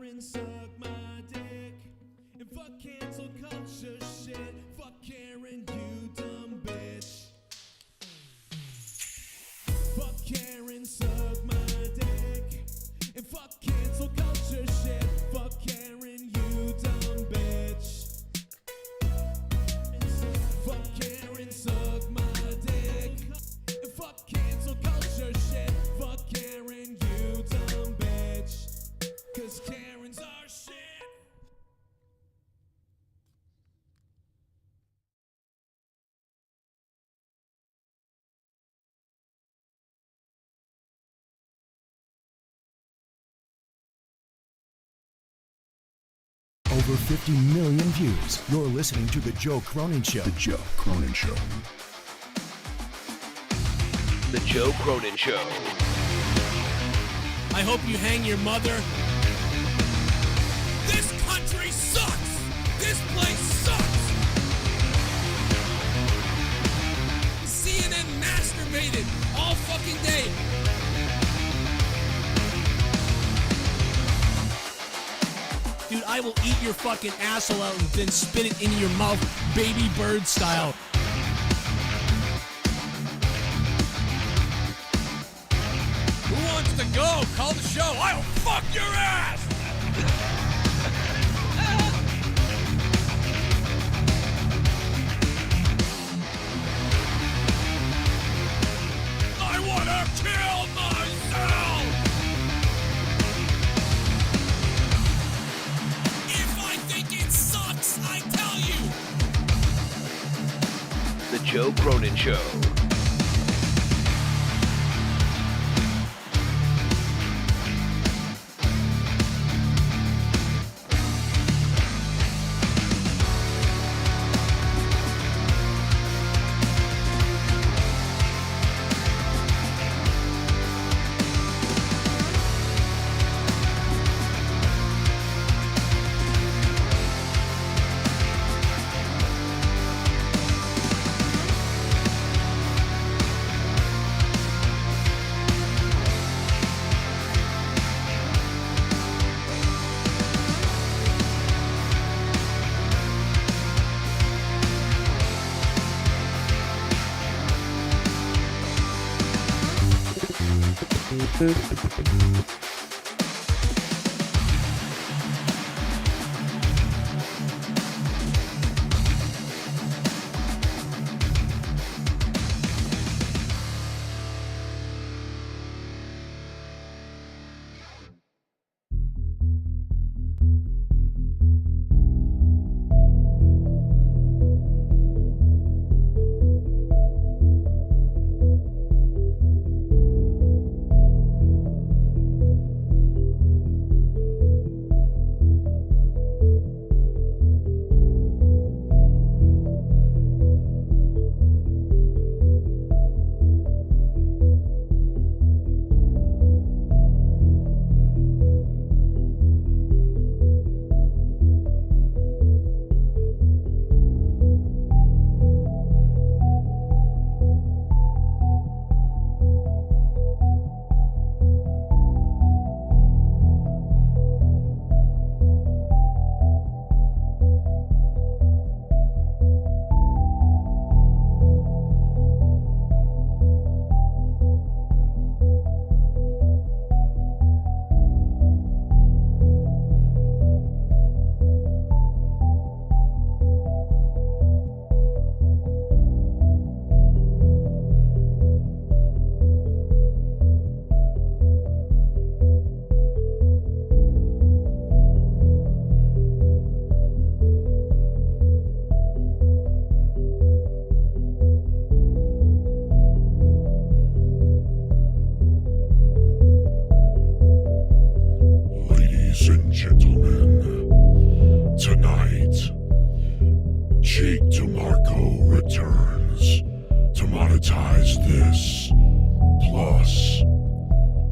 Karen, suck my dick. And fuck cancel culture shit. Fuck Karen, you dumb bitch. Fuck Karen, suck my dick. And fuck cancel culture shit. Fuck Karen, you dumb bitch. Fuck Karen, suck my dick. And fuck cancel culture shit. Fuck Karen, you dumb bitch. Cause Karen's our shit. Over 50 million views. You're listening to The Joe Cronin Show. The Joe Cronin Show. The Joe Cronin Show. I hope you hang your mother. This country sucks! This place sucks! CNN masturbated all fucking day. Dude, I will eat your fucking asshole out and then spit it into your mouth, baby bird style. Who wants to go? Call the show. I'll fuck your ass! I wanna kill myself! If I think it sucks, I tell you! The Joe Cronin Show. JAKE DEMARCO returns to monetize this. Plus,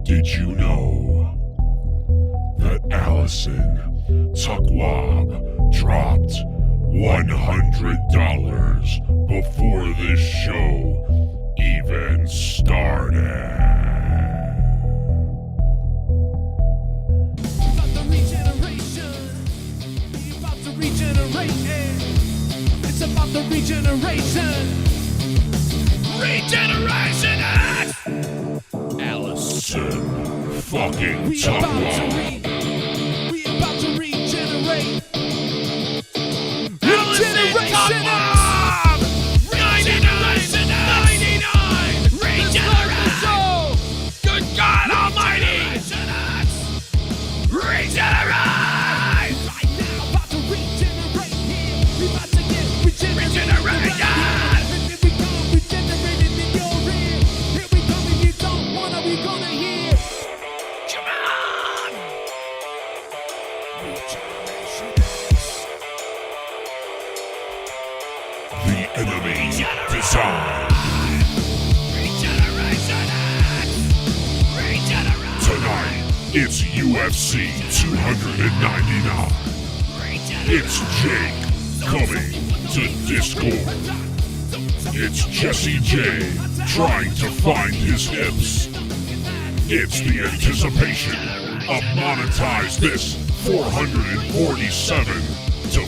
did you know that Allison Tuckwab dropped $100 before this show even started? About the regeneration. regenerating. It's about the regeneration. Regeneration X! Allison fucking We about Tutwiler. to regenerate. Regeneration X! 99! Regeneration! Good God Almighty! Regenerate! Right now, about to regenerate here. We about to get regenerated. Here we come, regenerated in your ear. Here we come, if you don't wanna, we gonna hear. Come on! Regeneration X. The enemy design. Regeneration X! Regeneration! Tonight, it's UFC 299. It's Jake coming to Discord. It's Jesse J trying to find his hips. It's the anticipation of Monetize This 447 to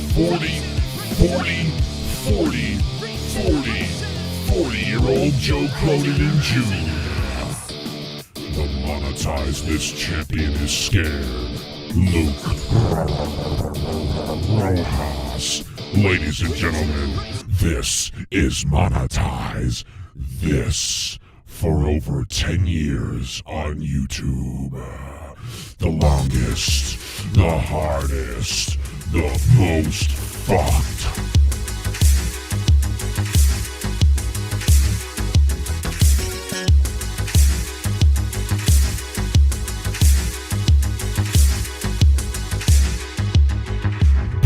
40-year-old Joe Cronin and Jr. The Monetize This champion is scared. Luke Rojas. Ladies and gentlemen, this is Monetize This for over 10 years on YouTube. The longest, the hardest, the most fucked.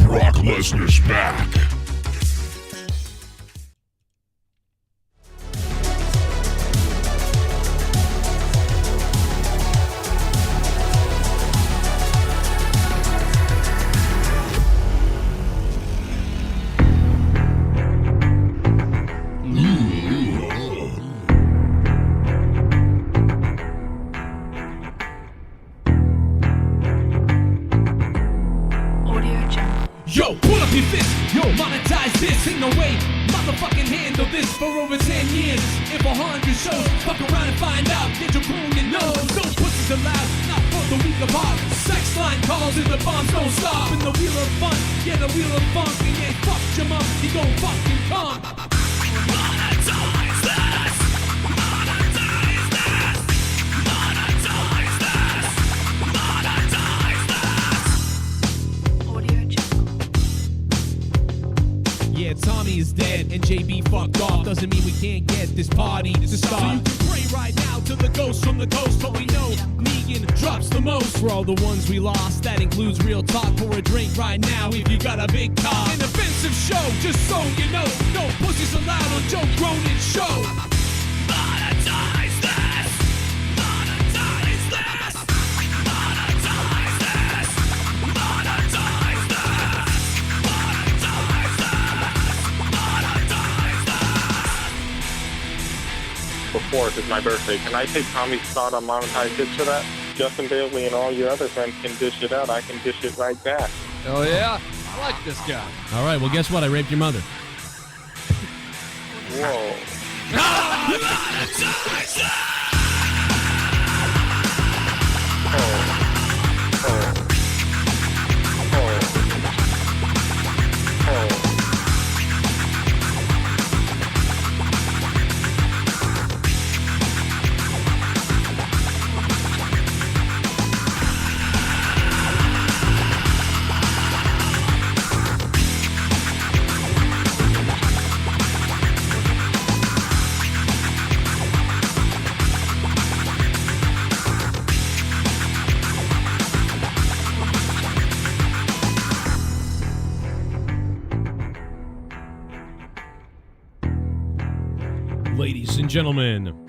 Brock Lesnar's back. Yo, pull up your fist, yo, monetize this. Ain't no way, motherfucking handle this for over 10 years. If 100 shows, fuck around and find out. Get your crew and nose, no pussies allowed, not for the weak of heart. Sex line calls and the bombs don't stop. In the wheel of fun, yeah, the wheel of funk. And yeah, fuck your mom, he gon' fucking come. Monetize this, monetize this, monetize this, monetize this. Yeah, Tommy is dead and JB fucked off. Doesn't mean we can't get this party to start. So you can pray right now to the ghost from the coast. But we know Negan drops the most. For all the ones we lost, that includes real talk. For a drink right now if you got a big car. An offensive show, just so you know. No pussies allowed on Joe Cronin's show. Monetize this. Monetize this. Monetize this. Monetize this. Before, it's my birthday. Can I take Tommy's spot on Monetize This for that? Justin Bailey and all your other friends can dish it out. I can dish it right back. Oh, yeah? I like this guy. All right, well, guess what? I raped your mother. Whoa. Ladies and gentlemen,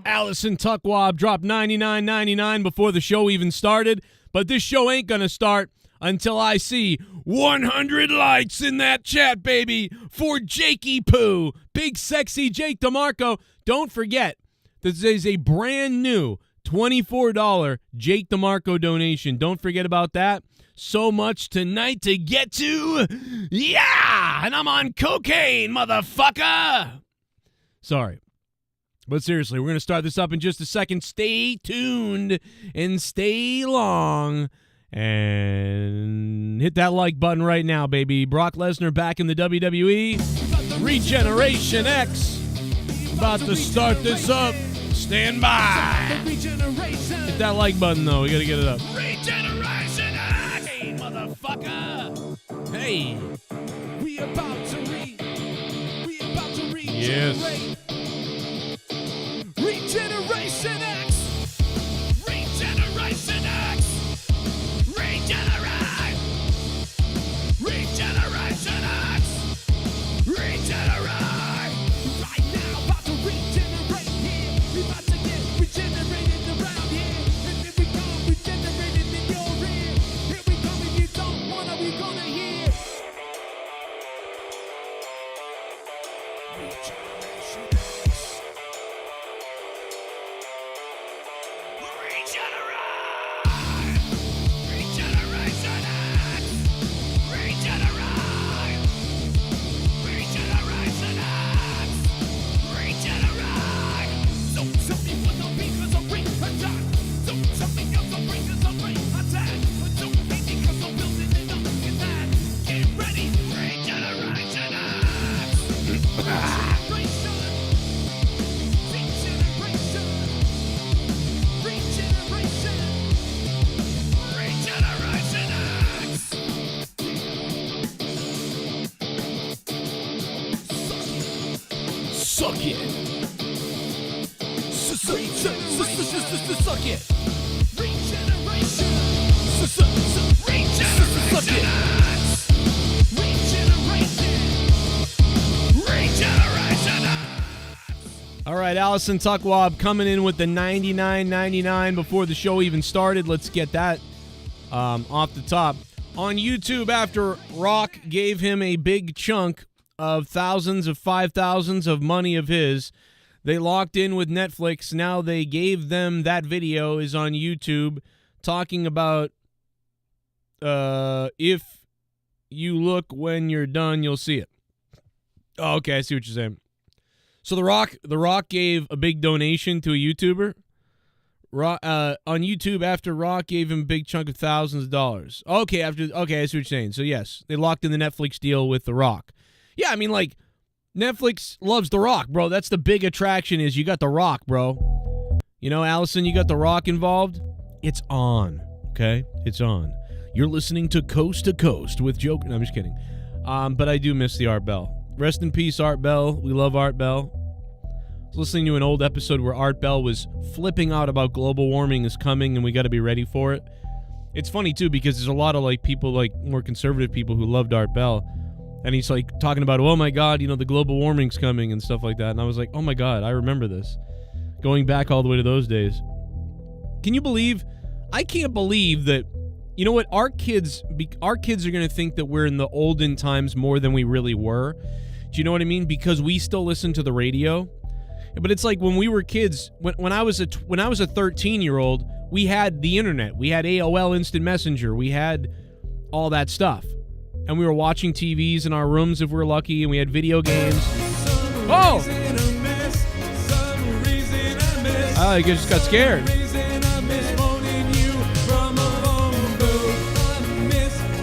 Allison Tuckwab dropped $99.99 before the show even started, but this show ain't gonna start until I see 100 likes in that chat, baby, for Jakey Poo, big sexy Jake DeMarco. Don't forget, this is a brand new $24 Jake DeMarco donation. Don't forget about that. So much tonight to get to. Yeah! And I'm on cocaine, motherfucker! Sorry. But seriously, we're going to start this up in just a second. Stay tuned and stay long. And hit that like button right now, baby. Brock Lesnar back in the WWE. Regeneration X. About to start this up. Stand by. Hit that like button, though. We got to get it up. Regeneration X. Hey, motherfucker. Hey. We about to regenerate. Yes. Regeneration X! Regeneration X! Regenerate! Regeneration X! Regenerate! Right now, about to regenerate here. We about to get regenerated around here. And here we go, regenerated in your ear. Here we go, if you don't wanna, we gonna hear. Regeneration X. Suck it. Suck it. Regeneration. Regeneration. All right, Allison Tuckwab coming in with the $99.99 before the show even started. Let's get that off the top. On YouTube, after Rock gave him a big chunk of thousands of 5,000s of money of his, they locked in with Netflix. Now they gave them that video is on YouTube talking about if you look when you're done, you'll see it. Oh, okay, I see what you're saying. So The Rock gave a big donation to a YouTuber. On YouTube, after Rock gave him a big chunk of thousands of dollars. Okay, I see what you're saying. So yes, they locked in the Netflix deal with The Rock. Yeah, I mean, like, Netflix loves The Rock, bro. That's the big attraction is you got The Rock, bro. You know, Allison, you got The Rock involved? It's on, okay? It's on. You're listening to Coast to Coast with Joke. No, I'm just kidding. But I do miss the Art Bell. Rest in peace, Art Bell. We love Art Bell. I was listening to an old episode where Art Bell was flipping out about global warming is coming and we got to be ready for it. It's funny, too, because there's a lot of, like, people, like, more conservative people who loved Art Bell. And he's like talking about, oh my God, you know, the global warming's coming and stuff like that. And I was like, oh my God, I remember this. Going back all the way to those days. Can you believe? I can't believe that, you know what, our kids are going to think that we're in the olden times more than we really were. Do you know what I mean? Because we still listen to the radio. But it's like when we were kids, when I was a 13-year-old, we had the internet. We had AOL Instant Messenger. We had all that stuff. And we were watching TVs in our rooms if we were lucky, and we had video games. Oh! I just got scared.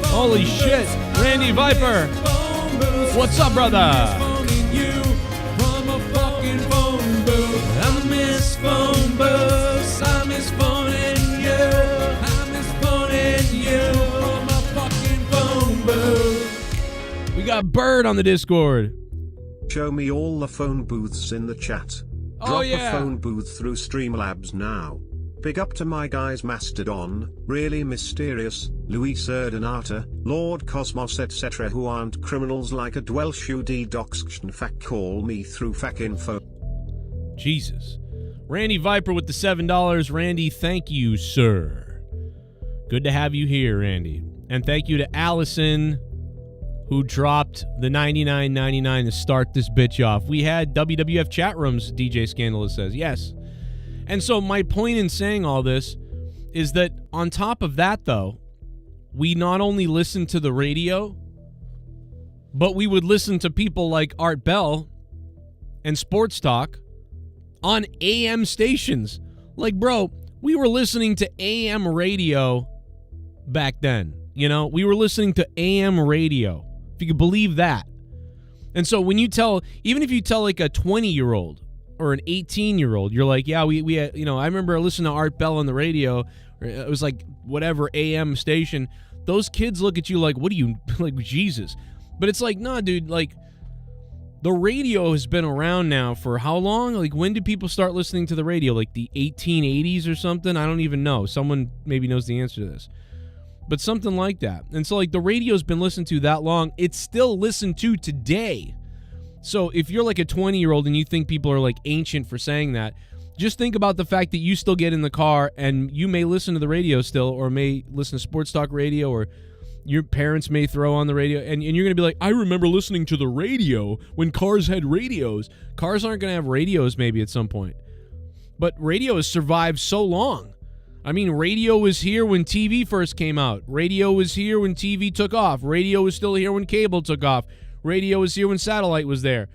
Holy shit. Randy Viper. What's up, brother? I miss phone booths. I miss phoning you. I miss phoning you from a fucking phone booth. We got Bird on the Discord. Show me all the phone booths in the chat. Drop a phone booth through Streamlabs now. Big up to my guys Mastodon, Really Mysterious, Luis Erdonata, Lord Cosmos etc. who aren't criminals like a Dwelshu Doxction fact call me through fac info. Jesus. Randy Viper with the $7. Randy, thank you, sir. Good to have you here, Randy. And thank you to Allison, who dropped the $99.99 to start this bitch off. We had WWF chat rooms, DJ Scandalous says. Yes. And so my point in saying all this is that on top of that, though, we not only listen to the radio, but we would listen to people like Art Bell and Sports Talk on AM stations. Like, bro, we were listening to AM radio back then. You know, we were listening to AM radio, if you could believe that. And so when you tell, even if you tell like a 20-year-old or an 18-year-old, you're like, yeah, we you know, I remember listening to Art Bell on the radio. It was like whatever AM station. Those kids look at you like, what are you, like, Jesus? But it's like, nah, dude, like, the radio has been around now for how long? Like, when did people start listening to the radio? Like the 1880s or something? I don't even know. Someone maybe knows the answer to this. But something like that. And so, like, the radio's been listened to that long. It's still listened to today. So if you're like a 20-year-old and you think people are, like, ancient for saying that, just think about the fact that you still get in the car and you may listen to the radio still, or may listen to sports talk radio, or your parents may throw on the radio, and you're going to be like, I remember listening to the radio when cars had radios. Cars aren't going to have radios maybe at some point. But radio has survived so long. I mean, radio was here when TV first came out. Radio was here when TV took off. Radio was still here when cable took off. Radio was here when satellite was there.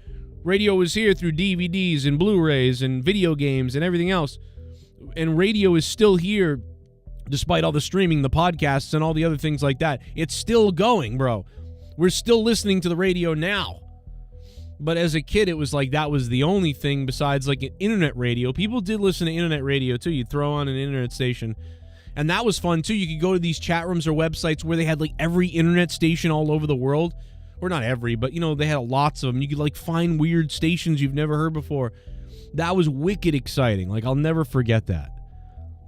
Radio was here through DVDs and Blu-rays and video games and everything else. And radio is still here despite all the streaming, the podcasts, and all the other things like that. It's still going, bro. We're still listening to the radio now. But as a kid, it was like that was the only thing besides like an internet radio. People did listen to internet radio too. You'd throw on an internet station. And that was fun too. You could go to these chat rooms or websites where they had like every internet station all over the world. Or not every, but you know, they had lots of them. You could like find weird stations you've never heard before. That was wicked exciting. Like, I'll never forget that.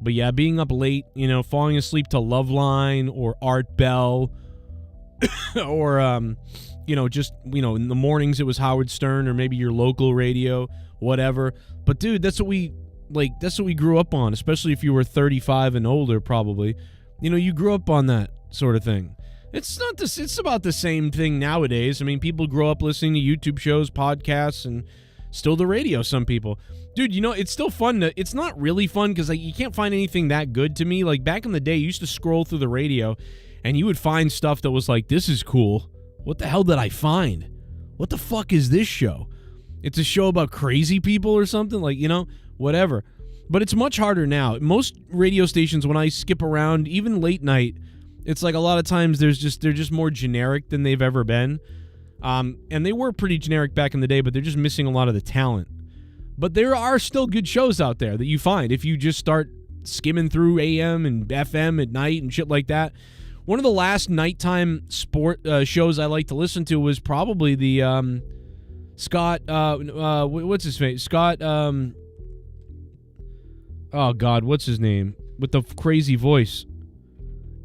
But yeah, being up late, you know, falling asleep to Loveline or Art Bell or, you know, just, you know, in the mornings it was Howard Stern or maybe your local radio, whatever. But dude, that's what we grew up on, especially if you were 35 and older, probably. You know, you grew up on that sort of thing. It's not this, it's about the same thing nowadays. I mean, people grow up listening to YouTube shows, podcasts, and still the radio, some people. Dude, you know, it's still fun to, it's not really fun because like you can't find anything that good to me. Like back in the day, you used to scroll through the radio and you would find stuff that was like, this is cool. What the hell did I find? What the fuck is this show? It's a show about crazy people or something, like, you know, whatever. But it's much harder now. Most radio stations, when I skip around, even late night, it's like a lot of times they're just more generic than they've ever been. And they were pretty generic back in the day, but they're just missing a lot of the talent. But there are still good shows out there that you find if you just start skimming through AM and FM at night and shit like that. One of the last nighttime sport shows I like to listen to was probably the Scott, what's his name? Scott, oh God, what's his name? With the crazy voice.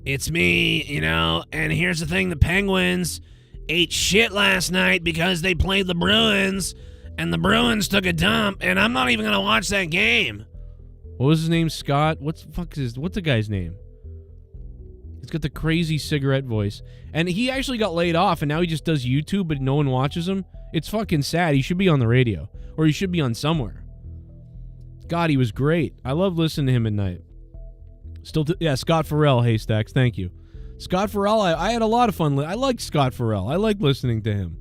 It's me, you know, and here's the thing, the Penguins ate shit last night because they played the Bruins, and the Bruins took a dump, and I'm not even going to watch that game. What was his name? Scott? What's the guy's name? He's got the crazy cigarette voice. And he actually got laid off, and now he just does YouTube, but no one watches him. It's fucking sad. He should be on the radio, or he should be on somewhere. God, he was great. I love listening to him at night. Yeah, Scott Farrell, Haystacks, thank you. Scott Farrell, I had a lot of fun. I liked Scott Farrell. I liked listening to him.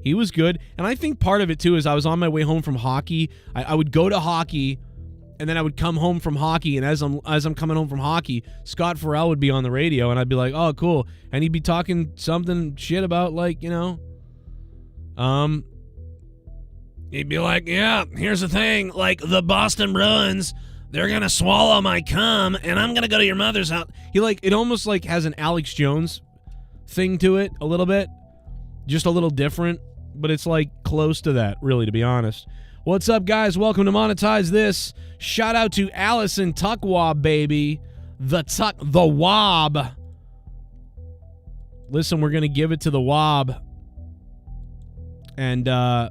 He was good. And I think part of it, too, is I was on my way home from hockey. I would go to hockey, and then I would come home from hockey. And as I'm coming home from hockey, Scott Farrell would be on the radio, and I'd be like, oh, cool. And he'd be talking something shit about, like, you know, he'd be like, yeah, here's the thing. Like, the Boston Bruins, they're going to swallow my cum, and I'm going to go to your mother's house. He, like, it almost, like, has an Alex Jones thing to it a little bit. Just a little different, but it's, like, close to that, really, to be honest. What's up, guys? Welcome to Monetize This. Shout out to Allison Tuckwab, baby. The Wob. Listen, we're going to give it to the Wob. And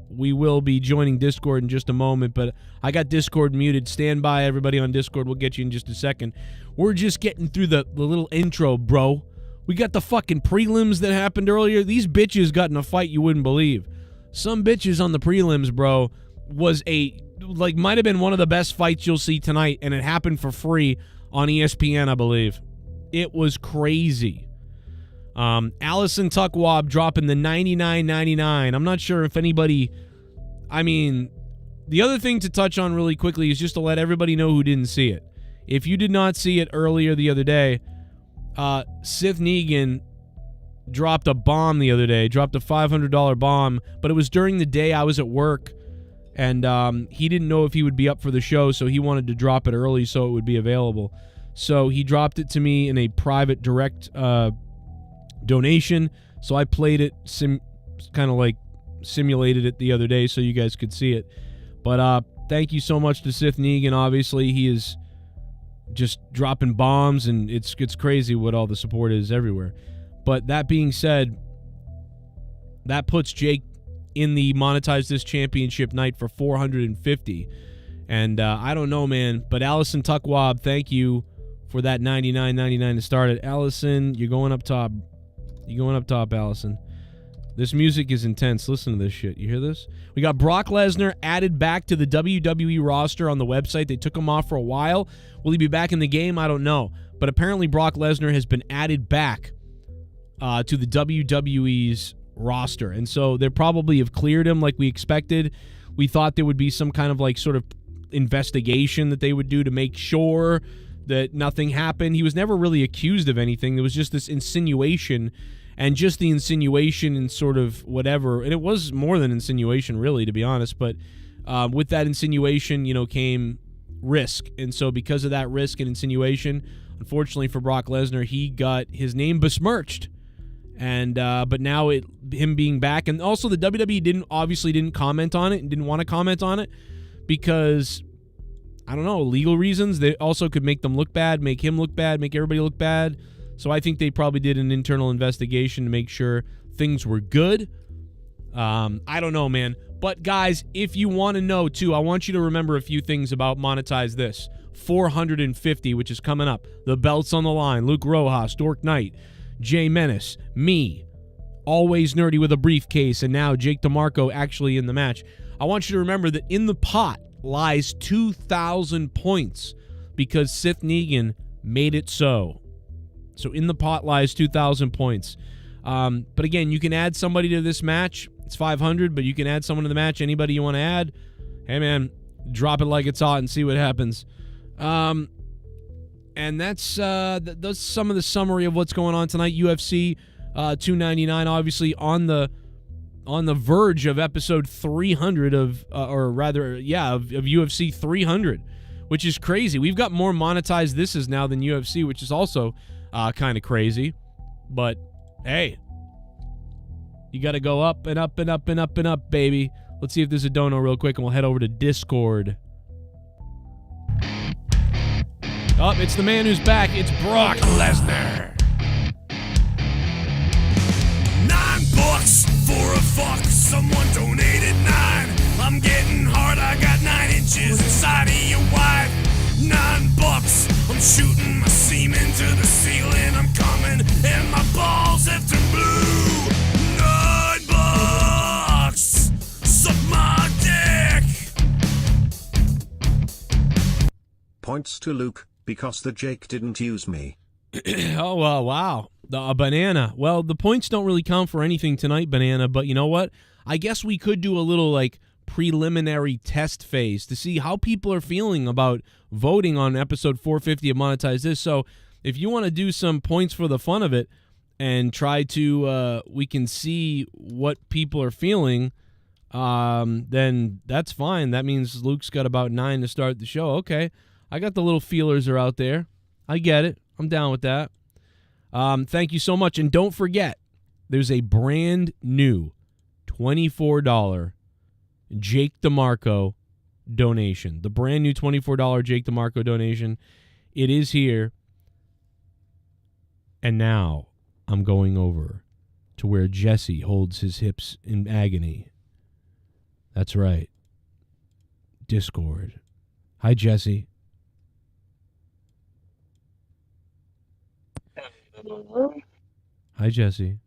we will be joining Discord in just a moment, but I got Discord muted. Stand by, everybody on Discord. We'll get you in just a second. We're just getting through the little intro, bro. We got the fucking prelims that happened earlier. These bitches got in a fight you wouldn't believe. Some bitches on the prelims, bro, was might have been one of the best fights you'll see tonight, and it happened for free on ESPN, I believe. It was crazy. Allison Tuckwab dropping the $99.99. I'm not sure if anybody... I mean, the other thing to touch on really quickly is just to let everybody know who didn't see it. If you did not see it earlier the other day, Sith Negan dropped a bomb the other day, dropped a $500 bomb, but it was during the day I was at work, and he didn't know if he would be up for the show, so he wanted to drop it early so it would be available. So he dropped it to me in a private direct donation, so I played it, kind of like simulated it the other day so you guys could see it. But thank you so much to Sith Negan. Obviously, he is just dropping bombs, and it's crazy what all the support is everywhere. But that being said, that puts Jake in the Monetize This Championship night for $450. And I don't know, man, but Allison Tuckwab, thank you for that $99.99 to start it. Allison, you're going up top. You're going up top, Allison. This music is intense. Listen to this shit. You hear this? We got Brock Lesnar added back to the WWE roster on the website. They took him off for a while. Will he be back in the game? I don't know. But apparently Brock Lesnar has been added back to the WWE's roster. And so they probably have cleared him like we expected. We thought there would be some kind of like sort of investigation that they would do to make sure that nothing happened. He was never really accused of anything. There was just this insinuation, and just the insinuation and sort of whatever. And it was more than insinuation, really, to be honest. But with that insinuation, came risk. And so because of that risk and insinuation, unfortunately for Brock Lesnar, he got his name besmirched. And but now him being back, and also the WWE obviously didn't comment on it and didn't want to comment on it because, I don't know, legal reasons. They also could make them look bad, make him look bad, make everybody look bad. So I think they probably did an internal investigation to make sure things were good. I don't know, man. But guys, if you want to know too, I want you to remember a few things about Monetize This. 450, which is coming up. The belts on the line. Luke Rojas, Dork Knight, Jay Menace, me, always nerdy with a briefcase, and now Jake DeMarco actually in the match. I want you to remember that in the pot lies 2,000 points because Sith Negan made it so. So in the pot lies 2,000 points. But again, you can add somebody to this match. It's 500, but you can add someone to the match. Anybody you want to add, hey man, drop it like it's hot and see what happens. And that's some of the summary of what's going on tonight. UFC 299, obviously on the verge of episode 300 of UFC 300, which is crazy. We've got more monetized thises now than UFC, which is also kind of crazy. But hey, you got to go up and up and up and up and up, baby. Let's see if there's a dono real quick, and we'll head over to Discord. Oh, it's the man who's back. It's Brock Lesnar. $9 for a fuck. Someone donated 9. I'm getting hard. I got 9 inches inside of your wife. $9. I'm shooting my semen to the ceiling. I'm coming and my balls have turned blue. $9. Suck my dick. Points to Luke, because the Jake didn't use me. Oh, wow. A banana. Well, the points don't really count for anything tonight, banana, but you know what? I guess we could do a little, preliminary test phase to see how people are feeling about voting on episode 450 of Monetize This. So if you want to do some points for the fun of it and try to, we can see what people are feeling, then that's fine. That means Luke's got about 9 to start the show. Okay. I got the little feelers are out there. I get it. I'm down with that. Thank you so much. And don't forget, there's a brand new $24 Jake DeMarco donation. The brand new $24 Jake DeMarco donation. It is here. And now I'm going over to where Jesse holds his hips in agony. That's right. Discord. Hi, Jesse. Hi, Jesse.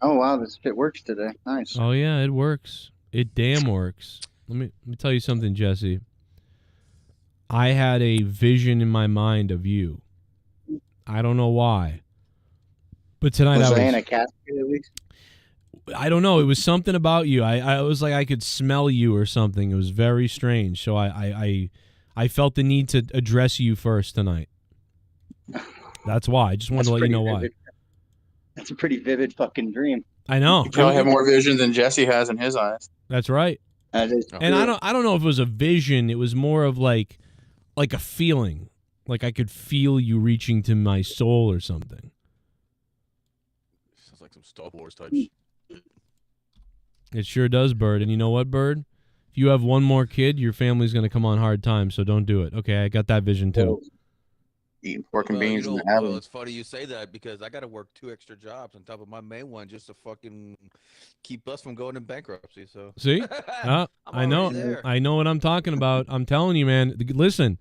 Oh, wow, this shit works today. Nice. Oh, yeah, it works. It damn works. Let me tell you something, Jesse. I had a vision in my mind of you. I don't know why. But tonight Was I I was in a casket at least? I don't know. It was something about you. I was like I could smell you or something. It was very strange. So I felt the need to address you first tonight. That's why. I just wanted to let you know why. That's a pretty vivid fucking dream. I know. You probably have more vision than Jesse has in his eyes. That's right. That is And true. I don't know if it was a vision. It was more of like a feeling. Like I could feel you reaching to my soul or something. Sounds like some Star Wars type shit. It sure does, Bird. And you know what, Bird? If you have one more kid, your family's going to come on hard times, so don't do it. Okay, I got that vision too. Eating pork and beans in the Well, oven. it's funny you say that because I got to work 2 extra jobs on top of my main one just to fucking keep us from going in bankruptcy. So See? I know. there. I know what I'm talking about. I'm telling you, man. Listen,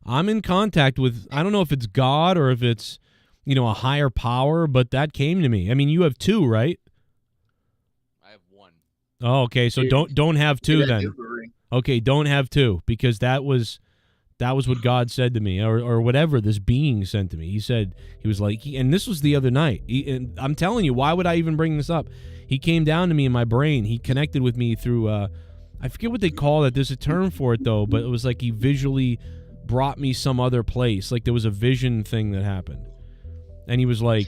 I'm in contact with, I don't know if it's God or if it's, a higher power, but that came to me. I mean, you have 2, right? I have 1. Oh, okay. So don't have 2 then. Okay, don't have 2 because that was what God said to me or whatever this being sent to me. He was like, and this was the other night. And I'm telling you, why would I even bring this up? He came down to me in my brain. He connected with me through, I forget what they call it. There's a term for it though, but it was like he visually brought me some other place. Like there was a vision thing that happened. And he was like,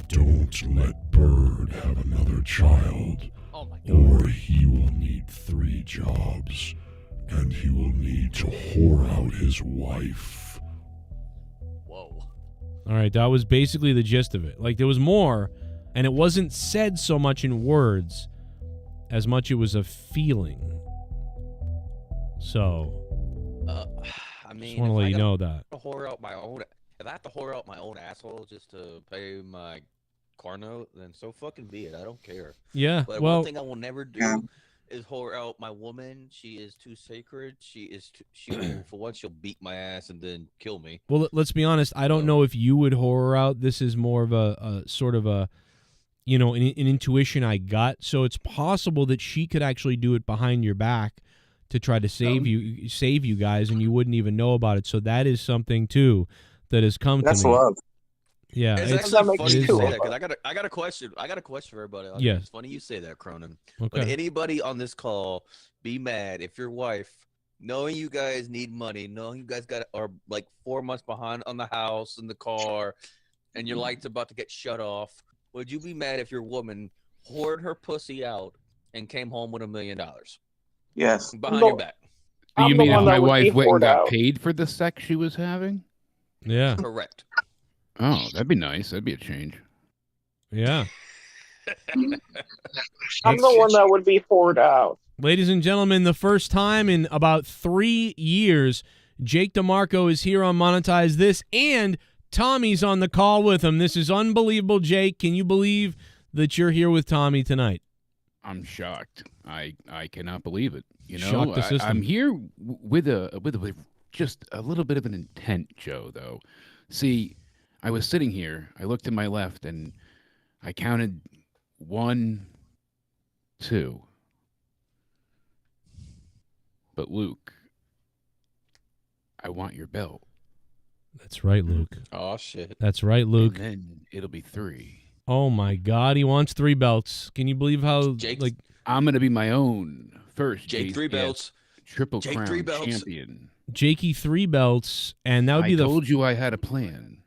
Don't let Bird have another child, Oh my or he will need 3 jobs, and he will need to whore out his wife. Whoa. all right, that was basically the gist of it. Like there was more, and it wasn't said so much in words as much it was a feeling. So, I mean, just want to let you know that. If I have to whore out my own asshole just to pay my car note, then so fucking be it. I don't care. Yeah, But well, one thing I will never do is whore out my woman. She is too sacred. She will, for once, she'll beat my ass and then kill me. well, let's be honest. I don't know if you would whore her out. This is more of a sort of a, an intuition I got. So it's possible that she could actually do it behind your back to try to save you guys, and you wouldn't even know about it. So that is something too that has come to me. That's love. Yeah, It's it's actually that funny you makes you say that because I got a question. I got a question for everybody. Yes. It's funny you say that, Cronin. okay. Would anybody on this call be mad if your wife, knowing you guys need money, knowing you guys are like 4 months behind on the house and the car, and your light's about to get shut off? Would you be mad if your woman whored her pussy out and came home with $1 million Yes. behind your back? Do you mean if my wife went and got out. paid for the sex she was having? Yeah, Correct. Oh, that'd be nice. That'd be a change. yeah. I'm the one that would be whored out. Ladies and gentlemen, the first time in about 3 years, Jake DeMarco is here on Monetize This, and Tommy's on the call with him. This is unbelievable, Jake. Can you believe that you're here with Tommy tonight? I'm shocked. I cannot believe it. Shock the system. I'm here with just a little bit of an intent, Joe. Though, see, I was sitting here. I looked to my left, and I counted 1, 2. But Luke, I want your belt. That's right, Luke. Oh shit. That's right, Luke. And then it'll be 3. Oh my God, he wants 3 belts. Can you believe how Jake, like I'm gonna be my own first Jake 3 belts. Triple Jake Crown 3 belts. champion. Jakey 3 belts, and that would be I the. told you I had a plan.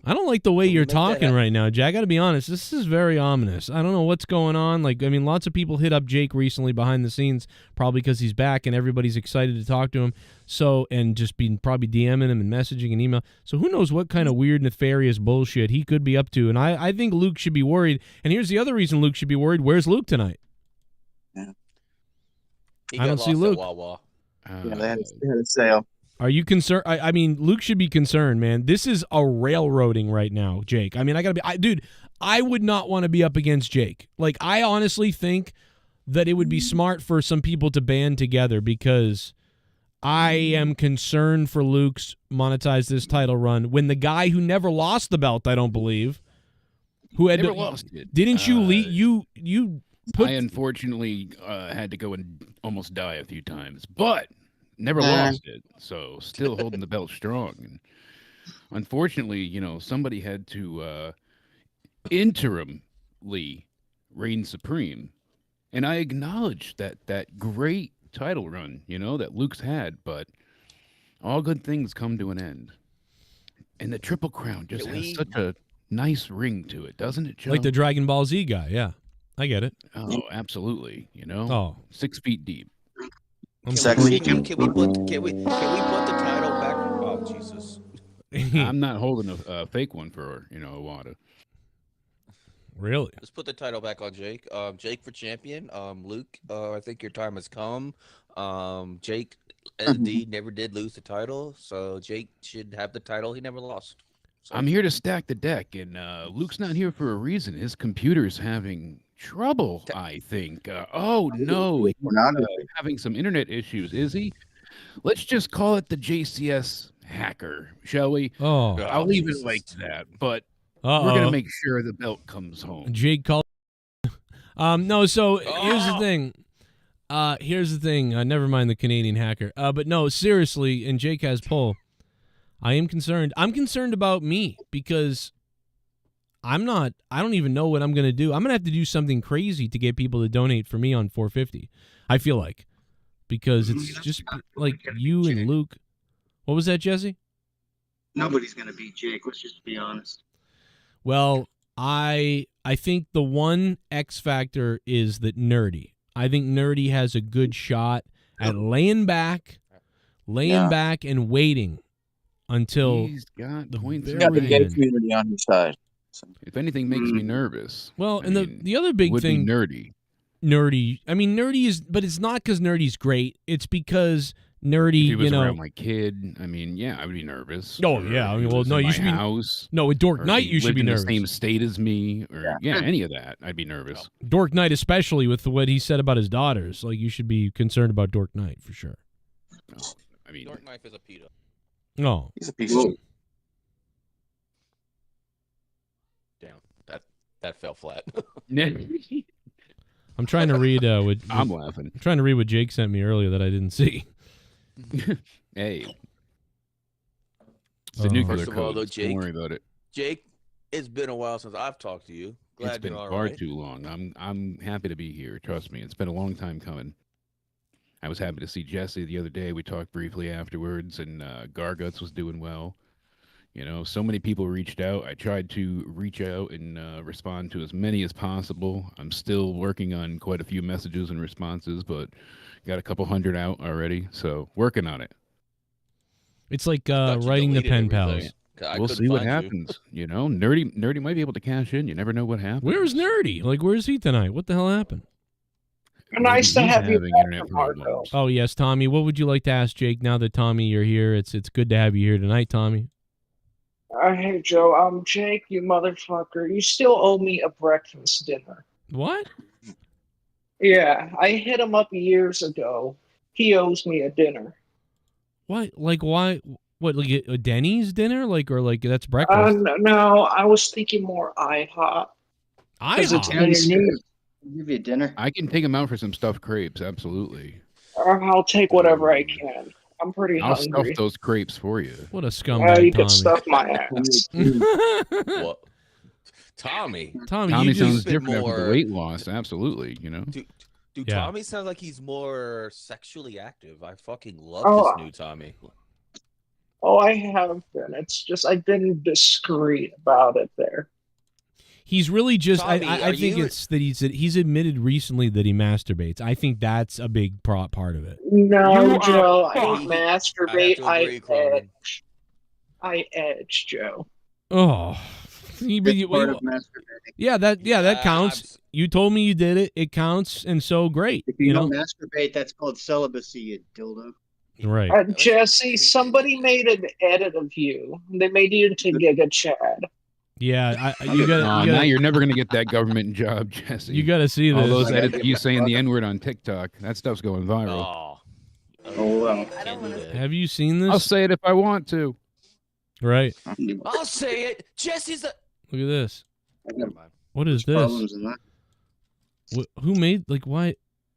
I don't like the way Can we you're make that talking happen? right now, Jack. I got to be honest. This is very ominous. I don't know what's going on. Like, I mean, lots of people hit up Jake recently behind the scenes, probably because he's back and everybody's excited to talk to him. So, and just been probably DMing him and messaging and email. So, who knows what kind of weird, nefarious bullshit he could be up to. And I think Luke should be worried. And here's the other reason Luke should be worried. Where's Luke tonight? He I got don't see lost Luke. at Wawa. Yeah, they had a sale. Are you concerned? I mean, Luke should be concerned, man. This is a railroading right now, Jake. I mean, I got to be, dude, I would not want to be up against Jake. Like, I honestly think that it would be smart for some people to band together because I am concerned for Luke's Monetize This title run when the guy who never lost the belt, I don't believe, who had Never lost it. Didn't you lead, you I unfortunately had to go and almost die a few times, but never lost it. So still holding the belt strong. And unfortunately, you know, somebody had to interimly reign supreme. And I acknowledge that great title run, you know, that Luke's had, but all good things come to an end. And the Triple Crown just has such a nice ring to it, doesn't it, Joe? Like the Dragon Ball Z guy, yeah. I get it. Oh, absolutely. You know? Oh. 6 feet deep. Can we put the title back? Oh, Jesus. I'm not holding a fake one for, you know, Iwata. Really? Let's put the title back on Jake. Jake for champion. Luke, I think your time has come. Jake, indeed, never did lose the title, so Jake should have the title he never lost. So. I'm here to stack the deck, and Luke's not here for a reason. His computer's having trouble, I think. Oh, no. He's having some internet issues, is he? Let's just call it the JCS hacker, shall we? Oh. I'll leave it like that, but we're going to make sure the belt comes home. Jake called. No, so here's the thing. Never mind the Canadian hacker. But no, seriously, and Jake has pull. I am concerned. I'm concerned about me because I don't even know what I'm going to do. I'm going to have to do something crazy to get people to donate for me on 450. I feel like. Because it's just like you and Luke. What was that, Jesse? Nobody's going to beat Jake. Let's just be honest. Well, I think the one X factor is that Nerdy. I think Nerdy has a good shot at laying back and waiting until he's got the points. He's got the gay community on his side. If anything makes me nervous. Well, and the other big thing, Nerdy. I mean, Nerdy is, but it's not because Nerdy's great. It's because Nerdy, if he was around my kid, I mean, yeah, I would be nervous. Oh yeah, I mean, well, no, you should house, be. No, with Dork Knight, you should be nervous. In the same state as me, or any of that, I'd be nervous. Dork Knight, especially with what he said about his daughters, like you should be concerned about Dork Knight for sure. Oh, I mean, Dork Knight is a pedo. No, he's a piece of shit. Damn, that fell flat. I'm trying to read what I'm laughing. I'm trying to read what Jake sent me earlier that I didn't see. Hey, it's a nuclear First of all, code. though, Jake, Don't worry about it. Jake, it's been a while since I've talked to you. Glad It's been you're all far right. too long. I'm happy to be here. Trust me, it's been a long time coming. I was happy to see Jesse the other day. We talked briefly afterwards, and Garguts was doing well. You know, so many people reached out. I tried to reach out and respond to as many as possible. I'm still working on quite a few messages and responses, but got a couple hundred out already. So working on it. It's like writing the pen pals. We'll see what happens. You know, Nerdy might be able to cash in. You never know what happens. Where's Nerdy? Like, where's he tonight? What the hell happened? Nice to have you back, DeMarco. Oh yes, Tommy. What would you like to ask Jake now that Tommy you're here? It's good to have you here tonight, Tommy. Hey, Joe. Jake, you motherfucker. You still owe me a breakfast dinner. What? Yeah, I hit him up years ago. He owes me a dinner. What? Like, why? What? Like a Denny's dinner? Like, or like that's breakfast? No, I was thinking more IHOP. IHOP? Give you dinner. I can take him out for some stuffed crepes. Absolutely. I'll take whatever I can. I'm pretty I'll hungry. stuff those crepes for you. What a scumbag, you Tommy. can stuff my ass. What? Tommy Tommy sounds different more... after the weight loss. Absolutely, you know. Dude, Yeah. Tommy sounds like he's more sexually active. I fucking love this new Tommy. Oh, I have been. It's just I've been discreet about it there. He's really just. Tommy, I think it's that he's admitted recently that he masturbates. I think that's a big part of it. No, Joe, I don't I masturbate. have to agree, Cronin. I edge, Joe. Oh, Part of masturbating. yeah, that counts. You told me you did it. It counts, and so great. If you know, don't masturbate, that's called celibacy, you dildo. right? Jesse, somebody made an edit of you. They made you into Giga Chad. Yeah, you got. Now you're never gonna get that government job, Jesse. You got to see this. All those edits of you saying the N-word on TikTok. That stuff's going viral. Oh well. Have you seen this? I'll say it if I want to. Right. I'll say it. Jesse's a. Look at this. Never What is this? Problems in that. Who made why?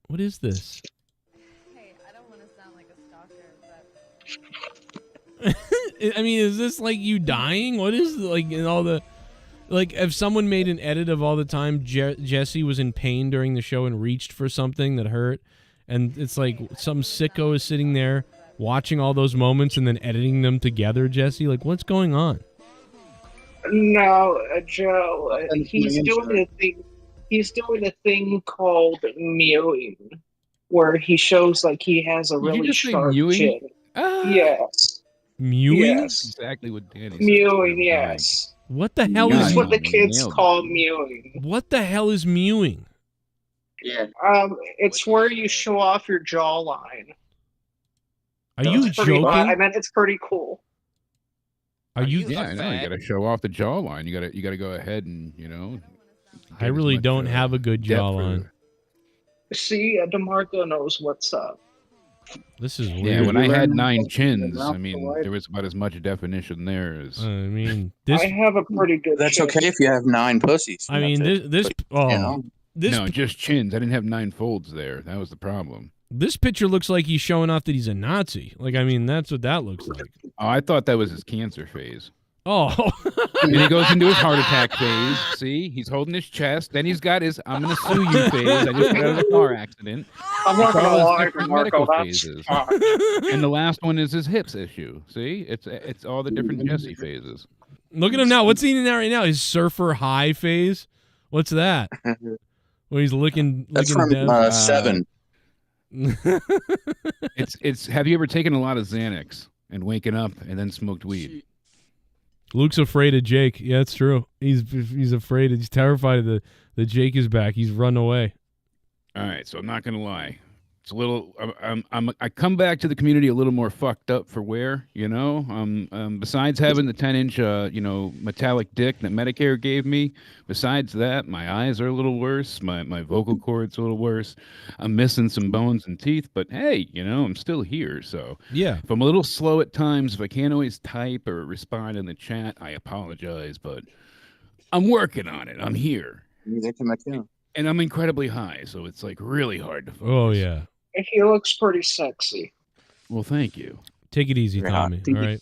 What is this? Hey, I don't want to sound like a stalker, but I mean, is this like you dying? What is in all the if someone made an edit of all the time Jesse was in pain during the show and reached for something that hurt, and it's like some sicko is sitting there watching all those moments and then editing them together, Jesse? Like, what's going on? No, Joe. He's doing a thing. He's doing a thing called mewing, where he shows like he has a Did you really just say sharp mewing? chin. Yes. Mewing? Yes. Exactly what Danny said. Mewing, yes. What the hell That's is what the kids call mewing. What the hell is mewing? Yeah. It's where you show off your jawline. Are you It's pretty- joking? I mean, it's pretty cool. Are you? Yeah, I know. You got to show off the jawline. You got to go ahead and I really don't have a good depth jawline. See, DeMarco knows what's up. This is weird. Yeah, when I had 9 chins, I mean, there was about as much definition there as. I mean, this. I have a pretty good. That's chin. okay if you have 9 pussies. I mean, this. Oh, this. No, just chins. I didn't have 9 folds there. That was the problem. This picture looks like he's showing off that he's a Nazi. I mean, that's what that looks like. Oh, I thought that was his cancer phase. Oh. And he goes into his heart attack phase. See, he's holding his chest. Then he's got his "I'm gonna sue you" phase. I just got out of a car accident. I'm not It's all gonna his lie, different DeMarco, medical that's phases. fine. And the last one is his hips issue. See, it's all the different Jesse phases. Look at him now. What's he in there right now? His surfer high phase? What's that? When he's licking That's from Dev? 7. It's. Have you ever taken a lot of Xanax and waken up and then smoked weed? Luke's afraid of Jake. Yeah, it's true. He's afraid. He's terrified of the Jake is back. He's run away. All right, so I'm not gonna lie. It's a little. I come back to the community a little more fucked up for wear. Besides having the 10-inch, metallic dick that Medicare gave me. Besides that, my eyes are a little worse. My vocal cords a little worse. I'm missing some bones and teeth, but hey, I'm still here. So yeah, if I'm a little slow at times, if I can't always type or respond in the chat, I apologize. But I'm working on it. I'm here. And I'm incredibly high, so it's really hard to focus. Oh yeah. He looks pretty sexy. Well, thank you. Take it easy, Tommy. All right.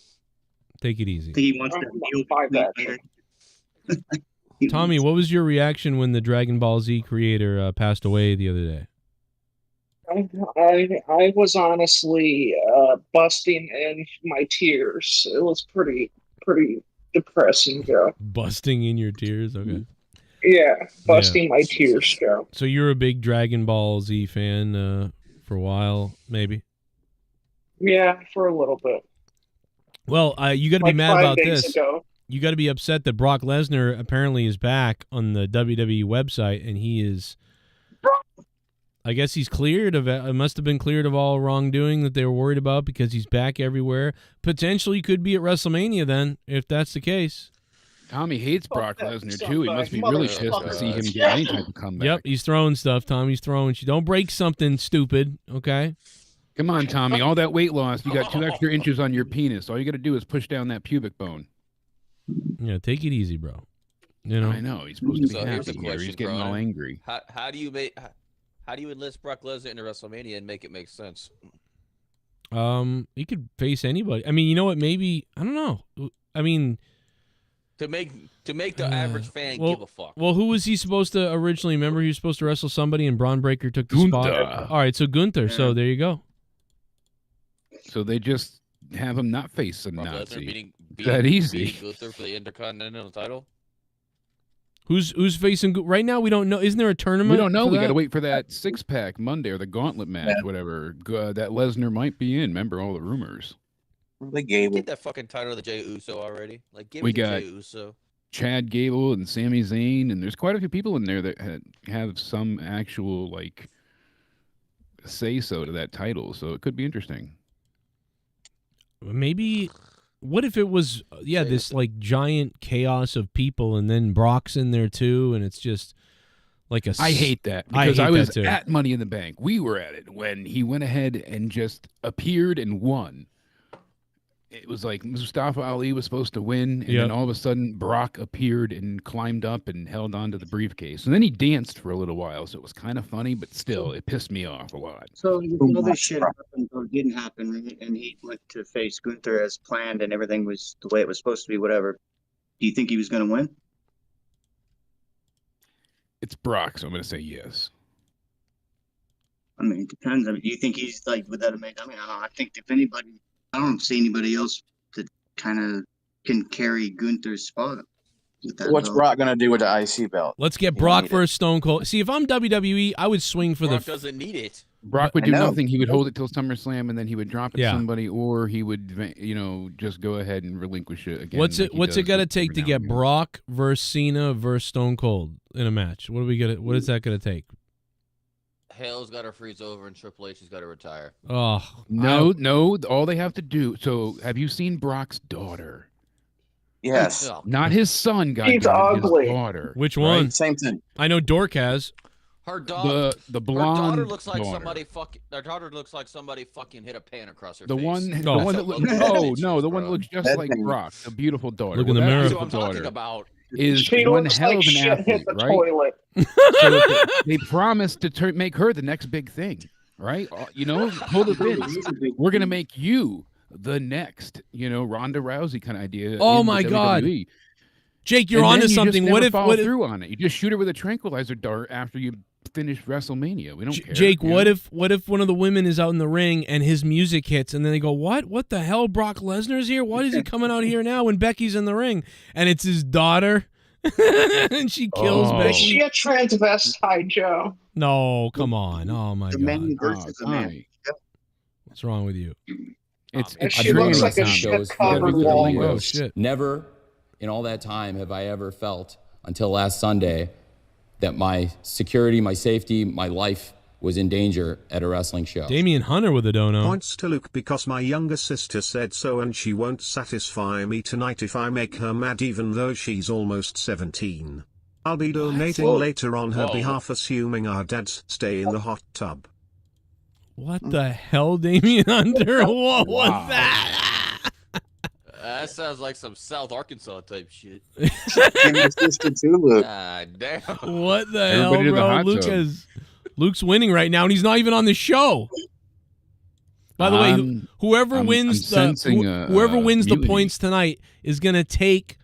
Take it easy. I think he wants to kneel Tommy, what was your reaction when the Dragon Ball Z creator passed away the other day? I was honestly busting in my tears. It was pretty depressing, Joe. Busting in your tears? Okay. Yeah, busting my tears, Joe. So you're a big Dragon Ball Z fan for a while, maybe? Yeah, for a little bit. Well, you got to be mad 5 about days this. ago. You got to be upset that Brock Lesnar apparently is back on the WWE website, and he is. I guess he's cleared of it. It must have been cleared of all wrongdoing that they were worried about because he's back everywhere. Potentially could be at WrestleMania then, if that's the case. Tommy hates Brock Lesnar too. He must be really pissed to see him get any type of comeback. Yep, he's throwing stuff, Tom. He's throwing. Don't break something stupid, okay? Come on, Tommy. All that weight loss, you got 2 extra inches on your penis. All you got to do is push down that pubic bone. Yeah, take it easy, bro. I know he's supposed to be So here's happy the here. question, He's getting all Cronin. angry. How do you enlist Brock Lesnar into WrestleMania and make it make sense? He could face anybody. I mean, you know what? Maybe I don't know. I mean, To make the average fan give a fuck. Well, who was he supposed to originally? Remember, he was supposed to wrestle somebody, and Braun Breaker took the spot. All right, so Gunther. So there you go. So they just have him not face a Brock Lesnar Nazi. beating That easy. beating Gunther for the Intercontinental title. Who's facing right now? We don't know. Isn't there a tournament? We don't know. for We that? got to wait for that 6-pack Monday or the Gauntlet match, whatever that Lesnar might be in. Remember all the rumors. They gave Get that fucking title to Jey Uso already. Give We it to got Jey Uso. Chad Gable and Sami Zayn, and there's quite a few people in there that have some actual say so to that title. So it could be interesting. Maybe. What if it was this giant chaos of people, and then Brock's in there too, and it's just like a. I hate that because I was at Money in the Bank. We were at it when he went ahead and just appeared and won. it was like Mustafa Ali was supposed to win, and then all of a sudden Brock appeared and climbed up and held onto the briefcase, and then he danced for a little while, so it was kind of funny, but still, it pissed me off a lot. So all this shit happened or didn't happen, and he went to face Gunther as planned, and everything was the way it was supposed to be. Whatever. Do you think he was going to win? It's Brock, so I'm going to say yes. I mean, it depends. I mean, do you think he's like without a make? I mean, I don't know. I think if anybody, I don't see anybody else that kind of can carry Gunther's spot. What's Brock gonna do with the IC belt? Let's get Brock versus Stone Cold. See, if I'm WWE, I would swing for Brock doesn't need it. Brock would do nothing. He would hold it till SummerSlam, and then he would drop it to somebody, or he would, just go ahead and relinquish it again. What's it got to take to get Brock versus Cena versus Stone Cold in a match? What is that going to take? Hale's got to freeze over, and Triple H has got to retire. Oh no! All they have to do. So, have you seen Brock's daughter? Yes. Not his son, guys. He's ugly. His daughter. Which one? Right? Same thing. I know Dork has. Her daughter. The blonde. Her daughter looks like daughter. somebody fucking. Their daughter looks like somebody fucking hit a pan across her The face. one that the one that looks just like Brock, the beautiful daughter. Look in the mirror. That's what I'm talking about. Is She one looks hell like of an shit athlete, hit the right? toilet. So they promised to make her the next big thing, right? Pull the Vince. We're gonna make you the next, Ronda Rousey kind of idea. Oh in my the God. WWE. Jake, you're And onto then you something. Just What never if follow through on it? You just shoot her with a tranquilizer dart after you finish WrestleMania. We don't care. Jake, what if one of the women is out in the ring and his music hits, and then they go, What the hell? Brock Lesnar's here? Why is he coming out here now when Becky's in the ring? And it's his daughter, and she kills Becky. Is she a transvestite, Joe? No, come on. Oh my God. Man versus a man. What's wrong with you? It's She looks like a shit covered wall. Oh shit. Never in all that time have I ever felt until last Sunday that my security, my safety, my life was in danger at a wrestling show. Damian Hunter with a dono. Points to Luke because my younger sister said so and she won't satisfy me tonight if I make her mad even though she's almost 17. I'll be donating later on her behalf assuming our dads stay in the hot tub. What the hell, Damian Hunter? What was that? That sounds like some South Arkansas type shit. And your sister too, Luke. Damn. What the Everybody to the hell, hot bro? tub. Luke's winning right now, and he's not even on the show. By the way, whoever wins the points tonight is gonna take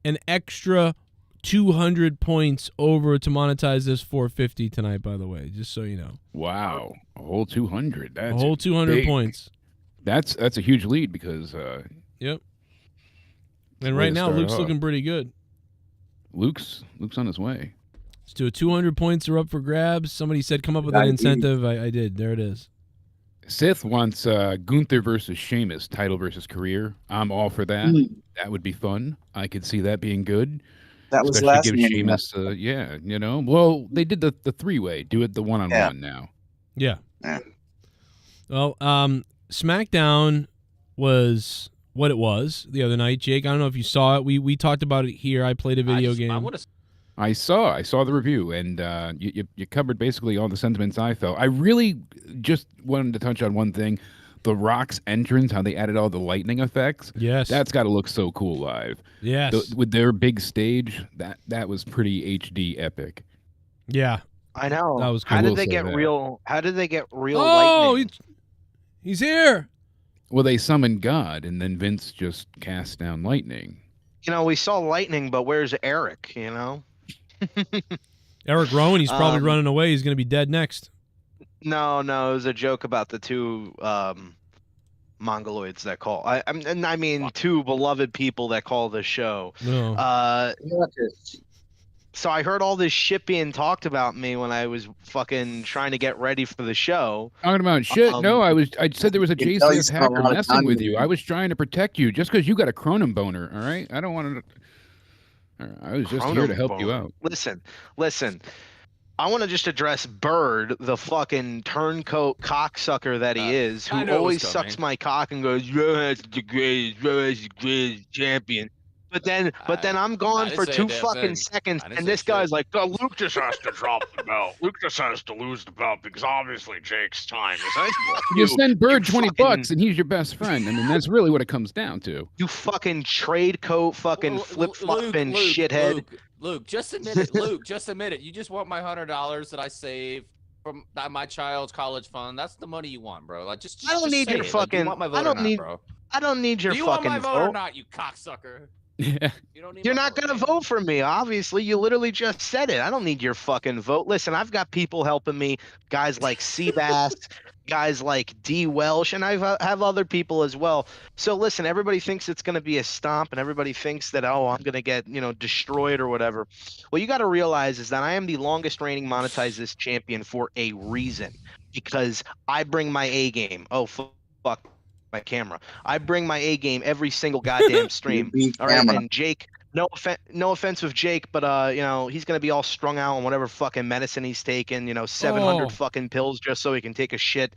an extra 200 points over to monetize this 450 tonight. By the way, just so you know. Wow, a whole 200. That's a whole 200 big. Points. That's a huge lead because. Yep. And right now, Luke's looking pretty good. Luke's on his way. Let's do a 200 points are up for grabs. Somebody said come up with an incentive. I did. There it is. Sith wants Gunther versus Sheamus, title versus career. I'm all for that. That would be fun. I could see that being good. That was especially last give year. Sheamus, Well, they did the three-way. Do it the one-on-one now. Yeah. Well, SmackDown was what it was the other night. Jake, I don't know if you saw it. We talked about it here. I played a video game. I saw the review, and you covered basically all the sentiments I felt. I really just wanted to touch on one thing. The Rock's entrance, how they added all the lightning effects. Yes. That's got to look so cool live. Yes. With their big stage, that was pretty HD epic. Yeah. I know. That was cool. How did they get real lightning? Oh, he's here. Well, they summoned God, and then Vince just cast down lightning. We saw lightning, but where's Eric, Eric Rowan, he's probably running away. He's going to be dead next. No, it was a joke about the two Mongoloids that call. I mean, two beloved people that call the show. No. So I heard all this shit being talked about me when I was fucking trying to get ready for the show. Talking about shit? No, I said there was a JCS hacker messing with you. I was trying to protect you just because you got a Cronin boner, all right? I don't want to... I was just here to help you out. Listen. I want to just address Bird, the fucking turncoat cocksucker that he is, who always sucks my cock and goes, "You're the greatest champion." But then I'm gone for 2 fucking seconds, and this guy's like, "Oh, Luke just has to drop the belt. Luke just has to lose the belt because obviously Jake's time is." You send Bird $20 and he's your best friend. I mean, that's really what it comes down to. You fucking trade coat, fucking flip flopping shithead. Luke, just admit it. Luke, just admit it. You just want my $100 that I save from my child's college fund. That's the money you want, bro. Like, just I don't need your fucking. You want my vote I don't or need. not, bro? I don't need your Do you fucking want my vote or not, you cocksucker? Yeah. You're not gonna vote for me, obviously. You literally just said it. I don't need your fucking vote. Listen, I've got people helping me, guys like Seabass, guys like D Welsh, and I have other people as well. So listen, everybody thinks it's gonna be a stomp, and everybody thinks that, oh, I'm gonna get, destroyed or whatever. What you got to realize is that I am the longest reigning Monetize This champion for a reason, because I bring my A game. Oh fuck. My camera. I bring my A game every single goddamn stream. All right, and Jake, no offense with Jake, but he's gonna be all strung out on whatever fucking medicine he's taking. 700 fucking pills just so he can take a shit.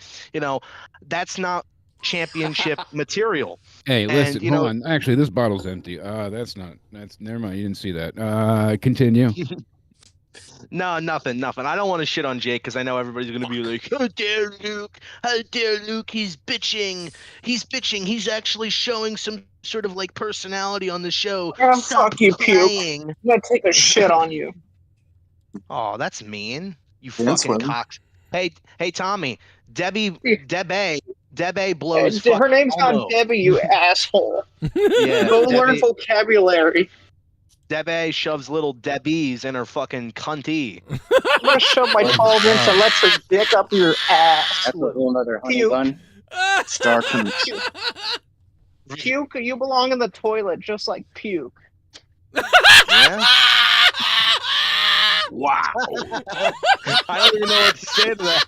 That's not championship material. Hey, listen, hold on. Actually, this bottle's empty. That's never mind. You didn't see that. Continue. No, nothing. I don't want to shit on Jake because I know everybody's going to be like, how dare Luke, he's bitching. He's actually showing some sort of like personality on the show. Oh, fuck you, Puke. I'm going to take a shit on you. Oh, that's mean. You fucking cocks. Hey, Tommy, Debbie blows. Her name's not Debbie, you asshole. Yeah, Go learn vocabulary. Debbie shoves little Debbies in her fucking cunty. I'm gonna shove my 12-inch electric dick up your ass. That's a whole other honey bun. Star Puke, you belong in the toilet just like Puke. Yeah? Wow. I don't even know what to say to that.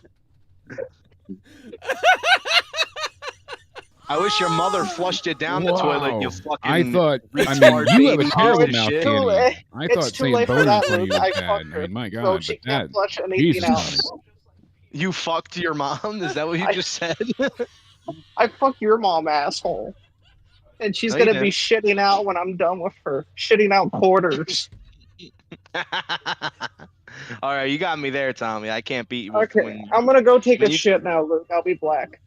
I wish your mother flushed it down the toilet, you fucking I thought, you have a terrible mouth, Kenny. I thought saying boner for you was bad. I mean, my God, but that, Jesus. You fucked your mom? Is that what you just said? I fucked your mom, asshole. And she's going to be shitting out when I'm done with her. Shitting out quarters. All right, you got me there, Tommy. I can't beat you. Okay, I'm going to go take a shit now, Luke. I'll be black.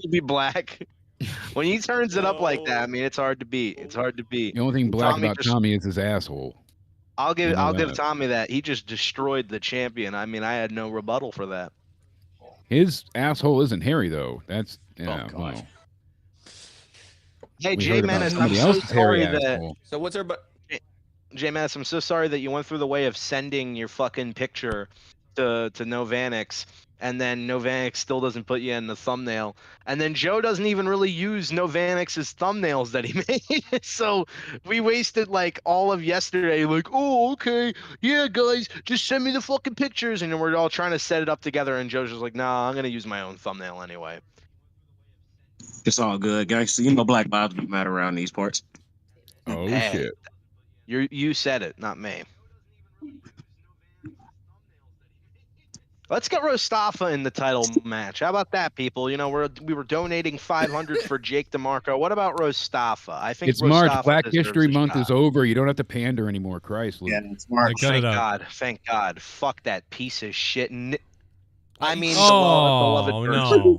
You'll be black. When he turns it up like that, I mean, it's hard to beat. The only thing black about Tommy is his asshole. I'll give Tommy that. He just destroyed the champion. I mean, I had no rebuttal for that. His asshole isn't hairy though. That's well. Hey, Jay Menace, I'm so sorry that. So what's everybody? Jay Menace, I'm so sorry that you went through the way of sending your fucking picture to Novanix, and then Novanix still doesn't put you in the thumbnail, and then Joe doesn't even really use Novanix's thumbnails that he made. So we wasted like all of yesterday, like, oh, okay, yeah, guys, just send me the fucking pictures, and then we're all trying to set it up together, and Joe's just like, nah, I'm gonna use my own thumbnail anyway. It's all good, guys. So, Black Lives don't matter around these parts. Oh, shit. You said it, not me. Let's get Rostafa in the title match. How about that, people? We were donating $500 for Jake DeMarco. What about Rostafa? I think it's March. Black History Month is over. You don't have to pander anymore. Christ, Luke. Yeah, it's March. Thank God. Fuck that piece of shit. I mean, the beloved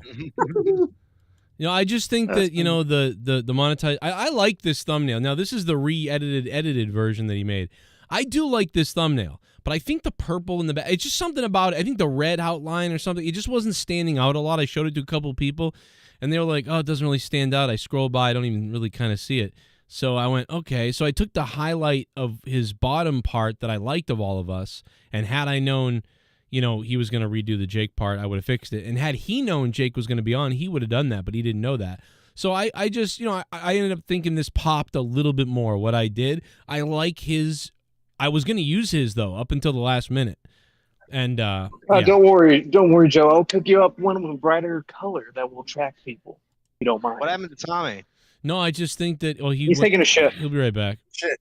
no. I just think that the monetize. I like this thumbnail. Now this is the edited version that he made. I do like this thumbnail, but I think the purple in the back. It's just something about it. I think the red outline or something. It just wasn't standing out a lot. I showed it to a couple of people, and they were like, "Oh, it doesn't really stand out." I scrolled by. I don't even really kind of see it. So I went, okay. So I took the highlight of his bottom part that I liked of all of us, and had I known, he was going to redo the Jake part, I would have fixed it. And had he known Jake was going to be on, he would have done that, but he didn't know that. So I just, I ended up thinking this popped a little bit more. What I did, I like his, I was going to use his, though, up until the last minute. And yeah. Don't worry, Joe. I'll pick you up one with a brighter color that will attract people. You don't mind. What happened to Tommy? No, I just think that, he's taking a shit. He'll be right back. Shit.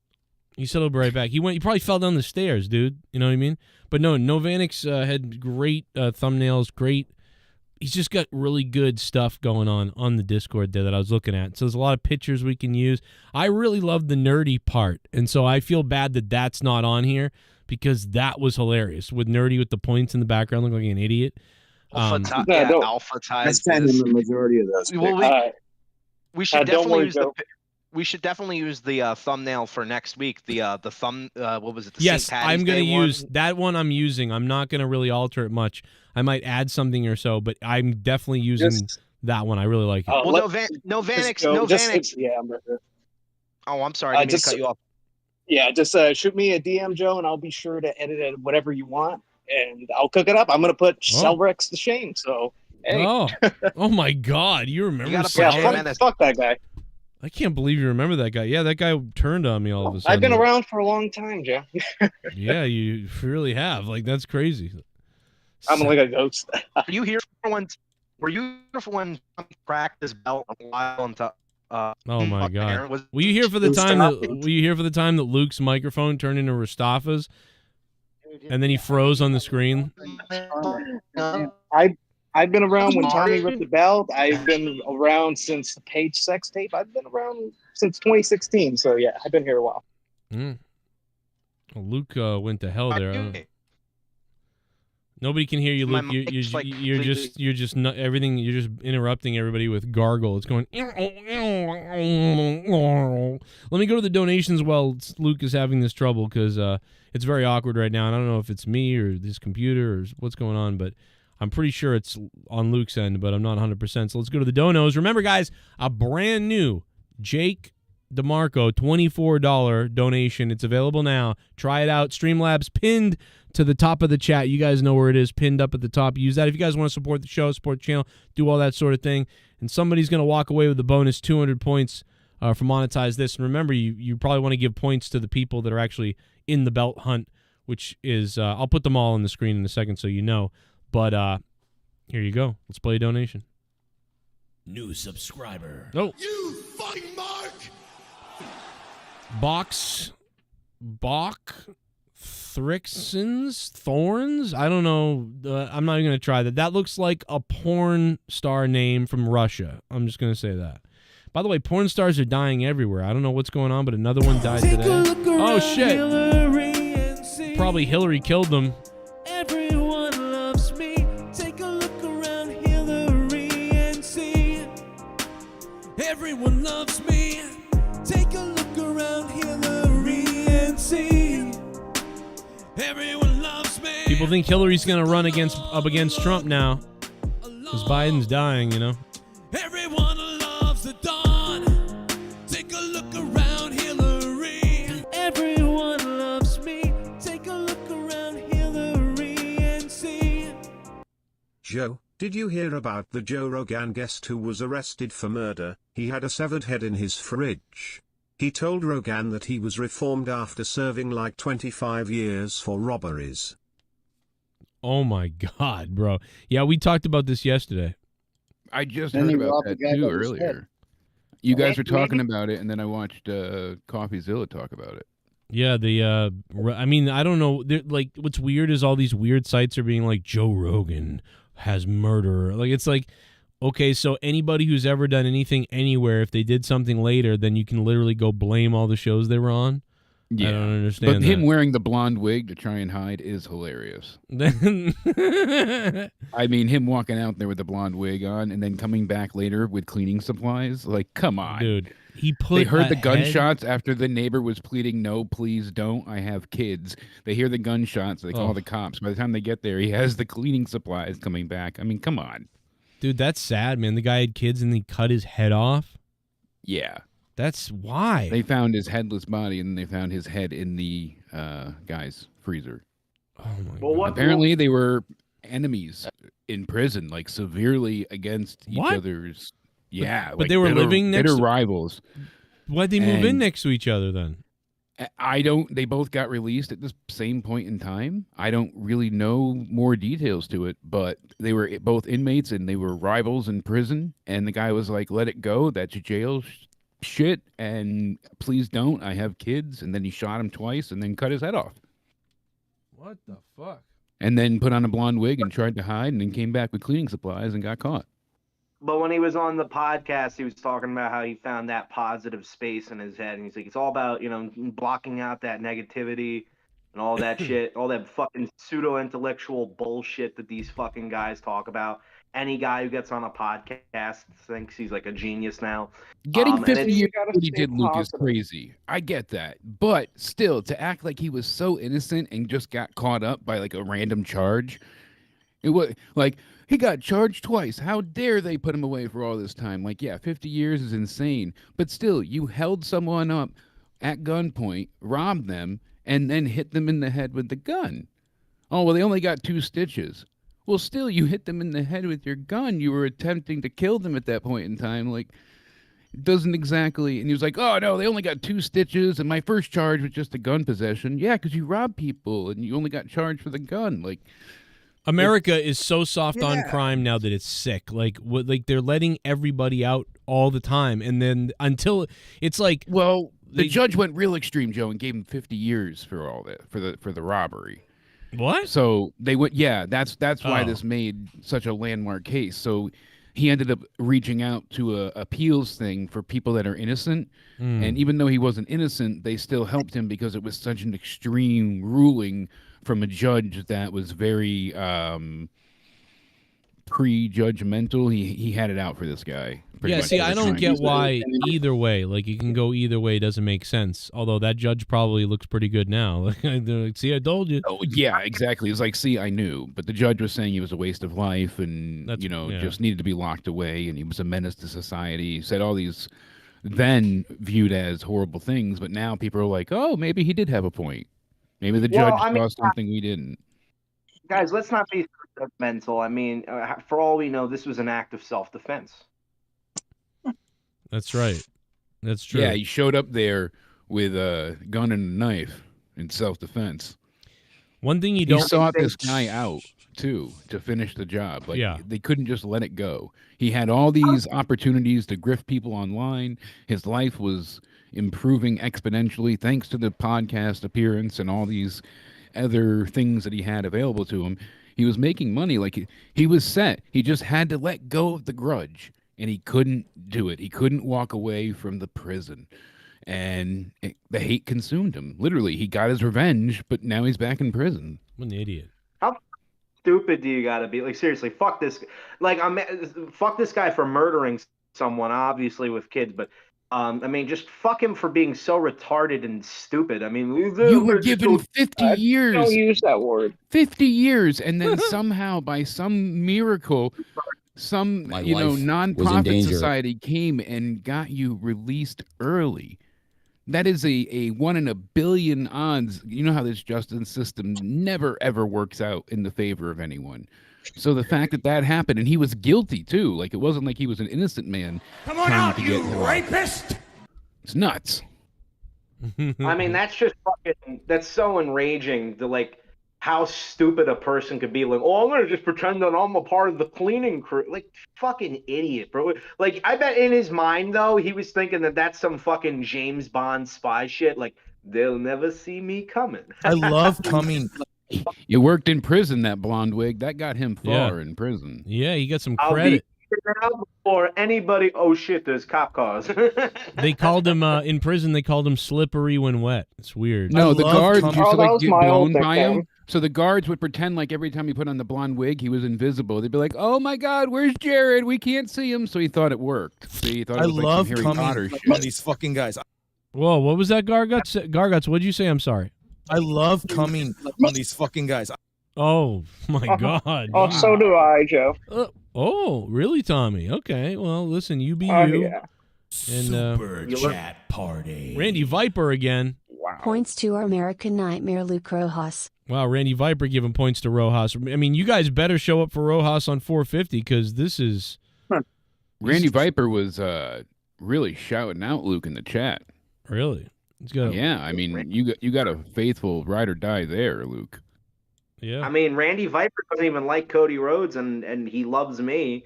He said he'll be right back. He probably fell down the stairs, dude. You know what I mean? But no, Novanix had great thumbnails, great he's just got really good stuff going on the Discord there that I was looking at. So there's a lot of pictures we can use. I really love the nerdy part, and so I feel bad that that's not on here because that was hilarious with nerdy with the points in the background, looking like an idiot. Alpha I stand in the majority of those. We should definitely use the. We should definitely use the thumbnail for next week. The thumb. What was it? The Yes, St. Patty's I'm going to Day use that one. I'm using. I'm not going to really alter it much. I might add something or so, but I'm definitely using that one. I really like it. Well, no Vanix. Yeah, I'm right there. Oh, I'm sorry. I didn't mean to cut you off. Yeah, just shoot me a DM, Joe, and I'll be sure to edit it whatever you want, and I'll cook it up. I'm going to put Celrex to shame. So, hey. Oh my God, you remember? Fuck that guy. I can't believe you remember that guy. Yeah, that guy turned on me all of a sudden. I've been around for a long time, Joe. Yeah, you really have. Like, that's crazy. I'm like a ghost. Were you here for when? Were you here for when Tom cracked his belt a while into? Oh my God! Were you here for the time that? Were you here for the time that Luke's microphone turned into Mustafa's, and then he froze on the screen? I've been around when Tommy ripped the belt. I've been around since the Page sex tape. I've been around since 2016. So yeah, I've been here a while. Well, Luke went to hell there. Nobody can hear you, Luke. You're just not everything. You're just interrupting everybody with gargle. It's going. Let me go to the donations while Luke is having this trouble because it's very awkward right now. And I don't know if it's me or this computer or what's going on, but I'm pretty sure it's on Luke's end, but I'm not 100%. So let's go to the donos. Remember, guys, a brand new Jake DeMarco $24 donation. It's available now. Try it out. Streamlabs pinned to the top of the chat. You guys know where it is, pinned up at the top. Use that if you guys want to support the show, support the channel, do all that sort of thing. And somebody's going to walk away with the bonus 200 points for Monetize This. And remember, you probably want to give points to the people that are actually in the belt hunt, which is I'll put them all on the screen in a second so you know. But here you go. Let's play a donation. New subscriber. No. You fucking mark! Bach Thorns? I don't know. I'm not even going to try that. That looks like a porn star name from Russia. I'm just going to say that. By the way, porn stars are dying everywhere. I don't know what's going on, but another one died today. Oh, shit. Probably Hillary killed them. Everyone loves me. Take a look around Hillary and see. Everyone loves me. Take a look around Hillary and see. Everyone loves me. People think Hillary's going to run up against Trump now because Biden's dying, you know. Everyone loves the dawn. Take a look around Hillary. Everyone loves me. Take a look around Hillary and see. Joe, did you hear about the Joe Rogan guest who was arrested for murder? He had a severed head in his fridge. He told Rogan that he was reformed after serving like 25 years for robberies. Oh my God, bro. Yeah, we talked about this yesterday. I just heard about that too earlier. You guys were talking about it, and then I watched CoffeeZilla talk about it. Yeah, I mean, I don't know. Like, what's weird is all these weird sites are being like, Joe Rogan has murder. Like, it's like, okay, so anybody who's ever done anything anywhere, if they did something later, then you can literally go blame all the shows they were on. Yeah. I don't understand. But him wearing the blonde wig to try and hide is hilarious. I mean, him walking out there with the blonde wig on and then coming back later with cleaning supplies. Like, come on. Dude, they heard the gunshots after the neighbor was pleading, no, please don't. I have kids. They hear the gunshots. They call the cops. By the time they get there, he has the cleaning supplies coming back. I mean, come on. Dude, that's sad, man. The guy had kids and he cut his head off. Yeah. That's why. They found his headless body and they found his head in the guy's freezer. Oh my God. Apparently they were enemies in prison, like severely against each other's. Yeah. But they were living next to rivals. Why'd they move in next to each other then? They both got released at the same point in time. I don't really know more details to it, but they were both inmates and they were rivals in prison. And the guy was like, let it go. That's jail shit. And please don't. I have kids. And then he shot him twice and then cut his head off. What the fuck? and then put on a blonde wig and tried to hide, and then came back with cleaning supplies and got caught. But when he was on the podcast, he was talking about how he found that positive space in his head. And he's like, it's all about, blocking out that negativity and all that shit, all that fucking pseudo-intellectual bullshit that these fucking guys talk about. Any guy who gets on a podcast thinks he's like a genius now. Getting 50 years gotta what he stay did, Luke, is positive. crazy. I get that. But still, to act like he was so innocent and just got caught up by like a random charge, it was like he got charged twice. How dare they put him away for all this time? Like, yeah, 50 years is insane. But still, you held someone up at gunpoint, robbed them, and then hit them in the head with the gun. Oh, well, they only got 2 stitches. Well, still, you hit them in the head with your gun. You were attempting to kill them at that point in time. Like, it doesn't exactly. And he was like, oh, no, they only got 2 stitches. And my first charge was just a gun possession. Yeah, because you robbed people and you only got charged for the gun. Like, America is so soft on crime now that it's sick. Like they're letting everybody out all the time, and then until it's like, well, the judge went real extreme, Joe, and gave him 50 years for all that for the robbery. What? So they went. Yeah, that's why this made such a landmark case. So he ended up reaching out to a appeals thing for people that are innocent, and even though he wasn't innocent, they still helped him because it was such an extreme ruling from a judge that was very prejudgmental. He had it out for this guy. Yeah, see, I don't get why either way. Like, you can go either way. It doesn't make sense. Although that judge probably looks pretty good now. Like, see, I told you. Oh, yeah, exactly. It's like, see, I knew. But the judge was saying he was a waste of life and, just needed to be locked away, and he was a menace to society. He said all these then viewed as horrible things, but now people are like, oh, maybe he did have a point. Maybe the judge saw something we didn't. Guys, let's not be mental. I mean, for all we know, this was an act of self-defense. That's right. That's true. Yeah, he showed up there with a gun and a knife in self-defense. One thing he don't sought this guy out too to finish the job. Like, they couldn't just let it go. He had all these opportunities to grift people online. His life was improving exponentially thanks to the podcast appearance and all these other things that he had available to him. He was making money. Like, he was set. He just had to let go of the grudge, and he couldn't do it. He couldn't walk away from the prison, and the hate consumed him. Literally, he got his revenge, but now he's back in prison. What an idiot. How stupid do you gotta be? Like, seriously, fuck this. Like, fuck this guy for murdering someone, obviously with kids, but I mean, just fuck him for being so retarded and stupid. I mean, you were given 50 years. Don't use that word. 50 years, and then somehow, by some miracle, some non-profit society came and got you released early. That is a 1 in a billion odds. You know how this justice system never ever works out in the favor of anyone. So the fact that happened, and he was guilty too. Like, it wasn't like he was an innocent man. Come on out, you rapist! It's nuts. I mean, that's just fucking. That's so enraging. To like, how stupid a person could be. Like, oh, I'm gonna just pretend that I'm a part of the cleaning crew. Like, fucking idiot, bro. Like, I bet in his mind though, he was thinking that that's some fucking James Bond spy shit. Like, they'll never see me coming. I love coming. You worked in prison, that blonde wig. That got him far in prison. Yeah, he got some I'll credit. be here before anybody. Oh shit, there's cop cars. They called him in prison. They called him slippery when wet. It's weird. No, the guards used to like get blown by him. So the guards would pretend like every time he put on the blonde wig, he was invisible. They'd be like, "Oh my God, where's Jared? We can't see him." So he thought it worked. See, he thought it was like some Harry Potter shit. On these fucking guys. Whoa, what was that, Garguts? Garguts, what'd you say? I'm sorry. I love coming on these fucking guys. Oh my God. Oh, so do I, Joe. Oh, really, Tommy? Okay. Well, listen, you be you. Yeah. And, Super chat party. Randy Viper again. Wow. Points to our American Nightmare, Luke Rojas. Wow, Randy Viper giving points to Rojas. I mean, you guys better show up for Rojas on 450 because this is. Randy Viper was really shouting out Luke in the chat. Really? Yeah, I mean, you got a faithful ride or die there, Luke. Yeah. I mean, Randy Viper doesn't even like Cody Rhodes, and he loves me.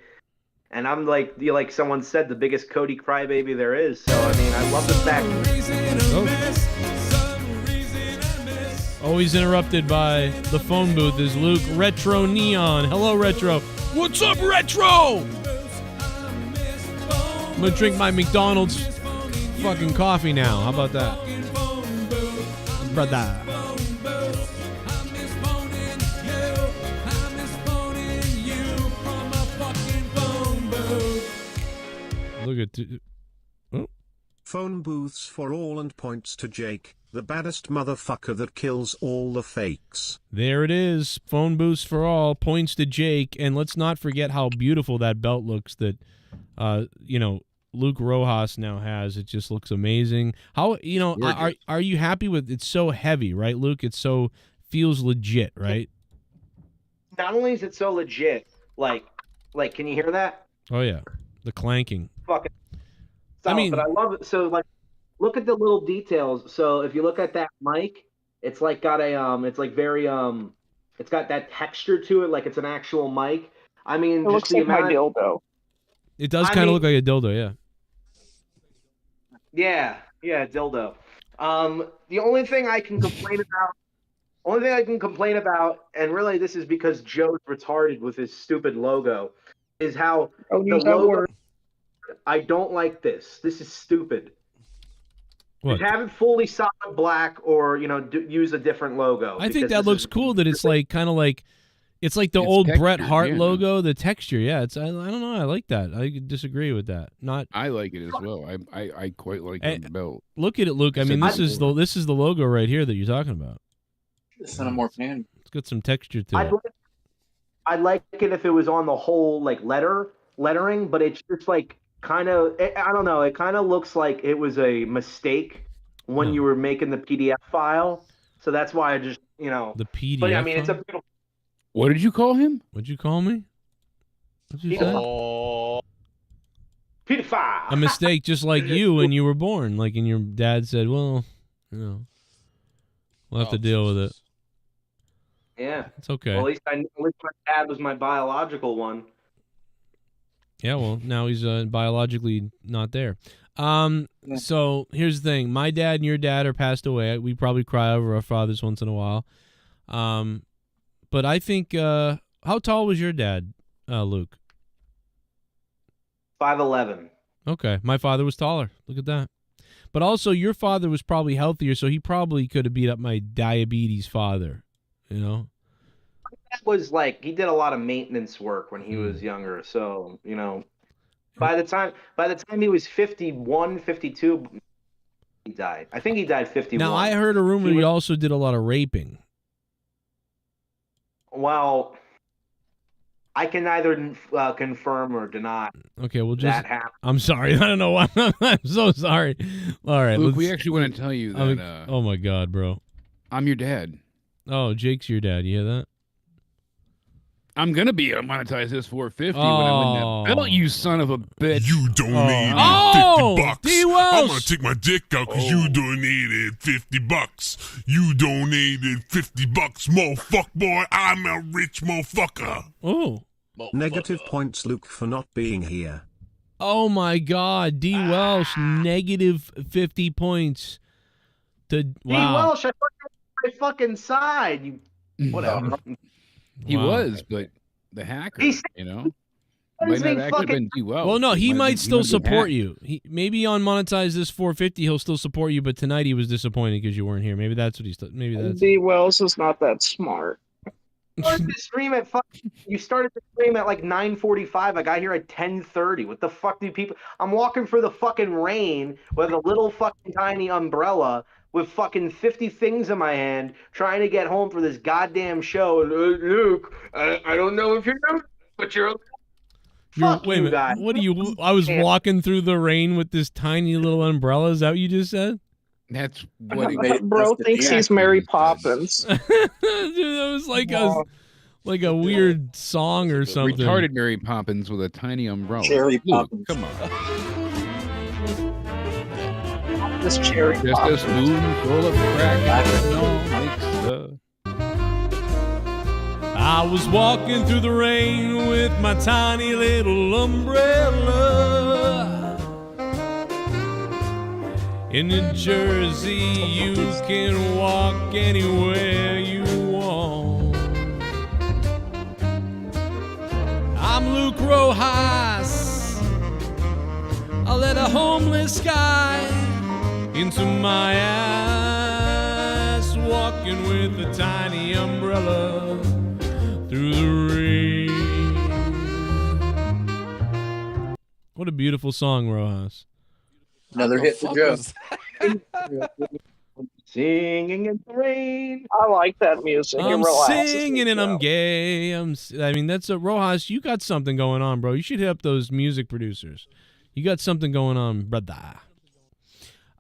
And I'm like someone said, the biggest Cody crybaby there is. So I mean, I love the fact. Always interrupted by the phone booth is Luke Retro Neon. Hello, Retro. What's up, Retro? I'm gonna drink my McDonald's fucking coffee now. How about that? Brother. Look at... Oh. Phone booths for all and points to Jake, the baddest motherfucker that kills all the fakes. There it is. Phone booths for all, points to Jake, and let's not forget how beautiful that belt looks that, Luke Rojas now has. It just looks amazing. How, are you happy with it's so heavy, right, Luke? It's feels legit, right? Not only is it so legit, like, can you hear that? Oh, yeah. The clanking. Fucking solid, but I love it. So, like, look at the little details. So, if you look at that mic, it's like got a it's like very it's got that texture to it, like it's an actual mic. I mean, it looks like my dildo. It does kind of look like a dildo, yeah. Yeah, dildo. The only thing I can complain about, and really this is because Joe's retarded with his stupid logo, is how the logo. I don't like this. This is stupid. What? Have it fully solid black, or use a different logo. I think that looks cool. That it's like kind of like it's like the old Bret Hart logo. The texture, yeah. It's I don't know. I like that. I disagree with that. I like it as well. I quite like the belt. Look at it, Luke. I mean, this is the logo right here that you're talking about. It's not a more fan. It's got some texture to it. I'd like it if it was on the whole like lettering, but it's just like kind of I don't know. It kind of looks like it was a mistake when you were making the PDF file. So that's why I just the PDF. But I mean, it's a beautiful. What did you call him? What'd you call me? What'd you say? Pedophile. A mistake, just like you when you were born. Like, and your dad said, "Well, we'll have to deal with it." Yeah, it's okay. Well, at least my dad was my biological one. Yeah, well, now he's biologically not there. So here's the thing: my dad and your dad are passed away. We probably cry over our fathers once in a while. But I think, how tall was your dad, Luke? 5'11". Okay, my father was taller. Look at that. But also, your father was probably healthier, so he probably could have beat up my diabetes father. You know. That was like he did a lot of maintenance work when he was younger. So by the time he was 51, 52, he died. I think he died 51. Now I heard a rumor he also did a lot of raping. Well, I can neither confirm or deny. Okay, well, that happened. I'm sorry. I don't know why. I'm so sorry. All right, Luke, we actually want to tell you that. Oh my God, bro! I'm your dad. Oh, Jake's your dad. You hear that? I'm gonna be a Monetize This 450 when I'm in that belt, you son of a bitch. You donated $50. D. Welsh. I'm gonna take my dick out because you donated $50. You donated $50, motherfucker, boy. I'm a rich motherfucker. Oh. Negative points, Luke, for not being here. Oh my God, D. Welsh, negative 50 points. Wow. D. Welsh, I fucking side. You whatever. He was, but the hacker, might not actually been D. Welsh. Well, no, he might still support you. Maybe on Monetize This 450, he'll still support you, but tonight he was disappointed because you weren't here. Maybe that's what he's. Maybe that's. D. Wells is not that smart. You started to stream at like 9:45. I got here at 10:30. What the fuck do people? I'm walking through the fucking rain with a little fucking tiny umbrella, with fucking 50 things in my hand, trying to get home for this goddamn show. And Luke, I don't know if you know, but you're. Fuck wait a minute. Guys. What are you? I was walking through the rain with this tiny little umbrella. Is that what you just said? That's what bro thinks he's Mary Poppins. Dude, that was like a weird song or something. Retarded Mary Poppins with a tiny umbrella. Cherry Poppins. Come on. This cherry just a spoonful of crack and all mixed up. I was walking through the rain with my tiny little umbrella. In New Jersey, you can walk anywhere you want. I'm Luke Rojas. I let a homeless guy into my ass, walking with a tiny umbrella through the rain. What a beautiful song, Rojas. Another hit for Joe. Singing in the rain. I like that music. I'm it relaxes singing me, and I'm Joe. gay. I mean, that's a Rojas. You got something going on, bro. You should hit up those music producers. You got something going on, brother.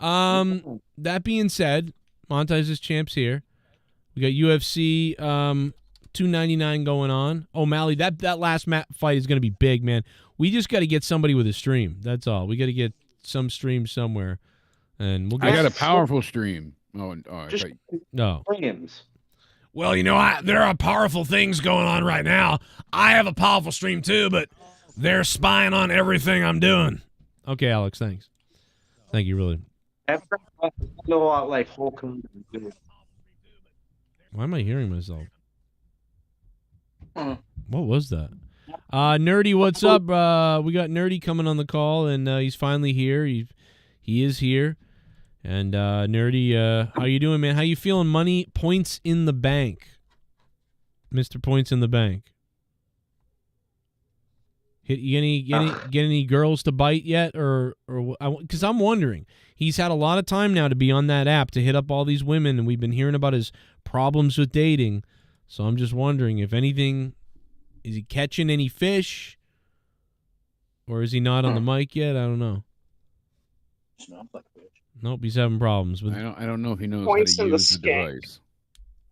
That being said, Monetize This Champ's here. We got UFC 299 going on. O'Malley, that last fight is going to be big, man. We just got to get somebody with a stream. That's all. We got to get some stream somewhere, and we'll. I got a powerful stream. Just no. Streams. Well, there are powerful things going on right now. I have a powerful stream too, but they're spying on everything I'm doing. Okay, Alex, thanks. Thank you, really. I know a lot like Hulk. Why am I hearing myself? What was that? Nerdy, what's up? We got Nerdy coming on the call, and he's finally here. He is here. And Nerdy, how you doing, man? How you feeling? Money points in the bank, Mr. Points in the Bank. Get any girls to bite yet, or because I'm wondering. He's had a lot of time now to be on that app to hit up all these women, and we've been hearing about his problems with dating. So I'm just wondering if anything. Is he catching any fish? Or is he not on the mic yet? I don't know. Nope, he's having problems with. I don't know if he knows Points how in to the use the skank. device.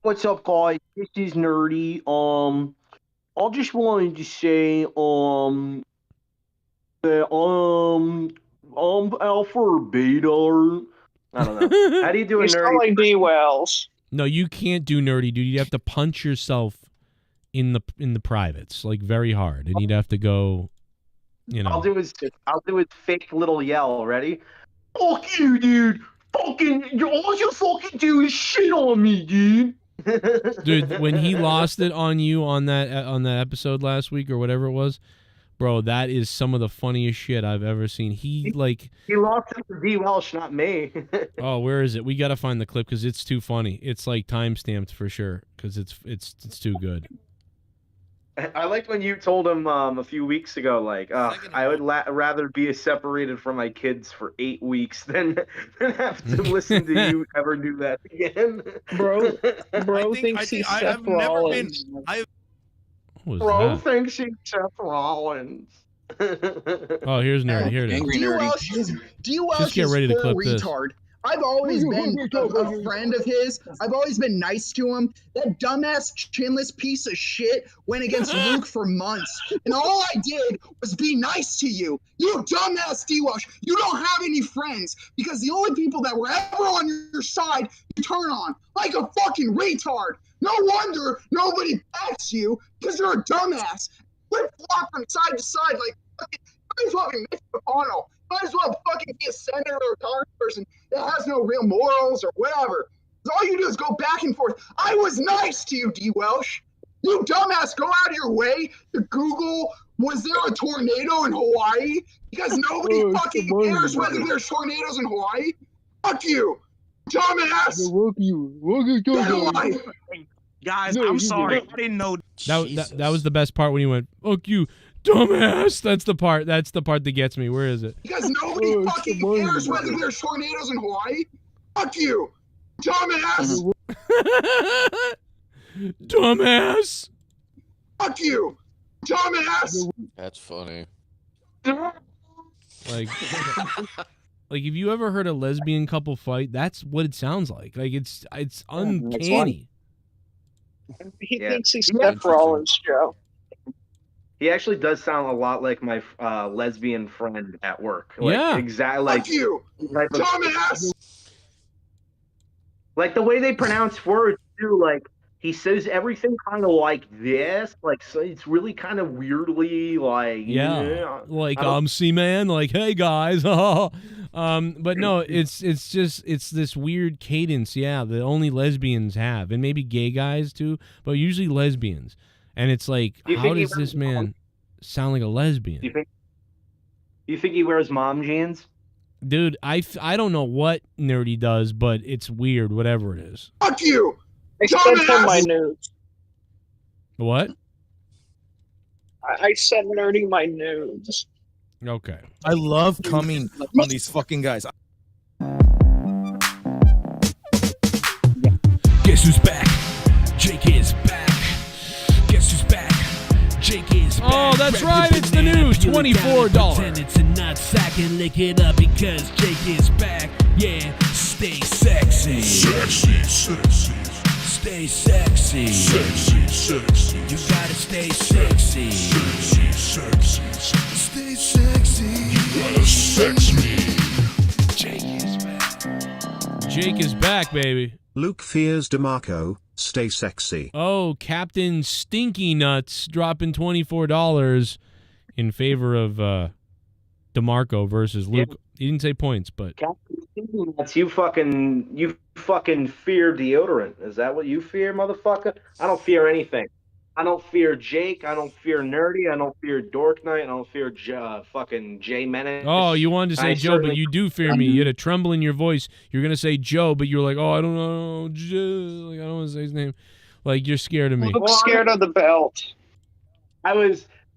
What's up, guys? This is Nerdy. I just wanted to say, that I'm alpha or beta. I don't know. How do you do a You sound Nerdy? like D Wells. No, you can't do Nerdy, dude. You have to punch yourself in the privates, like very hard, and you'd have to go. I'll do his fake little yell. Ready? Fuck you, dude. Fucking, all you fucking do is shit on me, dude. Dude, when he lost it on you on that episode last week or whatever it was, bro, that is some of the funniest shit I've ever seen. He lost it to D Welsh, not me. oh, where is it? We gotta find the clip because it's too funny. It's like time stamped for sure because it's too good. I liked when you told him a few weeks ago, like, I would rather be separated from my kids for 8 weeks than have to listen to you ever do that again. Bro thinks he's Seth Rollins. Bro thinks he's Seth Rollins. Oh, here's Nerdy. Here it is. D Welsh Just get ready to clip this. retard. I've always been a friend of his. I've always been nice to him. That dumbass, chinless piece of shit went against Luke for months. And all I did was be nice to you. You dumbass D-Welsh. You don't have any friends because the only people that were ever on your side, you turn on like a fucking retard. No wonder nobody backs you because you're a dumbass. Flip-flop from side to side like fucking Mitch McConnell. Might as well fucking be a senator or a congressperson that has no real morals or whatever. All you do is go back and forth. I was nice to you, D. Welsh. You dumbass, go out of your way to Google, was there a tornado in Hawaii? Because nobody fucking cares whether there's tornadoes in Hawaii. Fuck you, dumbass. Get a life. Guys, I'm sorry. I didn't know. That was the best part when he went, "Fuck you, dumbass." That's the part that gets me. Where is it? Because nobody fucking cares whether there's tornadoes in Hawaii. Fuck you, dumbass. Dumbass. Fuck you, dumbass. That's funny. Like, like if you ever heard a lesbian couple fight, that's what it sounds like. Like it's uncanny. He thinks he's Seth Rollins, Joe. He actually does sound a lot like my lesbian friend at work. Like, yeah, exactly. Like Fuck you, dumbass. Like the way they pronounce words too. Like he says everything kind of like this, like so it's really kind of weirdly like like I don't- I'm C-Man, like hey guys, but no, it's this weird cadence, the only lesbians have, and maybe gay guys too, but usually lesbians, and it's like, Do you how think he does this man sound like a lesbian? Do you think he wears mom jeans? Dude, I don't know what Nerdy does, but it's weird, whatever it is. Fuck you! I sent him my nudes. What? I sent Nerdy my nudes. Okay. I love coming on these fucking guys. Guess who's back? Jake is back. Guess who's back? Jake is back. Oh, that's right. It's the news. $24. Pretend it's a nut sack and lick it up because Jake is back. Yeah, stay sexy. Sexy, sexy. Stay sexy. Sexy, sexy. You gotta stay sexy. Sexy, sexy. Stay sexy. You gotta sex me. Jake is back. Jake is back, baby. Luke fears DeMarco, stay sexy. Oh, Captain Stinky Nuts dropping $24 in favor of DeMarco versus Luke. Yeah. He didn't say points, but That's you fucking fear deodorant. Is that what you fear, motherfucker? I don't fear anything. I don't fear Jake. I don't fear Nerdy. I don't fear Dork Knight. I don't fear fucking Jay Menace. oh, you wanted to say I Joe, but certainly- you do fear me. You had a tremble in your voice. You're gonna say Joe, but you're like, oh, I don't know, Joe. Like, I don't want to say his name. Like you're scared of me. I'm scared of the belt.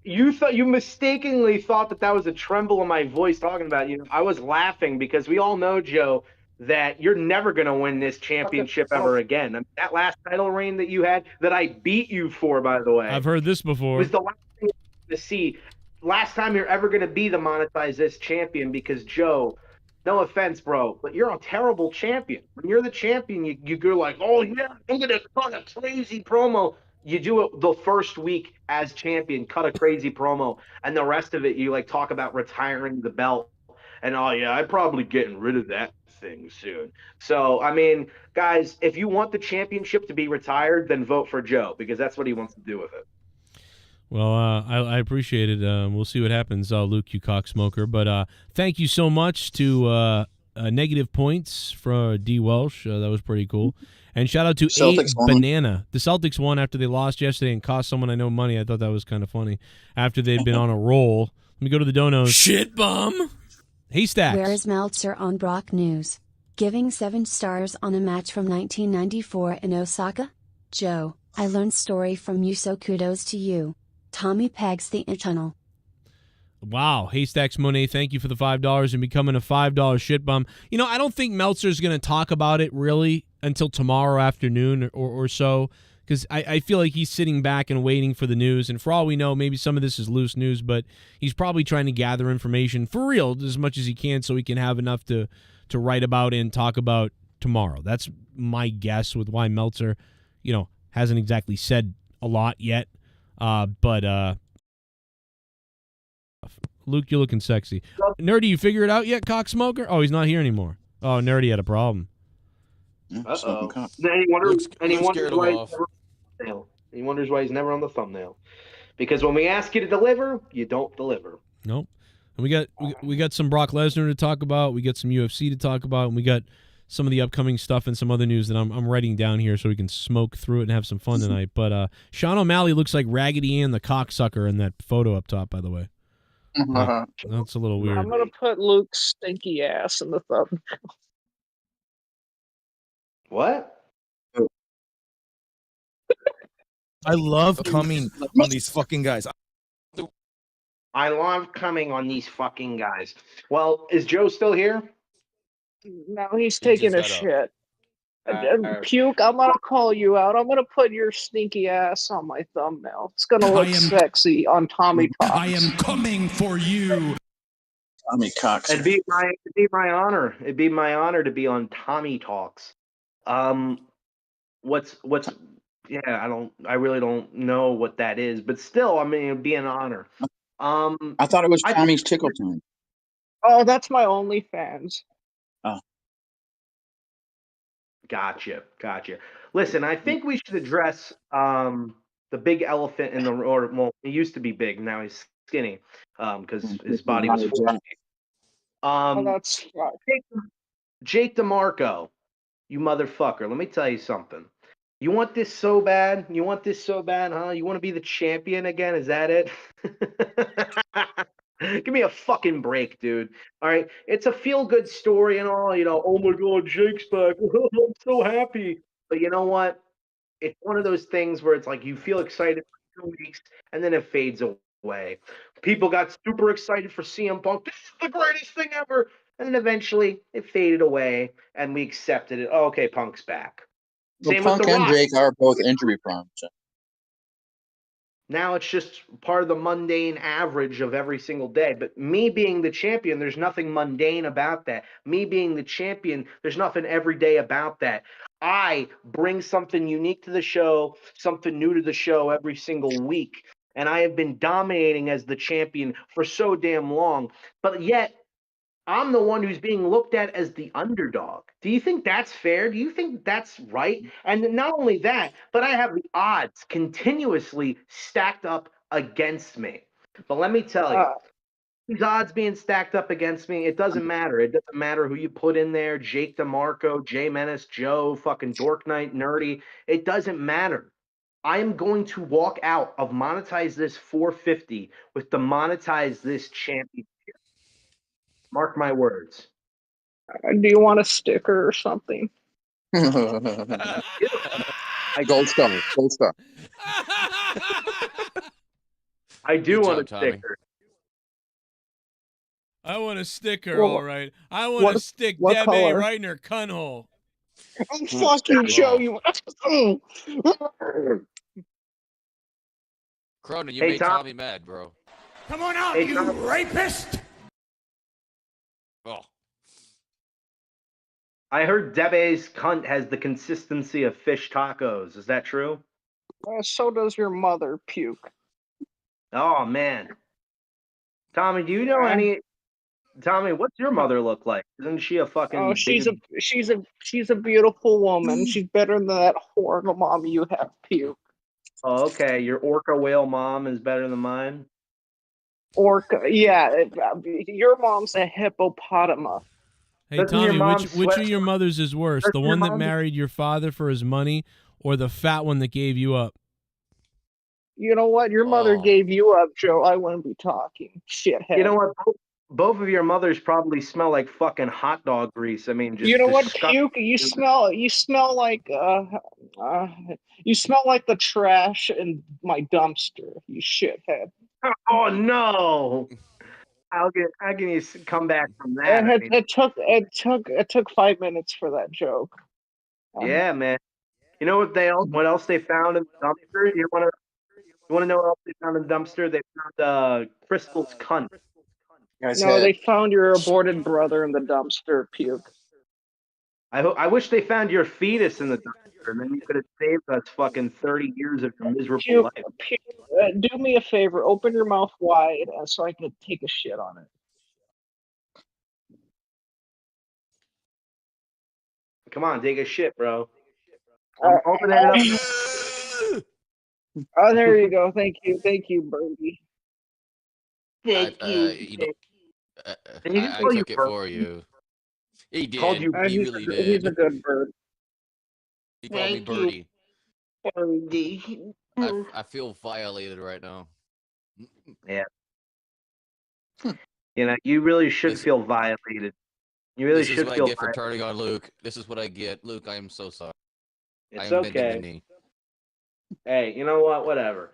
You mistakenly thought that was a tremble in my voice talking about you. I was laughing because we all know, Joe, that you're never going to win this championship ever again. I mean, that last title reign that you had, that I beat you for, by the way, I've heard this before. was the last thing to see. Last time you're ever going to be the Monetize This champion because, Joe, no offense, bro, but you're a terrible champion. When you're the champion, you're like, oh, yeah, I'm going to cut a crazy promo. You do it the first week as champion, cut a crazy promo, and the rest of it, you like talk about retiring the belt. And oh yeah, I'm probably getting rid of that thing soon. So I mean, guys, if you want the championship to be retired, then vote for Joe because that's what he wants to do with it. Well, I appreciate it. We'll see what happens, Luke, you cocksmoker. But thank you so much to negative points for D. Welsh. That was pretty cool. And shout out to Celtics A won. Banana. The Celtics won after they lost yesterday and cost someone I know money. I thought that was kind of funny. After they'd been on a roll. Let me go to the donos. Shit bum. Haystacks. Where is Meltzer on Brock News? Giving 7 stars on a match from 1994 in Osaka? Joe, I learned story from you, so kudos to you. Tommy pegs the eternal. Wow, Haystacks Monet, thank you for the $5 and becoming a $5 shit bum. You know, I don't think Meltzer's going to talk about it really until tomorrow afternoon or so, because I feel like he's sitting back and waiting for the news. And for all we know, maybe some of this is loose news, but he's probably trying to gather information for real as much as he can so he can have enough to write about and talk about tomorrow. That's my guess with why Meltzer, hasn't exactly said a lot yet. But Luke, you're looking sexy. Nerdy, you figure it out yet, cocksmoker? Oh, he's not here anymore. Oh, Nerdy had a problem. Uh-oh. Then he wonders why he's never on the thumbnail. Because when we ask you to deliver, you don't deliver. Nope. And we got some Brock Lesnar to talk about. We got some UFC to talk about, and we got some of the upcoming stuff and some other news that I'm writing down here so we can smoke through it and have some fun tonight. But SeanO'Malley looks like Raggedy Ann the cocksucker in that photo up top, by the way. Yeah, that's a little weird. I'm gonna put Luke's stinky ass in the thumbnail. What? I love coming on these fucking guys. I love coming on these fucking guys. Well, is Joe still here? No, he's taking a shit. Puke, I'm gonna call you out. I'm gonna put your stinky ass on my thumbnail. It's gonna look sexy on Tommy Talks. I am coming for you. Tommy Cox. It'd be my honor. It'd be my honor to be on Tommy Talks. What's I really don't know what that is, but still, I mean, it'd be an honor. I thought it was Tommy's Tickle Time. Oh, that's my OnlyFans. Oh. Gotcha. Listen, I think we should address the big elephant in the room. Well, he used to be big, now he's skinny because his body was 40. That's Jake DeMarco, you motherfucker. Let me tell you something. You want this so bad? You want this so bad, huh? You want to be the champion again? Is that it? Give me a fucking break, dude. All right. It's a feel-good story and all, oh my God, Jake's back. I'm so happy. But you know what? It's one of those things where it's like you feel excited for 2 weeks and then it fades away. People got super excited for CM Punk. This is the greatest thing ever. And then eventually it faded away and we accepted it. Oh, okay, Punk's back. Well, Same Punk with The and Rock. Jake are both injury prone. So. Now it's just part of the mundane average of every single day. But me being the champion, there's nothing mundane about that. Me being the champion, there's nothing everyday about that. I bring something unique to the show, something new to the show every single week. And I have been dominating as the champion for so damn long. But yet, I'm the one who's being looked at as the underdog. Do you think that's fair? Do you think that's right? And not only that, but I have the odds continuously stacked up against me. But let me tell you, these odds being stacked up against me, it doesn't matter. It doesn't matter who you put in there, Jake DeMarco, Jay Menace, Joe, fucking Dork Knight, Nerdy. It doesn't matter. I am going to walk out of Monetize This 450 with the Monetize This championship. Mark my words. Do you want a sticker or something? Gold star. I do Good want job, a Tommy. sticker. I want a sticker, Well, all right. I want to stick what Debbie color? right in her cunt hole. Oh, fuck you, Joe. You. Cronin, you Hey, made Tom. Tommy mad, bro. Come on out, Hey, you Tom. rapist! Oh, I heard Debe's cunt has the consistency of fish tacos. Is that true? So does your mother, Puke. Oh man. Tommy, do you know any Tommy, what's your mother look like? Isn't she a fucking Oh, she's a beautiful woman. She's better than that horrible mom you have, Puke. Oh, okay. Your orca whale mom is better than mine. Orca, yeah. Your mom's a hippopotama. Hey, Doesn't your Tommy, mom which sweat- of your mothers is worse? Doesn't The your one that mom- married your father for his money or the fat one that gave you up? You know what? Your mother Oh. gave you up, Joe. I wouldn't be talking. Shithead. You know what? Both of your mothers probably smell like fucking hot dog grease. I mean, just You know what, disgusting. Puke? You smell like you smell like the trash in my dumpster. You shithead. Oh no! How can you come back from that? I mean, It took 5 minutes for that joke. yeah, man. You know what else they found in the dumpster? You want to know what else they found in the dumpster? They found Crystal's cunt. No, they found your aborted brother in the dumpster, Puke. I wish they found your fetus in the dumpster, and then you could have saved us fucking 30 years of your miserable Puke, life. do me a favor. Open your mouth wide so I can take a shit on it. Come on, take a shit, bro. I'm opening it up. Oh, there you go. Thank you, Birdie. Thank you know, Can you I just call you took it Bert? for you. He did. Called you- He He's really a, did. he's a good bird. He called me Thank you. Birdie. Birdie. I feel violated right now. Yeah. You know, you really should This- feel violated. You really This is should what I feel get for violated. turning on Luke. This is what I get. Luke, I am so sorry. It's I am bending the okay. knee. Hey, you know what? Whatever.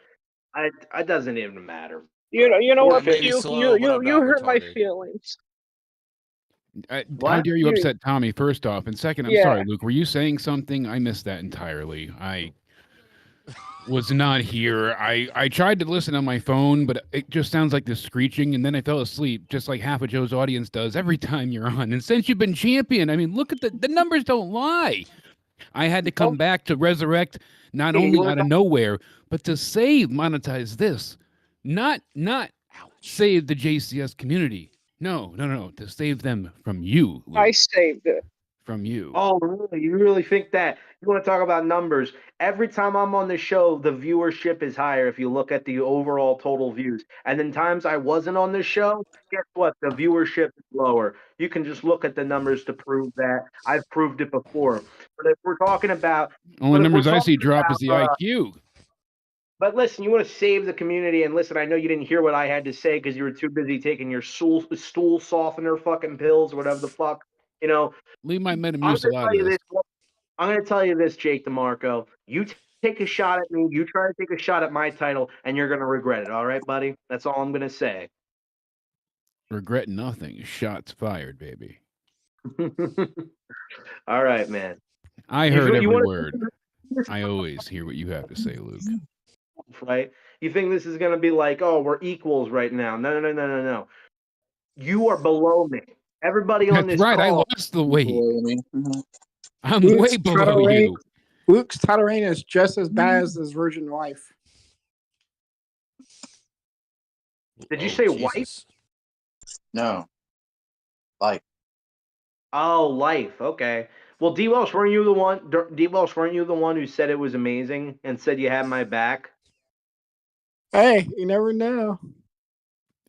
It doesn't even matter. You know what, maybe Puke? slow, but I'm You not hurt my retarded. feelings. How What? dare you upset Tommy, first off? And second, I'm Yeah. sorry, Luke. Were you saying something? I missed that entirely. I was not here. I tried to listen on my phone, but it just sounds like this screeching, and then I fell asleep, just like half of Joe's audience does every time you're on. And since you've been champion, I mean, look at the numbers don't lie. I had to come back to resurrect not Hey, you only wanna out of nowhere, but to save Monetize This. Not save the JCS community. No, to save them from you, Luke. I saved it. from you. Oh, really? You really think that? You want to talk about numbers? Every time I'm on the show, the viewership is higher if you look at the overall total views. And then times I wasn't on the show, guess what? The viewership is lower. You can just look at the numbers to prove that. I've proved it before. But if we're talking about Only but if we're numbers I see talking drop is the about, IQ. But listen, you want to save the community, and listen, I know you didn't hear what I had to say because you were too busy taking your stool softener fucking pills or whatever the fuck. You know, Leave my I'm Metamucil gonna out tell of you this. this. I'm gonna tell you this, Jake DeMarco. You take a shot at me. You try to take a shot at my title, and you're gonna regret it. All right, buddy. That's all I'm gonna say. Regret nothing. Shots fired, baby. All right, man. I You- heard you every wanna- word. I always hear what you have to say, Luke. Right? You think this is gonna be like, oh, we're equals right now? No. You are below me. Everybody on That's this right. I call. lost the weight. I'm Luke's way below title reign- you. Luke's title reign is just as bad as his virgin wife. Did you say wife? No. Life. Oh, life. Okay. Well, D. Welsh, weren't you the one? D. Welsh, weren't you the one who said it was amazing and said you had my back? Hey, you never know.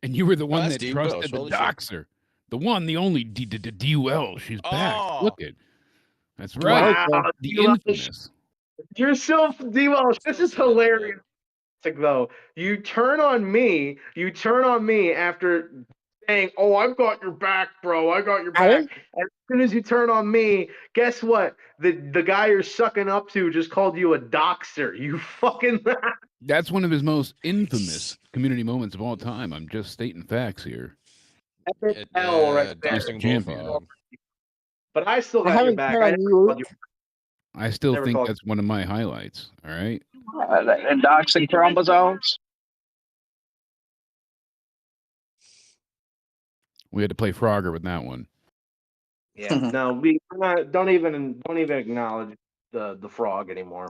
And you were the one that's that D. trusted Welsh, the holy shit. doxer. The one, the only D. Welsh. She's back. Oh. Look it. That's right. Wow, The D. Welsh. infamous. You're so D. Welsh. This is hilarious. Though you turn on me after saying, "Oh, I've got your back, bro. I got your back." And as soon as you turn on me, guess what? The guy you're sucking up to just called you a doxer. You fucking. That's one of his most infamous community moments of all time. I'm just stating facts here. Hell right there. Doxing Champion. Bullfrog. But I still I got your haven't back. turned I on never you, called Luke. I still Never think called- that's one of my highlights. All right. And doxing chromosomes. We had to play Frogger with that one. Yeah, no, don't even acknowledge the frog anymore.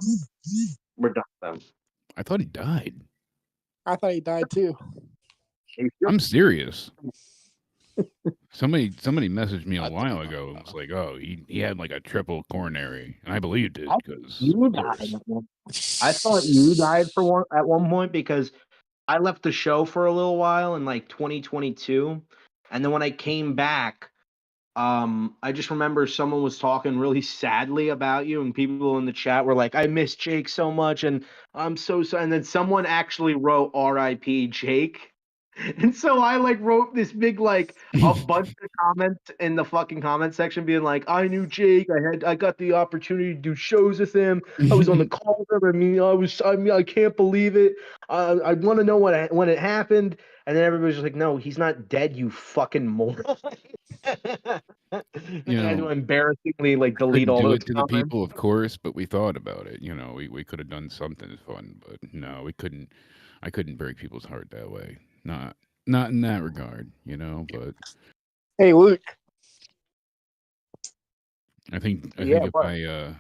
We're done with them. I thought he died. I thought he died too. I'm serious. Somebody messaged me a while ago and was like, "Oh, he had like a triple coronary," and I believed it because You died. I thought you died at one point because I left the show for a little while in like 2022, and then when I came back, I just remember someone was talking really sadly about you, and people in the chat were like, "I miss Jake so much, and I'm so sorry." And then someone actually wrote "R.I.P. Jake." And so I like wrote this big like a bunch of comments in the fucking comment section being like, I knew Jake. I got the opportunity to do shows with him. I was on the call with him. I can't believe it. I want to know when it happened. And then everybody's just like, no, he's not dead, you fucking moron. You I had to know, embarrassingly like delete couldn't all do those it to the comments. people, of course, but we thought about it. You know, we could have done something fun, but no, we couldn't. I couldn't break people's heart that way. Not in that regard, you know. But Hey, Luke. I think Yeah, if what? I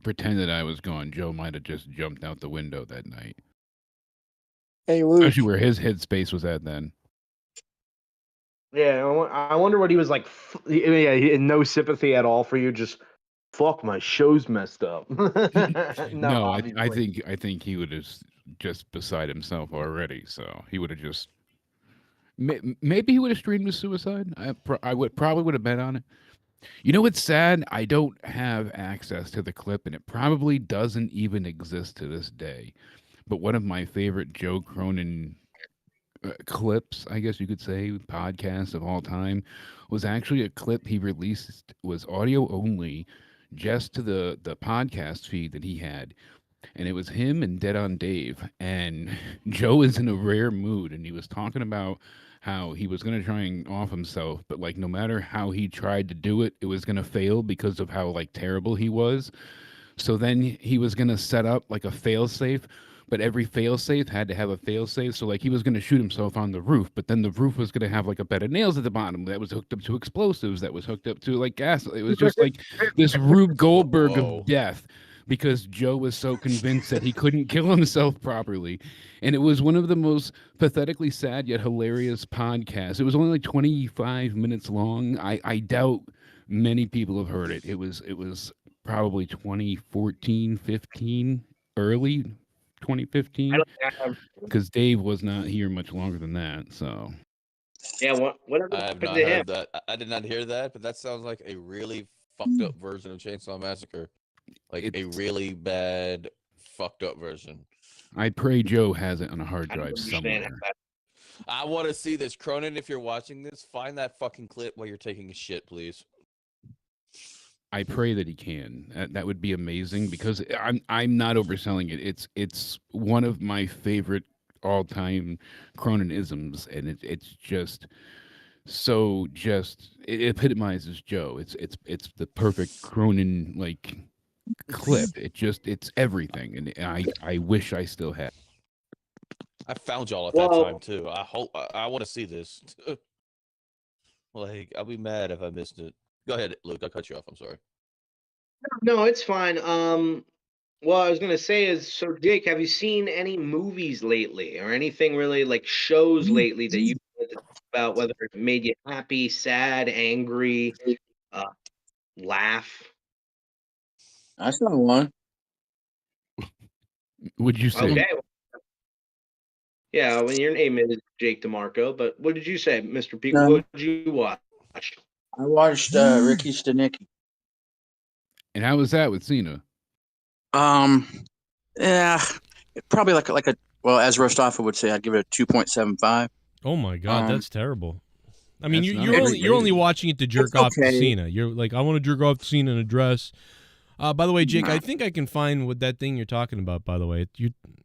pretended I was gone, Joe might have just jumped out the window that night. Hey, Luke. Especially where his headspace was at then. Yeah, I wonder what he was like. Yeah, he had no sympathy at all for you. Just fuck, my show's messed up. No, I obviously. think he would have just beside himself already. So he would have just maybe he would have streamed his suicide. I would probably have bet on it. You know what's sad? I don't have access to the clip, and it probably doesn't even exist to this day. But one of my favorite Joe Cronin clips, I guess you could say, podcasts of all time, was actually a clip he released, was audio only, just to the podcast feed that he had. And it was him and Dead on Dave. And Joe is in a rare mood, and he was talking about how he was going to try and off himself, but like no matter how he tried to do it, it was going to fail because of how like terrible he was. So then he was going to set up like a fail safe, but every fail safe had to have a fail safe. So like he was going to shoot himself on the roof, but then the roof was going to have like a bed of nails at the bottom that was hooked up to explosives, that was hooked up to like gas. It was just like this Rube Goldberg of death, because Joe was so convinced that he couldn't kill himself properly. And it was one of the most pathetically sad yet hilarious podcasts. It was only like 25 minutes long. I doubt Many people have heard it. It was probably 2014, 15, early 2015, because Dave was not here much longer than that. So Yeah, whatever I have happened not to him? heard that. I did not hear that, but that sounds like a really fucked up version of Chainsaw Massacre. Like a really bad, fucked up version. I pray Joe has it on a hard drive somewhere. I want to see this. Cronin, if you're watching this, find that fucking clip while you're taking a shit, please. I pray that he can. That would be amazing, because I'm not overselling it. It's one of my favorite all-time Cronin-isms, and it's just so it epitomizes Joe. It's the perfect Cronin like clip. It's everything, and I wish I still had. I found y'all at that time too. I hope I want to see this. Like, I'll be mad if I missed it. Go ahead, Luke. I cut you off. I'm sorry. No, it's fine. Well, I was gonna say is, so Jake, have you seen any movies lately, or anything really like shows lately that you wanted to talk about, whether it made you happy, sad, angry, laugh? I saw one. Would you say? Okay. Yeah, well, your name is Jake DeMarco, but what did you say, Mr. Pete? What did you watch? I watched Ricky Stenicki. And how was that with Cena? Yeah, probably like a well, as Rostoffa would say, I'd give it a 2.75. Oh my god, that's terrible. I mean, That's you're only watching it to jerk off to okay. Cena. You're like, I want to jerk off to Cena in a dress. By the way, Jake, I think I can find what that thing you're talking about. By the way,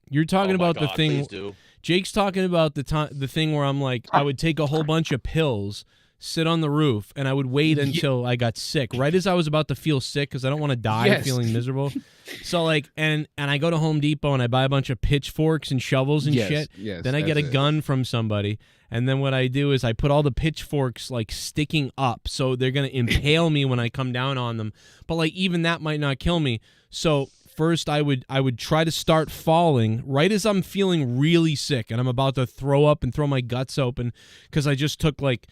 you're talking about the thing. Please do. Jake's talking about the thing where I'm like, I would take a whole bunch of pills, sit on the roof, and I would wait until I got sick. Right as I was about to feel sick, because I don't want to die feeling miserable. So like, and I go to Home Depot and I buy a bunch of pitchforks and shovels and shit. Yes, Then I get a gun from somebody, and then what I do is I put all the pitchforks like sticking up, so they're gonna impale me when I come down on them. But like, even that might not kill me. So first I would try to start falling right as I'm feeling really sick and I'm about to throw up and throw my guts open, because I just took like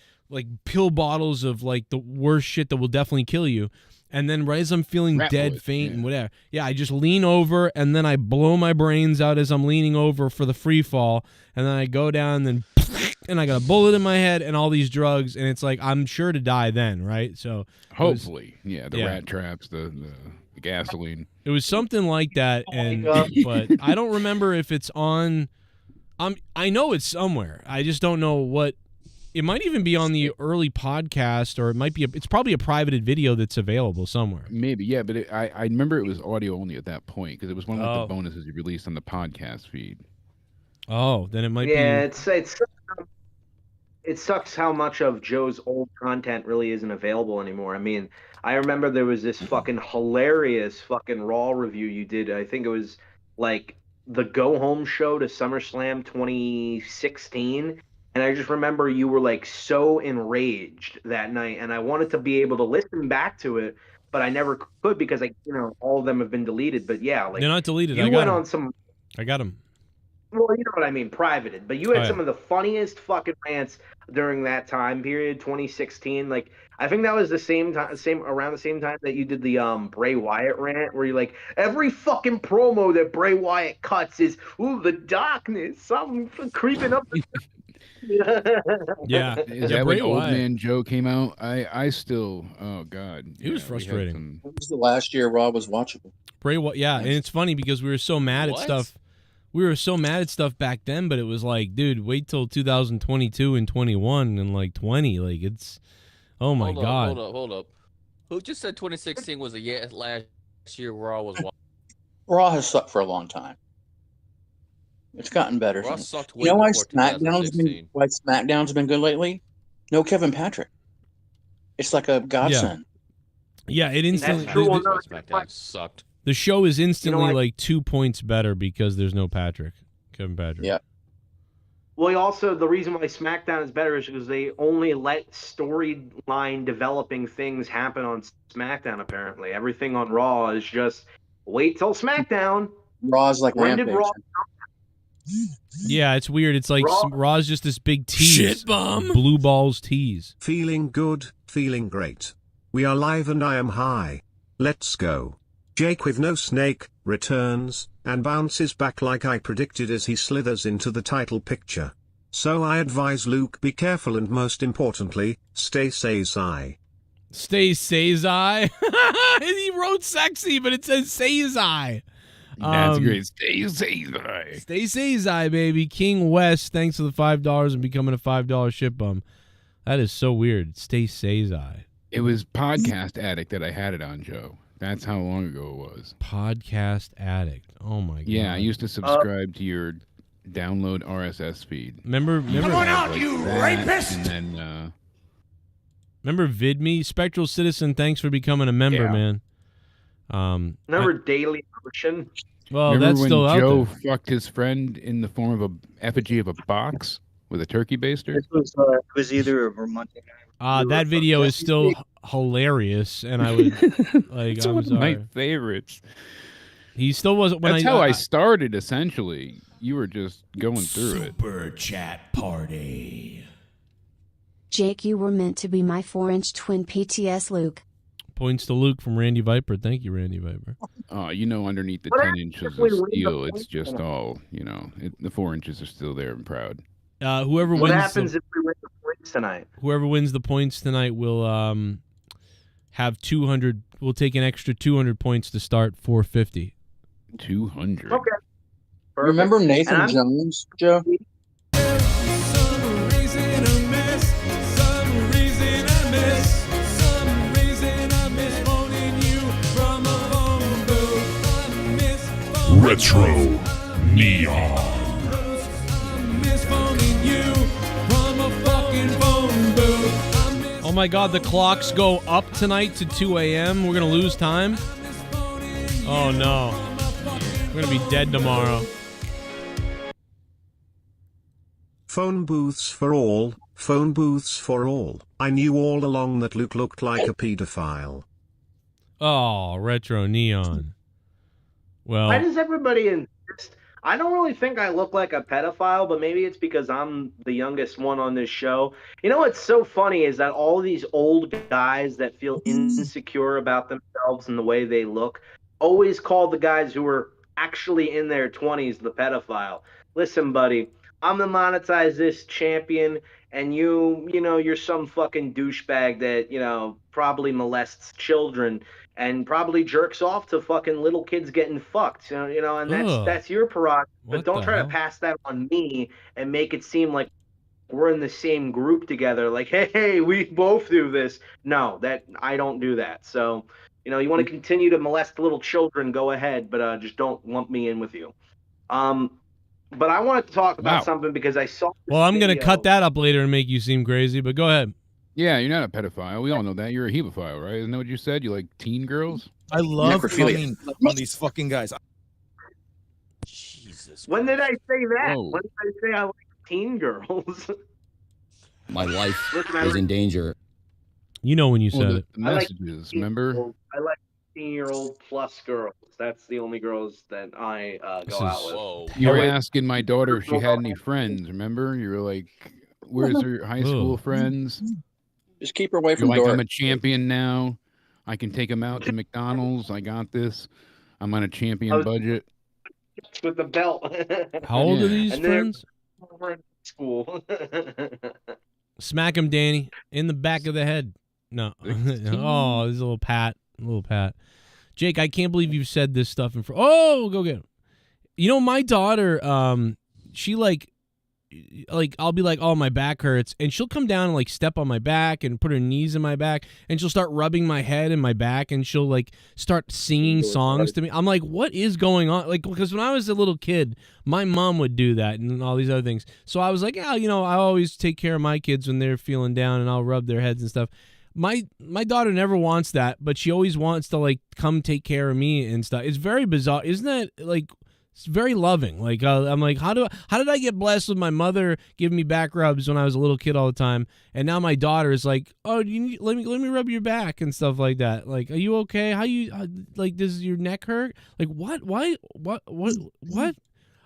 pill bottles of like the worst shit that will definitely kill you. And then right as I'm feeling dead, faint, and whatever, I just lean over and then I blow my brains out as I'm leaning over for the free fall, and then I go down and I got a bullet in my head and all these drugs, and it's like I'm sure to die then, right? So hopefully, the rat traps, the gasoline. It was something like that, and but I don't remember if it's on. I know it's somewhere. I just don't know what. It might even be on the early podcast, or it might be. It's probably a privated video that's available somewhere. Maybe, yeah, but I remember it was audio only at that point, because it was one of the bonuses you released on the podcast feed. Oh, then it might be. Yeah, it sucks how much of Joe's old content really isn't available anymore. I mean, I remember there was this fucking hilarious fucking Raw review you did. I think it was like the Go Home show to SummerSlam 2016. And I just remember you were like so enraged that night, and I wanted to be able to listen back to it, but I never could, because all of them have been deleted. But yeah, like, they're not deleted. You went on some. I got them. Well, you know what I mean, privated. But you had some of the funniest fucking rants during that time period, 2016. Like, I think that was around the same time that you did the Bray Wyatt rant, where you're like, every fucking promo that Bray Wyatt cuts is, ooh, the darkness, something creeping up. Yeah, is that when Old Man Joe came out? I still, oh god, it was frustrating. It was the last year Raw was watchable. And it's funny because we were so mad at stuff. We were so mad at stuff back then, but it was like, dude, wait till 2022 and 21 and like 20, like it's, oh my god. Hold up. Who just said 2016 was last year Raw was? Raw has sucked for a long time. It's gotten better. Raw sucked way you know why SmackDown's been good lately? No Kevin Patrick. It's like a godsend. Yeah, it instantly. SmackDown sucked. The show is instantly like 2 points better because there's no Kevin Patrick. Yeah. Well, also the reason why SmackDown is better is because they only let storyline developing things happen on SmackDown. Apparently, everything on Raw is just wait till SmackDown. Raw's like when did Raw? Yeah, it's weird. It's like Raw's just this big tease. Shit bomb. Blue balls tease. Feeling good, feeling great. We are live and I am high. Let's go. Jake with no snake, returns, and bounces back like I predicted as he slithers into the title picture. So I advise Luke be careful and most importantly, stay says I. Stay says I. He wrote sexy, but it says says I. That's great. Stay says I. Stay says I, baby. King West, thanks for the $5 and becoming a $5 ship bum. That is so weird. Stay says I. It was Podcast Addict that I had it on, Joe. That's how long ago it was. Podcast Addict. Oh my god. Yeah, I used to subscribe to your download RSS feed. Remember Come on out, you rapist! And then, remember VidMe? Spectral Citizen, thanks for becoming a member, man. Remember Daily Motion? Well, remember that's when still out Joe there. fucked his friend in the form of a effigy of a box with a turkey baster? It was either a romantic. That video is still hilarious, and I would like. It's I'm one of sorry. my favorites. He still wasn't. When That's how I started. Essentially, you were just going through it. Super chat party. Jake, you were meant to be my 4-inch twin PTS Luke. Points to Luke from Randy Viper. Thank you, Randy Viper. Underneath the What 10 happens inches if we of win the steel, it's points just tonight? all, the 4 inches are still there and proud. Whoever What wins. happens if we win the points tonight? Whoever wins the points tonight will have 200. We'll take an extra 200 points to start 450. 200. Okay. Remember And Nathan I'm- Jones, Joe? Retro Neon. Oh my god, the clocks go up tonight to 2 a.m. We're going to lose time? Oh no. We're going to be dead tomorrow. Phone booths for all, phone booths for all. I knew all along that Luke looked like a pedophile. Oh, Retro Neon. Well, Why does everybody insist? I don't really think I look like a pedophile, but maybe it's because I'm the youngest one on this show. You know what's so funny is that all these old guys that feel insecure about themselves and the way they look always call the guys who are actually in their 20s the pedophile. Listen, buddy, I'm the Monetize This champion, and you're some fucking douchebag that, probably molests children and probably jerks off to fucking little kids getting fucked, and that's your prerogative. But What don't the try hell? to pass that on me and make it seem like we're in the same group together. Like, hey, we both do this. No, that I don't do that. So, you want to continue to molest little children, go ahead, but just don't lump me in with you. But I wanted to talk about Wow. something because I saw. well, I'm going to video. cut that up later and make you seem crazy, but go ahead. Yeah, you're not a pedophile. We all know that. You're a hebephile, right? Isn't that what you said? You like teen girls? I love Necrophilia. coming on these fucking guys. Jesus. When did I say that? Whoa. When did I say I like teen girls? My life Listen, I is like- in danger. You know when you Well, said the it. I like messages, remember? I like 18-year-old plus girls. That's the only girls that I This go is- out with. Whoa. You were wait. asking my daughter if she had any friends, remember? You were like, where's her high school Ugh. friends? Just keep her away You're from like, Dora. I'm a champion now. I can take them out to McDonald's. I got this. I'm on a champion budget. With the belt. How old are Yeah. these And they're friends? over in school. Smack him, Danny, in the back of the head. No. Oh, there's a little pat. A little pat. Jake, I can't believe you've said this stuff in front. Oh, go get him. My daughter, she like I'll be like, oh, my back hurts, and she'll come down and like step on my back and put her knees in my back, and she'll start rubbing my head and my back, and she'll like start singing songs to me. I'm like, what is going on? Like, because when I was a little kid, my mom would do that and all these other things. So I was like, yeah, I always take care of my kids when they're feeling down, and I'll rub their heads and stuff. My daughter never wants that, but she always wants to like come take care of me and stuff. It's very bizarre, isn't that like? It's very loving. Like I'm like, how did I get blessed with my mother giving me back rubs when I was a little kid all the time, and now my daughter is like, oh, let me rub your back and stuff like that. Like, are you okay? Like, does your neck hurt? Like, what? Why? What?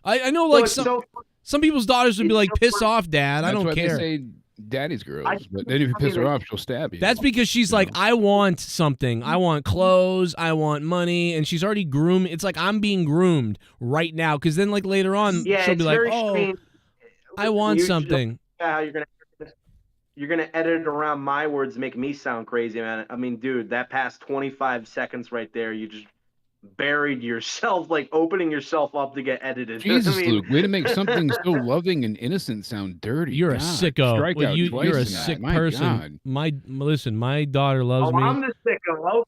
I know like some people's daughters would be like, piss off, Dad. I That's don't why care. They say daddy's girls, but then if you piss her off, she'll stab you. That's because she's like, I want something. I want clothes. I want money. And she's already groomed. It's like I'm being groomed right now. Because then, like, later on, she'll be like, oh, I want something. Yeah, you're gonna edit around my words, make me sound crazy, man. I mean, dude, that past 25 seconds right there, you just buried yourself, like opening yourself up to get edited. Jesus, I mean, Luke, way to make something so loving and innocent sound dirty. You're a God, sicko. strike Well, out twice you're a in that. sick My person. God. Listen, my daughter loves me. I'm the sicko.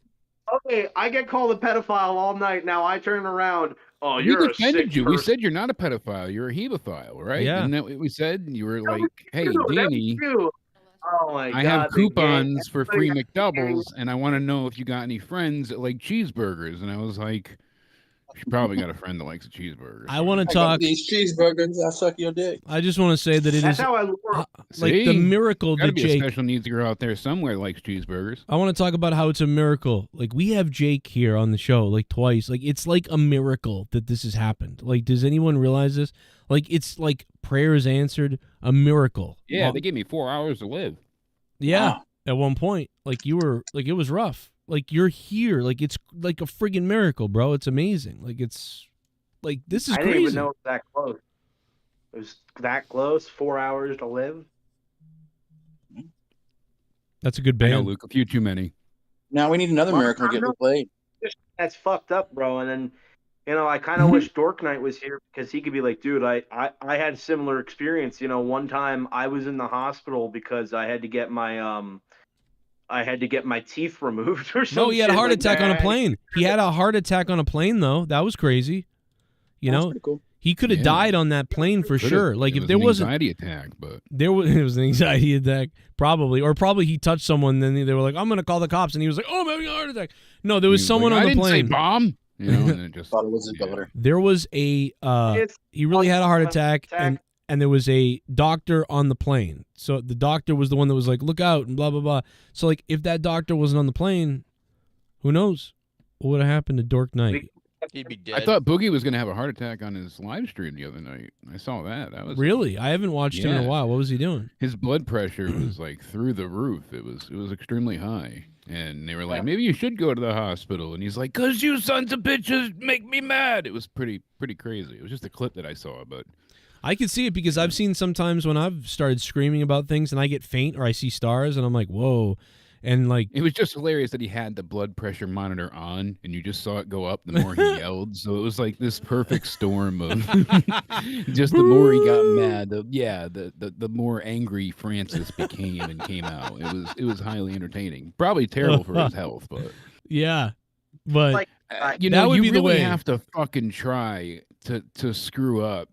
Okay, I get called a pedophile all night. Now I turn around. Oh, We you're a defended sick you. We person. said you're not a pedophile. You're a hemophile, right? Yeah. Isn't that what we said? You were like, hey, That was Danny, you. Oh my God, I have the gang. coupons for free Everybody got the gang. McDoubles, and I want to know if you got any friends that like cheeseburgers. And I was like, you probably got a friend that likes a cheeseburger. I want to I got talk. these cheeseburgers. I suck your dick. I just want to say that it That's is how I look. like the miracle Gotta that be Jake. a special needs girl out there somewhere that likes cheeseburgers. I want to talk about how it's a miracle. Like, we have Jake here on the show like twice. Like, it's like a miracle that this has happened. Like, does anyone realize this? Like, it's like prayers answered, a miracle. Yeah, Well, they gave me 4 hours to live. yeah. Wow. At one point, like, you were like, it was rough. Like, you're here. Like, it's like a friggin' miracle, bro. It's amazing. Like, it's like, this is I crazy. didn't even know it was that close. It was that close. 4 hours to live. That's a good I know, band. Luke, a few too many. Now we need another Well, miracle to get Luke laid. That's fucked up, bro. And then, I kind of wish Dork Knight was here because he could be like, dude, I had a similar experience. One time I was in the hospital because I had to get my teeth removed or something. No, he had a heart attack on a plane. He had a heart attack on a plane, though. That was crazy. That's pretty cool. He could have died on that plane for sure. Like, it if was there an wasn't anxiety attack, but it was an anxiety attack, probably, or probably he touched someone. Then they were like, "I'm gonna call the cops," and he was like, "Oh, I'm having a heart attack." No, there was he someone like, on I the didn't say plane. bomb. And then it just Thought it was his daughter. There was a he really had a heart attack, and there was a doctor on the plane. So the doctor was the one that was like, "Look out," and blah blah blah. So, like, if that doctor wasn't on the plane, who knows what would have happened to Dork Knight? He'd be dead. I thought Boogie was going to have a heart attack on his live stream the other night. I saw that. That was Really? I haven't watched him in a while. What was he doing? His blood pressure was like through the roof. It was extremely high. And they were like, maybe you should go to the hospital. And he's like, 'cause you sons of bitches make me mad. It was pretty crazy. It was just a clip that I saw, but I can see it because I've seen sometimes when I've started screaming about things and I get faint or I see stars and I'm like, whoa. And like, it was just hilarious that he had the blood pressure monitor on and you just saw it go up the more he yelled. So it was like this perfect storm of just the more he got mad, the more angry Francis became and came out. It was highly entertaining. Probably terrible for his health, but yeah. But you that know, would you be the really way. have to fucking try to screw up.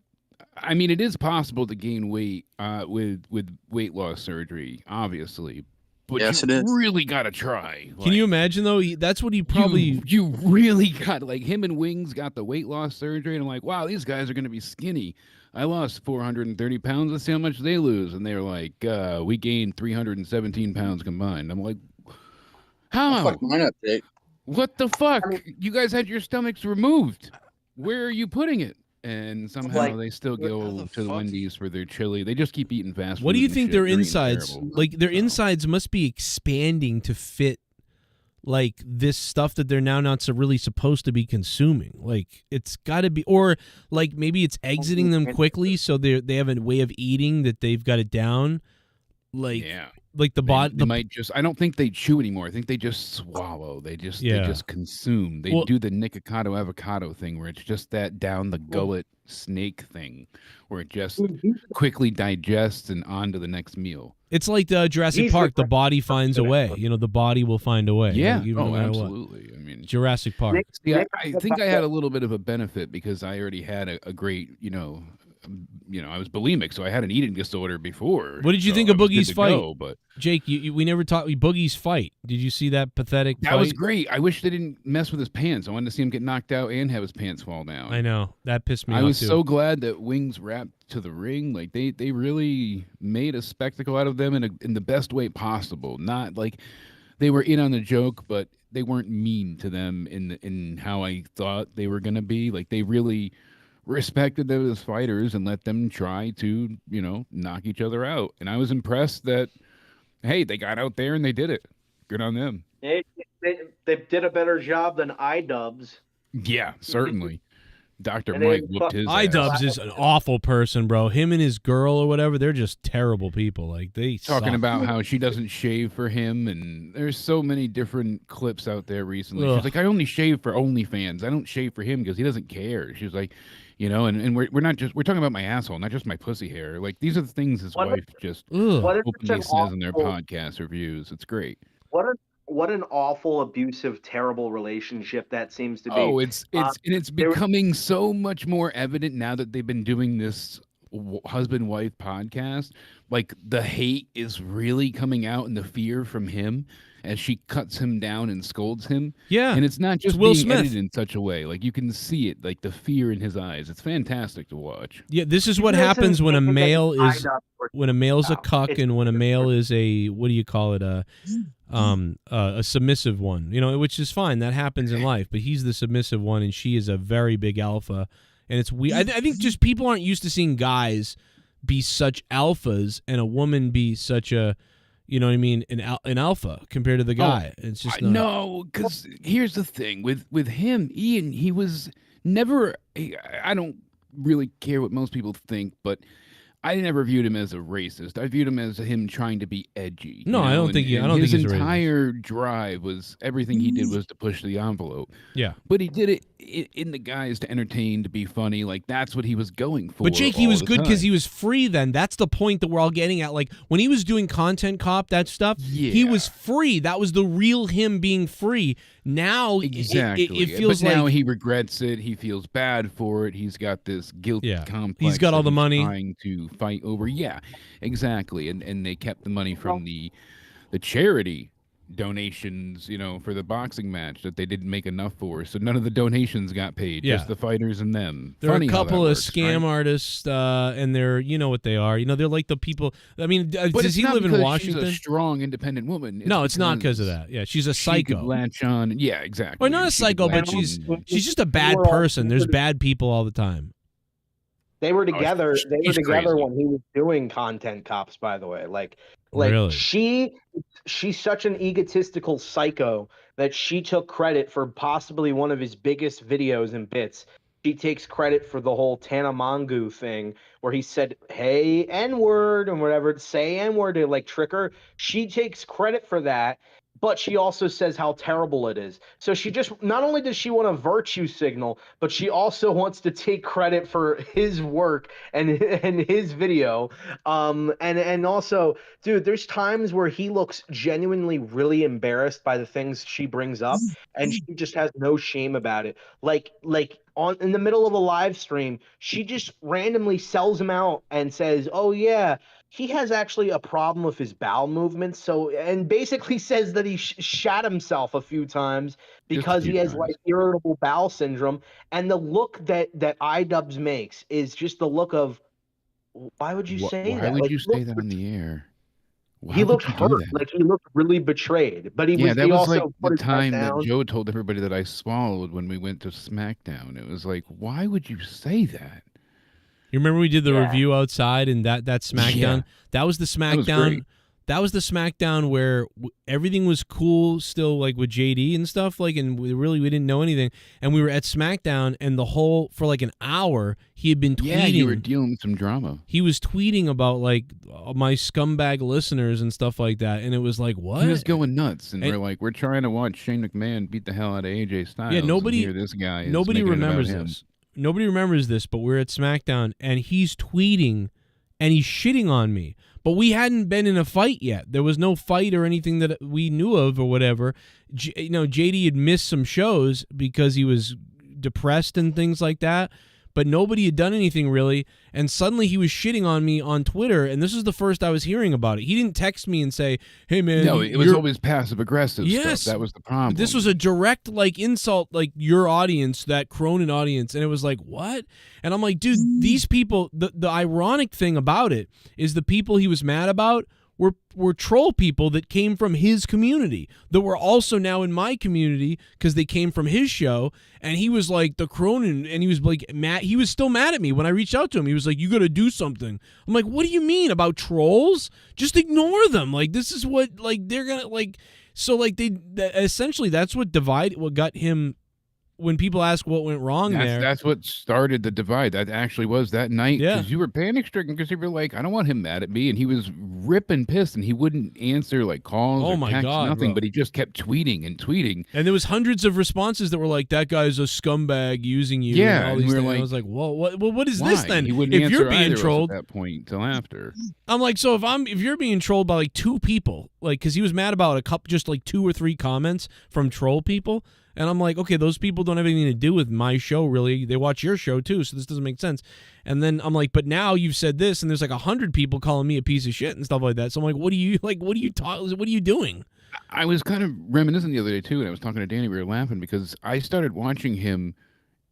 I mean, it is possible to gain weight with weight loss surgery, obviously. But Yes, you it is. really got to try. Can you imagine though? That's what he probably. You really got, like, him and Wings got the weight loss surgery, and I'm like, wow, these guys are going to be skinny. I lost 430 pounds. Let's see how much they lose. And they're like, we gained 317 pounds combined. I'm like, how? Fuck mine up, Jake. What the fuck? You guys had your stomachs removed. Where are you putting it? And somehow they still go to the Wendy's for their chili. They just keep eating fast food. What do you and think shit. their They're eating insides, terrible. like their insides must be expanding to fit like this stuff that they're now not so really supposed to be consuming. Like, it's got to be, or like maybe it's exiting them quickly so they have a way of eating that they've got it down. Like, like the bot. They might just. I don't think they chew anymore. I think they just swallow. They just consume. They do the Nikocado avocado thing where it's just that down the gullet snake thing, where it just quickly digests and on to the next meal. It's like the Jurassic Park. The body finds a way. You know, the body will find a way. Yeah. Even no matter what. Absolutely. I mean, Jurassic Park. See, I think I had a little bit of a benefit because I already had a great, I was bulimic, so I had an eating disorder before. What did you so think of I was good Boogie's to fight? go, but Jake, we never talked. Boogie's fight. Did you see that pathetic that fight? was great. I wish they didn't mess with his pants. I wanted to see him get knocked out and have his pants fall down. I know. That pissed me off. I was too. so glad that Wings wrapped to the ring. Like they really made a spectacle out of them in the best way possible. Not like they were in on the joke, but they weren't mean to them in how I thought they were gonna be. Like they really respected them as fighters and let them try to, knock each other out. And I was impressed that, hey, they got out there and they did it. Good on them. They did a better job than iDubbbz. Yeah, certainly. Dr. And Mike then whooped his iDubbbz ass. is an awful person, bro. Him and his girl or whatever, they're just terrible people. Like they Talking suck. about how she doesn't shave for him, and there's so many different clips out there recently. Ugh. She's like, I only shave for OnlyFans. I don't shave for him because he doesn't care. She's like, and we're talking about my asshole, not just my pussy hair. Like these are the things his wife just openly says in their podcast reviews. It's great. What an awful, abusive, terrible relationship that seems to be. Oh, it's becoming so much more evident now that they've been doing this husband-wife podcast. Like the hate is really coming out, and the fear from him as she cuts him down and scolds him. Yeah, and it's not just Will being Smith. edited in such a way. Like you can see it, like the fear in his eyes. It's fantastic to watch. Yeah, this is what happens when a male is a cuck and when a male is a what do you call it a submissive one, which is fine. That happens in life, but he's the submissive one and she is a very big alpha, and it's weird. I think just people aren't used to seeing guys be such alphas and a woman be such a an alpha compared to the guy. It's just no, because here's the thing with him, Ian. He was never. I don't really care what most people think, but I never viewed him as a racist. I viewed him as him trying to be edgy. No, I don't think his he's a racist. entire drive was everything he did was to push the envelope. Yeah, but he did it in the guise to entertain, to be funny. Like that's what he was going for. But Jake, he was good because he was free then. That's the point that we're all getting at. Like when he was doing Content Cop, that stuff, he was free. That was the real him being free. Now exactly. it feels but now like he regrets it. He feels bad for it. He's got this guilt complex. He's got all the money. Trying to fight over. Yeah, exactly. And they kept the money from the charity donations, for the boxing match that they didn't make enough for. So none of the donations got paid. Yeah. Just the fighters and them. There Funny are a how couple that of works, scam right? artists, and they're what they are. They're like the people. I mean, But does it's he not live in because Washington? She's a strong, independent woman. No, it's not because of that. Yeah, she's a She could psycho. latch on. Yeah, exactly. Or not a She could psycho, but latch on. she's just a bad person. There's bad people all the time. They were together. They were he's together crazy. when he was doing Content Cops. By the way, like Really? she's such an egotistical psycho that she took credit for possibly one of his biggest videos and bits. She takes credit for the whole Tanamangu thing where he said, "Hey, N-word," and whatever, say N-word to like trick her. She takes credit for that. But she also says how terrible it is. So she just, not only does she want a virtue signal, but she also wants to take credit for his work and his video. And also, dude, there's times where he looks genuinely really embarrassed by the things she brings up, and she just has no shame about it. Like in the middle of a live stream, she just randomly sells him out and says, "Oh yeah, he has actually a problem with his bowel movements." So, and basically says that he shat himself a few times because he has like irritable bowel syndrome. And the look that iDubbbz makes is just the look of, why would you say that? Why would Like, you say that on the air? Why he would looked you do hurt, that? like he looked really betrayed. But he Yeah, was. that He was also like put the his head time that down. Joe told everybody that I swallowed when we went to SmackDown. It was like, why would you say that? You remember we did the Yeah. review outside and that SmackDown? Yeah. That was the SmackDown. That was the SmackDown where everything was cool still, like with JD and stuff, like, and we didn't know anything. And we were at SmackDown, and for like an hour, he had been tweeting. Yeah, you were dealing with some drama. He was tweeting about like my scumbag listeners and stuff like that, and it was like, what? He was going nuts, and And- we're trying to watch Shane McMahon beat the hell out of AJ Styles. Yeah, nobody. And here this guy. Is Nobody making it about remembers him. this. Nobody remembers this, but we're at SmackDown, and he's tweeting, and he's shitting on me. But we hadn't been in a fight yet. There was no fight or anything that we knew of or whatever. JD had missed some shows because he was depressed and things like that. But nobody had done anything really. And suddenly he was shitting on me on Twitter. And this is the first I was hearing about it. He didn't text me and say, "Hey, man." No, it was always passive aggressive Yes. stuff. That was the problem. This was a direct like insult, like your audience, that Cronin audience, and it was like, what? And I'm like, dude, these people. The ironic thing about it is the people he was mad about were troll people that came from his community that were also now in my community because they came from his show. And he was like the Cronin, and he was like mad. He was still mad at me when I reached out to him. He was like, "You got to do something." I'm like, "What do you mean about trolls? Just ignore them. Like this is what like they're gonna like." So like essentially that's what got him. When people ask what went wrong that's what started the divide. That actually was that night. Yeah. Because you were panic stricken because you were like, I don't want him mad at me. And he was ripping pissed and he wouldn't answer like calls or texts, nothing, bro. But he just kept tweeting and tweeting. And there was hundreds of responses that were like, that guy's a scumbag using you. Yeah. And all And these we were things. like, I was like, well, what is this then? He wouldn't if answer you're being either trolled at that point until after. I'm like, so if you're being trolled by like 2 people, like, because he was mad about a couple, just like 2 or 3 comments from troll people. And I'm like, okay, those people don't have anything to do with my show, really. They watch your show, too, so this doesn't make sense. And then I'm like, but now you've said this, and there's like 100 people calling me a piece of shit and stuff like that. So I'm like, what are you doing? I was kind of reminiscing the other day, too, and I was talking to Danny. We were laughing because I started watching him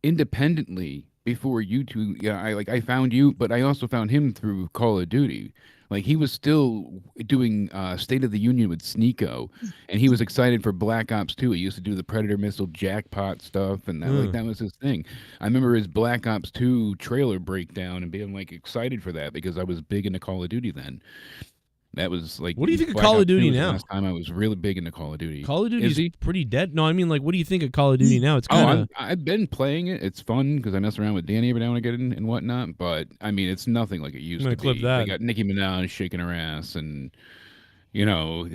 independently before you two. Yeah, I found you, but I also found him through Call of Duty. Like, he was still doing State of the Union with Sneeko, and he was excited for Black Ops 2. He used to do the Predator missile jackpot stuff, and that was his thing. I remember his Black Ops 2 trailer breakdown and being, like, excited for that because I was big into Call of Duty then. That was, like... What do you think of Black Call Ops of Duty 2 was the now? last time I was really big into Call of Duty. Call of Duty Is he? pretty dead. No, I mean, like, what do you think of Call of Duty now? It's kind of... I've been playing it. It's fun because I mess around with Danny every now and again and whatnot. But I mean, it's nothing like it used to be. clip that. They got Nicki Minaj shaking her ass, and you know,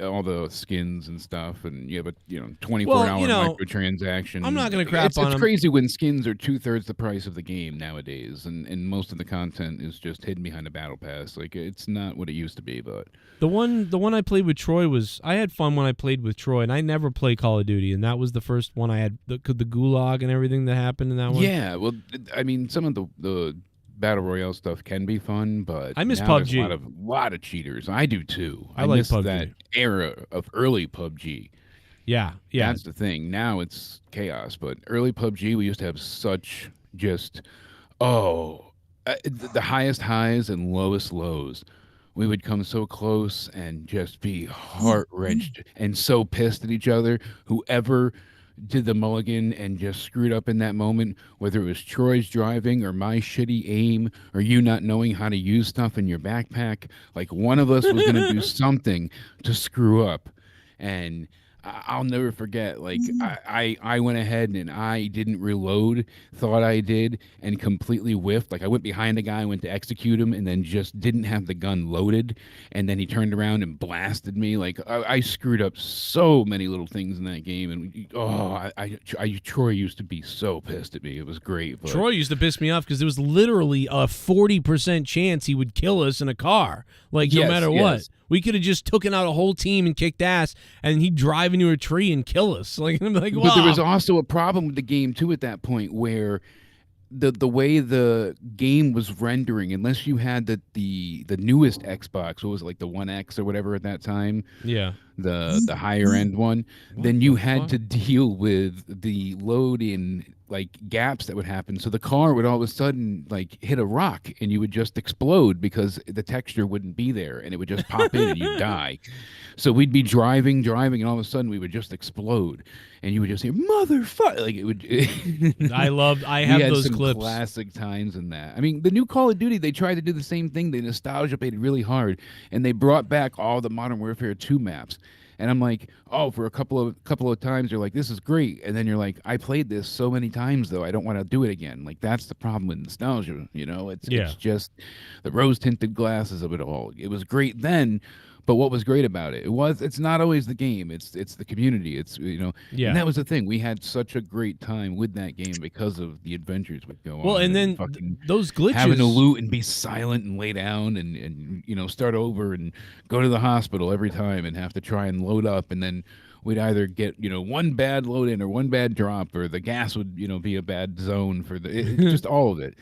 all the skins and stuff, and 24-hour microtransactions. I'm not gonna crap it's on them. crazy when skins are 2/3 the price of the game nowadays, and most of the content is just hidden behind a battle pass. Like it's not what it used to be, but. The one I played with Troy I had fun when I played with Troy, and I never play Call of Duty, and that was the first one I had, the gulag and everything that happened in that one. Yeah, well, I mean, some of the Battle Royale stuff can be fun, but I miss now there's PUBG. a lot of cheaters. I do too. I like miss PUBG. that era of early PUBG. Yeah. That's the thing. Now it's chaos, but early PUBG, we used to have such just, the highest highs and lowest lows. We would come so close and just be heart-wrenched and so pissed at each other. Whoever did the mulligan and just screwed up in that moment, whether it was Troy's driving or my shitty aim or you not knowing how to use stuff in your backpack, like one of us was going to do something to screw up. And I'll never forget, like, I went ahead and I didn't reload, thought I did, and completely whiffed. Like, I went behind the guy, went to execute him, and then just didn't have the gun loaded, and then he turned around and blasted me. Like, I screwed up so many little things in that game, and, Troy used to be so pissed at me. It was great. But... Troy used to piss me off because there was literally a 40% chance he would kill us in a car, like, no matter what. We could have just taken out a whole team and kicked ass, and he'd drive into a tree and kill us. Like, I'm like, wow. But there was also a problem with the game too at that point, where the way the game was rendering, unless you had the newest Xbox, what was it, like the 1X or whatever at that time? Yeah. The higher end one, then you had to deal with the load in like gaps that would happen. So the car would all of a sudden like hit a rock and you would just explode because the texture wouldn't be there and it would just pop in and you'd die. So we'd be driving, and all of a sudden we would just explode, and you would just hear "motherfucker!" Like it would. I have those some clips. Classic times in that. I mean, the new Call of Duty, they tried to do the same thing. They nostalgia baited really hard, and they brought back all the Modern Warfare 2 maps. And I'm like, for a couple of times, you're like, this is great, and then you're like, I played this so many times though, I don't want to do it again. Like that's the problem with nostalgia, It's just the rose-tinted glasses of it all. It was great then. But what was great about it? It's not always the game. It's the community. It's And that was the thing. We had such a great time with that game because of the adventures would go on. Well, and then those glitches, having to loot and be silent and lay down and start over and go to the hospital every time and have to try and load up, and then we'd either get one bad load in or one bad drop, or the gas would be a bad zone for just all of it.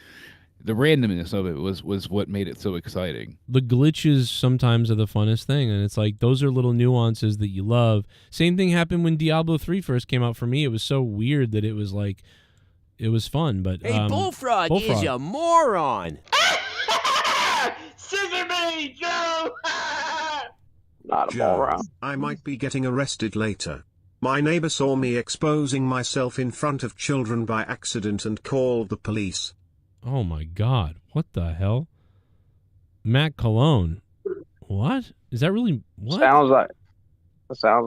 The randomness of it was what made it so exciting. The glitches sometimes are the funnest thing, and it's like those are little nuances that you love. Same thing happened when Diablo 3 first came out for me. It was so weird that it was like, it was fun. But hey, Bullfrog is a moron. Scissor me, Joe! Not Joe, all around. I might be getting arrested later. My neighbor saw me exposing myself in front of children by accident and called the police. Oh my God! What the hell? Matt Cologne. What is that? Really? What? Sounds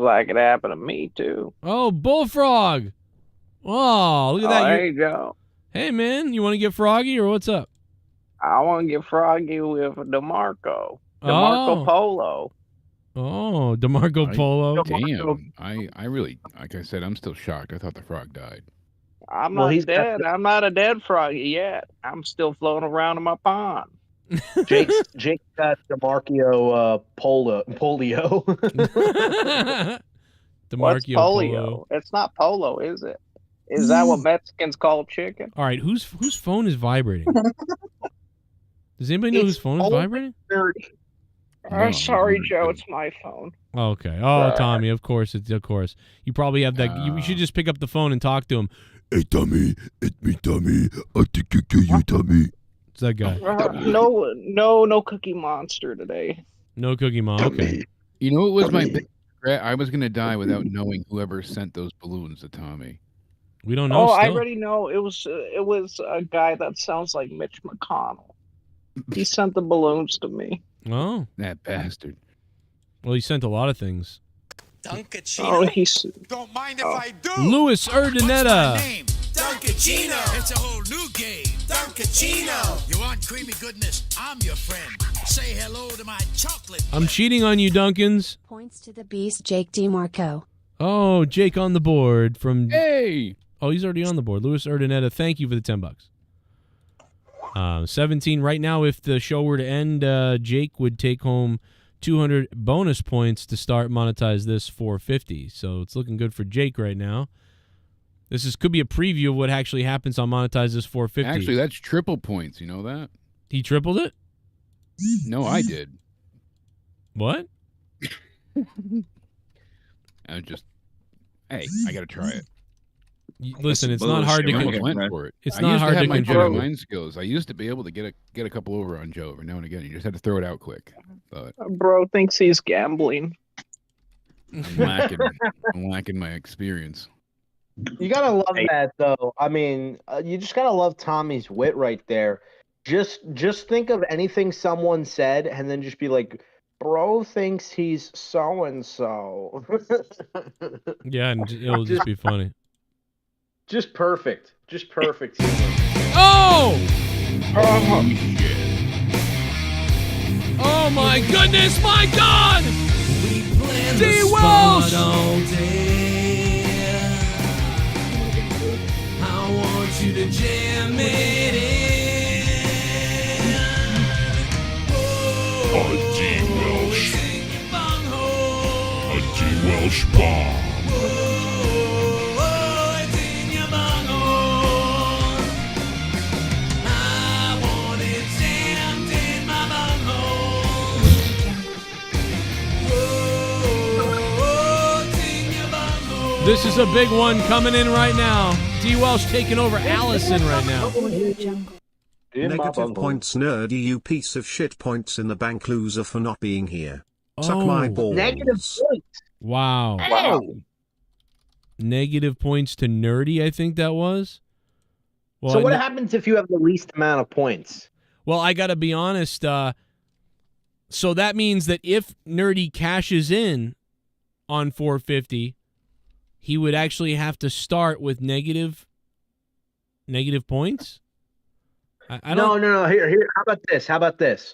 like it happened to me too. Oh, Bullfrog! Oh, look at that! There you go. Hey, man, you want to get froggy or what's up? I want to get froggy with DeMarco. DeMarco Polo. Oh, DeMarco Polo. Damn. I really, like I said, I'm still shocked. I thought the frog died. I'm not dead. I'm not a dead froggy yet. I'm still floating around in my pond. Jake got DeMarco polio. What's DeMarco polio? It's not polo, is it? Is that what Mexicans call chicken? All right, whose phone is vibrating? Does anybody know whose phone is vibrating? Sorry, Joe. It's my phone. Okay. Oh, Tommy, of course. You probably have that. You should just pick up the phone and talk to him. Hey, Tommy. It's me, Tommy. I think I kill you, Tommy. It's that guy. No Cookie Monster today. No Cookie Monster. Okay. You know, it was my big regret. I was going to die without knowing whoever sent those balloons to Tommy. We don't know. Oh, I already know. It was a guy that sounds like Mitch McConnell. He sent the balloons to me. Oh, that bastard. Well, he sent a lot of things. Duncachino. Oh, he's. Don't mind if I do. Louis Urdaneta. Duncachino. It's a whole new game. Duncachino. You want creamy goodness? I'm your friend. Say hello to my chocolate. I'm cheating on you, Duncans. Points to the beast, Jake DeMarco. Oh, Jake on the board from. Hey. Oh, he's already on the board. Louis Urdaneta, thank you for the $10. 17 right now. If the show were to end, Jake would take home 200 bonus points to start Monetize This 450. So it's looking good for Jake right now. This could be a preview of what actually happens on Monetize This 450. Actually, that's triple points. You know that? He tripled it? No, I did. What? I just, hey, I got to try it. Listen, it's not hard to control. It's not hard to control. Mind skills. I used to be able to get a couple over on Joe every now and again. You just had to throw it out quick. But Bro thinks he's gambling. I'm lacking my experience. You gotta love that, though. I mean, you just gotta love Tommy's wit right there. Just think of anything someone said, and then just be like, "Bro thinks he's so and so." Yeah, and it'll just be funny. Just perfect. Just perfect. Oh! Oh my goodness, my God! D. Welsh! I want you to jam it in. A D. Welsh. A D. Welsh bomb. This is a big one coming in right now. D. Welsh taking over Allison right now. Negative points, nerdy, you piece of shit. Points in the bank, loser, for not being here. Suck my balls. Negative points. Wow. Negative points to nerdy, I think that was. Well, So what happens if you have the least amount of points? Well, I got to be honest. So that means that if nerdy cashes in on 450, he would actually have to start with negative points. I don't. No. Here. How about this?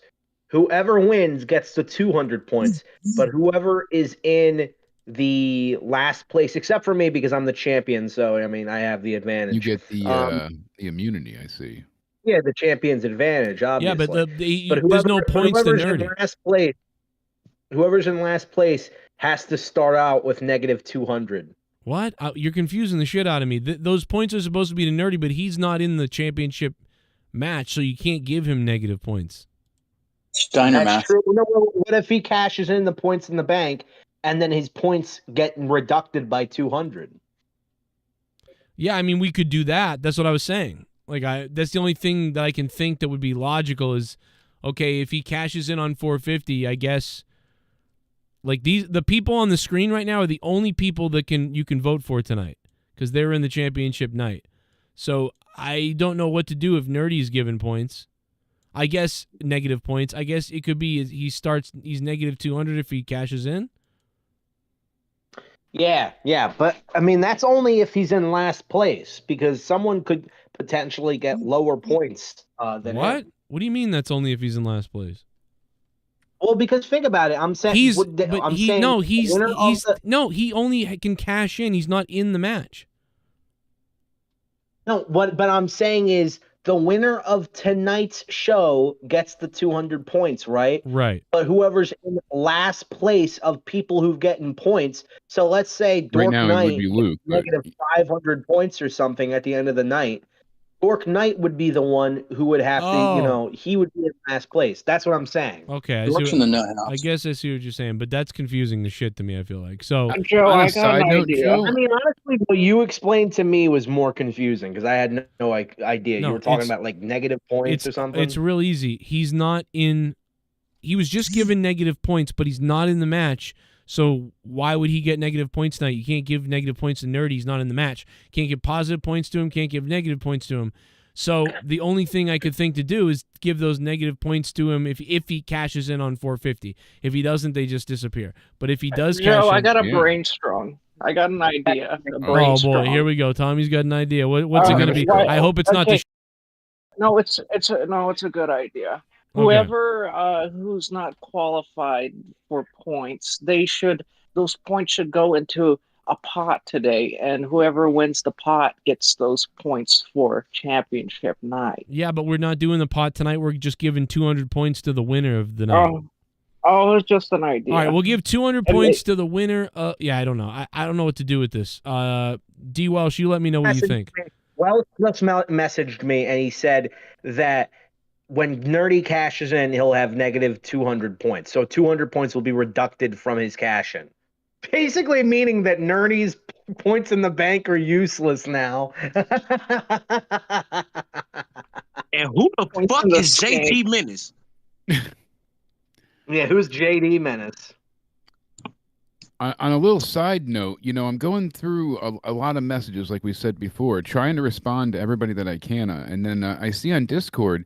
Whoever wins gets the 200 points, but whoever is in the last place, except for me because I'm the champion, so I mean I have the advantage. You get the immunity. I see. Yeah, the champion's advantage, obviously. Yeah, but there's no points to nerdy. Whoever's in last place has to start out with negative 200. What? You're confusing the shit out of me. Those points are supposed to be to nerdy, but he's not in the championship match, so you can't give him negative points. Steiner That's true. No, what if he cashes in the points in the bank and then his points get reducted by 200? Yeah, I mean, we could do that. That's what I was saying. That's the only thing that I can think that would be logical is, okay, if he cashes in on 450, I guess Like the people on the screen right now are the only people that you can vote for tonight because they're in the championship night. So I don't know what to do if Nerdy's given points. I guess negative points. I guess it could be he's negative 200 if he cashes in. Yeah, but I mean that's only if he's in last place because someone could potentially get lower points than What? him. What do you mean that's only if he's in last place? Well, because think about it. I'm saying he only can cash in. He's not in the match. No, but I'm saying is the winner of tonight's show gets the 200 points, right? Right. But whoever's in last place of people who've gotten points. So let's say Dork Right now it Knight would be Luke, but- negative 500 points or something at the end of the night. Dork Knight would be the one who would have to, he would be in last place. That's what I'm saying. Okay, I guess I see what you're saying, but that's confusing the shit to me. I feel like so. Joe, I got an idea. I mean, honestly, what you explained to me was more confusing because I had no idea. You were talking about like negative points or something. It's real easy. He's not in. He was just given negative points, but he's not in the match. So why would he get negative points tonight? You can't give negative points to Nerdy. He's not in the match. Can't give positive points to him. Can't give negative points to him. So the only thing I could think to do is give those negative points to him if he cashes in on 450. If he doesn't, they just disappear. But if he does cash Joe, in, I got a brainstorm. I got an idea. Oh boy, here we go. Tommy's got an idea. What's it going to be? I hope it's not the. No, it's a good idea. Okay. Whoever who's not qualified for points, those points should go into a pot today, and whoever wins the pot gets those points for championship night. Yeah, but we're not doing the pot tonight. We're just giving 200 points to the winner of the night. Oh, it's just an idea. All right, we'll give 200 points to the winner. Yeah, I don't know. I don't know what to do with this. D. Welsh, you let me know what you think. Welsh just messaged me, and he said that when Nerdy cashes in, he'll have negative 200 points. So 200 points will be reducted from his cash in. Basically meaning that Nerdy's points in the bank are useless now. And who the fuck is JT Menace? Yeah, who's JD Menace? On a little side note, I'm going through a lot of messages, like we said before, trying to respond to everybody that I can. And then I see on Discord,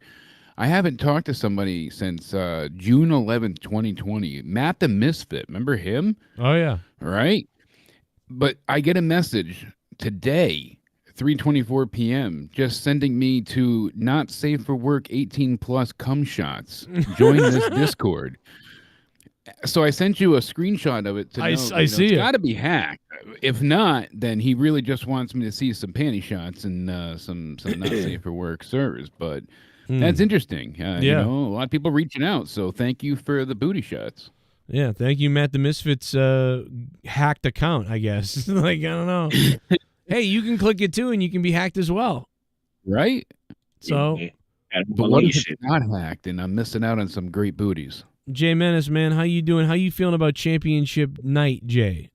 I haven't talked to somebody since June 11th, 2020. Matt the Misfit. Remember him? Oh, yeah. Right? But I get a message today, 3:24 p.m., just sending me to not safe for work 18 plus cum shots. Join this Discord. So I sent you a screenshot of it to know, I see it's it. got to be hacked. If not, then he really just wants me to see some panty shots and some not safe for work servers. But that's interesting. Yeah. A lot of people reaching out. So thank you for the booty shots. Yeah, thank you, Matt the Misfit's hacked account, I guess. Like, I don't know. Hey, you can click it too, and you can be hacked as well. Right? So, but what if it's not hacked and I'm missing out on some great booties? Jay Menace, man, how you doing? How you feeling about championship night, Jay?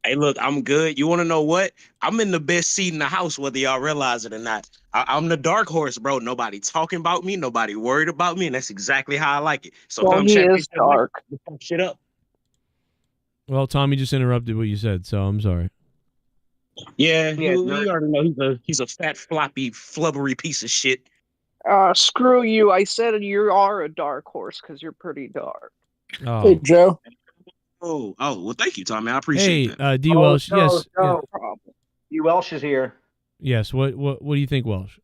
Hey, look, I'm good. You want to know what? I'm in the best seat in the house, whether y'all realize it or not. I'm the dark horse, bro. Nobody talking about me. Nobody worried about me, and that's exactly how I like it. So Well, come he check is dark. fuck shit up. Well, Tommy just interrupted what you said, so I'm sorry. Yeah, you already know he's a fat, floppy, flubbery piece of shit. Screw you. I said you are a dark horse because you're pretty dark. Oh. Hey, Joe. Oh, well, thank you, Tommy. I appreciate Hey, that. D. Welsh, yes. No problem. D. Welsh is here. Yes, what do you think, Welsh?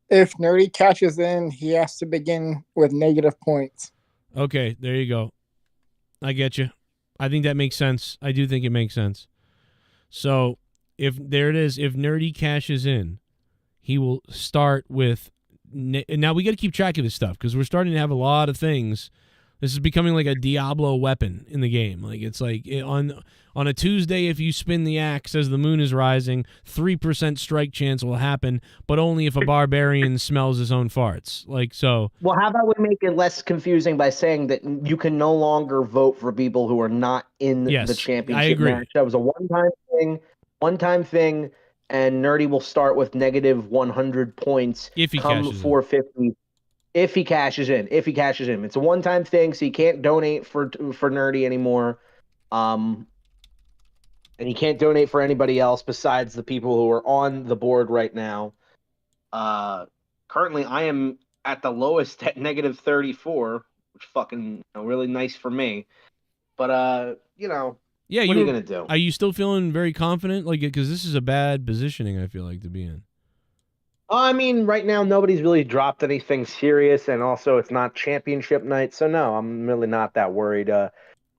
If Nerdy cashes in, he has to begin with negative points. Okay, there you go. I get you. I think that makes sense. I do think it makes sense. So, if Nerdy cashes in, he will start with... Now, we got to keep track of this stuff because we're starting to have a lot of things. This is becoming like a Diablo weapon in the game. Like, it's like on a Tuesday, if you spin the axe as the moon is rising, 3% strike chance will happen, but only if a barbarian smells his own farts. Like, so... Well, how about we make it less confusing by saying that you can no longer vote for people who are not in the championship I agree. match? That was a one-time thing, and Nerdy will start with negative 100 points if he come cashes in. 450. If he cashes in, it's a one-time thing, so you can't donate for Nerdy anymore. And you can't donate for anybody else besides the people who are on the board right now. Currently, I am at the lowest at negative 34, which fucking really nice for me. But Yeah, what are you gonna do? Are you still feeling very confident? Like, because this is a bad positioning, I feel like, to be in. I mean, right now nobody's really dropped anything serious, and also it's not championship night, so no, I'm really not that worried.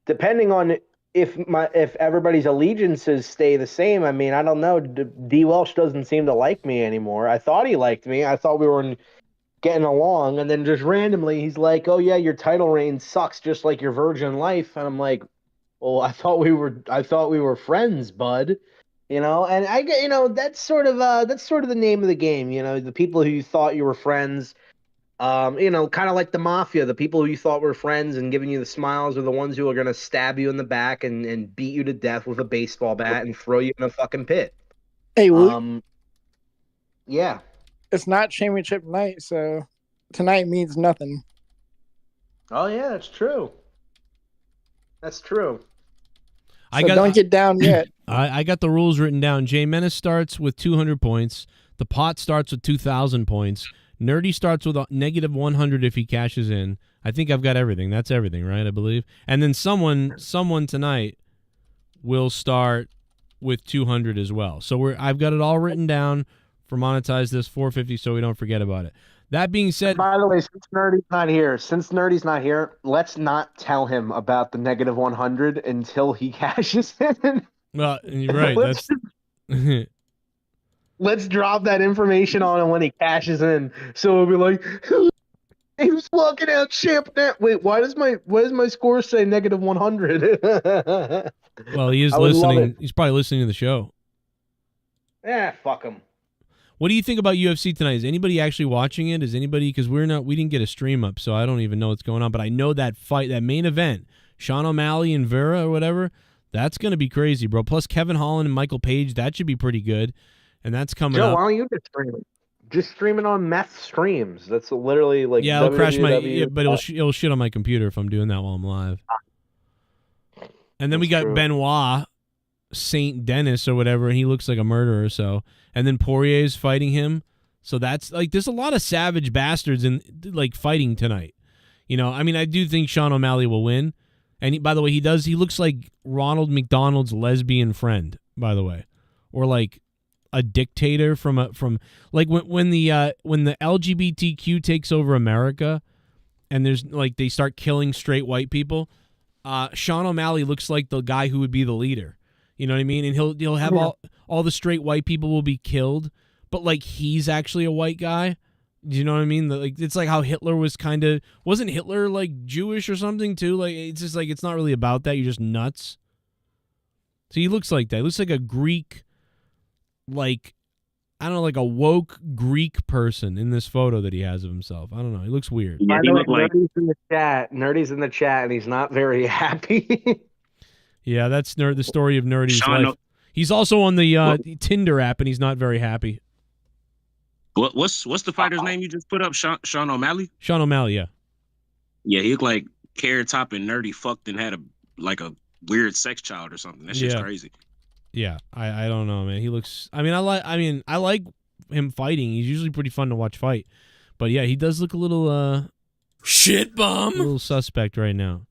Depending on if everybody's allegiances stay the same, I mean, I don't know. D. Welsh doesn't seem to like me anymore. I thought he liked me. I thought we were getting along, and then just randomly he's like, "Oh yeah, your title reign sucks, just like your Virgin life," and I'm like, "Well, I thought we were friends, bud." And I get, that's sort of the name of the game. The people who you thought you were friends, kind of like the mafia. The people who you thought were friends and giving you the smiles are the ones who are going to stab you in the back and beat you to death with a baseball bat and throw you in a fucking pit. Hey, Luke. Yeah. It's not championship night, so tonight means nothing. Oh yeah, that's true. That's true. Don't get down yet. I got the rules written down. Jay Menace starts with 200 points. The Pot starts with 2,000 points. Nerdy starts with a negative 100 if he cashes in. I think I've got everything. That's everything, right? I believe. And then someone tonight will start with 200 as well. So I've got it all written down for Monetize This 450, so we don't forget about it. That being said, by the way, since Nerdy's not here, let's not tell him about the negative 100 until he cashes in. Well, you're right. Let's drop that information on him when he cashes in. So we'll be like, he was walking out champ now. Wait, why does my score say negative 100? Well, he is listening. He's probably listening to the show. Yeah, fuck him. What do you think about UFC tonight? Is anybody actually watching it? Is anybody, because we didn't get a stream up, so I don't even know what's going on. But I know that fight, that main event, SeanO'Malley and Vera or whatever, that's going to be crazy, bro. Plus Kevin Holland and Michael Page, that should be pretty good. And that's coming up. Joe, why don't you just stream it? Just stream it on meth streams. That's literally like it'll crash but it'll shit on my computer if I'm doing that while I'm live. And then we got Benoit, Saint Dennis or whatever, and he looks like a murderer. So, and then Poirier's fighting him. So that's like, there's a lot of savage bastards in like fighting tonight. I mean, I do think SeanO'Malley will win. And by the way, he looks like Ronald McDonald's lesbian friend, by the way, or like a dictator from like when the LGBTQ takes over America, and there's like they start killing straight white people. SeanO'Malley looks like the guy who would be the leader. You know what I mean? And he'll have all the straight white people will be killed, but like he's actually a white guy. Do you know what I mean? Like it's like how Hitler wasn't Hitler like Jewish or something too? Like it's just like it's not really about that. You're just nuts. So he looks like that. He looks like a Greek, like I don't know, like a woke Greek person in this photo that he has of himself. I don't know. He looks weird. Yeah, Nerdy's in the chat. Nerdy's in the chat, and he's not very happy. Yeah, that's the story of Nerdy's life. He's also on the Tinder app, and he's not very happy. What's the fighter's name you just put up? SeanO'Malley? SeanO'Malley, yeah. Yeah, he looked like Carrot Top and Nerdy fucked and had a weird sex child or something. That shit's crazy. Yeah, I don't know, man. He looks. I like him fighting. He's usually pretty fun to watch fight, but yeah, he does look a little shit bomb, a little suspect right now.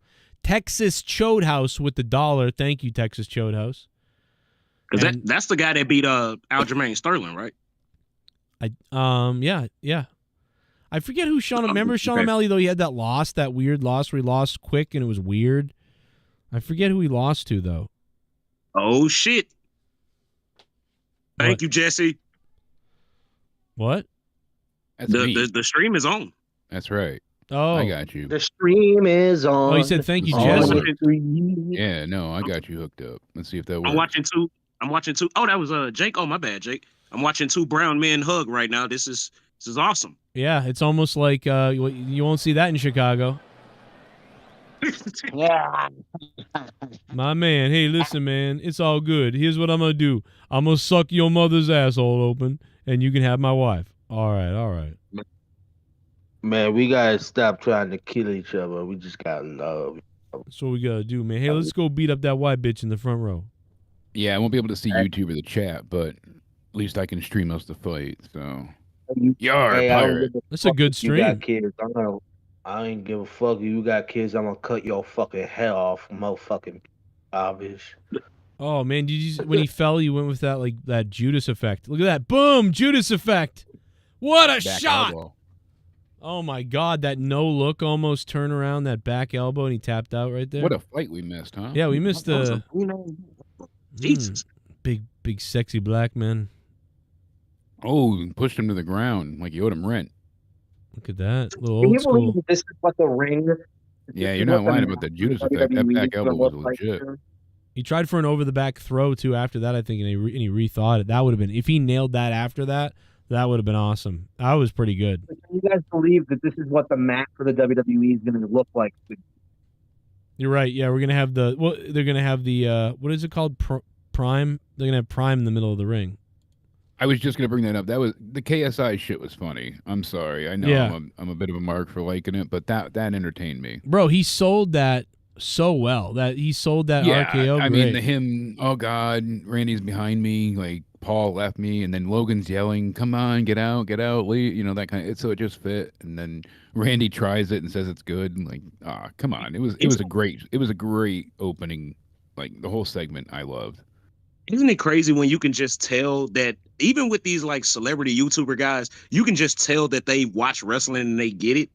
Texas Chode House with the $1. Thank you, Texas Chode House. Because that's the guy that beat Aljamain Sterling, right? Yeah. I forget who remember SeanO'Malley though? He had that weird loss where he lost quick and it was weird. I forget who he lost to though. Oh shit! Thank you, Jesse. What? The stream is on. That's right. Oh, I got you. The stream is on. Oh, he said thank you, Jesse. Yeah, no, I got you hooked up. Let's see if that works. I'm watching two. Oh, that was Jake. Oh, my bad, Jake. I'm watching two brown men hug right now. This is awesome. Yeah, it's almost like you won't see that in Chicago. Yeah. My man, hey, listen, man, it's all good. Here's what I'm gonna do. I'm gonna suck your mother's asshole open, and you can have my wife. All right. Man, we gotta stop trying to kill each other. We just gotta love. That's what we gotta do, man. Hey, let's go beat up that white bitch in the front row. Yeah, I won't be able to see YouTube or the chat, but at least I can stream us the fight. So, yar, Hey, I don't pirate. give a That's a fuck good if you got stream. kids. I ain't give a fuck if you got kids. I'm gonna cut your fucking head off, motherfucking obvious. Oh man, did you when he fell, you went with that Judas effect. Look at that, boom, Judas effect. What a Back shot! elbow. Oh my God, that no look almost turn around, that back elbow, and he tapped out right there. What a fight we missed, huh? Yeah, we missed the Jesus. big sexy black man. Oh, pushed him to the ground like you owed him rent. Look at that, little Can old you believe school. that this is what the ring? Yeah, you're not lying about the Judas effect. That back elbow was legit. He tried for an over the back throw too after that, I think, and he rethought it. That would have been, if he nailed that after that, that would have been awesome. That was pretty good. Can you guys believe that this is what the match for the WWE is going to look like? You're right. Yeah, we're gonna have they're gonna have the what is it called? Prime. They're gonna have Prime in the middle of the ring. I was just gonna bring that up. That was the KSI shit was funny. I'm sorry. I know Yeah. I'm a bit of a mark for liking it, but that entertained me. Bro, he sold that so well. That he sold that RKO. I great. mean, him. Oh God, Randy's behind me. Like Paul left me, and then Logan's yelling, "Come on, get out, leave," you know, that kind of. So it just fit, and then Randy tries it and says it's good. And like, come on, it was a great opening. Like the whole segment, I loved. Isn't it crazy when you can just tell that even with these like celebrity YouTuber guys, you can just tell that they watch wrestling and they get it.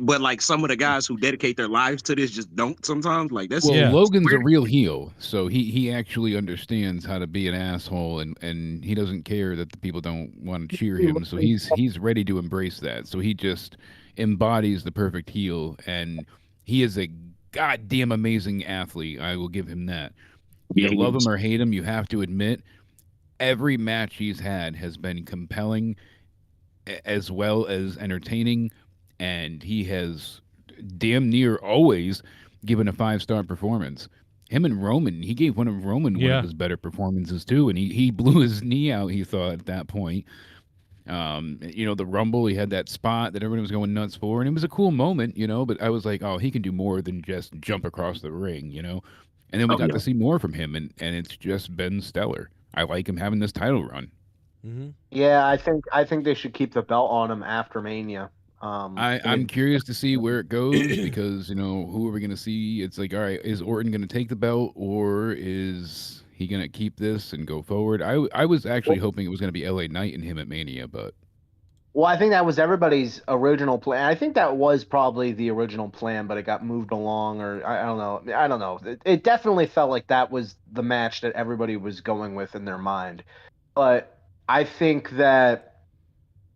But like some of the guys who dedicate their lives to this just don't sometimes. Like that's Logan's a real heel, so he actually understands how to be an asshole, and he doesn't care that the people don't want to cheer him. So he's ready to embrace that. So he just embodies the perfect heel, and he is a goddamn amazing athlete. I will give him that. You love him or hate him, you have to admit every match he's had has been compelling as well as entertaining, and he has damn near always given a 5-star performance. Him and Roman, he gave one of his better performances too, and he blew his knee out, he thought, at that point. The Rumble, he had that spot that everyone was going nuts for, and it was a cool moment, but I was like, oh, he can do more than just jump across the ring, And then we got to see more from him, and it's just been stellar. I like him having this title run. Mm-hmm. Yeah, I think they should keep the belt on him after Mania. I'm curious to see where it goes because, who are we going to see? It's like, all right, is Orton going to take the belt or is he going to keep this and go forward? I was actually hoping it was going to be LA Knight and him at Mania, but. Well, I think that was everybody's original plan. I think that was probably the original plan, but it got moved along, or I don't know. I don't know. It definitely felt like that was the match that everybody was going with in their mind. But I think that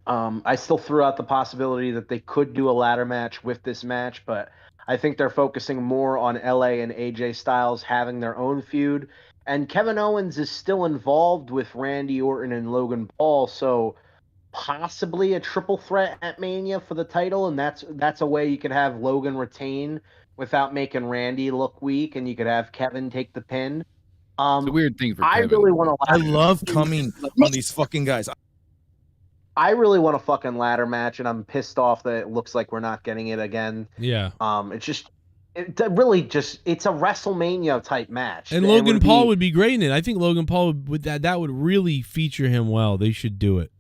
I still threw out the possibility that they could do a ladder match with this match, but I think they're focusing more on LA and AJ Styles having their own feud. And Kevin Owens is still involved with Randy Orton and Logan Paul, so possibly a triple threat at Mania for the title, and that's a way you could have Logan retain without making Randy look weak, and you could have Kevin take the pin. It's a weird thing for I Kevin. really want to. I love coming on these fucking guys. I really want a fucking ladder match, and I'm pissed off that it looks like we're not getting it again. Yeah. It's just. It's a WrestleMania type match. And Logan Paul would be great in it. I think Logan Paul that would really feature him well. They should do it.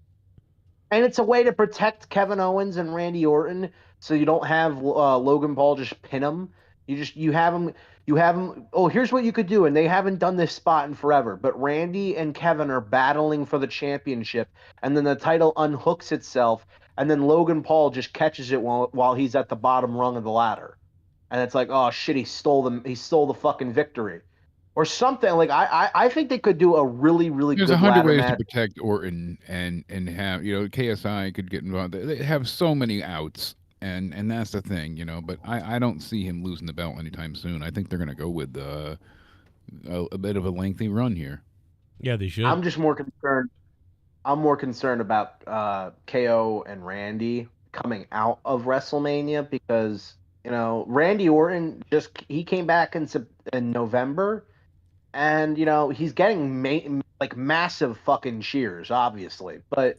And it's a way to protect Kevin Owens and Randy Orton, so you don't have Logan Paul just pin him. You have him. Oh, here's what you could do, and they haven't done this spot in forever. But Randy and Kevin are battling for the championship, and then the title unhooks itself, and then Logan Paul just catches it while he's at the bottom rung of the ladder, and it's like, oh shit, he stole the fucking victory. Or something like I think they could do a really There's good 100 ladder ways match. to protect Orton and have KSI could get involved. They have so many outs, and that's the thing, But I don't see him losing the belt anytime soon. I think they're gonna go with a bit of a lengthy run here. Yeah, they should. I'm just more concerned. I'm more concerned about KO and Randy coming out of WrestleMania because Randy Orton he came back in November. And, he's getting massive fucking cheers, obviously. But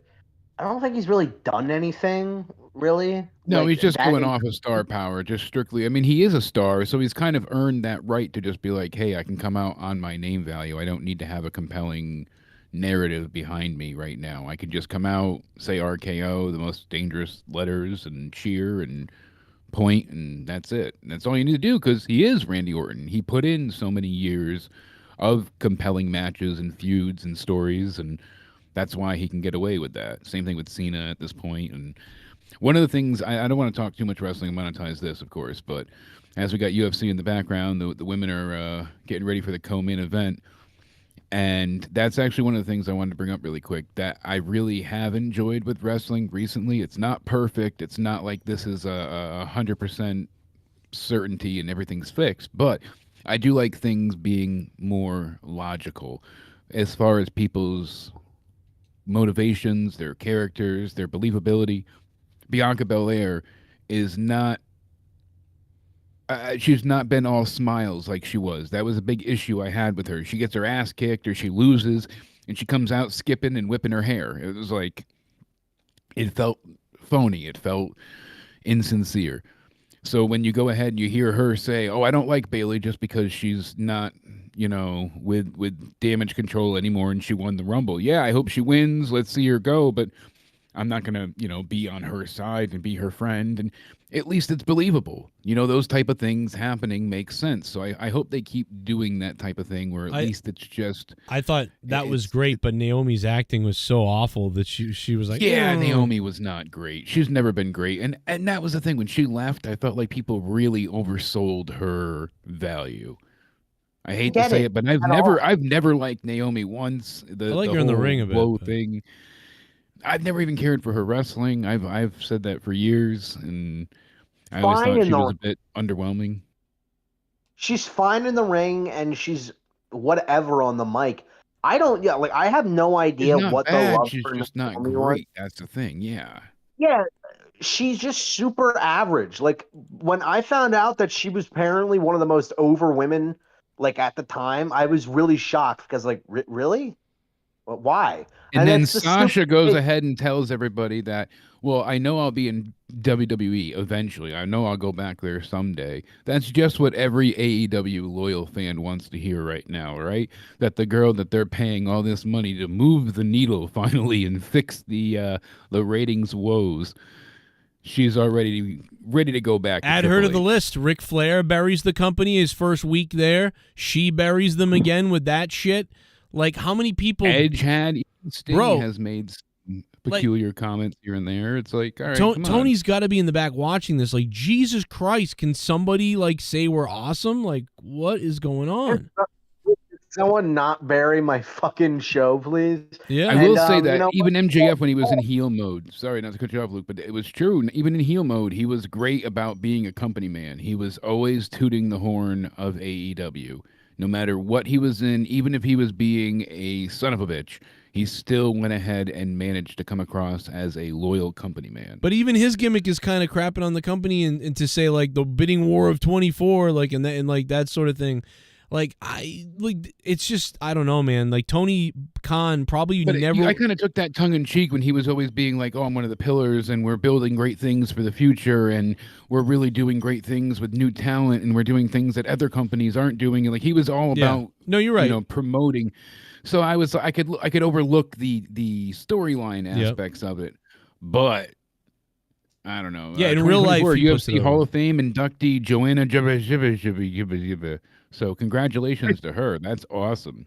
I don't think he's really done anything. Really? No, Like, he's just that going is- off of star power, just strictly. I mean, he is a star, so he's kind of earned that right to just be like, hey, I can come out on my name value. I don't need to have a compelling narrative behind me right now. I can just come out, say RKO, the most dangerous letters, and cheer and point, and that's it. And that's all you need to do because he is Randy Orton. He put in so many years of compelling matches and feuds and stories, and that's why he can get away with that. Same thing with Cena at this point. And one of the things, I don't want to talk too much wrestling, monetize this, of course, but as we got UFC in the background, the women are getting ready for the co-main event. And that's actually one of the things I wanted to bring up really quick that I really have enjoyed with wrestling recently. It's not perfect. It's not like this is a 100% certainty and everything's fixed, but I do like things being more logical as far as people's motivations, their characters, their believability. Bianca Belair is not she's not been all smiles like she was. That was a big issue I had with her. She gets her ass kicked or she loses and she comes out skipping and whipping her hair. It was like, it felt phony. It felt insincere. So when you go ahead and you hear her say, oh, I don't like Bayley just because she's not, you know, with damage control anymore and she won the Rumble. Yeah, I hope she wins. Let's see her go. But I'm not going to, you know, be on her side and be her friend. And at least it's believable. You know, those type of things happening makes sense. So I hope they keep doing that type of thing where at least it's just. I thought that was great, but Naomi's acting was so awful that she was like, yeah, "Oh." Naomi was not great. She's never been great. And that was the thing. When she left, I felt like people really oversold her value. I hate to say it, but I've never liked Naomi once. I like her in the ring a bit, Woe but- thing. I've never even cared for her wrestling. I've said that for years, and I always Fine thought in she the- was a bit underwhelming. She's fine in the ring and she's whatever on the mic. I have no idea She's not what bad. the love She's for just not Naomi was. great. That's the thing. Yeah. Yeah, she's just super average. Like when I found out that she was apparently one of the most over women, like at the time, I was really shocked because like really, why? And then that's the Sasha stupid goes thing. ahead and tells everybody that, well, I know I'll be in WWE eventually. I know I'll go back there someday. That's just what every AEW loyal fan wants to hear right now, right? That the girl that they're paying all this money to move the needle finally and fix the ratings woes, she's already ready to go back. Add her to the list. Ric Flair buries the company his first week there. She buries them again with that shit. Like, how many people? Edge had, Sting Bro, has made some peculiar comments here and there. It's like, all right, come on. Tony's got to be in the back watching this. Like, Jesus Christ, can somebody like say we're awesome? Like, what is going on? Someone not bury my fucking show, please. Yeah, I will say you that know even what? MJF when he was in heel mode, sorry not to cut you off, Luke, but it was true. Even in heel mode, he was great about being a company man. He was always tooting the horn of AEW. No matter what he was in, even if he was being a son of a bitch, he still went ahead and managed to come across as a loyal company man. But even his gimmick is kind of crapping on the company and to say like the bidding war of 24, like and like that sort of thing. Like it's just I don't know, man. Like Tony Khan probably But never. I kind of took that tongue in cheek when he was always being like, "Oh, I'm one of the pillars, and we're building great things for the future, and we're really doing great things with new talent, and we're doing things that other companies aren't doing." And like he was all Yeah. about, No, you're right. you know, promoting. So I could overlook the storyline Yep. aspects of it, but I don't know. Yeah, in real life, 2024 he puts it UFC Hall over. of Fame inductee Joanna Jibba. So congratulations to her. That's awesome.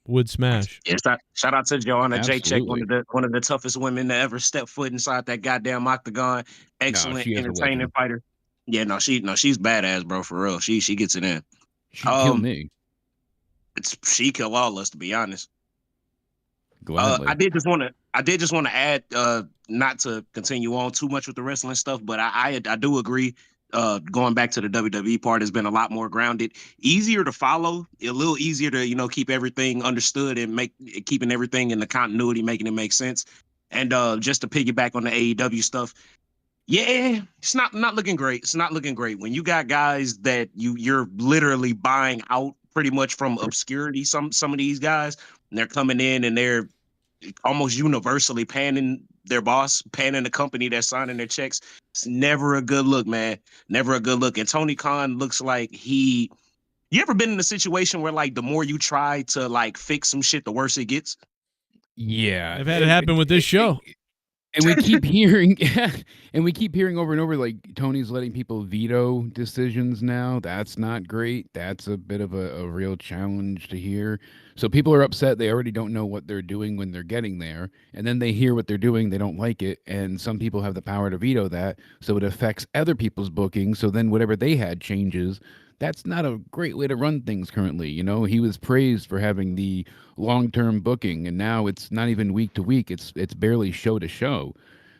Would smash. Yes, shout out to Joanna J. Check, Absolutely. one of the toughest women to ever step foot inside that goddamn octagon. Excellent, she is a entertaining legend. fighter. Yeah, she's badass, bro, for real. She gets it in. She'd kill me. She kill all us, to be honest. Gladly. I did just want to add, not to continue on too much with the wrestling stuff, but I do agree. Going back to the WWE part has been a lot more grounded, easier to follow, a little easier to keep everything understood and keeping everything in the continuity, making it make sense. And just to piggyback on the AEW stuff, yeah, it's not looking great. It's not looking great when you got guys that you're literally buying out pretty much from obscurity. Some of these guys, and they're coming in and they're almost universally panning their boss, panning the company that's signing their checks. It's never a good look, man. Never a good look. And Tony Khan looks like he. You ever been in a situation where like the more you try to like fix some shit, the worse it gets? Yeah, I've had it happen with this show. And we keep hearing, and we keep hearing over and over, like Tony's letting people veto decisions now. That's not great. That's a bit of a real challenge to hear. So people are upset. They already don't know what they're doing when they're getting there, and then they hear what they're doing. They don't like it, and some people have the power to veto that. So it affects other people's booking. So then whatever they had changes. That's not a great way to run things currently. You know, he was praised for having the long-term booking, and now it's not even week to week. It's barely show to show.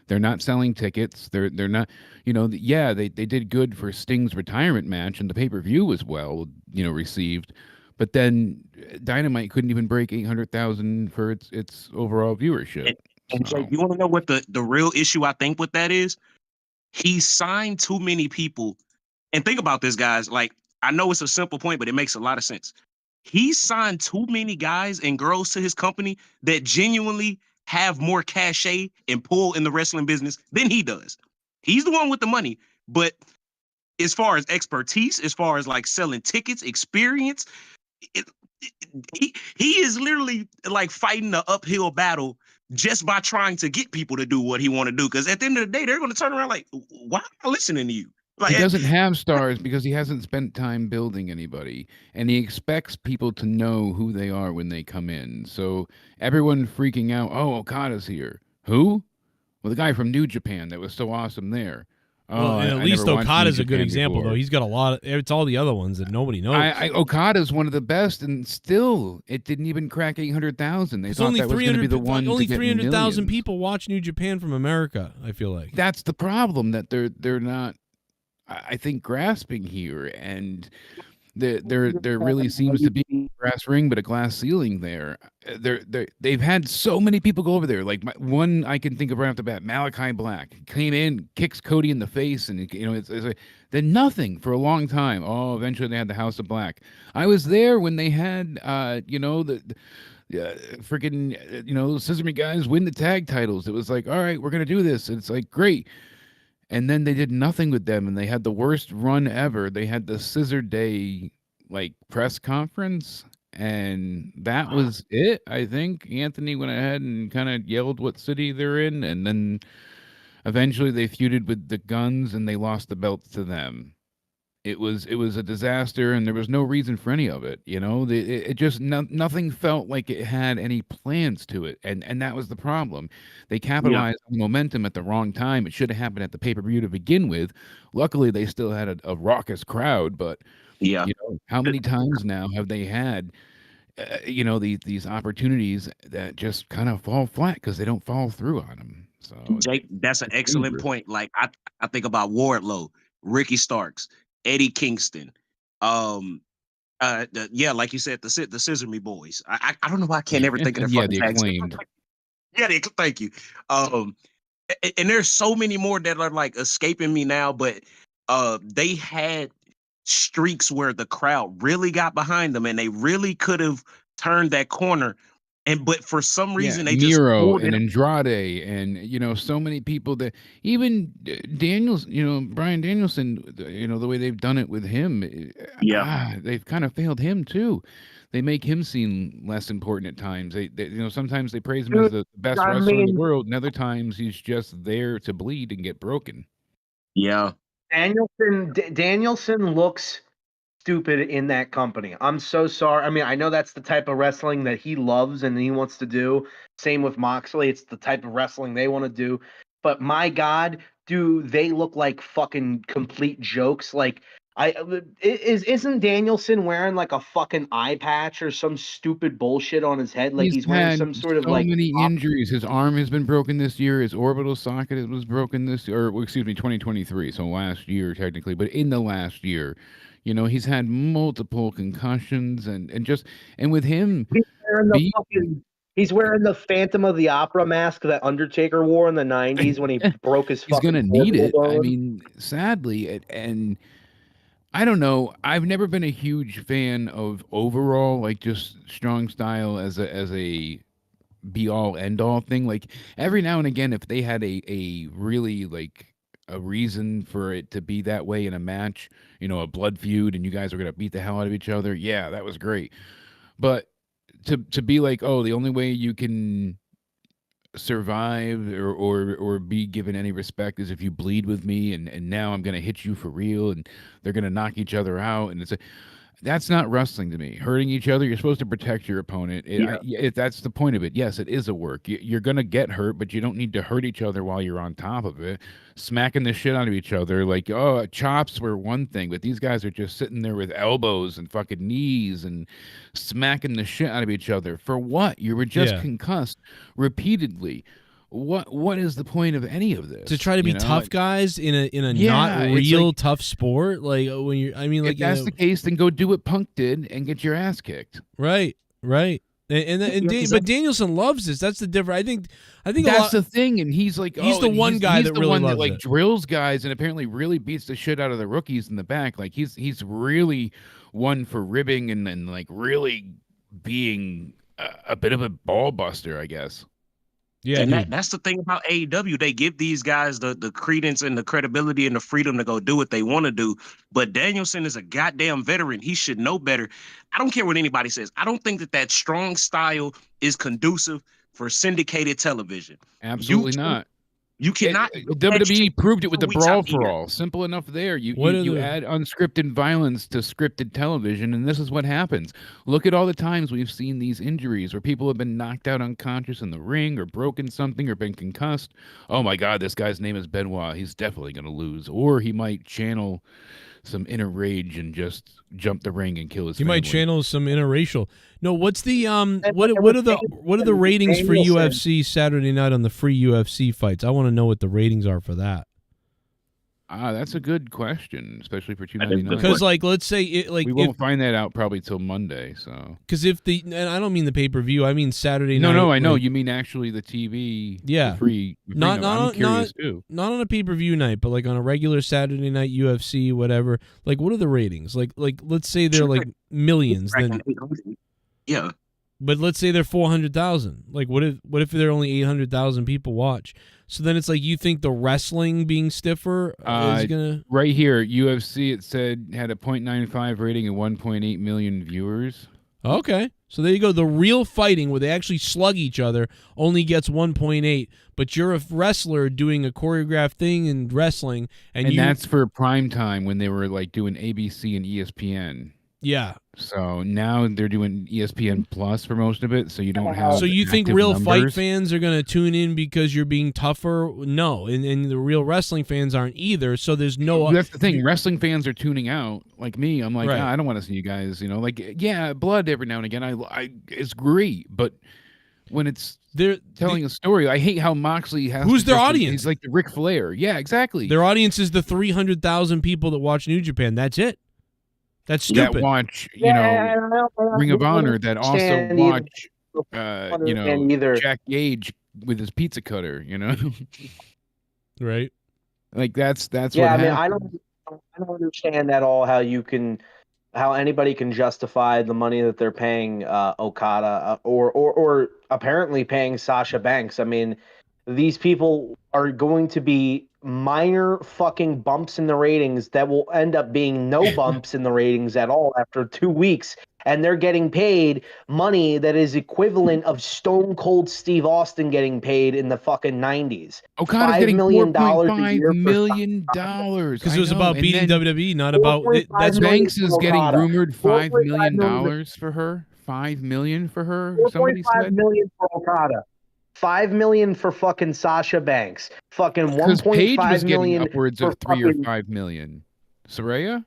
They're not selling tickets. They're not, you know, yeah, they did good for Sting's retirement match, and the pay-per-view was well, you know, received. But then Dynamite couldn't even break 800,000 for its overall viewership. And Jake, you want to know what the real issue I think with that is? He signed too many people. And think about this, guys. Like, I know it's a simple point, but it makes a lot of sense. He signed too many guys and girls to his company that genuinely have more cachet and pull in the wrestling business than he does. He's the one with the money, but as far as expertise, as far as like selling tickets, experience, he is literally like fighting an uphill battle just by trying to get people to do what he want to do. Because at the end of the day, they're going to turn around like, why am I listening to you? Like, He doesn't have stars because he hasn't spent time building anybody, and he expects people to know who they are when they come in. So everyone freaking out, oh, Okada's here. Who? Well, the guy from New Japan that was so awesome there. Oh, Well, and at least never watched Okada's New a good Japan example, before. though. He's got a lot. It's all the other ones that nobody knows. Okada's one of the best, and still, it didn't even crack 800,000. They It's thought only that was going to be the one only to get 300,000 millions. people watch New Japan from America. I feel like That's the problem, that they're not, I think, grasping here, and there really seems to be a brass ring but a glass ceiling there. They've had so many people go over there. Like one I can think of right off the bat, Malachi Black came in, kicks Cody in the face, and you know it's like, then nothing for a long time. Oh, eventually they had the House of Black. I was there when they had you know the freaking you know Sesame guys win the tag titles. It was like, all right, we're gonna do this. And it's like, great. And then they did nothing with them, and they had the worst run ever. They had the Scissor Day like press conference, and that was it. I think Anthony went ahead and kind of yelled what city they're in, and then eventually they feuded with the Guns, and they lost the belts to them. It was a disaster, and there was no reason for any of it. You know, it just nothing felt like it had any plans to it, and that was the problem. They capitalized on the momentum at the wrong time. It should have happened at the pay-per-view to begin with. Luckily, they still had a raucous crowd, but yeah, you know, how many times now have they had you know these opportunities that just kind of fall flat because they don't follow through on them? So Jake, that's an excellent dangerous. point. Like I think about Wardlow, Ricky Starks, Eddie Kingston, yeah, like you said, the Sesame Boys. I don't know why I can't ever think of their Yeah, fucking the tags. Acclaimed. Yeah, thank you. And there's so many more that are like escaping me now, but they had streaks where the crowd really got behind them and they really could have turned that corner. But for some Yeah, reason they just Miro pulled and it. Andrade, and you know, so many people that even Daniels, you know, Brian Danielson, you know, the way they've done it with him, they've kind of failed him too. They make him seem less important at times. They you know, sometimes they praise him as the best I wrestler in the mean- world, and other times he's just there to bleed and get broken. Yeah. Danielson looks stupid in that company. I'm so sorry. I mean, I know that's the type of wrestling that he loves and he wants to do. Same with Moxley. It's the type of wrestling they want to do. But my God, do they look like fucking complete jokes? Like, isn't Danielson wearing like a fucking eye patch or some stupid bullshit on his head? Like he's wearing had some sort of so like many injuries. His arm has been broken this year. His orbital socket was broken this, or well, excuse me, 2023. So last year technically, but in the last year, you know, he's had multiple concussions and with him, He's wearing the Phantom of the Opera mask that Undertaker wore in the 90s when he broke his he's fucking gonna need it. orbital I bone. mean, sadly, and I don't know. I've never been a huge fan of overall, like just strong style as a be all end all thing. Like every now and again, if they had a really like a reason for it to be that way in a match, you know, a blood feud, and you guys are gonna beat the hell out of each other, yeah, that was great. But to be like, oh, the only way you can survive or be given any respect is if you bleed with me, and now I'm gonna hit you for real, and they're gonna knock each other out, and that's not wrestling to me. Hurting each other, you're supposed to protect your opponent. That's the point of it. Yes, it is a work. You're going to get hurt, but you don't need to hurt each other while you're on top of it. Smacking the shit out of each other. Like, oh, chops were one thing, but these guys are just sitting there with elbows and fucking knees and smacking the shit out of each other. For what? You were just concussed repeatedly. What is the point of any of this? To try to be tough guys in a not real tough sport, like when you're. I mean, like if that's the case, then go do what Punk did and get your ass kicked. Right. But Danielson loves this. That's the difference. I think that's the thing, and he's like, he's the one guy that really loves like it. Drills guys, and apparently really beats the shit out of the rookies in the back. Like he's really one for ribbing and like really being a bit of a ball buster, I guess. Yeah, and that's the thing about AEW. They give these guys the credence and the credibility and the freedom to go do what they want to do. But Danielson is a goddamn veteran. He should know better. I don't care what anybody says. I don't think that strong style is conducive for syndicated television. Absolutely not. You cannot. WWE proved it with the Brawl for All. Simple enough there. You add unscripted violence to scripted television, and this is what happens. Look at all the times we've seen these injuries where people have been knocked out unconscious in the ring or broken something or been concussed. Oh my God, this guy's name is Benoit. He's definitely going to lose. Or he might channel some inner rage and just jump the ring and kill his family. Might channel some interracial. No, what's the what are the ratings for UFC Saturday night on the free UFC fights? I want to know what the ratings are for that. That's a good question, especially for $2.99. Because let's say we won't find that out probably till Monday. So because and I don't mean the pay-per-view, I mean Saturday night. No, I know you mean actually the TV. Yeah, not on a pay-per-view night, but like on a regular Saturday night UFC, whatever. Like, what are the ratings? Like let's say they're like millions, then yeah. But let's say they're 400,000. Like, what if they're only 800,000 people watch? So then it's like, you think the wrestling being stiffer is gonna right here UFC, it said had a 0.95 rating and 1.8 million viewers. Okay, so there you go. The real fighting where they actually slug each other only gets 1.8, but you're a wrestler doing a choreographed thing in wrestling, and that's for prime time when they were like doing ABC and ESPN. Yeah. So now they're doing ESPN Plus for most of it, so you don't have. So you think real fight fans are going to tune in because you're being tougher? No, and the real wrestling fans aren't either. So there's no. That's the thing. Wrestling fans are tuning out. Like me, I'm like, I don't want to see you guys. You know, like blood every now and again. I it's great, but when it's they're telling a story, I hate how Moxley has. Who's their audience? He's like the Ric Flair. Yeah, exactly. Their audience is the 300,000 people that watch New Japan. That's it. That's stupid. That watch, Ring of Honor. That also watch, Jack Gage with his pizza cutter. Right? Like that's what. Yeah, happened. I don't understand at all how anybody can justify the money that they're paying Okada or apparently paying Sasha Banks. I mean, these people are going to be minor fucking bumps in the ratings that will end up being no bumps in the ratings at all after 2 weeks, and they're getting paid money that is equivalent of Stone Cold Steve Austin getting paid in the fucking 90s. Okada's getting $4.5 million because it was about beating WWE, not about that's Banks is getting rumored $5 million for her. $5 million for her. Somebody said $4.5 million for Okada. $5 million for fucking Sasha Banks. Fucking 1.5 million upwards of 3 or 5 million. Saraya?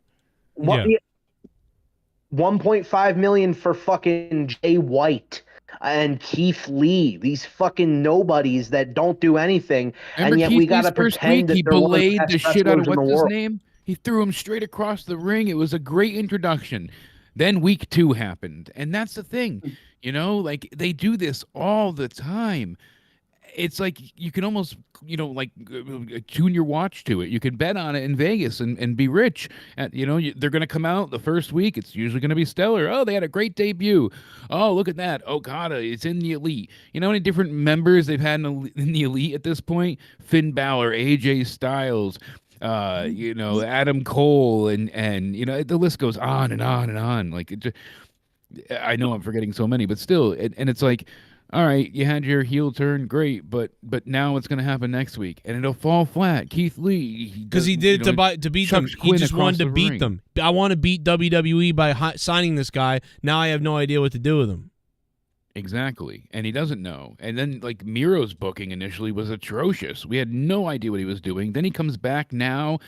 1.5 million for fucking Jay White and Keith Lee. These fucking nobodies that don't do anything, Remember and yet Keith we gotta Lee's first pretend week, that he they're one of belayed the shit out of what's his name. He threw him straight across the ring. It was a great introduction. Then week 2 happened, and that's the thing. Like they do this all the time. it's like you can almost, like tune your watch to it. You can bet on it in Vegas and be rich. They're going to come out the first week. It's usually going to be stellar. Oh, they had a great debut. Oh, look at that. Okada, it's in the Elite. You know how many different members they've had in the Elite at this point? Finn Balor, AJ Styles, Adam Cole, and the list goes on and on and on. Like, I know I'm forgetting so many, but still, and it's like, all right, you had your heel turn, great, but now what's going to happen next week? And it'll fall flat. Keith Lee, because he did it to beat them. He just wanted to beat them. I want to beat WWE by signing this guy. Now I have no idea what to do with him. Exactly, and he doesn't know. And then, like, Miro's booking initially was atrocious. We had no idea what he was doing. Then he comes back now,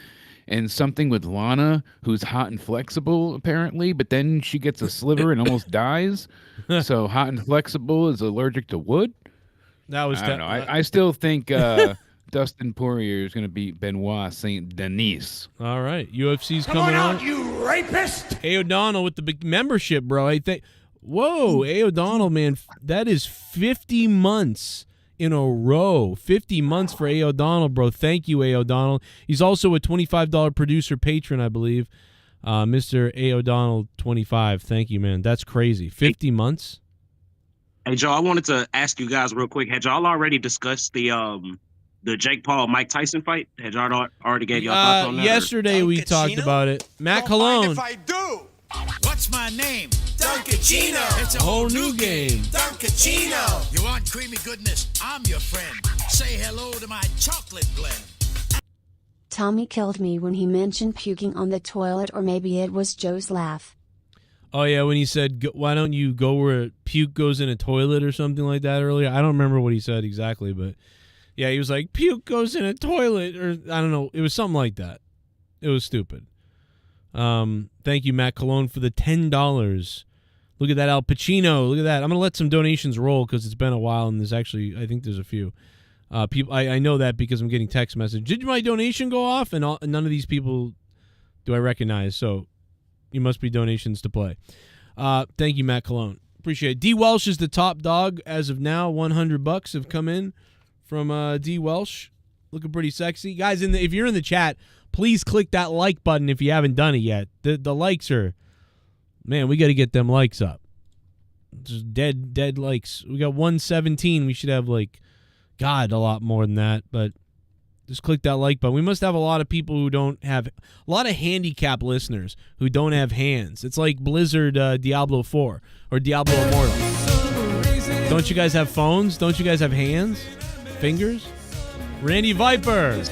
and something with Lana, who's hot and flexible, apparently, but then she gets a sliver and almost dies. So hot and flexible is allergic to wood? That was I don't know. I still think Dustin Poirier is going to beat Benoit St. Denis. All right. UFC's coming on. you rapist! A. O'Donnell with the big membership, bro. I think... Whoa, A. O'Donnell, man. That is 50 months in a row. 50 months for A. O'Donnell, bro. Thank you, A. O'Donnell. He's also a $25 producer patron, I believe. Mr. A. O'Donnell, 25. Thank you, man. That's crazy. 50 months? Hey, Joe, I wanted to ask you guys real quick. Had y'all already discussed the Jake Paul Mike Tyson fight? Had y'all already gave y'all thoughts on that? Yesterday we talked about it. Matt Cologne. If I do. What's my name? Duncachino. It's a whole new game. Duncachino. You want creamy goodness? I'm your friend. Say hello to my chocolate blend. Tommy killed me when he mentioned puking on the toilet, or maybe it was Joe's laugh. Oh, yeah, when he said, why don't you go where puke goes in a toilet or something like that earlier. I don't remember what he said exactly, but yeah, he was like, puke goes in a toilet, or I don't know. It was something like that. It was stupid. Thank you, Matt Cologne, for the $10. Look at that, Al Pacino. Look at that. I'm going to let some donations roll because it's been a while, and I think there's a few. People, I know that because I'm getting text message. Did my donation go off? And none of these people do I recognize, so you must be donations to play. Thank you, Matt Cologne. Appreciate it. D. Welsh is the top dog as of now. $100 have come in from D. Welsh. Looking pretty sexy. Guys, if you're in the chat, please click that like button if you haven't done it yet. The likes are... Man, we got to get them likes up. Just dead likes. We got 117. We should have, God, a lot more than that. But just click that like button. We must have a lot of people who don't have... A lot of handicap listeners who don't have hands. It's like Blizzard Diablo 4 or Diablo Immortal. Don't you guys have phones? Don't you guys have hands? Fingers? Randy Viper.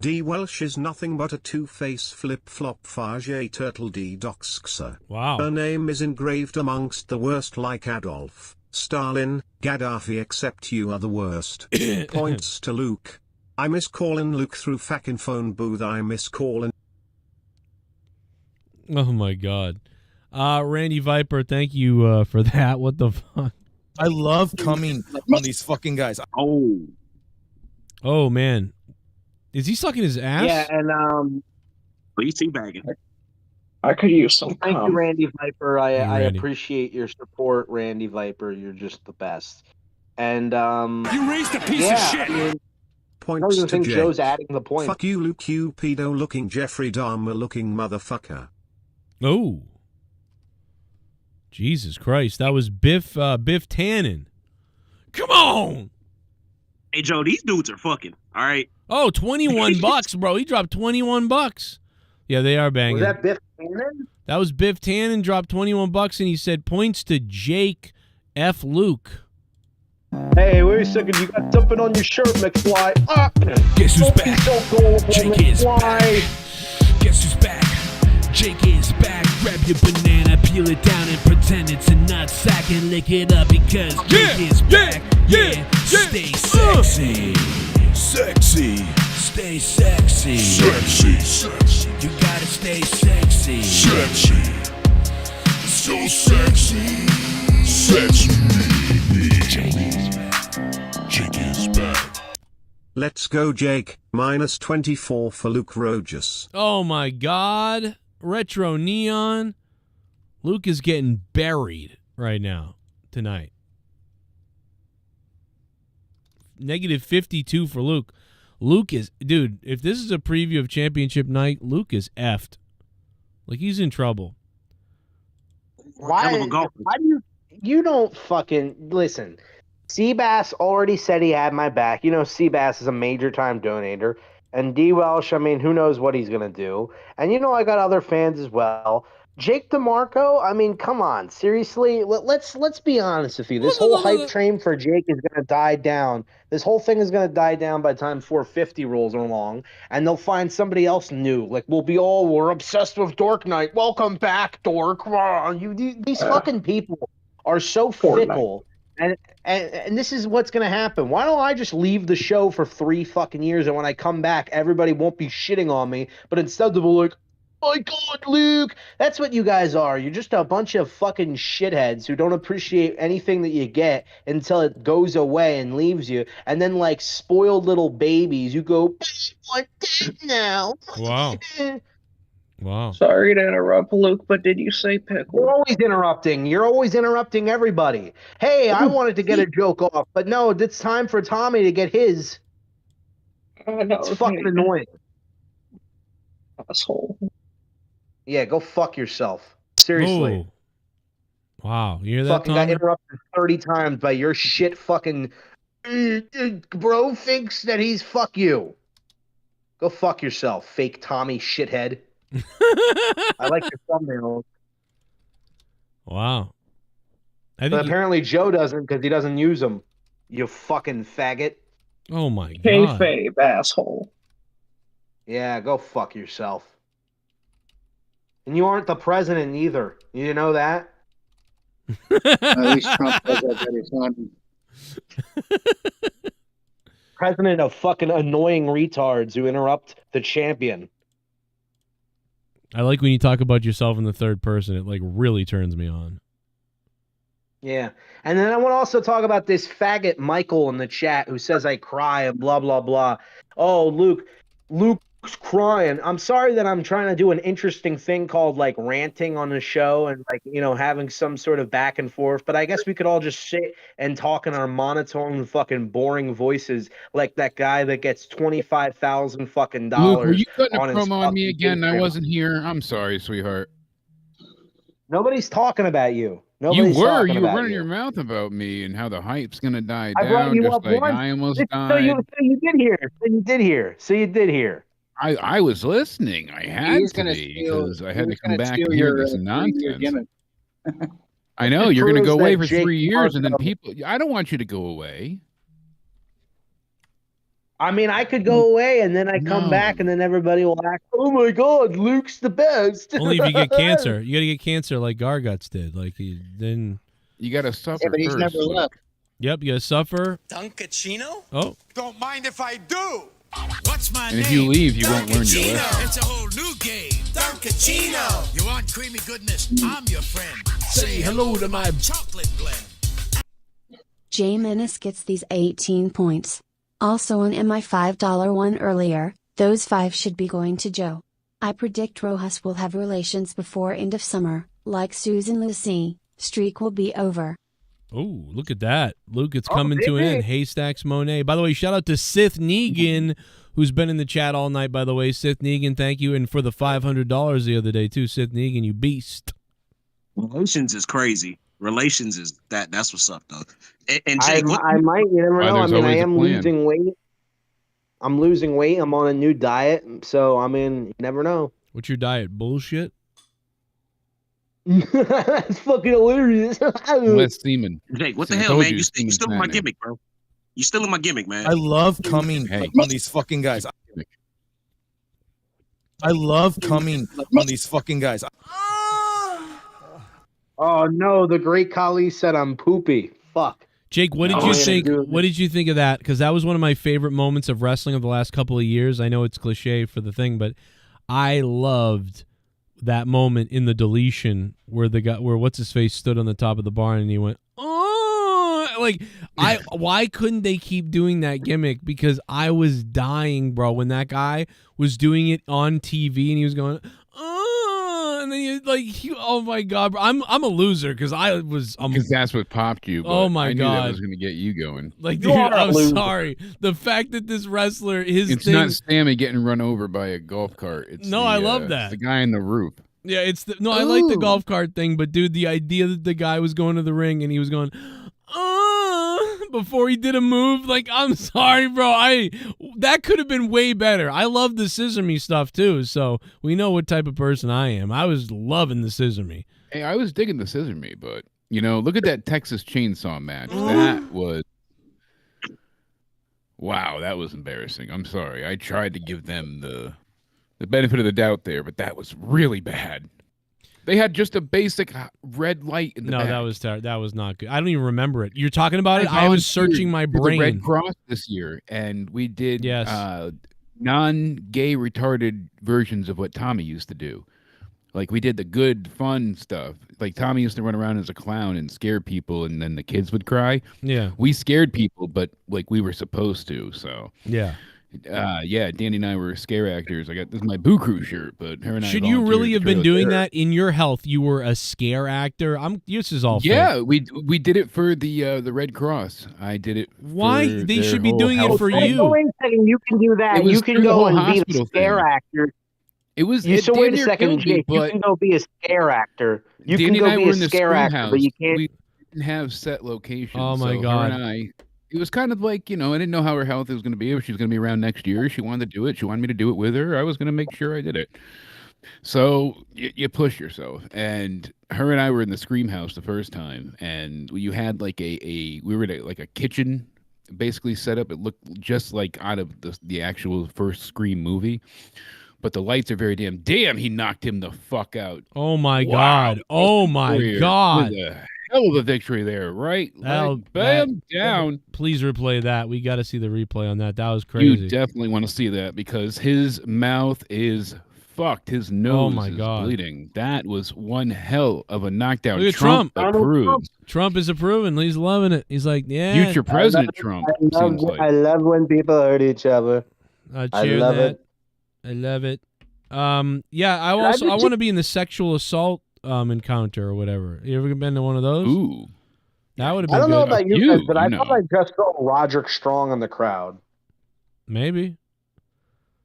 D. Welsh is nothing but a two-face flip-flop Fage turtle D. Doxxer. Wow. Her name is engraved amongst the worst, like Adolf, Stalin, Gaddafi, except you are the worst. Points to Luke. I miss callin' Luke through fucking phone booth. I miss callin'. Oh my God. Randy Viper, thank you for that. What the fuck? I love coming on these fucking guys. Oh man. Is he sucking his ass? Yeah, and he's teabagging. I could use some. Thank you, Randy Viper. I Randy. appreciate your support, Randy Viper. You're just the best. And You raised a piece of shit. I mean, I don't Points even to think Jake. Joe's adding the point. Fuck you, Luke, you pedo-looking Jeffrey Dahmer-looking motherfucker. Oh. Jesus Christ. That was Biff Tannen. Come on. Hey, Joe, these dudes are fucking. All right. Oh, $21, bro. He dropped $21. Yeah, they are banging. Was that Biff Tannen? That was Biff Tannen, dropped $21, and he said points to Jake F. Luke. Hey, wait a second. You got something on your shirt, McFly. Guess who's Don't be back? so gullible, Jake is McFly. back. Guess who's back? Jake is back. Grab your banana, peel it down, and pretend it's a nut sack and lick it up because Jake is back. Yeah, stay sexy. Sexy. Stay sexy. Sexy. You gotta stay sexy. sexy, so sexy, sexy. Jake is back. Let's go, Jake. -24 for Luke Rogers. Oh my God. Retro Neon. Luke is getting buried right now, tonight. -52 for Luke. Luke is, dude, if this is a preview of championship night, Luke is effed. Like, he's in trouble. Why do you don't fucking listen? Seabass already said he had my back. You know, Seabass is a major time donator. And D. Welsh, I mean, who knows what he's going to do. And, you know, I got other fans as well. Jake DeMarco, I mean, come on. Seriously, let's be honest with you. This whole hype train for Jake is going to die down. This whole thing is going to die down by the time 450 rolls along. And they'll find somebody else new. Like, we're obsessed with Dork Knight. Welcome back, Dork. These fucking people are so fickle. And this is what's going to happen. Why don't I just leave the show for 3 fucking years, and when I come back, everybody won't be shitting on me, but instead they'll be like, oh my God, Luke. That's what you guys are. You're just a bunch of fucking shitheads who don't appreciate anything that you get until it goes away and leaves you. And then, like spoiled little babies, you go, I'm dead now. Wow. Wow. Sorry to interrupt, Luke, but did you say pickle? You're always interrupting. You're always interrupting everybody. Hey, I wanted to get a joke off, but no, it's time for Tommy to get his. It's fucking annoying. Asshole. Yeah, go fuck yourself. Seriously. Ooh. Wow. You hear that, Fucking got Tommy? interrupted 30 times by your shit fucking bro thinks that he's fuck you. Go fuck yourself, fake Tommy shithead. I like your thumbnail. Wow. But apparently Joe doesn't because he doesn't use them. You fucking faggot. Oh my God. Kayfabe, asshole. Yeah, go fuck yourself. And you aren't the president either. You know that? At least Trump does that better. President of fucking annoying retards who interrupt the champion. I like when you talk about yourself in the third person. It like really turns me on. Yeah. And then I want to also talk about this faggot Michael in the chat who says I cry and blah, blah, blah. Oh, Luke's crying. I'm sorry that I'm trying to do an interesting thing called like ranting on the show and like, you know, having some sort of back and forth. But I guess we could all just sit and talk in our monotone fucking boring voices like that guy that gets $25,000 fucking Luke, were you dollars cutting a on his promo on me fucking again? I Instagram. wasn't here. I'm sorry, sweetheart. Nobody's talking about you. You Nobody's were. talking You were about running you. your mouth about me and how the hype's gonna die I brought down, you just up like once. I almost So died. you did hear. So you did hear. So you did hear. I was listening. I had He's to gonna be steal- because I he had to was come gonna back steal and hear your, this 3-year nonsense. gimmick. I know It you're going to proves go away that for Jake 3 years, and then DeMarco- people. I don't want you to go away. I mean, I could go away and then I come back and then everybody will act, oh my God, Luke's the best. Only if you get cancer. You got to get cancer like Garguts did. Like then you got to suffer Yeah, but he's never left. Yep, you got to suffer. Duncachino? Oh, Don't mind if I do. What's my And name? if you leave, you won't learn your lesson. It's a whole new game. Duncachino. You want creamy goodness? I'm your friend. Say hello to my chocolate blend. J Menace gets these 18 points. Also an MI $5 one earlier, those 5 should be going to Joe. I predict Rojas will have relations before end of summer, like Susan Lucy, streak will be over. oh, look at that. Luke, it's coming to an end. Haystacks Monet. By the way, shout out to Sith Negan, who's been in the chat all night, by the way. Sith Negan, thank you. And for the $500 the other day, too. Sith Negan, you beast. Relations is crazy. Relations is that's what's up though. And Jake, I might, you never know. I mean, I always a am plan. losing weight. I'm losing weight. I'm on a new diet. So, I mean, you never know. What's your diet? Bullshit? That's fucking hilarious. Less semen. Jake, what See, the I hell, told man? you You semen's still in my happening. gimmick, bro. You still in my gimmick, man. I love coming on these fucking guys. I love coming on these fucking guys. Oh, no. The great Kali said I'm poopy. Fuck. Jake, what did No, you I think? didn't do it. What did you think of that? Because that was one of my favorite moments of wrestling of the last couple of years. I know it's cliche for the thing, but I loved that moment in the deletion where what's his face stood on the top of the barn and he went, oh, like why couldn't they keep doing that gimmick? Because I was dying, bro, when that guy was doing it on TV and he was going, oh, and then oh my god, bro. I'm a loser because because that's what popped you. But oh my I knew god, that was gonna get you going. Like, dude, I'm sorry. The fact that this wrestler, it's not Sammy getting run over by a golf cart. It's I love that. It's the guy in the roof. Yeah, I like the golf cart thing, but dude, the idea that the guy was going to the ring and he was going, before he did a move, like, I'm sorry, bro. That could have been way better. I love the scissor me stuff too, so we know what type of person I am. I was loving the scissor me. Hey, I was digging the scissor me, but look at that Texas Chainsaw match. That was wow. That was embarrassing. I'm sorry. I tried to give them the benefit of the doubt there, but that was really bad. They had just a basic red light in the back. That was not good. I don't even remember it. You're talking about it? I was searching my brain. The Red Cross this year, and we did non-gay retarded versions of what Tommy used to do. Like, we did the good, fun stuff. Like, Tommy used to run around as a clown and scare people, and then the kids would cry. Yeah. We scared people, but, like, we were supposed to, so. Yeah. Danny and I were scare actors. This is my Boo Crew shirt, but her and I. Should you really have been doing that in your health? You were a scare actor. This is all. Yeah, fake. we did it for the Red Cross. I did it. Why they should be doing it for you? Wait a second, you can do that. You can go and be a scare actor. It was. So wait a second, Jake. You can go be a scare actor. You can go be a scare actor, but you can't. We didn't have set locations. Oh my god! Her and it was kind of like, I didn't know how her health was going to be. If she was going to be around next year, she wanted to do it. She wanted me to do it with her. I was going to make sure I did it. So you push yourself. And her and I were in the Scream House the first time, and you had like we were at like a kitchen basically set up. It looked just like out of the actual first Scream movie. But the lights are very dim. Damn, he knocked him the fuck out. Oh my god. Oh my god. Hell of a victory there, right? Bam, down. Please replay that. We got to see the replay on that. That was crazy. You definitely want to see that because his mouth is fucked. His nose is bleeding. That was one hell of a knockdown. Look at Trump approves. Trump is approving. He's loving it. He's like, yeah. Future President Trump. I love when people hurt each other. I love it. I love it. Yeah, I want to be in the sexual assault encounter or whatever. You ever been to one of those? Ooh. That would have been I don't know about you guys, but I no. thought I just saw Roderick Strong in the crowd. Maybe.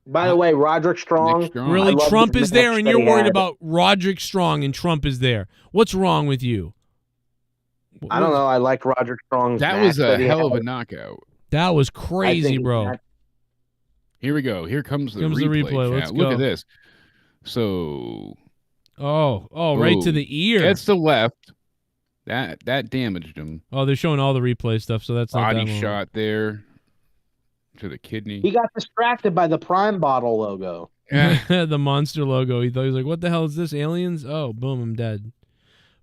By the way, Roderick Strong. Really, Trump is there and you're worried about Roderick Strong and Trump is there. What's wrong with you? I don't know. I liked Roderick Strong's That match was a he hell had. of a knockout. That was crazy, bro. Here we go. Here comes the replay. Chat. Let's Look go. at this. So. Right to the ear. That's the left. That damaged him. Oh, they're showing all the replay stuff, so that's not body that shot there to the kidney. He got distracted by the Prime Bottle logo. The monster logo. He thought he was like, "What the hell is this? Aliens?" Oh, boom! I'm dead.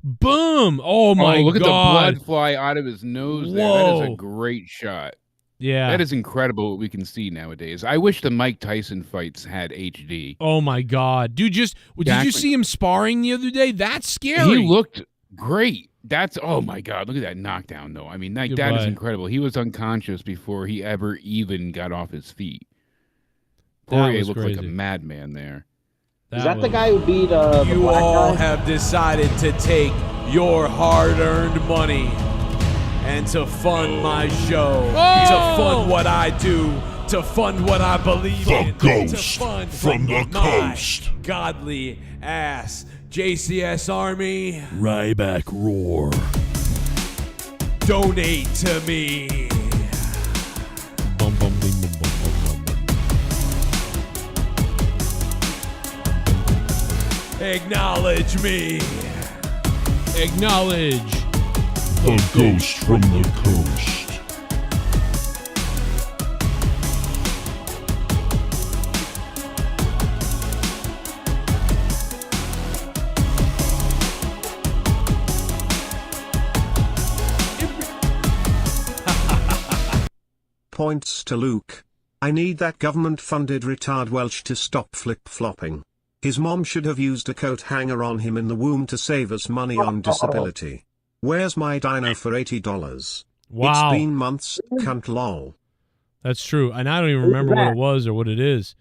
Boom! Oh my god! Look at the blood fly out of his nose. There. Whoa. That is a great shot. Yeah, that is incredible what we can see nowadays. I wish the Mike Tyson fights had HD. Oh my god, dude! Did you see him sparring the other day? That's scary. He looked great. Oh my god! Look at that knockdown, though. I mean, that is incredible. He was unconscious before he ever even got off his feet. Poirier looked like a madman there. Is that the guy who beat You black all guy? have decided to take your hard-earned money and to fund my show, to fund what I do, to fund what I believe in, ghost to fund from the my coast. godly ass. JCS Army, Ryback roar. donate to me. Acknowledge me. Acknowledge. The ghost from the coast. Points to Luke. I need that government-funded retard Welsh to stop flip-flopping. His mom should have used a coat hanger on him in the womb to save us money on disability. Where's my dino for $80? Wow. It's been months, cunt lol. That's true, and I don't even remember what it was or what it is.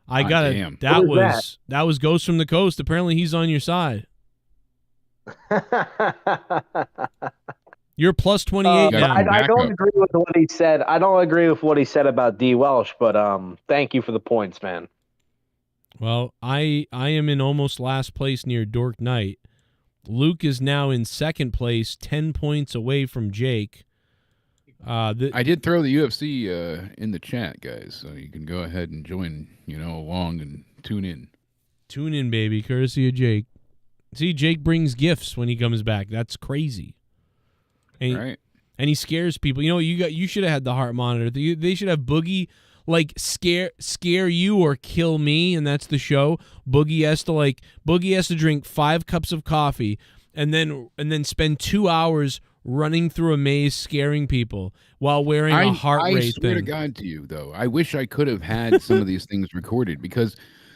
I Ah, got it. damn. That What was was that was Ghost from the Coast. Apparently, he's on your side. You're plus 28 now. I don't agree with what he said. I don't agree with what he said about D. Welsh, but thank you for the points, man. Well, I am in almost last place near Dork Knight. Luke is now in second place, 10 points away from Jake. I did throw the UFC in the chat, guys, so you can go ahead and join, along and tune in. Tune in, baby, courtesy of Jake. See, Jake brings gifts when he comes back. That's crazy. And, Right. And he scares people. You should have had the heart monitor. They should have Boogie scare you or kill me, and that's the show. Boogie has to drink 5 cups of coffee and then spend 2 hours running through a maze scaring people while wearing a heart rate I swear to thing. God to you, though, I wish I could have had some of these things recorded because,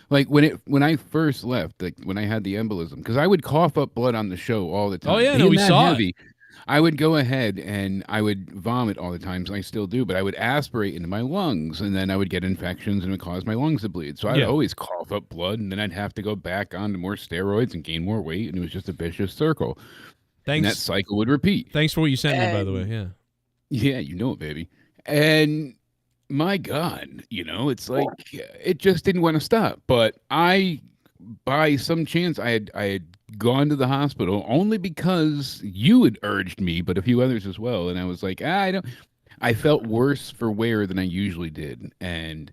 when I first left, when I had the embolism, because I would cough up blood on the show all the time. Oh, yeah, no, Being we that saw it. heavy, I would go ahead and I would vomit all the time, so I still do, but I would aspirate into my lungs, and then I would get infections, and it would cause my lungs to bleed. So I'd Yeah. always cough up blood, and then I'd have to go back onto more steroids and gain more weight, and it was just a vicious circle. And that cycle would repeat. Thanks for what you sent me, by the way. Yeah. Yeah, you know it, baby. And my God, it's like it just didn't want to stop. But by some chance, I had gone to the hospital only because you had urged me, but a few others as well. And I was like, I felt worse for wear than I usually did. And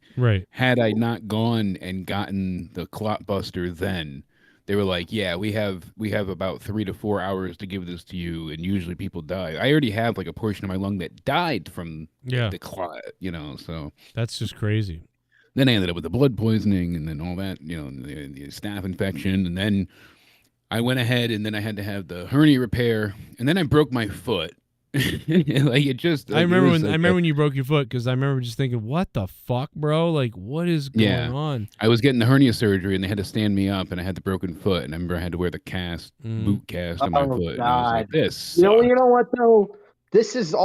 had I not gone and gotten the clot buster then, they were like, yeah, we have about 3 to 4 hours to give this to you, and usually people die. I already have a portion of my lung that died from the clot, so that's just crazy. Then I ended up with the blood poisoning and then all that, the staph infection, and then I went ahead and then I had to have the hernia repair, and then I broke my foot. I remember when you broke your foot, because I remember just thinking, what the fuck, bro? What is going on? I was getting the hernia surgery, and they had to stand me up, and I had the broken foot, and I remember I had to wear the boot cast on my foot. And I was like, this. You know what though? This is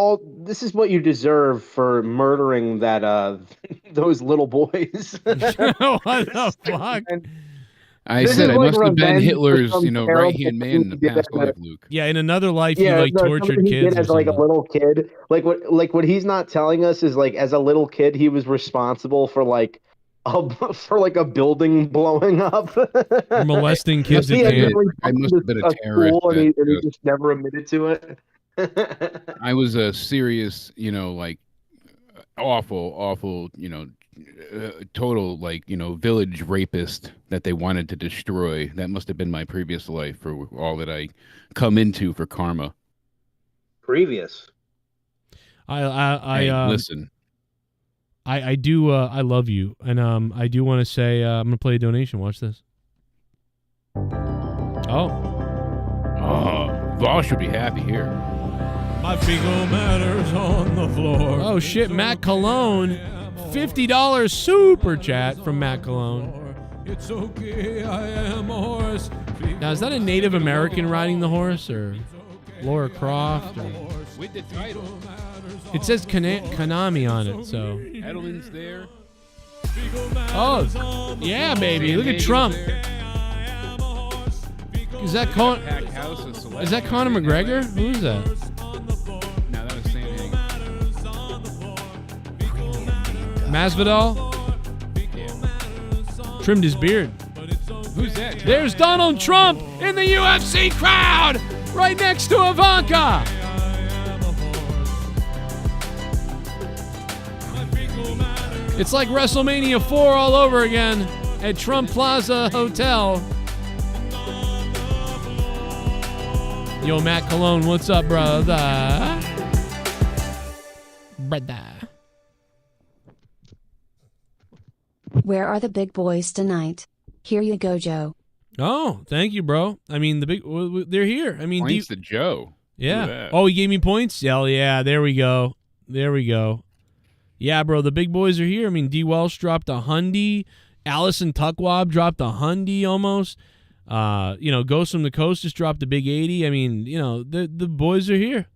what you deserve for murdering that those little boys. What the fuck? I said I must have been Hitler's, right-hand man in the past life, Luke. Yeah, in another life, he tortured kids. As a little kid. What he's not telling us is as a little kid, he was responsible for a building blowing up, or molesting kids. I must have been a terrorist. And he just never admitted to it. I was a serious, awful, total village rapist that they wanted to destroy. That must have been my previous life for all that I come into for karma. Previous. Listen. I do I love you, and I do want to say I'm gonna play a donation. Watch this. Voss should be happy here. My fecal matter's on the floor. Oh shit, Matt Cologne. $50 super chat from Matt Cologne. It's okay, I am a horse. Now, is that a Native American riding the horse, or Laura Croft? Or... With the title. It says Konami on it, so. Edelman's there. Oh, yeah, baby. Look at Trump. Is that Conor McGregor? Who is that? No, that was Sam Hagen. Masvidal? Trimmed his beard. Who's that? There's Donald Trump in the UFC crowd, right next to Ivanka. It's like WrestleMania 4 all over again at Trump Plaza Hotel. Yo, Matt Cologne, what's up, brother? Where are the big boys tonight? Here you go, Joe. Oh, thank you, bro. I mean, they're here. I mean, points to Joe. Yeah. Oh, he gave me points? Hell yeah. There we go. There we go. Yeah, bro, the big boys are here. I mean, D. Welsh dropped a hundy. Allison Tuckwab dropped a hundy almost. Ghost from the Coast just dropped a big 80. I mean, the boys are here.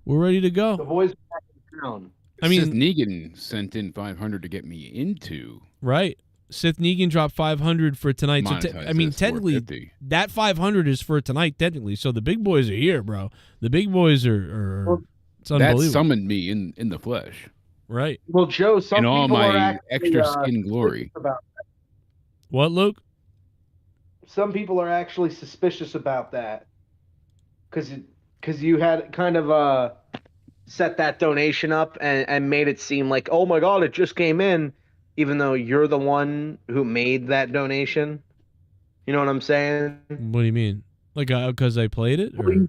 We're ready to go. The boys are in town. I mean, Sith Negan sent in 500 to get me into. Right. Sith Negan dropped 500 for tonight. So technically, that 500 is for tonight, technically. So the big boys are here, bro. The big boys are it's unbelievable. That summoned me in the flesh. Right. Well, Joe, some in people all my are actually, extra skin glory. About that. What, Luke? Some people are actually suspicious about that because you had kind of set that donation up and made it seem like, oh my God, it just came in, even though you're the one who made that donation. You know what I'm saying? What do you mean? Like, because I played it? Or? Well, you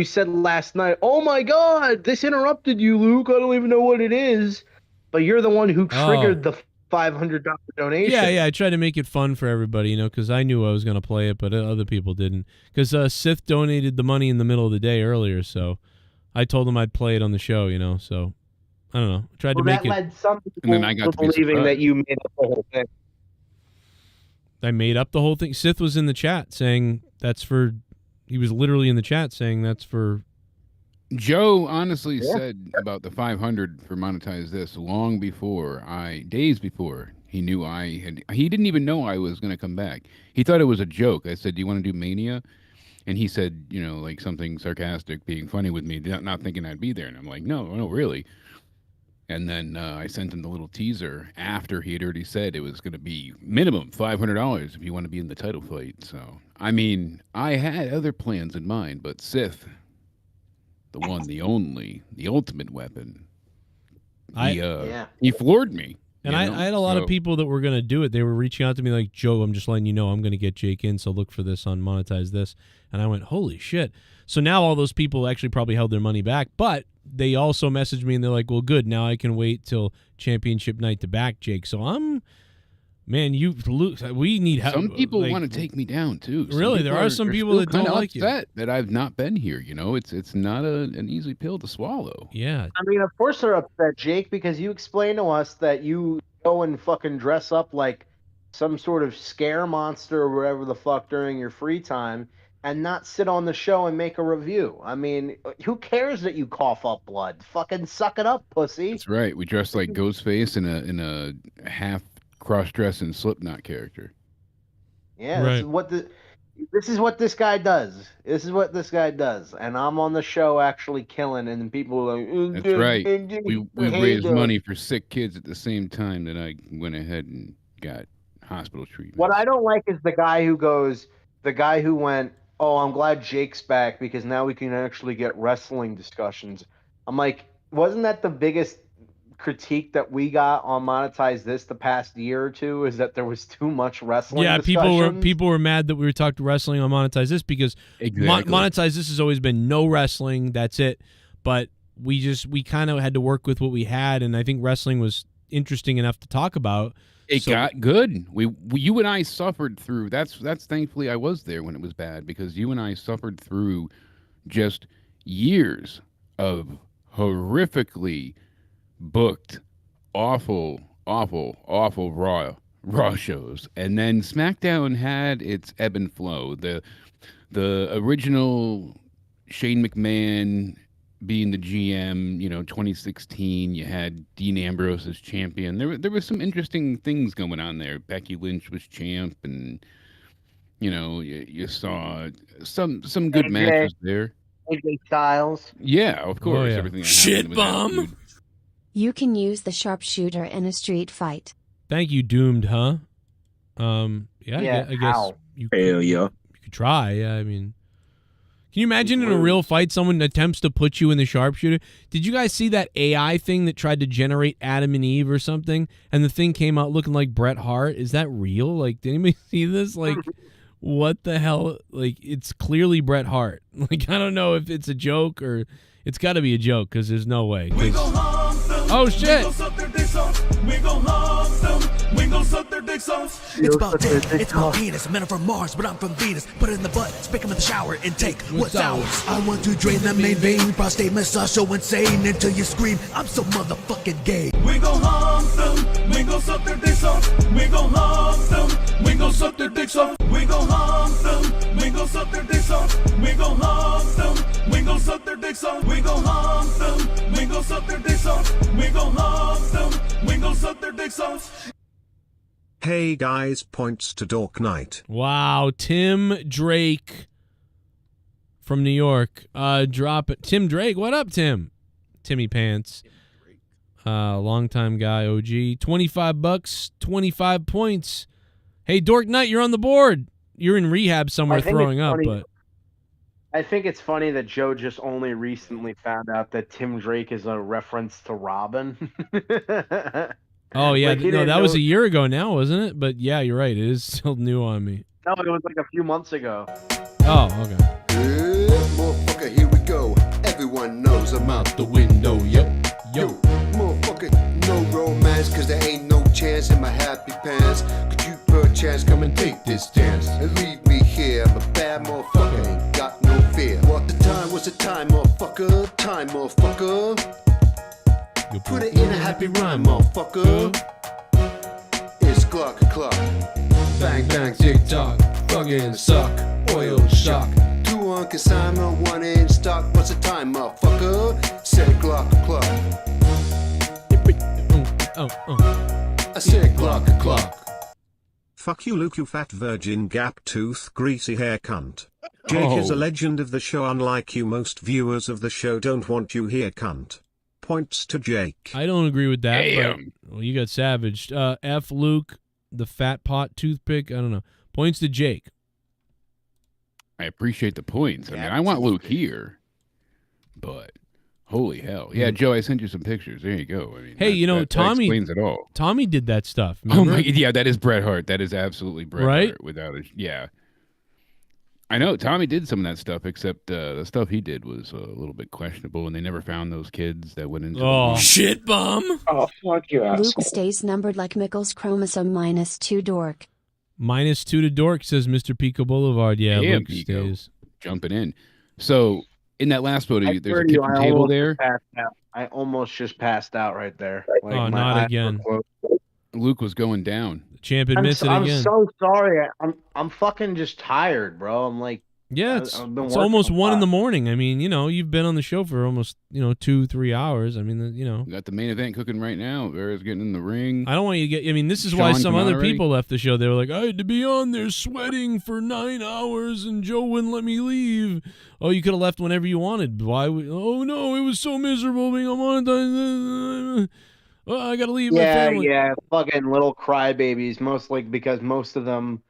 said last night, oh my God, this interrupted you, Luke. I don't even know what it is. But you're the one who triggered the $500 donation. Yeah, I tried to make it fun for everybody, because I knew I was going to play it, but other people didn't. Because Sith donated the money in the middle of the day earlier, so I told him I'd play it on the show, so I don't know. I tried to make it. Led some people and then I got to believing that you made up the whole thing. I made up the whole thing. Sith was in the chat saying he was literally in the chat saying that's for. Joe honestly said about the 500 for Monetize This long before days before he knew he didn't even know I was going to come back. He thought it was a joke. I said, do you want to do Mania? And he said, like something sarcastic, being funny with me, not thinking I'd be there. And I'm like, no, really. And then I sent him the little teaser after he had already said it was going to be minimum $500 if you want to be in the title fight. So, I mean, I had other plans in mind, but Sith, the one, the only, the ultimate weapon, he floored me. And I had a lot of people that were going to do it. They were reaching out to me like, Joe, I'm just letting you know I'm going to get Jake in, so look for this on Monetize This. And I went, holy shit. So now all those people actually probably held their money back, but they also messaged me and they're like, well, good, now I can wait till championship night to back Jake. So we need help. Some people want to take me down too. Really, there are some people that don't like you. That I've not been here. It's not an easy pill to swallow. Yeah. I mean, of course they're upset, Jake, because you explained to us that you go and fucking dress up like some sort of scare monster or whatever the fuck during your free time and not sit on the show and make a review. I mean, who cares that you cough up blood? Fucking suck it up, pussy. That's right. We dress like Ghostface in a half cross-dress and Slipknot character. Yeah, right. This is what this guy does. This is what this guy does. And I'm on the show actually killing, and people are like, that's right. We raised money for sick kids at the same time that I went ahead and got hospital treatment. What I don't like is the guy who went, oh, I'm glad Jake's back because now we can actually get wrestling discussions. I'm like, wasn't that the biggest critique that we got on Monetize This the past year or two, is that there was too much wrestling discussions? people were mad that we were talking wrestling on Monetize This because Monetize This has always been no wrestling, that's it. But we kind of had to work with what we had, and I think wrestling was interesting enough to talk about. It got good. You and I suffered through. That's thankfully I was there when it was bad, because you and I suffered through just years of horrifically booked, awful Raw shows, and then SmackDown had its ebb and flow. The original Shane McMahon being the GM, 2016, you had Dean Ambrose as champion. There was some interesting things going on there. Becky Lynch was champ, and you saw some good matches there. AJ Styles. Yeah, of course. Oh, yeah. Everything that Shit happened bomb. You can use the sharpshooter in a street fight. Thank you, Doomed, huh? Yeah, I guess you could try. Yeah, I mean, can you imagine in a real fight someone attempts to put you in the sharpshooter? Did you guys see that AI thing that tried to generate Adam and Eve or something, and the thing came out looking like Bret Hart? Is that real? Like, did anybody see this? Like, what the hell? Like, it's clearly Bret Hart. Like, I don't know if it's a joke or It's got to be a joke because there's no way. Oh shit! It's about dick, it's about penis. Men are from Mars, but I'm from Venus. Put it in the butt, stick him in the shower, and take what's ours. I want to drain the main vein, prostate massage so insane until you scream, I'm so motherfucking gay. We gon' hump them, we gon' suck their dicks off. We gon' hump them, we gon' suck their dicks off. We gon' hump them, we gon' suck their dicks off. We gon' hump them, we gon' suck their dicks off. We gon' hump them, we gon' suck their dicks off. We gon' hump them, we gon' suck their dicks off. Hey guys, points to Dork Night. Wow, Tim Drake from New York. Drop it. Tim Drake, what up, Tim? Timmy Pants. Longtime guy, OG. $25, 25 points. Hey, Dork Knight, you're on the board. You're in rehab somewhere throwing up, but I think it's funny that Joe just only recently found out that Tim Drake is a reference to Robin. oh yeah, Like, he no, didn't that was know- a year ago now, wasn't it? But yeah, you're right. It is still new on me. No, it was like a few months ago. Oh, okay. Good motherfucker, here we go. Everyone knows I'm out the window, yo. Motherfucker, no romance, cause there ain't no chance in my happy pants. Could you perchance come and take this dance and leave me here? I'm a bad motherfucker, ain't got no fear. What the time, what's the time, motherfucker? Time, motherfucker. You put it in a happy rhyme, motherfucker. It's clock. Bang, bang, tick tock. Fucking suck, oil shock. 2 on consignment, 1 in stock. What's the time, motherfucker? Said clock. I said clock. Fuck you, Luke, you fat virgin, gap tooth, greasy hair cunt. Jake is a legend of the show. Unlike you, most viewers of the show don't want you here, cunt. Points to Jake. I don't agree with that. Damn. But, well, you got savaged. F. Luke, the fat pot toothpick. I don't know. Points to Jake. I appreciate the points. I mean, I want Luke here, but holy hell. Yeah, Joe, I sent you some pictures. There you go. I mean, Hey, that Tommy explains it all. Tommy did that stuff. Oh Remember? my, yeah, that is Bret Hart. That is absolutely Bret Right? Hart without a, yeah. I know Tommy did some of that stuff, except the stuff he did was a little bit questionable, and they never found those kids that went into the shit bum. Oh, fuck you, Luke stays numbered like Mickle's chromosome -2 dork. -2 to dork, says Mr. Pico Boulevard. Yeah, Damn, Luke Pico. stays. jumping in. So in that last photo, I there's swear a to you, kitchen I table almost there. passed out. I almost just passed out right there. Like, Oh, my not eyes were again. closed. Luke was going down. Champ admits it I'm again. so sorry. I'm fucking just tired, bro. I'm like, Yeah, I- it's I've been it's working almost a 1 in lot. the morning. I mean, you've been on the show for almost 2-3 hours. I mean, We got the main event cooking right now. Vera's getting in the ring. I don't want you to get. I mean, this is why Sean some come out other already? people left the show. They were like, I had to be on there sweating for 9 hours, and Joe wouldn't let me leave. Oh, you could have left whenever you wanted. Why? Oh no, it was so miserable being on Monetize. Oh, I gotta leave my family. Yeah, fucking little crybabies. Mostly because most of them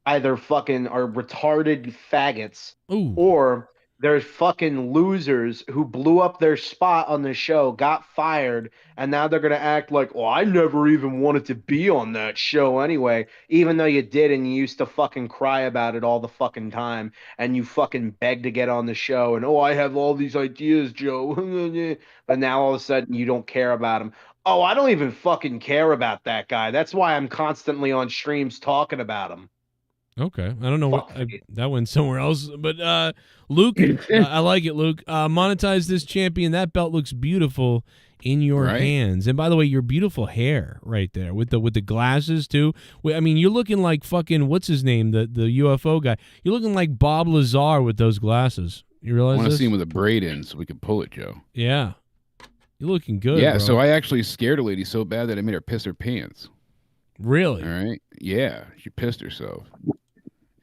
either fucking are retarded faggots, or there's fucking losers who blew up their spot on the show, got fired, and now they're gonna act like, oh, I never even wanted to be on that show anyway, even though you did, and you used to fucking cry about it all the fucking time, and you fucking begged to get on the show, and oh, I have all these ideas, Joe, but now all of a sudden you don't care about them. Oh, I don't even fucking care about that guy. That's why I'm constantly on streams talking about him. Okay, I don't know what that went somewhere else, but Luke, I like it, Luke. Monetize this champion. That belt looks beautiful in your Right. hands, and by the way, your beautiful hair right there with the glasses too. I mean, you're looking like fucking what's his name, the UFO guy. You're looking like Bob Lazar with those glasses. You I realize want to this? see him with a braid in so we can pull it, Joe. Yeah, you're looking good. Yeah, bro. so I actually scared a lady so bad that I made her piss her pants. Really? All right. Yeah, she pissed herself.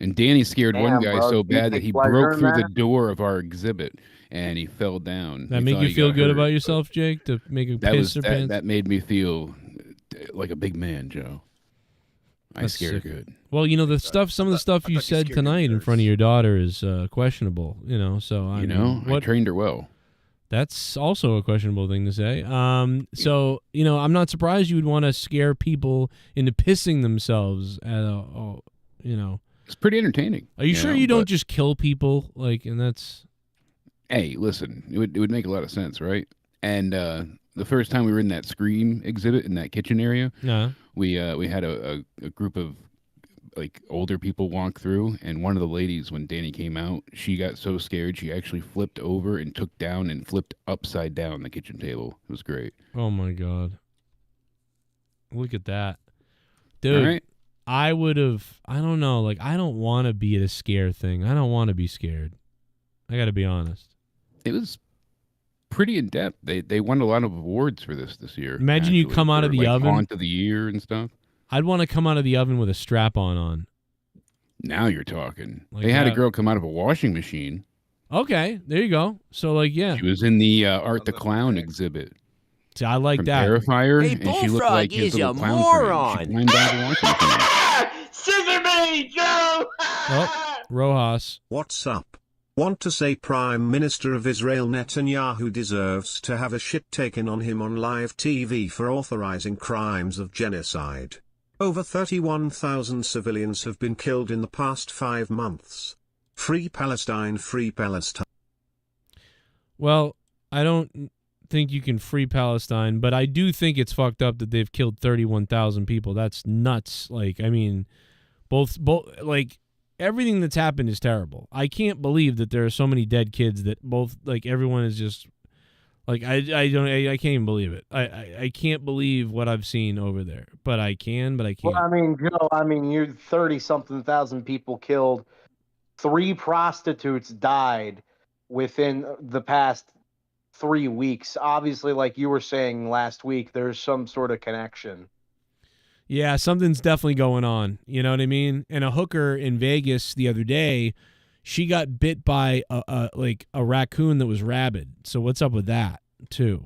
And Danny scared one Damn, guy bro. so Do you bad that take he pleasure broke in through the that? door of our exhibit and he fell down. That He make thought you he feel got good hurt. about yourself, Jake? To make a That piss was your that, pants? that made me feel like a big man, Joe. I That's scared sick. good. Well, some of the stuff you said tonight in front of your daughter is questionable. So I mean, I trained her well. That's also a questionable thing to say. So I'm not surprised you would want to scare people into pissing themselves at It's pretty entertaining. Are you sure know, you don't but- just kill people? And that's. Hey, listen, it would make a lot of sense, right? And the first time we were in that Scream exhibit in that kitchen area, Yeah. we had a group of like older people walk through, and one of the ladies, when Danny came out, she got so scared she actually flipped over and took down and flipped upside down the kitchen table. It was great. Oh my god. Look at that. Dude, right. I would have, I don't know, like I don't want to be at a scare thing. I don't want to be scared. I got to be honest. It was pretty in depth. They won a lot of awards for this year. Imagine you come out of the oven. Haunt of the year and stuff. I'd want to come out of the oven with a strap-on on. Now you're talking. Like they had a that. girl come out of a washing machine. Okay, there you go. So like, yeah. She was in the Art the Clown exhibit. See, I like from that. Terrifier, Hey, and she looked Bullfrog like his is little a clown moron. friend. She climbed out of the washing machine. Scissor me, Joe! Oh, Rojas. What's up? Want to say Prime Minister of Israel Netanyahu deserves to have a shit taken on him on live TV for authorizing crimes of genocide. Over 31,000 civilians have been killed in the past 5 months. Free Palestine, free Palestine. Well, I don't think you can free Palestine, but I do think it's fucked up that they've killed 31,000 people. That's nuts. Like, I mean, both like everything that's happened is terrible. I can't believe that there are so many dead kids that both like everyone is just like I can't even believe it. I can't believe what I've seen over there. But I can't. Well, I mean, Joe, I mean, you're 30-something thousand people killed. 3 prostitutes died within the past 3 weeks. Obviously, like you were saying last week, there's some sort of connection. Yeah, something's definitely going on. You know what I mean? And a hooker in Vegas the other day, she got bit by a raccoon that was rabid. So what's up with that too?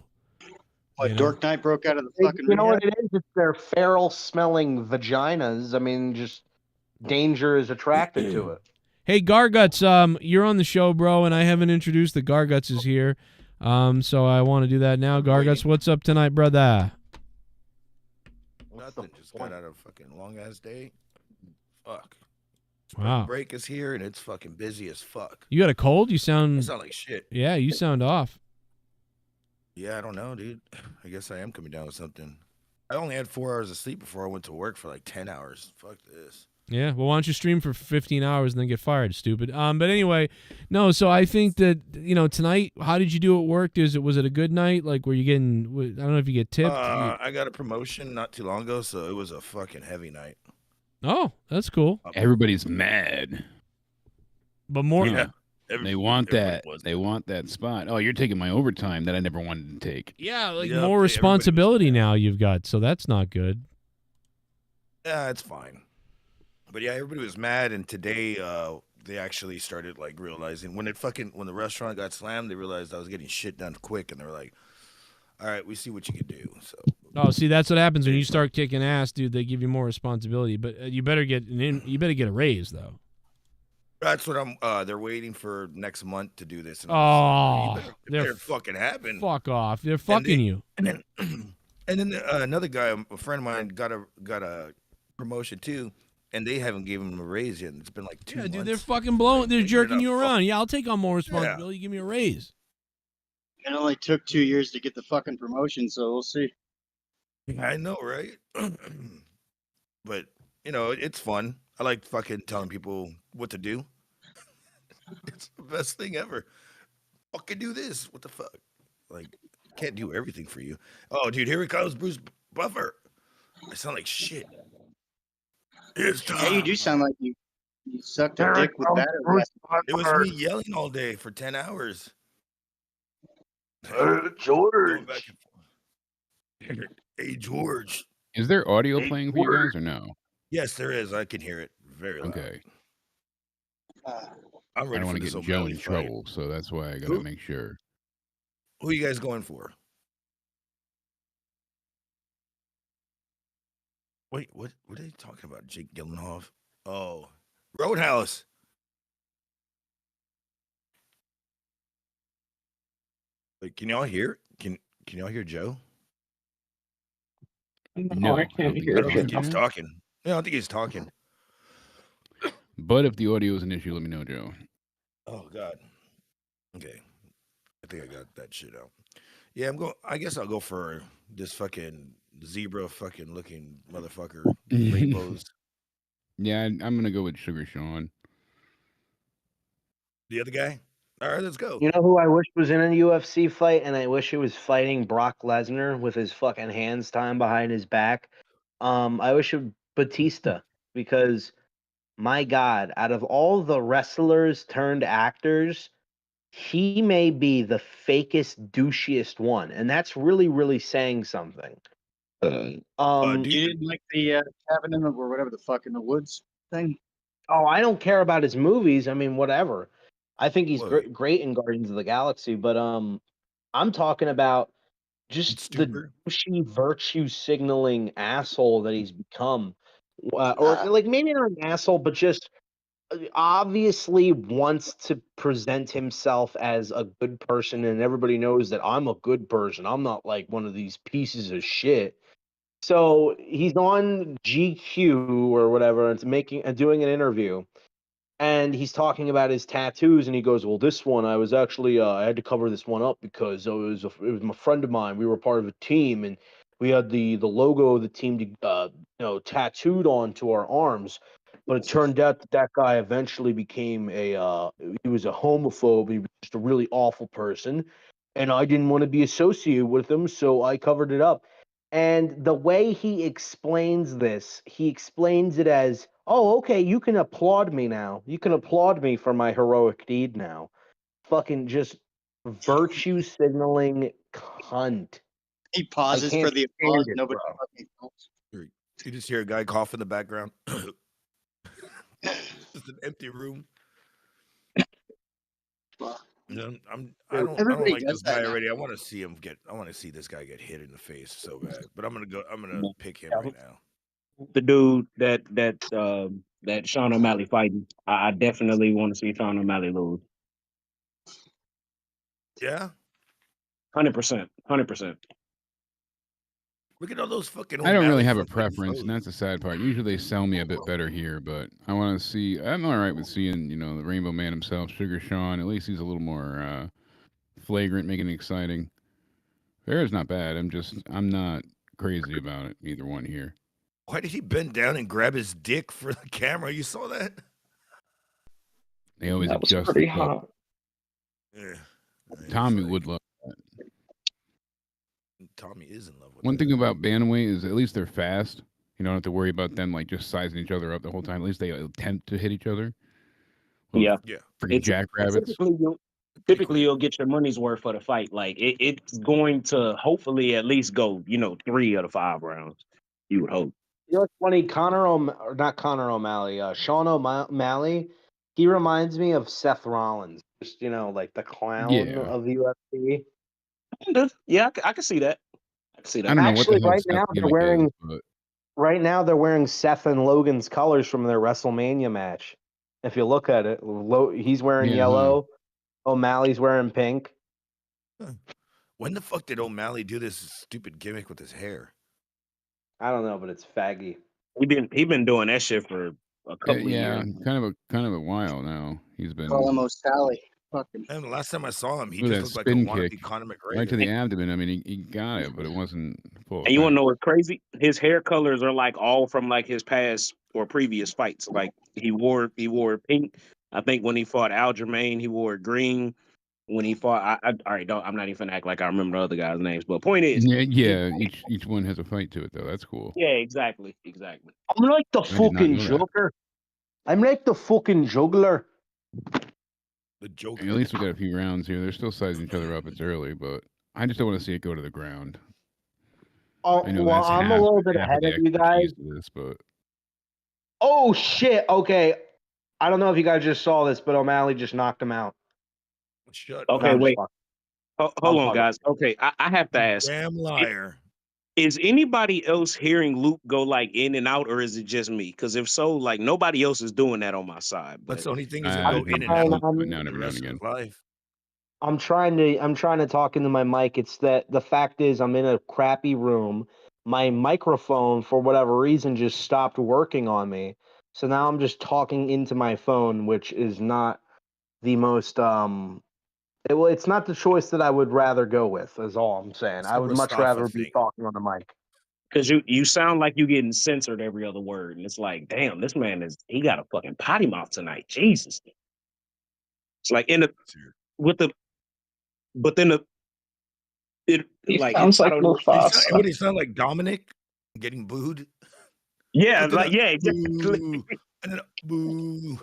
What, Dark Knight broke out of the fucking You know what rehab? it is? It's their feral-smelling vaginas. I mean, just danger is attracted to it. Hey, Garguts, you're on the show, bro, and I haven't introduced the Garguts is here. So I want to do that now. Garguts, what's up tonight, brother? Nothing. Just got out of a fucking long ass day. Fuck. Wow. Break is here and it's fucking busy as fuck. You got a cold? You sound. I sound like shit. Yeah, you sound off. Yeah, I don't know, dude. I guess I am coming down with something. I only had 4 hours of sleep before I went to work for like 10 hours. Fuck this. Yeah, well, why don't you stream for 15 hours and then get fired, stupid? But anyway, no. So I think that tonight, how did you do at work? Was it a good night? Like, were you getting? I don't know if you get tipped. I got a promotion not too long ago, so it was a fucking heavy night. Oh, that's cool. Everybody's mad. But more. Yeah. They want that. They want that spot. Oh, you're taking my overtime that I never wanted to take. Yeah, like more responsibility now you've got, so that's not good. Yeah, it's fine. But yeah, everybody was mad, and today they actually started like realizing when the restaurant got slammed, they realized I was getting shit done quick, and they were like, "All right, we see what you can do." So. Oh, see, that's what happens when you start kicking ass, dude. They give you more responsibility, but you better get a raise though. That's what I'm. They're waiting for next month to do this. And Oh, it better fucking happen. Fuck off! They're fucking you. And then another guy, a friend of mine, got a promotion too, and they haven't given him a raise yet. It's been like 2 months. Dude, they're fucking blowing. They're jerking you around. Yeah, I'll take on more responsibility. Give me a raise. It only took 2 years to get the fucking promotion, so we'll see. I know, right? But it's fun. I like fucking telling people what to do. It's the best thing ever. Fucking do this. What the fuck? Like, can't do everything for you. Oh, dude, here he comes, Bruce Buffer. I sound like shit. It's time. Yeah, you do sound like you sucked a dick with that. It was me yelling all day for 10 hours. George. Hey, George. Is there audio playing for you guys or no? Yes, there is. I can hear it very loud. Okay. I'm ready I don't for want to this get Joe O'Malley in fight. trouble, so that's why I gotta make sure. Who are you guys going for? Wait, what are they talking about? Jake Gyllenhaal? Oh, Roadhouse. Wait, can y'all hear? Can y'all hear Joe? No, I can't hear I don't think him. he's talking. No, I don't think he's talking. But if the audio is an issue, let me know, Joe. Oh God. Okay. think I got that shit out. Yeah, I guess I'll go for this fucking zebra fucking looking motherfucker. Rainbows. Yeah, I'm gonna go with Sugar Sean. The other guy? All right, let's go. You know who I wish was in a UFC fight, and I wish he was fighting Brock Lesnar with his fucking hands tied behind his back. I wish it was Batista, because my God, out of all the wrestlers turned actors, he may be the fakest, douchiest one, and that's really, really saying something. You didn't like the cabin in the or whatever the fuck in the woods thing? Oh, I don't care about his movies. I mean, whatever. I think he's great in Guardians of the Galaxy, but I'm talking about just the douchey virtue signaling asshole that he's become, or like maybe not an asshole, but just obviously wants to present himself as a good person, and everybody knows that I'm a good person. I'm not like one of these pieces of shit. So he's on GQ or whatever, and doing an interview, and he's talking about his tattoos, and he goes, "Well, this one I was actually I had to cover this one up because it was my friend of mine. We were part of a team, and we had the logo of the team tattooed onto our arms. But it turned out that guy eventually became he was a homophobe. He was just a really awful person, and I didn't want to be associated with him, so I covered it up." And the way he explains this, he explains it as, "Oh, okay, you can applaud me now. You can applaud me for my heroic deed now." Fucking just virtue signaling cunt. He pauses for the applause. Nobody fucking knows. You just hear a guy cough in the background. Just an empty room. I don't like this guy already. I want to see this guy get hit in the face so bad. But I'm gonna pick him right now. The dude that Sean O'Malley fighting, I definitely want to see Sean O'Malley lose. Yeah, 100%, 100%. Look at all those fucking. I don't really have a preference, and that's the sad part. Usually they sell me a bit better here, but I want to see. I'm all right with seeing, the Rainbow Man himself, Sugar Sean. At least he's a little more flagrant, making it exciting. Farrah's not bad. I'm not crazy about it. Either one here. Why did he bend down and grab his dick for the camera? You saw that? They always That was adjust pretty the clip. hot. Yeah. Tommy would love that. Tommy is in love with One thing about bantamweight is at least they're fast. You don't have to worry about them like just sizing each other up the whole time. At least they attempt to hit each other. Yeah. Freaking jackrabbits. Typically, you'll get your money's worth for the fight. Like it's going to hopefully at least go, 3 out of 5 rounds. You would hope. You know what's funny? Sean O'Malley, he reminds me of Seth Rollins. Just, like the clown of the UFC. Yeah, I can see that. I can see that. I don't know Actually, what the hell Seth's gimmick is, but right now they're wearing Seth and Logan's colors from their WrestleMania match. If you look at it, he's wearing yellow. O'Malley's wearing pink. When the fuck did O'Malley do this stupid gimmick with his hair? I don't know, but it's faggy. He been doing that shit for a couple of years. kind of a while now. He's been Call him O'Sally. Fucking. And the last time I saw him, he with just that looked like a spin wannabe kick Conor McGregor. right to the abdomen. I mean, he got it, but it wasn't full. And you want to know what's crazy? His hair colors are like all from like his past or previous fights. Like he wore pink. I think when he fought Aljamain, he wore green. When he fought, I'm not even act like I remember the other guys' names. But point is, each one has a fight to it though. That's cool. Yeah, exactly. I'm like the I did not fucking know that. Joker. I'm like the fucking juggler. The Joker. At least we got a few rounds here. They're still sizing each other up. It's early, but I just don't want to see it go to the ground. Oh, I know well, that's I'm a little bit half ahead the of you guys. expertise to this, but Oh shit! Okay, I don't know if you guys just saw this, but O'Malley just knocked him out. Shut Okay, up. wait. I'm Hold on, fucking- guys. Okay, I have to ask. Damn liar. Is anybody else hearing Luke go like in and out, or is it just me? Because if so, like nobody else is doing that on my side. But That's the only thing is I go in and hear out Luke I'm- now and the every now rest and of again. his life. I'm trying to talk into my mic. It's that the fact is I'm in a crappy room. My microphone, for whatever reason, just stopped working on me. So now I'm just talking into my phone, which is not the most Well, it's not the choice that I would rather go with. Is all I'm saying. It's I the would much Mustafa rather be thing. talking on the mic. Because you sound like you getting censored every other word, and it's like, damn, this man he got a fucking potty mouth tonight. Jesus. It's like but then He like sounds I like don't know. Mufasa. What do you sound like, Dominic? Getting booed? Yeah, Look at like that. yeah, exactly. Boo. And then boo.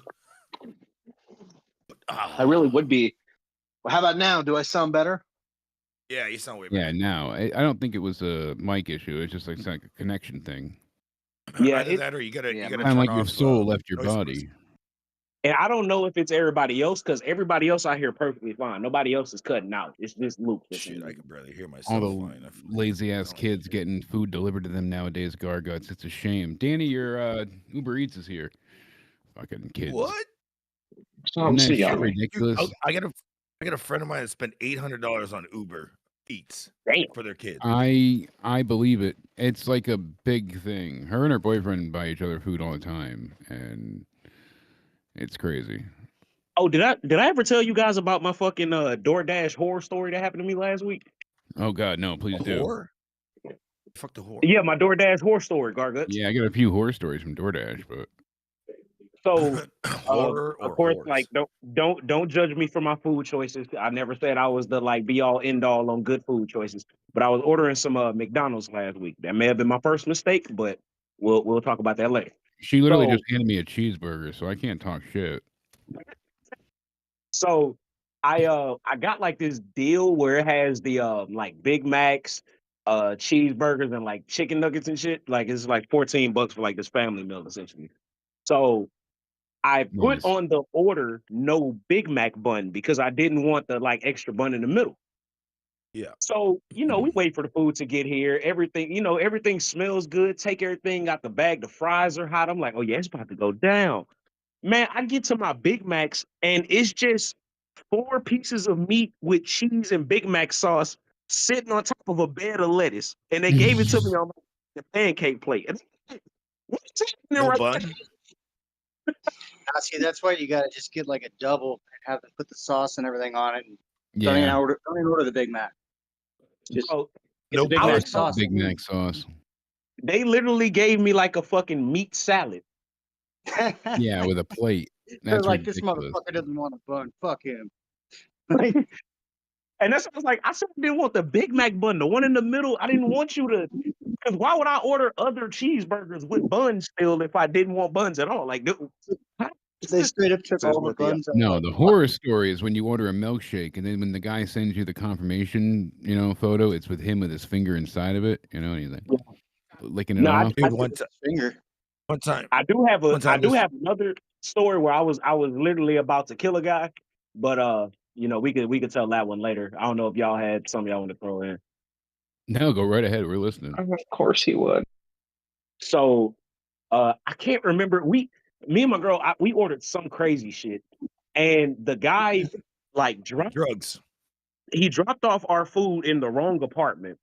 I really would be. Well, how about now? Do I sound better? Yeah, you sound way better. Yeah, no, I don't think it was a mic issue. It's just like a connection thing. Yeah, Either that or you gotta Kind of turn like your off soul left your noise body. and I don't know if it's everybody else because everybody else out here perfectly fine. Nobody else is cutting out. It's just Luke. Shit, I can barely hear All myself. the lazy ass kids getting food delivered to them nowadays, Garguts. It's a shame. Danny, your Uber Eats is here. Fucking kids. What? Isn't that shit ridiculous? Dude, I got a friend of mine that spent $800 on Uber Eats for their kids. I believe it. It's like a big thing. Her and her boyfriend buy each other food all the time, and it's crazy. Oh, did I ever tell you guys about my fucking DoorDash horror story that happened to me last week? Oh God, no! Please do. Whore? Fuck the whore. Yeah, my DoorDash horror story, Garguts. Yeah, I got a few horror stories from DoorDash, but So, Horror of or course, whores? like don't judge me for my food choices. I never said I was the like be all end all on good food choices. But I was ordering some McDonald's last week. That may have been my first mistake, but we'll talk about that later. she literally So- just handed me a cheeseburger, so I can't talk shit. So I got like this deal where it has the like Big Macs, cheeseburgers, and like chicken nuggets and shit. Like it's like $14 for like this family meal essentially. So I put on the order no Big Mac bun because I didn't want the like extra bun in the middle. Yeah. So, we wait for the food to get here. Everything smells good. Take everything out the bag. The fries are hot. I'm like, oh yeah, it's about to go down. Man, I get to my Big Macs and it's just 4 pieces of meat with cheese and Big Mac sauce sitting on top of a bed of lettuce. And they gave it to me on the pancake plate. And what's happening No right bun? there? See, that's why you gotta just get like a double and have them put the sauce and everything on it. And Yeah. don't even order the Big Mac. Just Oh, get the Big I Mac was- sauce. Big Mac sauce. They literally gave me like a fucking meat salad. Yeah, with a plate. They're That's like, this ridiculous. motherfucker doesn't want a bun. Fuck him. And that's what I was like. I said I didn't want the Big Mac bun, the one in the middle. I didn't want you to, because why would I order other cheeseburgers with buns still if I didn't want buns at all? Like, They straight up took all the buns out. No, the horror story is when you order a milkshake and then when the guy sends you the confirmation, photo, it's with him with his finger inside of it, and he's like licking it off. Dude, one time. I do have another story where I was literally about to kill a guy, but we could tell that one later. I don't know if y'all had some y'all want to throw in. No, go right ahead. We're listening. Of course he would. So I can't remember. Me and my girl, we ordered some crazy shit, and the guy like dropped drugs. He dropped off our food in the wrong apartment,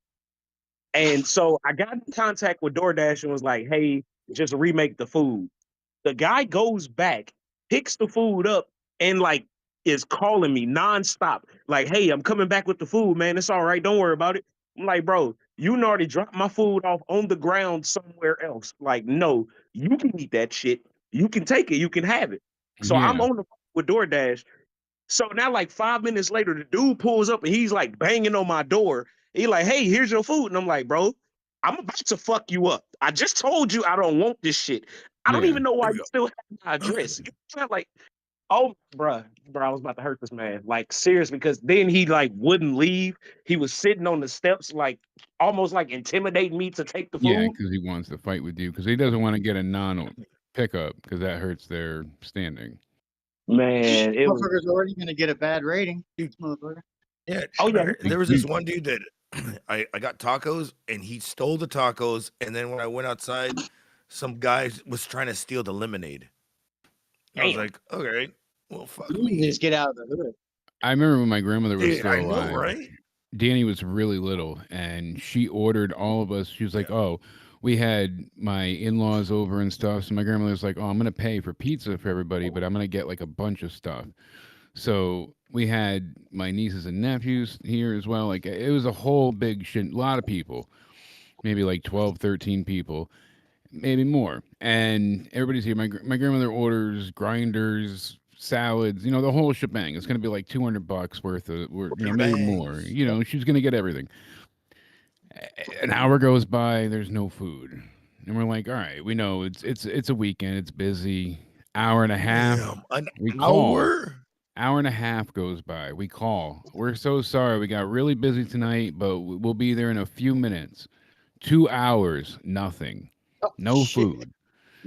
and so I got in contact with DoorDash and was like, "Hey, just remake the food." The guy goes back, picks the food up, and like is calling me nonstop. Like, "Hey, I'm coming back with the food, man. It's all right. Don't worry about it." I'm like, "Bro, you already dropped my food off on the ground somewhere else. Like, no, you can eat that shit. You can take it. You can have it." So I'm on the phone with DoorDash. So now, like 5 minutes later, the dude pulls up and he's like banging on my door. He like, "Hey, here's your food." And I'm like, "Bro, I'm about to fuck you up. I just told you I don't want this shit. I don't even know why you still have my address." Like, oh, bruh, I was about to hurt this man. Like, seriously, because then he like wouldn't leave. He was sitting on the steps, like almost like intimidating me to take the food. Yeah, because he wants to fight with you because he doesn't want to get a non-pickup because that hurts their standing. Man, it was... Motherfucker's already gonna get a bad rating. Motherfucker. Yeah. Oh yeah. There was this one dude that I got tacos and he stole the tacos, and then when I went outside, some guy was trying to steal the lemonade. I was like, okay, well, fuck me. Just get out of the hood. I remember when my grandmother was Yeah, still I know, alive. right? Danny was really little, and she ordered all of us. She was like, "Oh, we had my in-laws over and stuff." So my grandmother was like, "Oh, I'm gonna pay for pizza for everybody, but I'm gonna get like a bunch of stuff." So We had my nieces and nephews here as well. Like it was a whole big shit. A lot of people, maybe like 12, 13 people, maybe more. And everybody's here. My grandmother orders grinders, salads, the whole shebang. It's gonna be like $200 worth of, maybe more. She's gonna get everything. An hour goes by, there's no food, and we're like, all right, we know it's a weekend, it's busy. Hour and a half, An we call. hour? Hour and a half goes by. We call. We're so sorry. We got really busy tonight, but we'll be there in a few minutes. 2 hours, nothing. No food.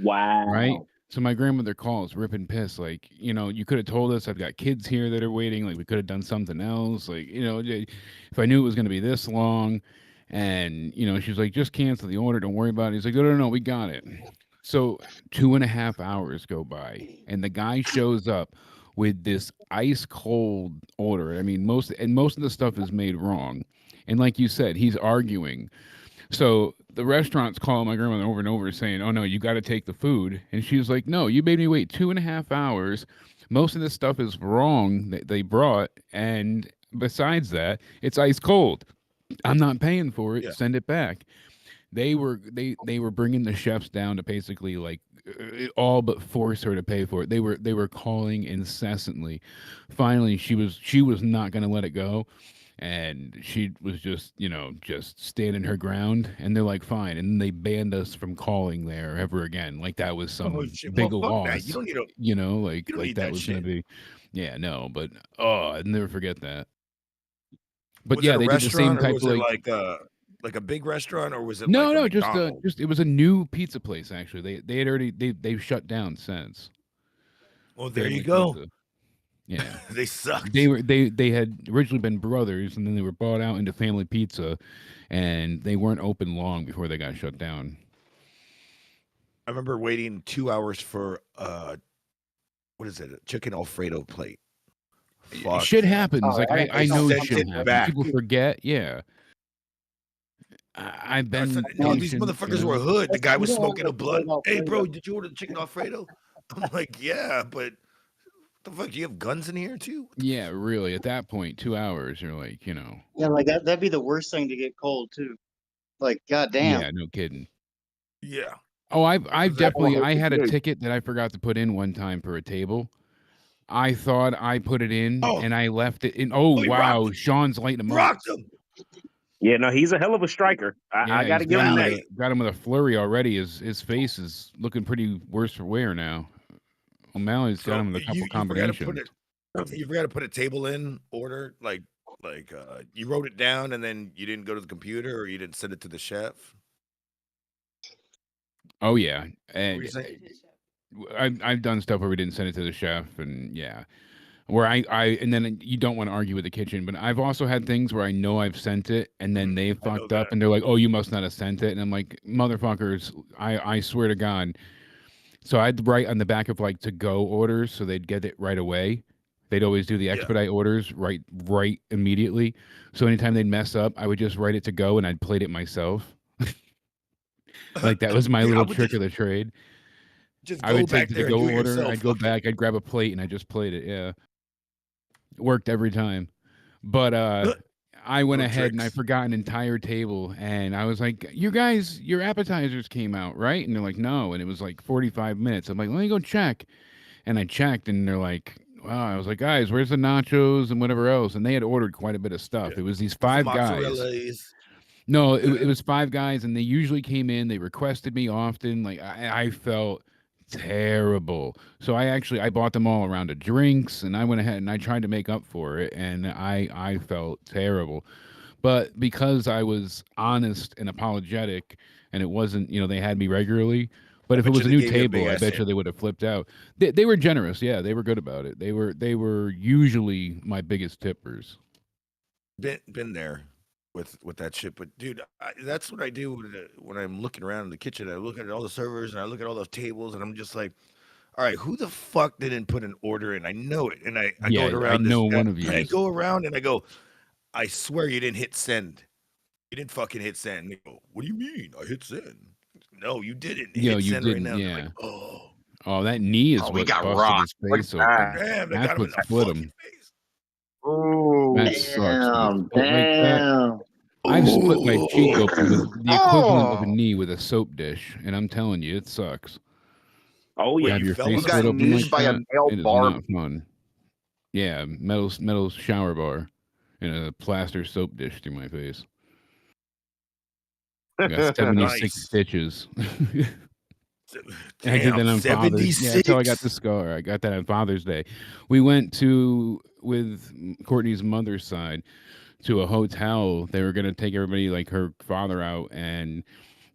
Wow. Right? So my grandmother calls, ripping piss. Like, you could have told us I've got kids here that are waiting. Like, we could have done something else. Like, if I knew it was going to be this long. And, she's like, just cancel the order. Don't worry about it. He's like, no, we got it. So 2.5 hours go by, and the guy shows up with this ice cold order. I mean, most of the stuff is made wrong. And like you said, he's arguing. So the restaurants call my grandmother over and over saying, oh no, you got to take the food. And she was like, no, you made me wait 2.5 hours. Most of this stuff is wrong that they brought. And besides that, it's ice cold. I'm not paying for it. Send it back. They were bringing the chefs down to basically like all but force her to pay for it. They were calling incessantly. Finally, she was not going to let it go, and she was just standing her ground. And they're like, fine. And then they banned us from calling there ever again. Like that was some big loss. That. You don't need like that was going to be. Yeah, no, but I'd never forget that. But was yeah, it a they did the same restaurant, or type was of it like a big restaurant, or was it no, like a no, just McDonald's? it was a new pizza place actually. They had already they've shut down since. Well, there Family you go. Pizza. Yeah, They sucked. they had originally been brothers, and then they were bought out into Family Pizza, and they weren't open long before they got shut down. I remember waiting 2 hours for what is it? A chicken Alfredo plate. Fuck. Shit happens. Oh, like I know sent shit it happens. back. People forget. Yeah. I've been No, these patient, motherfuckers were hood. The guy was smoking a blunt. Hey, bro, did you order the chicken Alfredo? I'm like, yeah, but the fuck? Do you have guns in here too? Yeah, really. At that point, 2 hours, you're like, Yeah, like that'd be the worst thing to get cold too. Like, goddamn. yeah, no kidding. Yeah. Oh, I've definitely I had a Good. ticket that I forgot to put in one time for a table. I thought I put it in and I left it in. Oh, he wow, rocked Sean's lighting him up. Rocked him. Yeah, no, he's a hell of a striker. I got to give him that. Got him with a flurry already. His face is looking pretty worse for wear now. O'Malley's got him with a couple combinations. You forgot to put a table in order, like you wrote it down and then you didn't go to the computer, or you didn't send it to the chef. Oh yeah, What were and you saying? I've done stuff where we didn't send it to the chef, and yeah, where I and then you don't want to argue with the kitchen, but I've also had things where I know I've sent it and then they fucked up and they're like, oh, you must not have sent it, and I'm like, motherfuckers, I swear to God. So I'd write on the back of like to go orders so they'd get it right away. They'd always do the expedite orders right immediately. So anytime they'd mess up, I would just write it to go and I'd plate it myself. Like that was my little trick of the trade. I would take the go order, I'd go back, I'd grab a plate, and I just plate it. Yeah, it worked every time. But I went ahead and I forgot an entire table, and I was like, "You guys, your appetizers came out, right?" And they're like, "No," and it was like 45 minutes. I'm like, "Let me go check," and I checked, and they're like, "Wow." I was like, "Guys, where's the nachos and whatever else?" And they had ordered quite a bit of stuff. It was these 5 guys. No, it was 5 guys, and they usually came in. They requested me often. Like I felt terrible. So I bought them all a round of drinks, and I went ahead and I tried to make up for it, and I felt terrible. But because I was honest and apologetic, and it wasn't, they had me regularly. But if it was a new table, I bet you they would have flipped out. They were generous. Yeah, they were good about it. They were usually my biggest tippers. Been there with that shit, but dude, that's what I do when I'm looking around in the kitchen. I look at all the servers and I look at all those tables, and I'm just like, all right, who the fuck didn't put an order in? I know it, and I go around. I know one of you. I go around and I go, I swear you didn't hit send. You didn't fucking hit send. And they go, what do you mean? I hit send. No, you didn't. Yo, hit you send didn't. right now. Yeah. Like, oh, that knee is we what got busted rocked. his face open. Damn, they That's got him in what the split fucking him. face. That sucks. Damn, But like that, damn. I've split my cheek open with the equivalent of a Oh. knee with a soap dish, and I'm telling you, it sucks. Oh To yeah, have you your fell face on a split soap open dish like by a that, male it is barber. not fun. Yeah, metal shower bar and a plaster soap dish through my face. I got 76 Nice. stitches. I did Damn, that on Father's. Yeah, that's how I got 76. the scar. I got that on Father's Day. We went with Courtney's mother's side to a hotel. They were gonna take everybody, like her father, out, and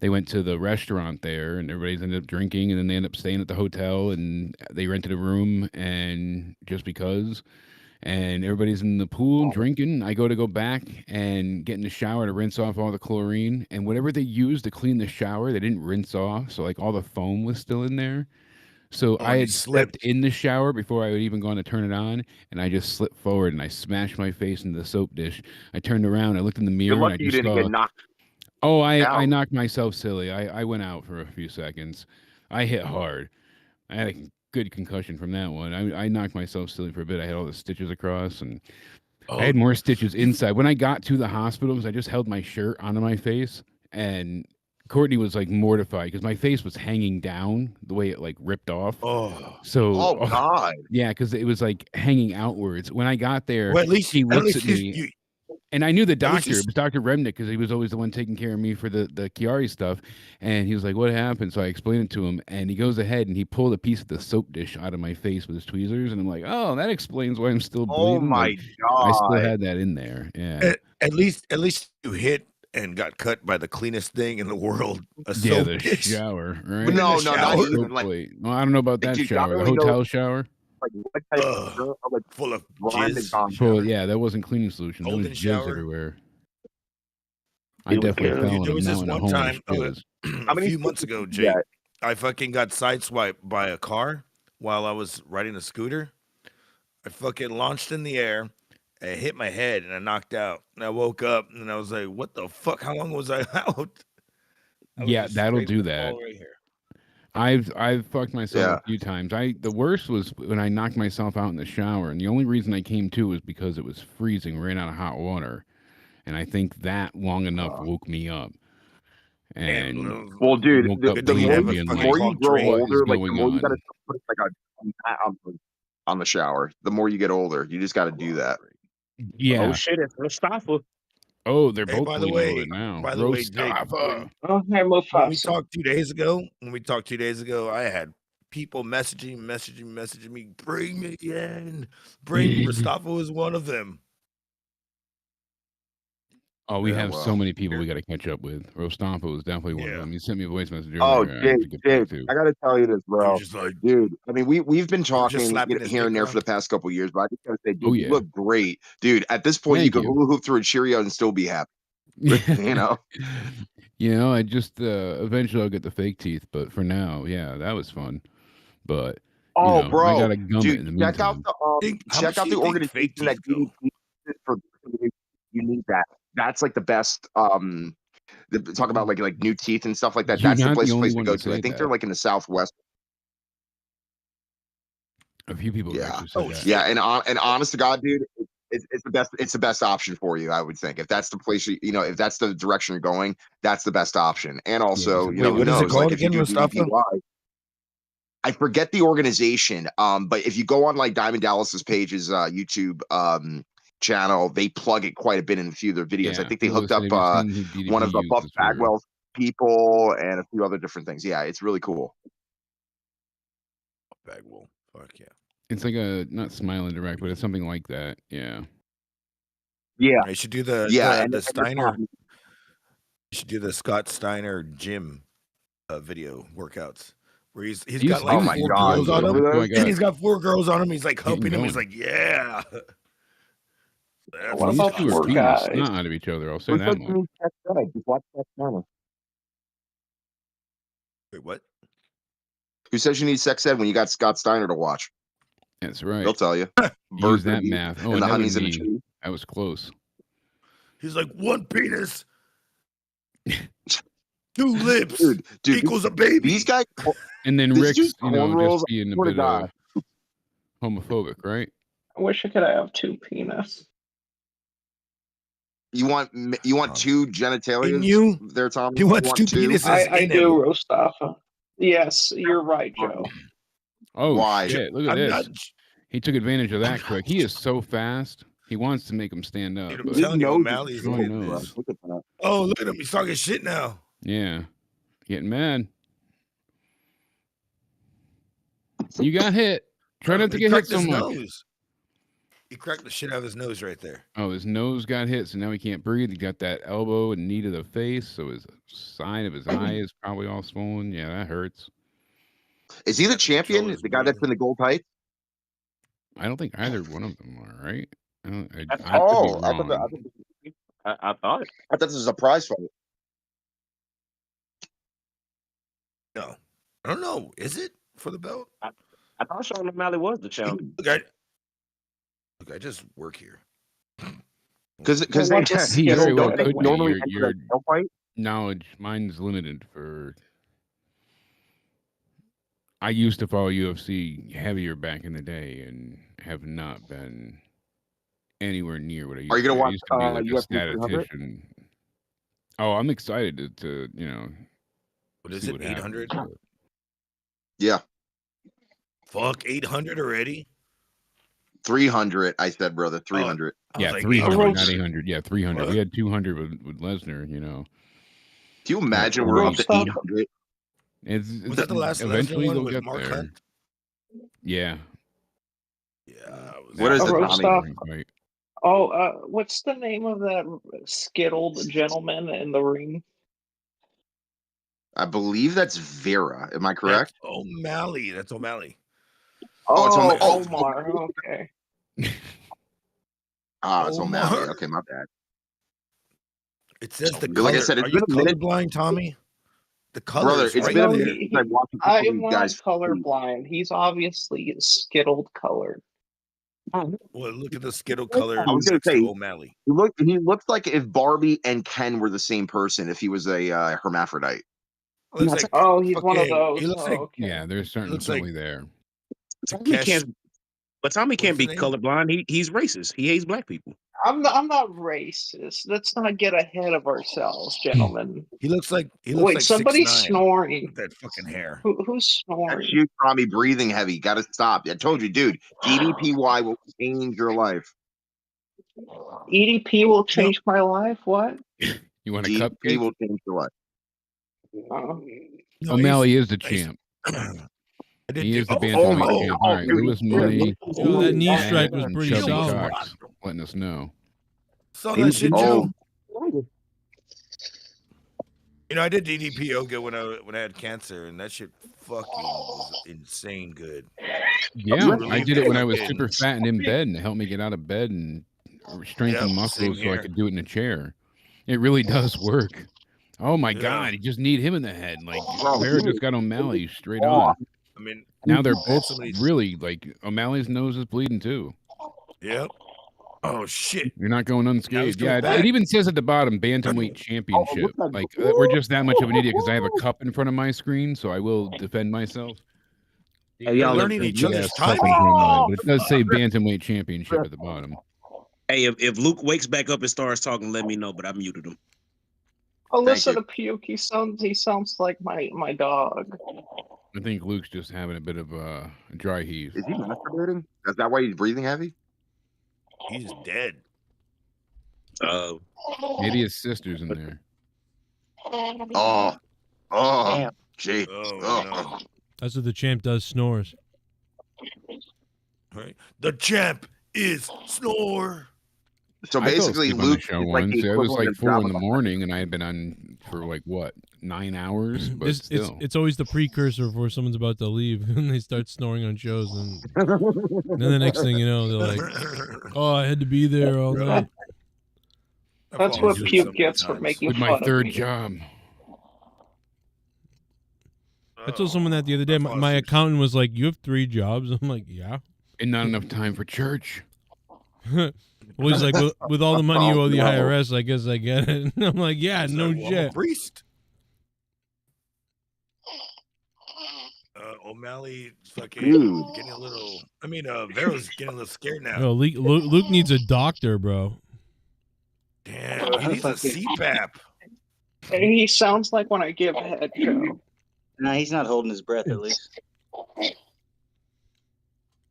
they went to the restaurant there, and everybody's ended up drinking, and then they ended up staying at the hotel, and they rented a room, and just because. And everybody's in the pool drinking. I go back and get in the shower to rinse off all the chlorine, and whatever they used to clean the shower, they didn't rinse off, so like all the foam was still in there. So I you had slipped. stepped in the shower before I had even gone to turn it on, and I just slipped forward and I smashed my face into the soap dish. I turned around, I looked in the mirror, You're and I lucky you just didn't saw. get knocked. Oh, I out. knocked myself silly. I went out for a few seconds. I hit hard. I had a good concussion from that one. I knocked myself silly for a bit. I had all the stitches across, and I had more stitches inside. When I got to the hospitals, I just held my shirt onto my face, and Courtney was like mortified because my face was hanging down the way it like ripped off. Oh, So, God. yeah, because it was like hanging outwards. When I got there, Well, at least he looks at you- me. you- And I knew the least doctor. you It was Dr. Remnick because he was always the one taking care of me for the Chiari stuff. And he was like, "What happened?" So I explained it to him, and he goes ahead and he pulled a piece of the soap dish out of my face with his tweezers, and I'm like, "Oh, that explains why I'm still Oh bleeding." my Like, I still God. had that in there. Yeah, At least you hit and got cut by the cleanest thing in the world. A yeah, soap the dish. shower, right? But no, In the not shower. even like. Hopefully. Well, I don't know about that dude, God shower. The only knows, hotel shower. like what type of girl, like Full of grime has jizz. gone Well, yeah, that wasn't cleaning solution. There was Golden jizz shower. everywhere. I definitely fell Dude, in there a was this mountain of one homeless time jizz. a few months ago, Jake. I fucking got sideswiped by a car while I was riding a scooter. I fucking launched in the air. I hit my head and I knocked out. And I woke up and I was like, "What the fuck? How long was I out?" I was Yeah, just that'll scraping do the that. ball right here. I've fucked myself Yeah. a few times. The worst was when I knocked myself out in the shower, and the only reason I came to was because it was freezing, ran out of hot water, and I think that long enough woke me up. And Well, dude, woke the, up the more bleeding, you, being the like, more you grow "What is older, like the going more you gotta on?" put like on the shower. The more you get older, you just got to do that. Yeah. Oh shit, it's Mustafa. Oh, they're Hey, both by the bleeding a little way, bit now. Jake, Mustafa. Oh, hey, when we Mufasa. talked 2 days ago, I had people messaging me, bring me in. Mustafa was one of them. Oh, we Yeah, have well, so many people we got to catch up with. Rostafa was definitely one of them. He sent me a voice message Oh, earlier. I have to Jake, get back Jake, to. I gotta tell you this, bro. just like, dude, I mean, we've been just talking slapping his here dick and there around. for the past couple of years, but I just gotta say, dude, Oh, you yeah. look great, dude. At this point, you Thank could you. hula hoop through a Cheerio and still be happy. You know, You know, I just eventually I'll get the fake teeth, but for now, yeah, that was fun. But you oh, know, I bro, gotta gum it in dude, the check out meantime. the organization that gave you teeth for you need that. That's like the best. Talk about like new teeth and stuff like that. You're That's the not the only place to one go to to. I say think they're that. like in the Southwest. A few people have Yeah, actually said that. yeah, and honest to God, dude, it's the best. It's the best option for you, I would think. If that's the place, if that's the direction you're going, that's the best option. And also, Wait, what is it called again, Mustafa? I forget the organization, but if you go on like Diamond Dallas's page's YouTube channel, they plug it quite a bit in a few of their videos. Yeah, I think they well, hooked up listen, have you seen who one of the DDP Buff uses for- Bagwell's people and a few other different things. Yeah, it's really cool. Bagwell, fuck yeah. It's like a not smiling direct, but it's something like that. Yeah. Yeah, I should do the Steiner. You should do the Scott Steiner gym video workouts where he's got like four girls on him. He's got 4 girls on him. He's like helping him. He's like, yeah. That's These about two are four beating the guys? snot out of each other. I'll say that much. Wait, what? Who says you need sex ed when you got Scott Steiner to watch? That's right. He'll tell you. Use that math. Oh, and the that honeys was in the me. tree. That was close. He's like, 1 penis, 2 lips dude, equals a baby. These guys. And then This Rick's, dude's you know, cornrows, just being a swear to bit God. homophobic, right? I wish I could have 2 penis. You want two genitalia In you? there, Tom? He wants two penises I in do, him. Rostafa. Yes, you're right, Joe. Oh Why? shit! Look at I'm this. not- He took advantage of that quick. He is so fast. He wants to make him stand up. Dude, I'm but telling you, nose is O'Malley's Sean hitting knows. this. Look at that. Oh, look at him. He's talking shit now. Yeah, getting mad. You got hit. Try not to He get hit cracked so his much. nose. He cracked the shit out of his nose right there. Oh, his nose got hit, so now he can't breathe. He got that elbow and knee to the face, so his side of his eye is probably all swollen. Yeah, that hurts. Is he the champion? The guy that's in the gold tights? I don't think either one of them are, right? I don't, I could be Oh, wrong. I thought this was a prize fight. No, I don't know. Is it for the belt? I thought Sean O'Malley was the champion. Look, I just work here. Because He very well don't they could be. normally enter Your that belt fight? knowledge, mine's limited for. I used to follow UFC heavier back in the day and have not been anywhere near what I used Are you gonna to. I watch used to be like a UFC 300? statistician. Oh, I'm excited to What is see it? what 800? happens. Yeah. Fuck, 800 already? 300, I said, brother. 300. Yeah, like 300, not 800. Yeah, 300. What? We had 200 with Lesnar, Do you imagine we're up to 800? Was that the last eventually Lesnar one they'll with get Mark there. Hunt? Yeah. Yeah. What is it, Tommy? Right. Oh, what's the name of that skittled gentleman in the ring? I believe that's Vera. Am I correct? That's O'Malley. That's O'Malley. Oh, it's O'Malley. Oh, Omar. Okay. it's O'Malley. Omar. Okay, my bad. It says the Like color. I said, it's Are you been a minute. colorblind, Tommy? The color Brother, is it's right been a there. minute since I watched a couple I of am these not guys. colorblind. He's obviously skittled colored. Well, look at the skittle color I was gonna next say, to O'Malley. he looks like if Barbie and Ken were the same person, if he was a hermaphrodite. Looks like Oh, he's one of fucking- those. He looks Oh, like okay. Yeah, there's certainly Looks like- something there. Tommy can't, but Tommy can't be What's his name? colorblind. He's racist. He hates black people. I'm not racist. Let's not get ahead of ourselves, gentlemen. He looks like Wait, somebody's 6'9" snoring. with that fucking hair. Who's snoring? That's you, Tommy, breathing heavy. Got to stop. I told you, dude. DDPY will change your life. EDP will change my life. What? You want a DDP cupcake? will change your life. No, O'Malley he's- is the champ. I did He do- is the oh, bantamweight oh, champ. oh, All right, dude. Lewis Money. Yo, that knee and strike was pretty Chubby solid. Cox letting us know. Saw that shit, Joe. Oh, You know, I did DDP yoga when I had cancer, and that shit fucking was insane good. Yeah, Really I did it when I was fucking- super fat and in bed, and it helped me get out of bed and strengthen Yep, muscles same so I here. could do it in a chair. It really does work. Oh my Yeah. God, you just need him in the head. Like Bro, Vera dude. just got O'Malley straight on. I mean, Now they're I had both somebody- really like O'Malley's nose is bleeding too. Yep. Oh shit. You're not going unscathed. coming Yeah, back. it even says at the bottom bantamweight championship. Like we're just that much of an idiot because I have a cup in front of my screen, so I will defend myself. Hey, y'all We're learning each other's Yes, cup timing. in front of mine, but it does say bantamweight championship at the bottom. Hey, if Luke wakes back up and starts talking, let me know. But I muted him. Oh, Thank listen you. to Puke. He sounds like my dog. I think Luke's just having a bit of a dry heave. Is he masturbating? Is that why he's breathing heavy? He's dead. Maybe his sister's in there. Oh, gee. Oh, no. That's what the champ does. Snores. Right. The champ is Snore. So I fell basically, asleep on the Luke show is like once. the It was equivalent like of 4 in the Jabba. morning, and I had been on for like what 9 hours. But It's still, it's always the precursor for someone's about to leave and they start snoring on shows, and then the next thing you know, they're like, "Oh, I had to be there all night." That's what Puke gets for making with fun my of third me. job. I told someone that the other day. My accountant was like, "You have 3 jobs." I'm like, "Yeah." And not enough time for church. Well, he's like, with all the money you owe the Oh, no. IRS, I guess I get it. And I'm like, yeah, no Well, I'm a shit. priest. O'Malley fucking Dude. getting a little. I mean, Vera's getting a little scared now. Yo, Luke needs a doctor, bro. Damn, he needs a CPAP. He sounds like when I give head, Joe. Nah, he's not holding his breath at least.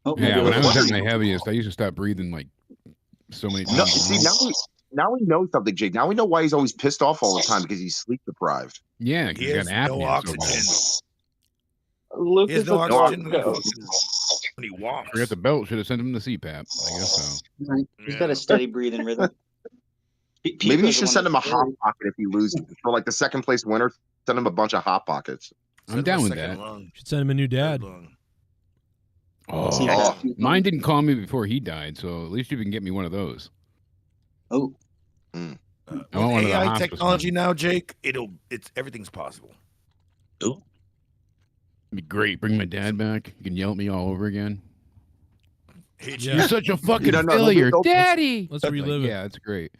Oh, Yeah, maybe when I was at little- my heaviest, I used to stop breathing like so many times. No, see, now we know something, Jake. Now we know why he's always pissed off all the time, because he's sleep deprived. Yeah, because He he's got has apnea. no oxygen. Luke He has is no a oxygen dog. when he walks. Forgot the belt. Should have sent him to CPAP. I guess so. He's got a steady breathing rhythm. Maybe you should send him a hot pocket if he loses. For like the second place winner, send him a bunch of hot pockets. I'm down with that. Should send him a new dad. Oh, mine didn't call me before he died, so at least you can get me one of those. Oh, I want With one of the AI hospice technology ones. now, Jake, everything's possible. It'd be great. Bring my dad back. You can yell at me all over again. You're such a fucking failure, Daddy. Let's relive it. Yeah, that's great.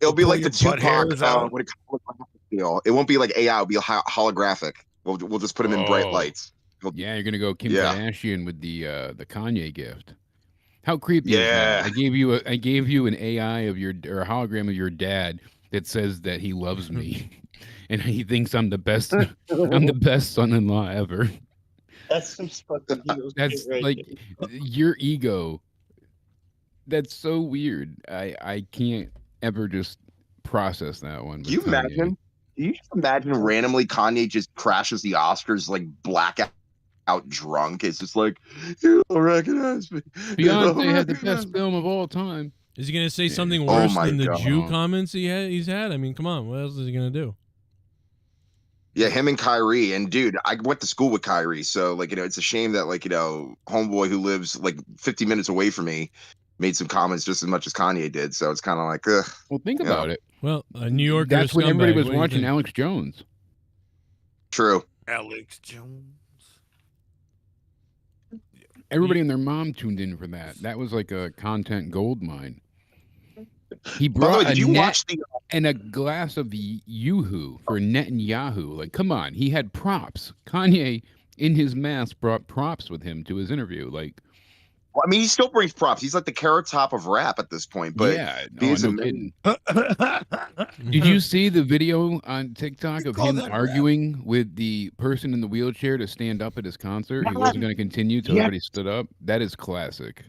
It'll be like the your butt hairs Tupac. out. What it deal. It won't be like AI. It'll be holographic. We'll just put him in bright Oh. lights. Yeah, you're gonna go Kim Yeah. Kardashian with the Kanye gift. How creepy Yeah. is that? I gave you an AI of your or a hologram of your dad that says that he loves me, and he thinks I'm the best. I'm the best son-in-law ever. that's some fucking ego That's shit right like there. your ego. That's so weird. I can't ever just process that one. with Can you Kanye. imagine? Can you just imagine randomly Kanye just crashes the Oscars like blackout drunk? It's just like, you don't recognize me. You don't Beyonce had the recognize best film of all time. Is he going to say something Oh worse my than the God. Jew comments he's had? I mean, come on. What else is he going to do? Yeah, him and Kyrie. And dude, I went to school with Kyrie. So like, it's a shame that like, homeboy who lives like 50 minutes away from me made some comments just as much as Kanye did. So it's kind of like, ugh. Well, think about it. Well, a New Yorker. That's when everybody scumbag. was What do you watching think? Alex Jones. True. Alex Jones. Everybody and their mom tuned in for that. That was like a content gold mine. He By the way, brought did a you net watch the and a glass of Yoo-hoo for Netanyahu. Like, come on. He had props. Kanye, in his mask, brought props with him to his interview. Like, Well, I mean, he still brings props. He's like the carrot top of rap at this point. But yeah, he's no amazing. kidding. Did you see the video on TikTok of call him that rap? arguing with the person in the wheelchair to stand up at his concert? He wasn't going to continue till everybody stood up. That is classic.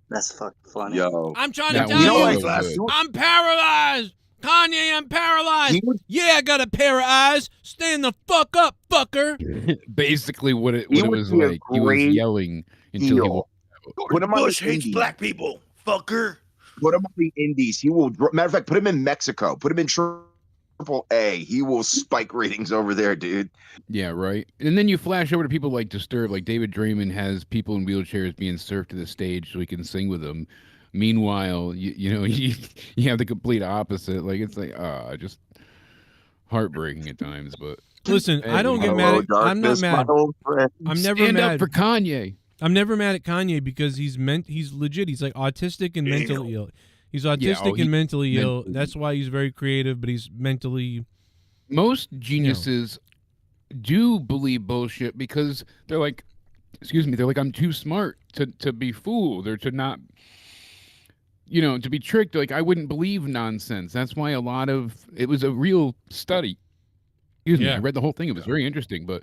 That's fucking funny. Yo, I'm trying That to was tell so you, good. I'm paralyzed. Kanye, I'm paralyzed. He would- Yeah, I got a pair of eyes. Stand the fuck up, fucker. Basically, what it He would was be a like. He was great yelling until he heel. walked. Put him on Bush the hates indies. black people, fucker. Put him on the indies. He will. Matter of fact, put him in Mexico. Put him in Triple A. He will spike ratings over there, dude. Yeah, right. And then you flash over to people like Disturbed, like David Draymond has people in wheelchairs being surfed to the stage so he can sing with them. Meanwhile, you have the complete opposite. Like it's like just heartbreaking at times. But Listen, I don't get Hello, mad. I'm not darkness, my mad. old friend. I'm never stand mad up for Kanye. I'm never mad at Kanye because he's legit. He's like autistic and mentally ill. He's autistic and mentally ill. That's why he's very creative, but he's mentally. Most geniuses do believe bullshit because they're like, excuse me, they're like, I'm too smart to be fooled or to not, to be tricked. Like, I wouldn't believe nonsense. That's why it was a real study. Excuse me, I read the whole thing. It was very interesting, but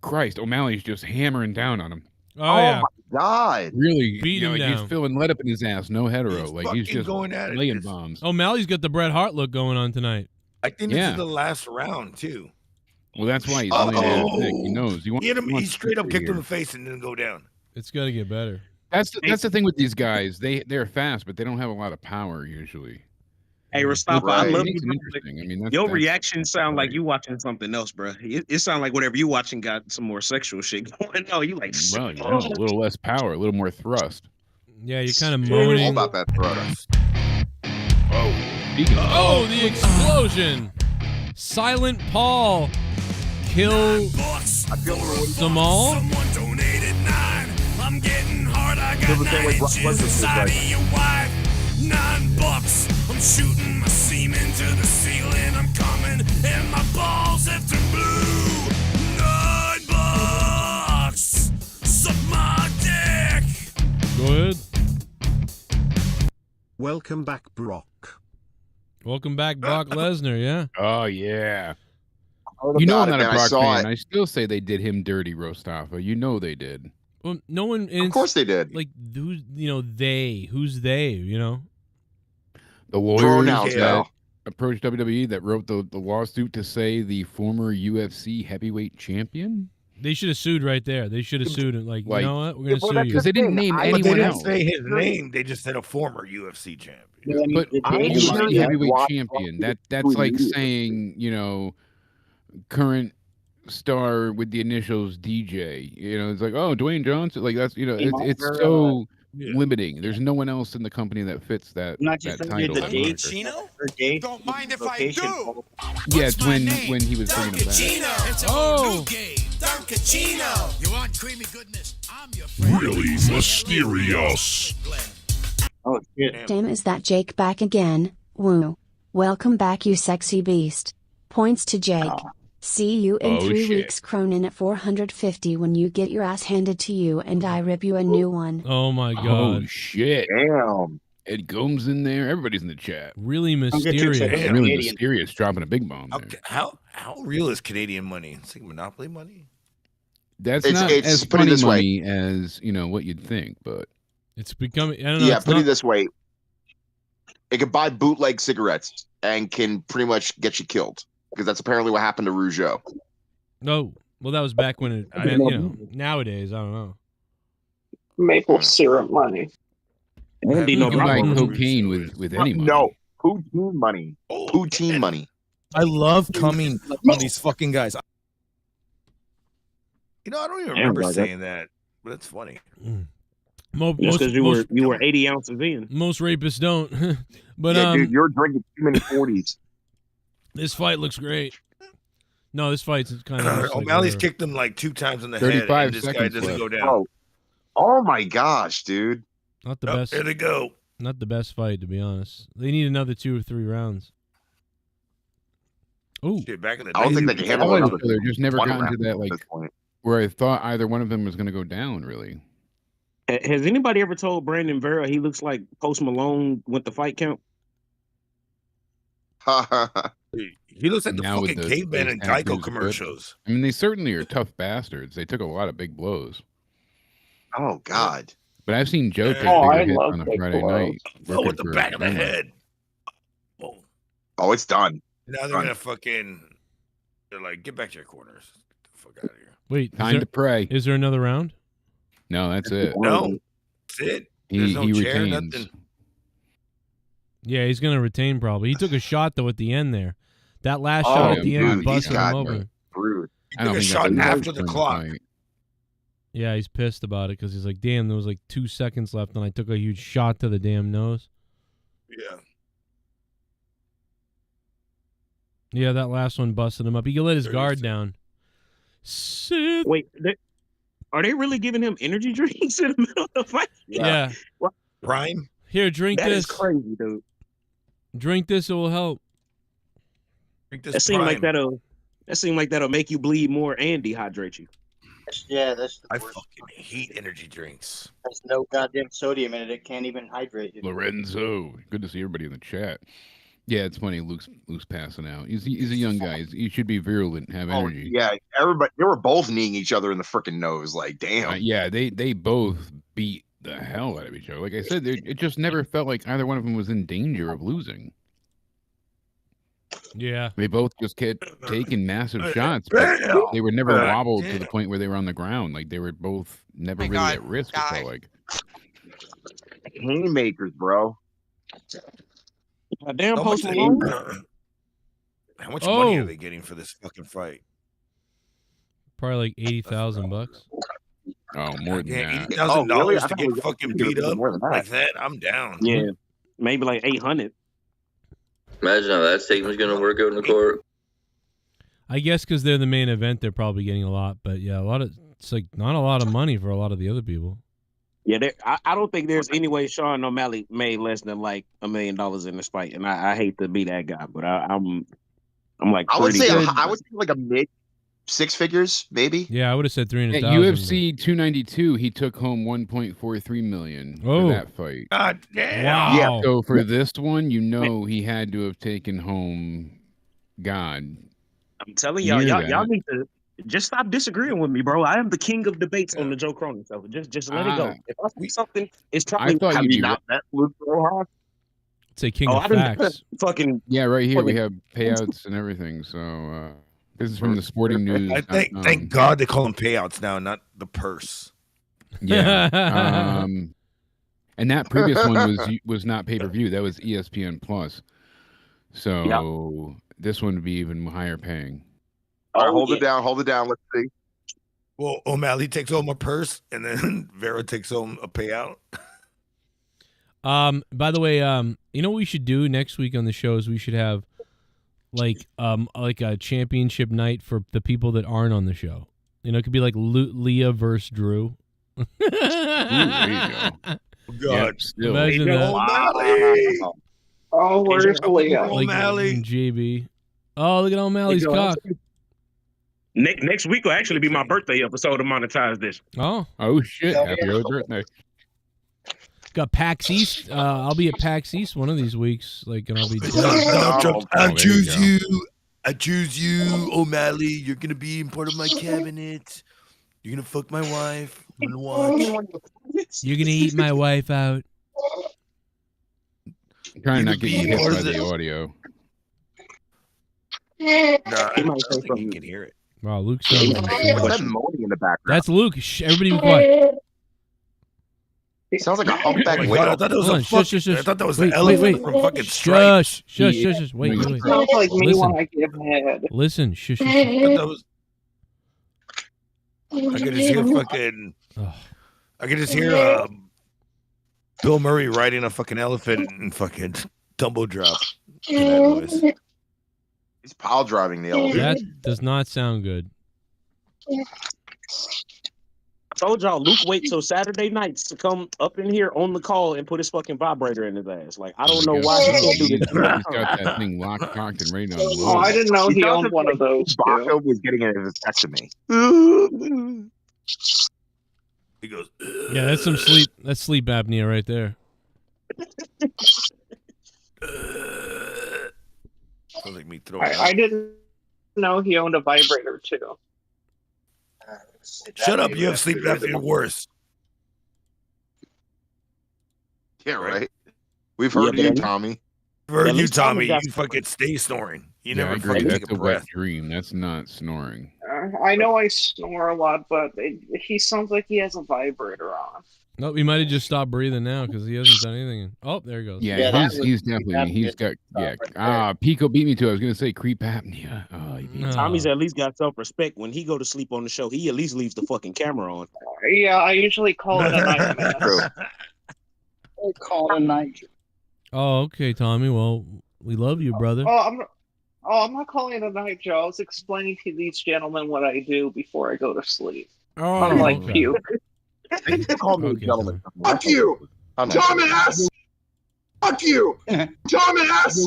Christ, O'Malley's just hammering down on him. Oh, yeah. my God. Really, Beat him like down. he's feeling let up in his ass, no hetero. He's Like he's fucking just going at it. laying It's- bombs. O'Malley's got the Bret Hart look going on tonight. I think this Yeah. is the last round too. Well, that's why he's laying at it thick. He knows. He hit him. He wants straight up victory kicked him in here. the face and didn't go down. It's got to get better. That's the thing with these guys. They're fast, but they don't have a lot of power usually. Hey, Rastapa, I love Makes you. it interesting. I mean, that's, Your that's, reaction sound like you watching something else, bro. It sound like whatever you watching got some more sexual shit going on. You like, well, a little less power, a little more thrust. Yeah, you're kind of All moaning. about that thrust. Speaking of, Oh, the explosion! Silent Paul kill them all. Someone donated 9. I'm getting hard. I got Feel the same 9 way inches Russ is inside right of your wife. $9. I'm shooting my semen to the ceiling. I'm coming and my balls have turned blue. $9. Suck my dick. Go ahead. Welcome back, Brock. Welcome back, Brock Lesnar. Yeah. Oh yeah. heard You know I'm about not it, a man. I Brock saw fan. it. I still say they did him dirty, Rostafa. You know they did. Well, no one. Of course they did. Like who's they? Who's they? You know. The lawyers Pronouns, that pal. approached WWE that wrote the lawsuit to say the former UFC heavyweight champion. They should have sued right there. They should have sued it. Like, you know what? We're Yeah, gonna well, sue you that's they didn't name but they anyone didn't else. say his name. They just said a former UFC champion. Yeah, but UFC heavyweight champion. That's like saying, current star with the initials DJ. It's like, oh, Dwayne Johnson. Like that's it's so limiting. There's no one else in the company that fits that title. Duncachino? Don't mind if I do. Yeah, it's when he was bringing him back. It's a whole new game. Duncachino. You want creamy goodness? I'm your friend. Really mysterious. Oh shit. Damn, is that Jake back again? Woo. Welcome back, you sexy beast. Points to Jake. See you in 3 weeks, Cronin, at 450 when you get your ass handed to you and I rip you a new one. Oh my god. Oh shit. Damn. Ed Gomes in there. Everybody's in the chat. Really mysterious. Really mysterious, dropping a big bomb there. How real is Canadian money? It's like Monopoly money. That's It's- not it's- as put it funny this way. money as what you'd think, but it's becoming. I don't know. Yeah, it's put not- it this way. It can buy bootleg cigarettes and can pretty much get you killed. Because that's apparently what happened to Rougeau. No, well, that was back when it. Nowadays, I don't know. Maple syrup money. you no can buy problem. cocaine with any money. No, poutine money. Poutine money. I love coming on these fucking guys. I don't even Damn, remember bro, that- saying that, but that's funny. Most because you were 80 ounces in. Most rapists don't. But Yeah, dude, you're drinking too many 40s. this fight looks great. No, this fight's kind of. O'Malley's kicked him like 2 times in the head, 35 and this guy seconds doesn't left. go down. Oh my gosh, dude. Not the Oh, best. there they go. Not the best fight, to be honest. They need another 2 or 3 rounds. Oh, Shit, back in the day. I don't think they can handle Always, it. they're just never One gotten to round that at like this point. where I thought either one of them was going to go down. Really, Has anybody ever told Brandon Vera he looks like Post Malone with the fight count? He looks like the Now with fucking the- caveman those in tattoos, Geico but- commercials. I mean, they certainly are tough bastards. They took a lot of big blows. Oh God. But I've seen Joe take Oh, I bigger hits love on a big Friday blows. night. Oh, working with the for back of the Dynamite. head. Oh, Oh, it's done. now they're Done. gonna fucking. They're like, get back to your corners. Get the fuck out of here. wait. Time to pray. Is there another round? No, that's it. No, that's it. There's He, no he chair, retains. nothing. Yeah, he's gonna retain probably. He took a shot though at the end there. That last Oh, shot at the end dude, he's busted him got over. Rude. He I don't took a think shot that's enough after to the turn clock. fight. Yeah, he's pissed about it because he's like, damn, there was like 2 seconds left and I took a huge shot to the damn nose. Yeah. Yeah, that last one busted him up. He could let his guard 36. down. Sit. Wait, are they really giving him energy drinks in the middle of the fight? Yeah. Prime. Here, drink That is this. crazy, dude. Drink this, it will help. Drink this That seems like Prime. that'll make you bleed more and dehydrate you. Yeah, that's the I worst. fucking hate energy drinks. There's no goddamn sodium in it. It can't even hydrate you. Lorenzo, good to see everybody in the chat. Yeah, it's funny. Luke's passing out. He's a young guy. He should be virulent and have Oh, energy. yeah, everybody. They were both kneeing each other in the freaking nose. Like, damn. Yeah, they both beat the hell out of each other. Like I said, it just never felt like either one of them was in danger of losing. Yeah. They both just kept taking massive shots, but they were never wobbled to the point where they were on the ground. Like they were both never really at risk. It felt like. Haymakers, bro. Damn, How Post much, Malone. how much money Oh. are they getting for this fucking fight? Probably like $80,000. Oh, more than Yeah, that. $80,000 Oh, really? I to thought get it was fucking gonna be beat up more than that. like that. I'm down. Yeah, maybe like 800. Imagine how that segment's gonna work out in the court. I guess because they're the main event, they're probably getting a lot. But yeah, it's like not a lot of money for a lot of the other people. Yeah, I don't think there's any way Sean O'Malley made less than like $1 million in this fight, and I hate to be that guy, but I'm like I would pretty say good. I would say like a mid. six figures, maybe. Yeah, I would have said At 300,000. UFC 292, he took home 1.43 million Oh. for that fight. God damn. Wow. Yeah. So for this one, you know he had to have taken home God. I'm telling y'all, Near y'all that. need to just stop disagreeing with me, bro. I am the king of debates on the Joe Cronin show. Just let it go. If I see something, it's probably thought you'd be not that Luke so hard. It's a king Oh, of I didn't facts. fucking Yeah, right here we fucking- have payouts and everything. So this is from the Sporting News. I thank God they call them payouts now, not the purse. Yeah. And that previous one was not pay per view. That was ESPN Plus. So this one would be even higher paying. All right, hold it down. Hold it down. Let's see. Well, O'Malley takes home a purse, and then Vera takes home a payout. By the way, you know what we should do next week on the show is we should have like a championship night for the people that aren't on the show. You know, it could be like Leah versus Drew. Ooh, there you go. God, still. Imagine that. O'Malley. Oh, where's Leah? Like O'Malley. JB. Oh, look at O'Malley's cock. Next week will actually be my birthday episode of Monetize This. Oh shit! Happy early birthday. Got PAX East. I'll be at PAX East one of these weeks. Like, and I'll be. Donald Trump, I there you choose go. you. I choose you, O'Malley. You're gonna be in part of my cabinet. You're gonna fuck my wife. I'm gonna watch. You're gonna eat my wife out. Trying not to get hit Or by is the it- audio. Nah, I don't think you can hear it. Wow, Luke sounds. What's that moaning in the background? That's Luke. Shh, everybody be quiet. It sounds like a humpback Oh my whale. God, I thought that was Hold a on, fuck. shush. I thought that was Wait, the elephant wait. from fucking Stripe. Shush. Wait. Sounds like me Listen. when I get mad. Listen, shush. I thought that was. I could just hear fucking. I could just hear Bill Murray riding a fucking elephant and fucking tumble drop. To that noise. He's pile driving the elephant. That does not sound good. I told y'all, Luke wait till Saturday nights to come up in here on the call and put his fucking vibrator in his ass. Like, I don't know why he can't do He's this. got that thing locked, cocked, and ready to unload. Oh, I didn't know he owned one of those. Baco was getting a vasectomy. He goes. Yeah, that's some sleep. That's sleep apnea right there. Sounds like me throwing. I didn't know he owned a vibrator too. Shut up! You have sleep apnea worse. Yeah, right. We've heard Yeah, you, man. Tommy. I've heard At you, least Tommy Tommy. got You fucking stay snoring. You Yeah, I never agree. fucking That's take a a breath. wet dream. That's not snoring. I know I snore a lot, but he sounds like he has a vibrator on. Nope, he might have just stopped breathing now because he hasn't done anything. Oh, there he goes. Yeah, he's definitely got Pico beat me to it. I was gonna say creep apnea. Oh, he beat me. Tommy's at least got self-respect. When he go to sleep on the show, he at least leaves the fucking camera on. Yeah, I usually call it a nightmare. I call it a night. Oh, okay, Tommy. Well, we love you, brother. I'm not calling it a night, Joe. I was explaining to these gentlemen what I do before I go to sleep. Oh, Unlike okay. you. You call me Okay, gentleman. Fuck you! Dumbass! Fuck you! Dumbass!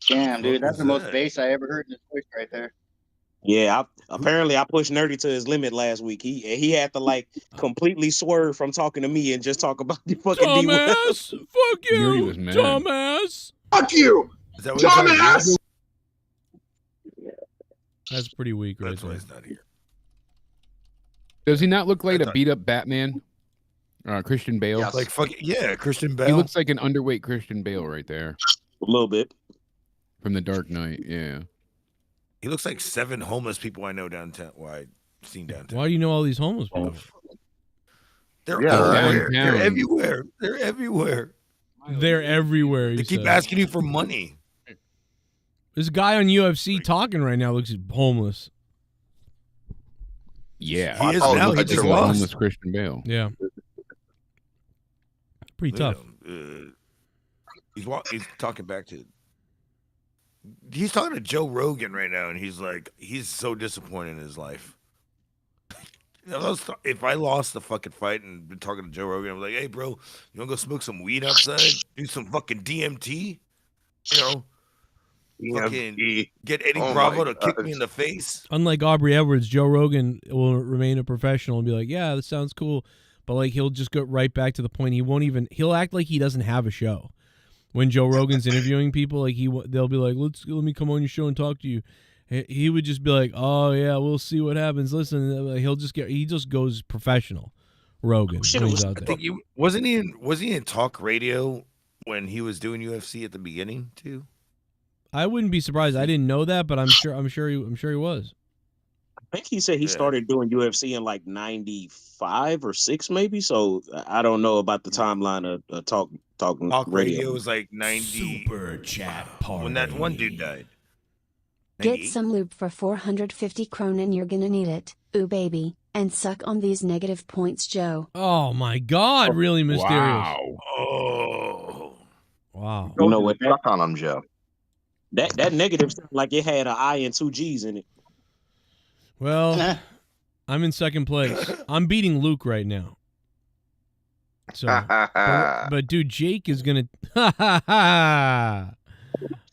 Damn, dude, that's the most bass I ever heard in his voice right there. Yeah, apparently I pushed Nerdy to his limit last week. He had to like completely swerve from talking to me and just talk about the fucking Dumbass! Fuck Nerdy you, was mad. dumbass! Fuck you! Is that what he's trying to Dumbass! do? That's pretty weak, right That's why there. he's not here. Does he not look like I a thought- beat up Batman? Christian Bale. Yes. Like fucking yeah, Christian Bale. He looks like an underweight Christian Bale right there A little bit. from The Dark Knight. Yeah. He looks like 7 homeless people I know downtown. Well, I've seen downtown. Why do you know all these homeless people? They're Yeah, everywhere. downtown. They're everywhere. They're everywhere. They're everywhere. They keep asking you for money. This guy on UFC talking right now looks homeless. Yeah. He is Oh, now. He that's just a Like lost. homeless Christian Bale. Yeah. Pretty Look at tough. him. He's talking back to. He's talking to Joe Rogan right now, and he's like, he's so disappointed in his life. If I lost the fucking fight and been talking to Joe Rogan, I'm like, hey, bro, you want to go smoke some weed outside? Do some fucking DMT? You know, fucking get Eddie Oh Bravo my to kick me God. in the face. Unlike Aubrey Edwards, Joe Rogan will remain a professional and be like, "Yeah, this sounds cool," but like he'll just go right back to the point. He'll act like he doesn't have a show. When Joe Rogan's interviewing people, like they'll be like, let me come on your show and talk to you. He would just be like, "Oh yeah, we'll see what happens." Listen, he just goes professional. Rogan, when he's out there. Wasn't he in talk radio when he was doing UFC at the beginning too? I wouldn't be surprised. I didn't know that, but I'm sure he was. I think he said he started doing UFC in like 95 or 6 maybe. So I don't know about the timeline of talk radio was like 90. Super chat party when that one dude died. Get some lube for 450 kronen, you're gonna need it. Ooh baby, and suck on these negative points, Joe. Oh my God, really mysterious. Wow. Wow. You know what? Suck on him, Joe. That negative sounded like it had an I and 2 G's in it. Well, I'm in second place. I'm beating Luke right now. So, but dude, Jake is gonna.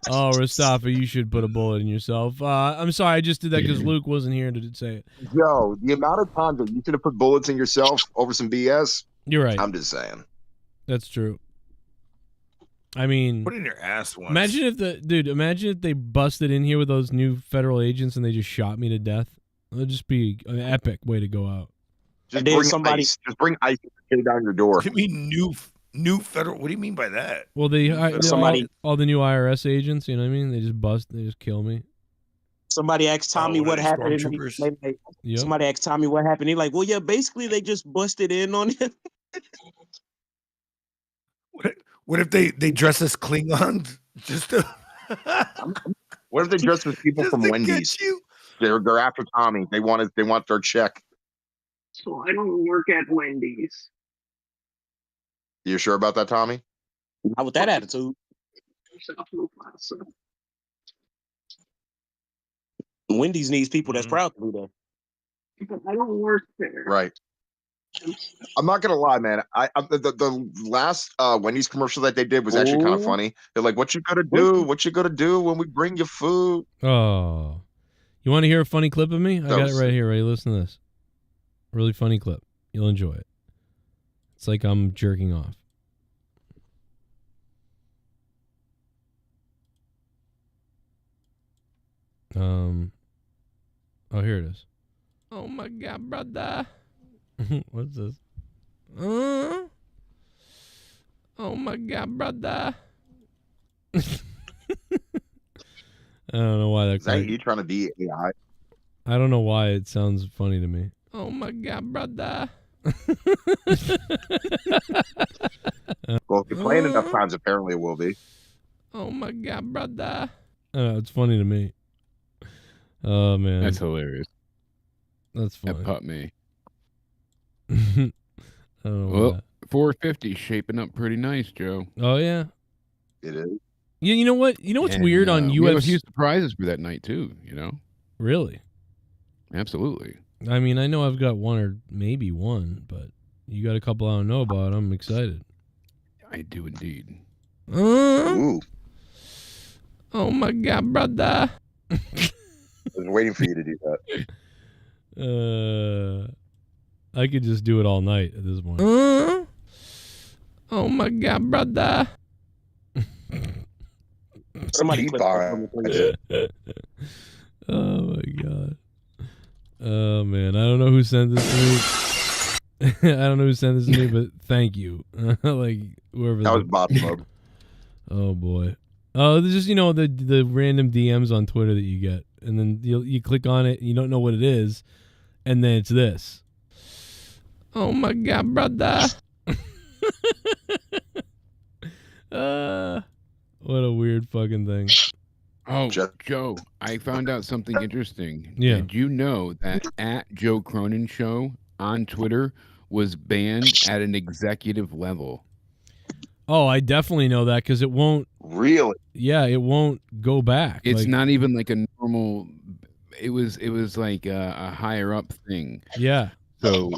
Oh, Rastafa, you should put a bullet in yourself. I'm sorry, I just did that because Luke wasn't here to say it. Yo, the amount of times that you should have put bullets in yourself over some BS. You're right. I'm just saying. That's true. I mean, put it in your ass once. Imagine if they busted in here with those new federal agents and they just shot me to death. It'd just be an epic way to go out. Just bring ice. Just bring ice to down your door. What do you mean new federal? What do you mean by that? Well, all the new IRS agents, you know what I mean? They just kill me. Somebody asked Tommy what happened. Yep. Somebody asked Tommy what happened. He's like, "Well, yeah, basically they just busted in on him." What if they dress as Klingons? Just to what if they dress as people from Wendy's? They're after Tommy. They want their check. So I don't work at Wendy's. You sure about that, Tommy? Not with that attitude. Wendy's needs people that's proud to be there. But I don't work there. Right. I'm not gonna lie, man. The last Wendy's commercial that they did was actually kind of funny. They're like, "What you gonna do? What you gonna do when we bring you food?" Oh, you want to hear a funny clip of me? I got it right here. Ready? Listen to this. Really funny clip. You'll enjoy it. It's like I'm jerking off. Oh, here it is. Oh my God, brother. What's this? Oh my God, brother. I don't know why Is that you trying to be AI? I don't know why it sounds funny to me. Oh my God, brother. Well, if you're playing enough times, apparently it will be. Oh my God, brother. I don't know, it's funny to me. Oh man, that's hilarious. That's funny. That put me. I don't know. Well, 450 shaping up pretty nice, Joe. Oh yeah, it is. Yeah, you know what? You know what's weird on UFC? We have a few surprises for that night too. You know. Really? Absolutely. I mean, I know I've got one or maybe one, but you got a couple I don't know about. I'm excited. I do indeed. Ooh. Oh my God, brother. I was waiting for you to do that. I could just do it all night at this point. Oh my God, brother. Somebody Oh my God. Oh man, I don't know who sent this to me. I don't know who sent this to me, but thank you. Like whoever. That was Bob Club. Oh boy. Oh, there's just the random DMs on Twitter that you get, and then you click on it, and you don't know what it is, and then it's this. Oh my God, brother. What a weird fucking thing. Oh, Joe, I found out something interesting. Yeah. Did you know that @Joe Cronin Show on Twitter was banned at an executive level? Oh, I definitely know that because it won't. Really? Yeah, it won't go back. It's not even like a normal. It was like a higher up thing. Yeah. So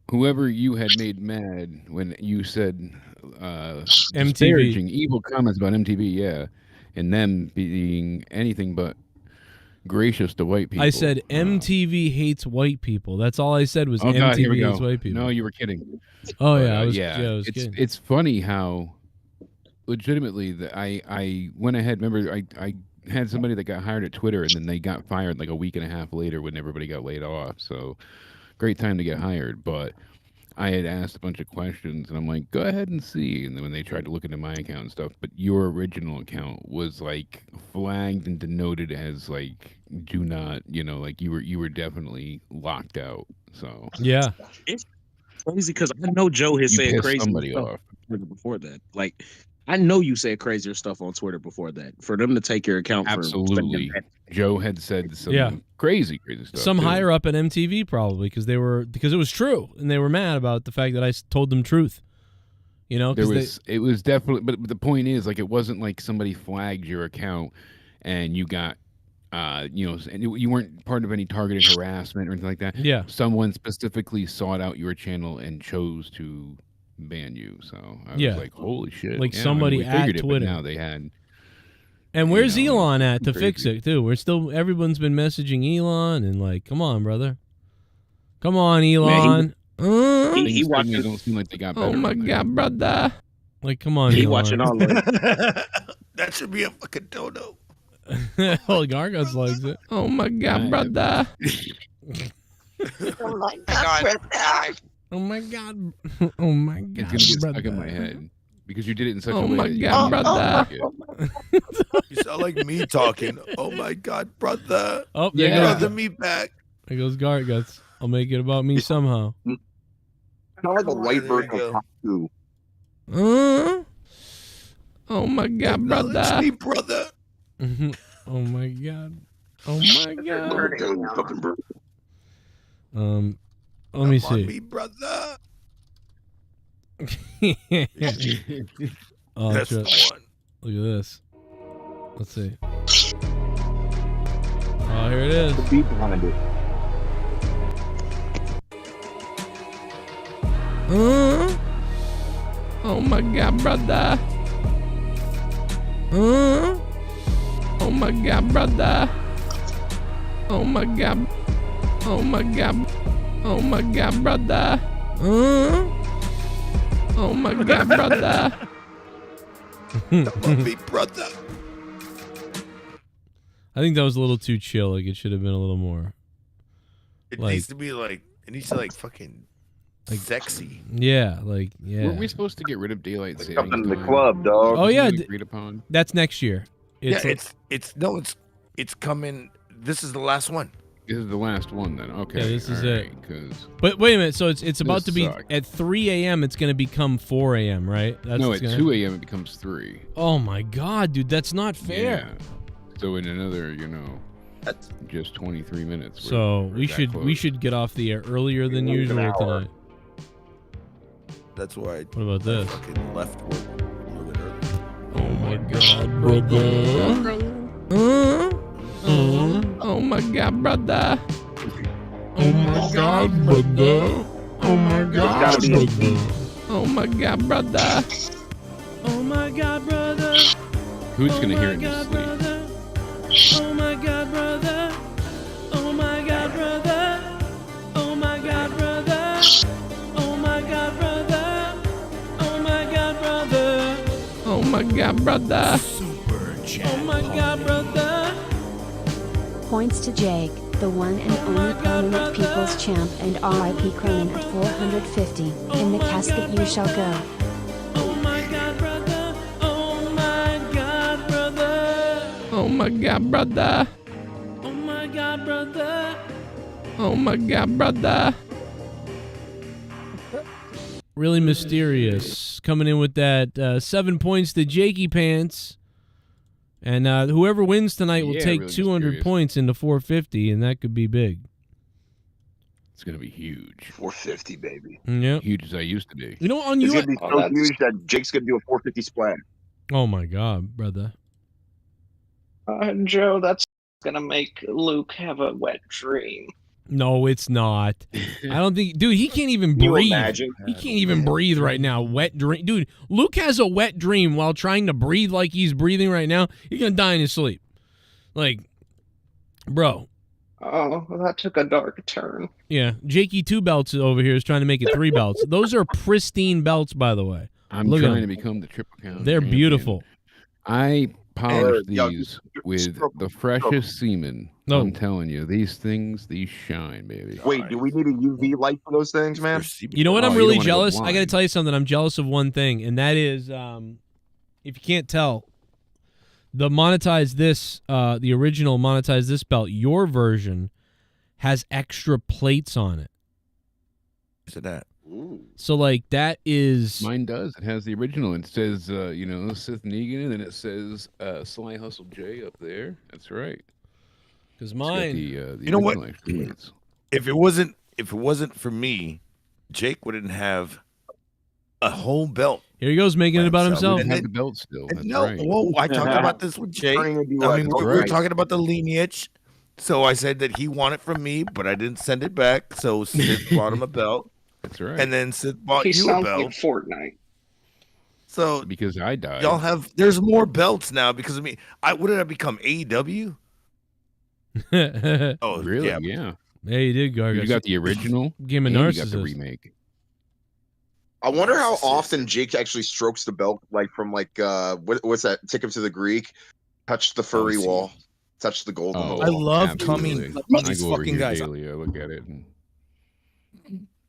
whoever you had made mad when you said MTV disparaging evil comments about MTV, yeah, and them being anything but gracious to white people. I said MTV hates white people. That's all I said was Oh God, here we MTV go. hates white people. No, you were kidding. Oh But, yeah, I was it's kidding. it's funny how legitimately that I went ahead. Remember, I had somebody that got hired at Twitter, and then they got fired like a week and a half later when everybody got laid off. So great time to get hired, but I had asked a bunch of questions, and I'm like, go ahead and see. And then when they tried to look into my account and stuff, but your original account was like flagged and denoted as like do not, like you were definitely locked out. So yeah, it's crazy because I know Joe has You said pissed crazy somebody stuff off. on Twitter before that. Like, I know you said crazier stuff on Twitter before that. For them to take your account Absolutely. for Joe had said some crazy stuff. Some too. higher up at MTV probably because it was true and they were mad about the fact that I told them truth. It was definitely, but the point is, like, it wasn't like somebody flagged your account and you got, and you weren't part of any targeted harassment or anything like that. Yeah. Someone specifically sought out your channel and chose to ban you. So I Yeah. was like, holy shit. Like Yeah, somebody we at figured it, but Twitter. now they had. And where's you know, Elon at to crazy. fix it too? Everyone's been messaging Elon and like, come on, brother, come on, Elon. Things suddenly don't seem like they got better. Oh my God, brother! Like, come on, He Elon. watching all of That should be a fucking dodo. Oh, Gargos likes it. Oh my God, brother! Oh my God, brother. Oh my God! Oh my God, It's gonna get brother! stuck in my head because you did it in such Oh a way. my that you God, can't brother! like it. You sound like me talking. Oh my God, brother. Oh, there Yeah. goes Brother, me back. There goes Gargos. I'll make it about me somehow. Kind of like a white There you version of go. Haku. Oh my God, Acknowledge brother! me, brother. Oh my God! Oh my God! Let me Come on, see. me, brother. Oh, That's the shit. one. Look at this. Let's see. Oh, here it is. The beat behind it. Oh my God, brother. Oh my God, brother. Oh my God. Oh my God. Oh my God, brother. Oh my God, brother. Come on, me, brother. I think that was a little too chill. Like, it should have been a little more. It Like- needs to be like, it needs to like fucking sexy. Yeah, like, yeah. Were we supposed to get rid of daylight savings Something in the time? club, dog. Oh, yeah. Wasn't it agreed upon? That's next year. Yeah, it's coming. This is the last one. This is the last one then. Okay. Yeah, this is all it. right, 'cause- But wait a minute. So it's about This to be sucks. at 3 a.m. It's going to become 4 a.m., right? That's no, what's at gonna 2 happen? a.m. it becomes 3. Oh, my God, dude. That's not fair. Yeah. So in another, that's just 23 minutes. So we're we that should close. get off the air earlier than usual tonight. That's why. What about this? Fucking left work a little bit early. Oh my God, brother. Oh my God, brother. Oh my God, brother. Oh my God, brother. Oh my God, brother. Oh my God, brother. Who's gonna hear it in his sleep? Oh my God, brother. Oh my God, brother. Oh my God, brother. Oh my God, brother. Oh my God, brother. Oh my God, brother. Oh my God, brother. Points to Jake, the one and only permanent People's Champ, and RIP Cronin at 450. In the casket you shall go. Oh my God, brother. Oh my God, brother. Oh my God, brother. Oh my God, brother. Oh my God, brother. Really mysterious. Coming in with that 7 points to Jakey Pants. And whoever wins tonight will Yeah, take really 200 mysterious. points into 450, and that could be big. It's gonna be huge. 450, baby. Yep. Huge as I used to be. You know, on It's you. gonna be so huge that Jake's gonna do a 450 splat. Oh my God, brother. Joe, that's gonna make Luke have a wet dream. No, it's not. I don't think, dude. He can't even Can you breathe. imagine? He can't even breathe right now. Wet dream, dude. Luke has a wet dream while trying to breathe like he's breathing right now. He's gonna die in his sleep. Like, bro. Oh, that took a dark turn. Yeah, Jakey 2 belts over here is trying to make it 3 belts. Those are pristine belts, by the way. I'm Look at trying to them. become the Triple Crown. They're champion. beautiful. I polish Yo, these with the freshest semen. I'm telling you, these shine, baby. Wait, do we need a UV light for those things, man? You know what? Oh, I'm you really don't wanna go jealous. I got to blind. tell you something. I'm jealous of one thing, and that is, if you can't tell, the Monetize This, the original Monetize This belt, your version has extra plates on it. So that. So, like, that is... Mine does. It has the original. It says, Sith Negan, and then it says Sly Hustle J up there. That's right. Because It's got mine... the You know what? original extra plates. If it wasn't for me, Jake wouldn't have a whole belt. Here he goes, making it about himself. We have the belt still. That's No, right. whoa, I talked about this with Jake. I mean, we were talking about the lineage. So I said that he wanted from me, but I didn't send it back. So Sid bought him a belt. That's right. And then Sid bought He you a sounds belt. like Fortnite. So because I died. y'all have there's more belts now because of me. What did I become? AEW? Oh, Really? yeah. Yeah. Yeah, you did, Gargas. You got the original. Game of and you got the Narcissist. remake. I wonder how often Jake actually strokes the belt, like from what's that? Take him to the Greek, touch the furry wall, touch the golden wall. I love absolutely. coming I on these go over fucking here guys. daily. I look at it and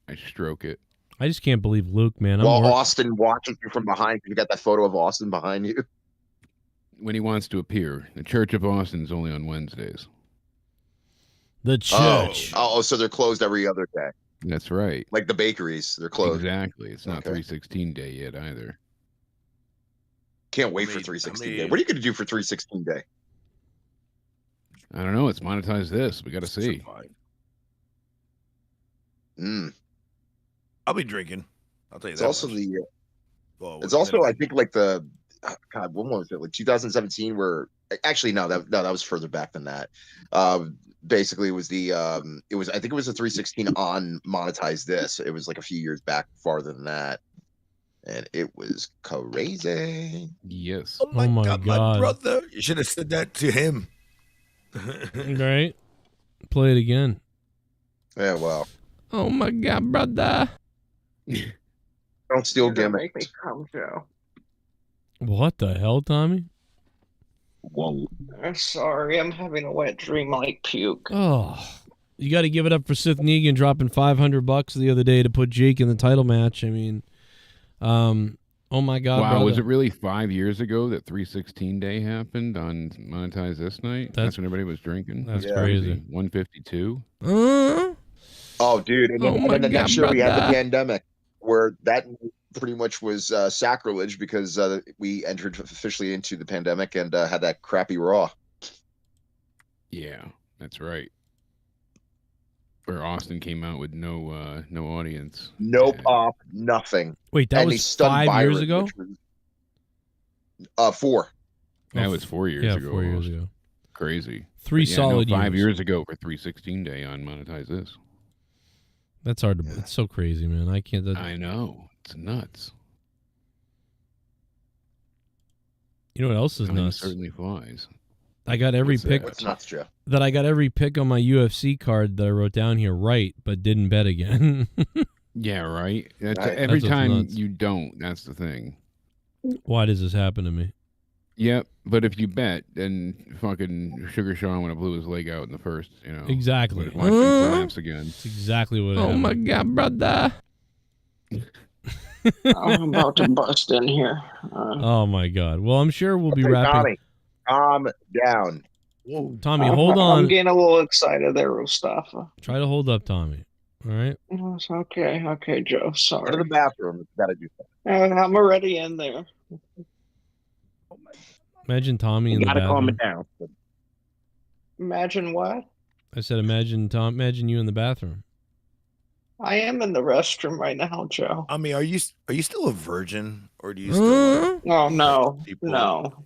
I stroke it. I just can't believe Luke, man. I'm While work- Austin watches you from behind, you got that photo of Austin behind you. When he wants to appear. The Church of Austin's only on Wednesdays. The church. Oh, so they're closed every other day. That's right. Like the bakeries, they're closed. Exactly. It's not Okay. 316 day yet either. Can't wait for 316 day. What are you going to do for 316 day? I don't know. It's Monetize This. We got to see. I'll be drinking. I'll tell you It's that. also much. Well, it's also I think like the God, when was it? Like 2017, where actually no, that was further back than that. Basically, it was I think it was a 316 on Monetize This. It was like a few years back, farther than that, and it was crazy. Yes. Oh my, my God, God. my brother! You should have said that to him. Right? Play it again. Yeah, well, Oh my God, brother. don't steal You're gonna gimmicks. make me come, Joe. What the hell, Tommy? Whoa. I'm sorry, I'm having a wet dream like puke. Oh, you got to give it up for Sith Negan dropping $500 the other day to put Jake in the title match. I mean, oh my God, wow, brother. was it really 5 years ago that 316 day happened on Monetize This night? That's when everybody was drinking. That's crazy. 152. Oh, dude, and then, Oh my and then the next God, year we had the brother. pandemic, where that pretty much was sacrilege because we entered officially into the pandemic and had that crappy Raw. Yeah, that's right. Where Austin came out with no audience. No pop, nothing. Wait, that And he was stunned 5 years Byron, ago? which was, 4. That was 4 years yeah, ago. 4 years almost. ago. Crazy. 3 But yeah, solid 5 years. years ago for 316 day on Monetize This. That's hard to. It's so crazy, man. I can't. I know. It's nuts. You know what else is Time nuts? certainly flies. I got every What's pick. that? What's nuts, Joe? That I got every pick on my UFC card that I wrote down here right, but didn't bet again. Yeah, right. That's, Right. every That's what's time nuts. you don't, that's the thing. Why does this happen to me? Yep, but if you bet, then fucking Sugar Sean would have blew his leg out in the first, Exactly. Watch him collapse again. That's exactly what. Oh happened. my God, brother! I'm about to bust in here. Oh my God! Well, I'm sure we'll be Hey, wrapping. Tommy, calm down. Tommy, hold I'm on. getting a little excited there, Mustafa. Try to hold up, Tommy. All right. It's okay, Joe. Go to Sorry. the bathroom. You gotta do that. I'm already in there. Imagine Tommy in You the gotta calm bathroom. it down. Imagine what? I said, imagine Imagine you in the bathroom. I am in the restroom right now, Joe. I mean, are you still a virgin, or do you still? Oh no, people no,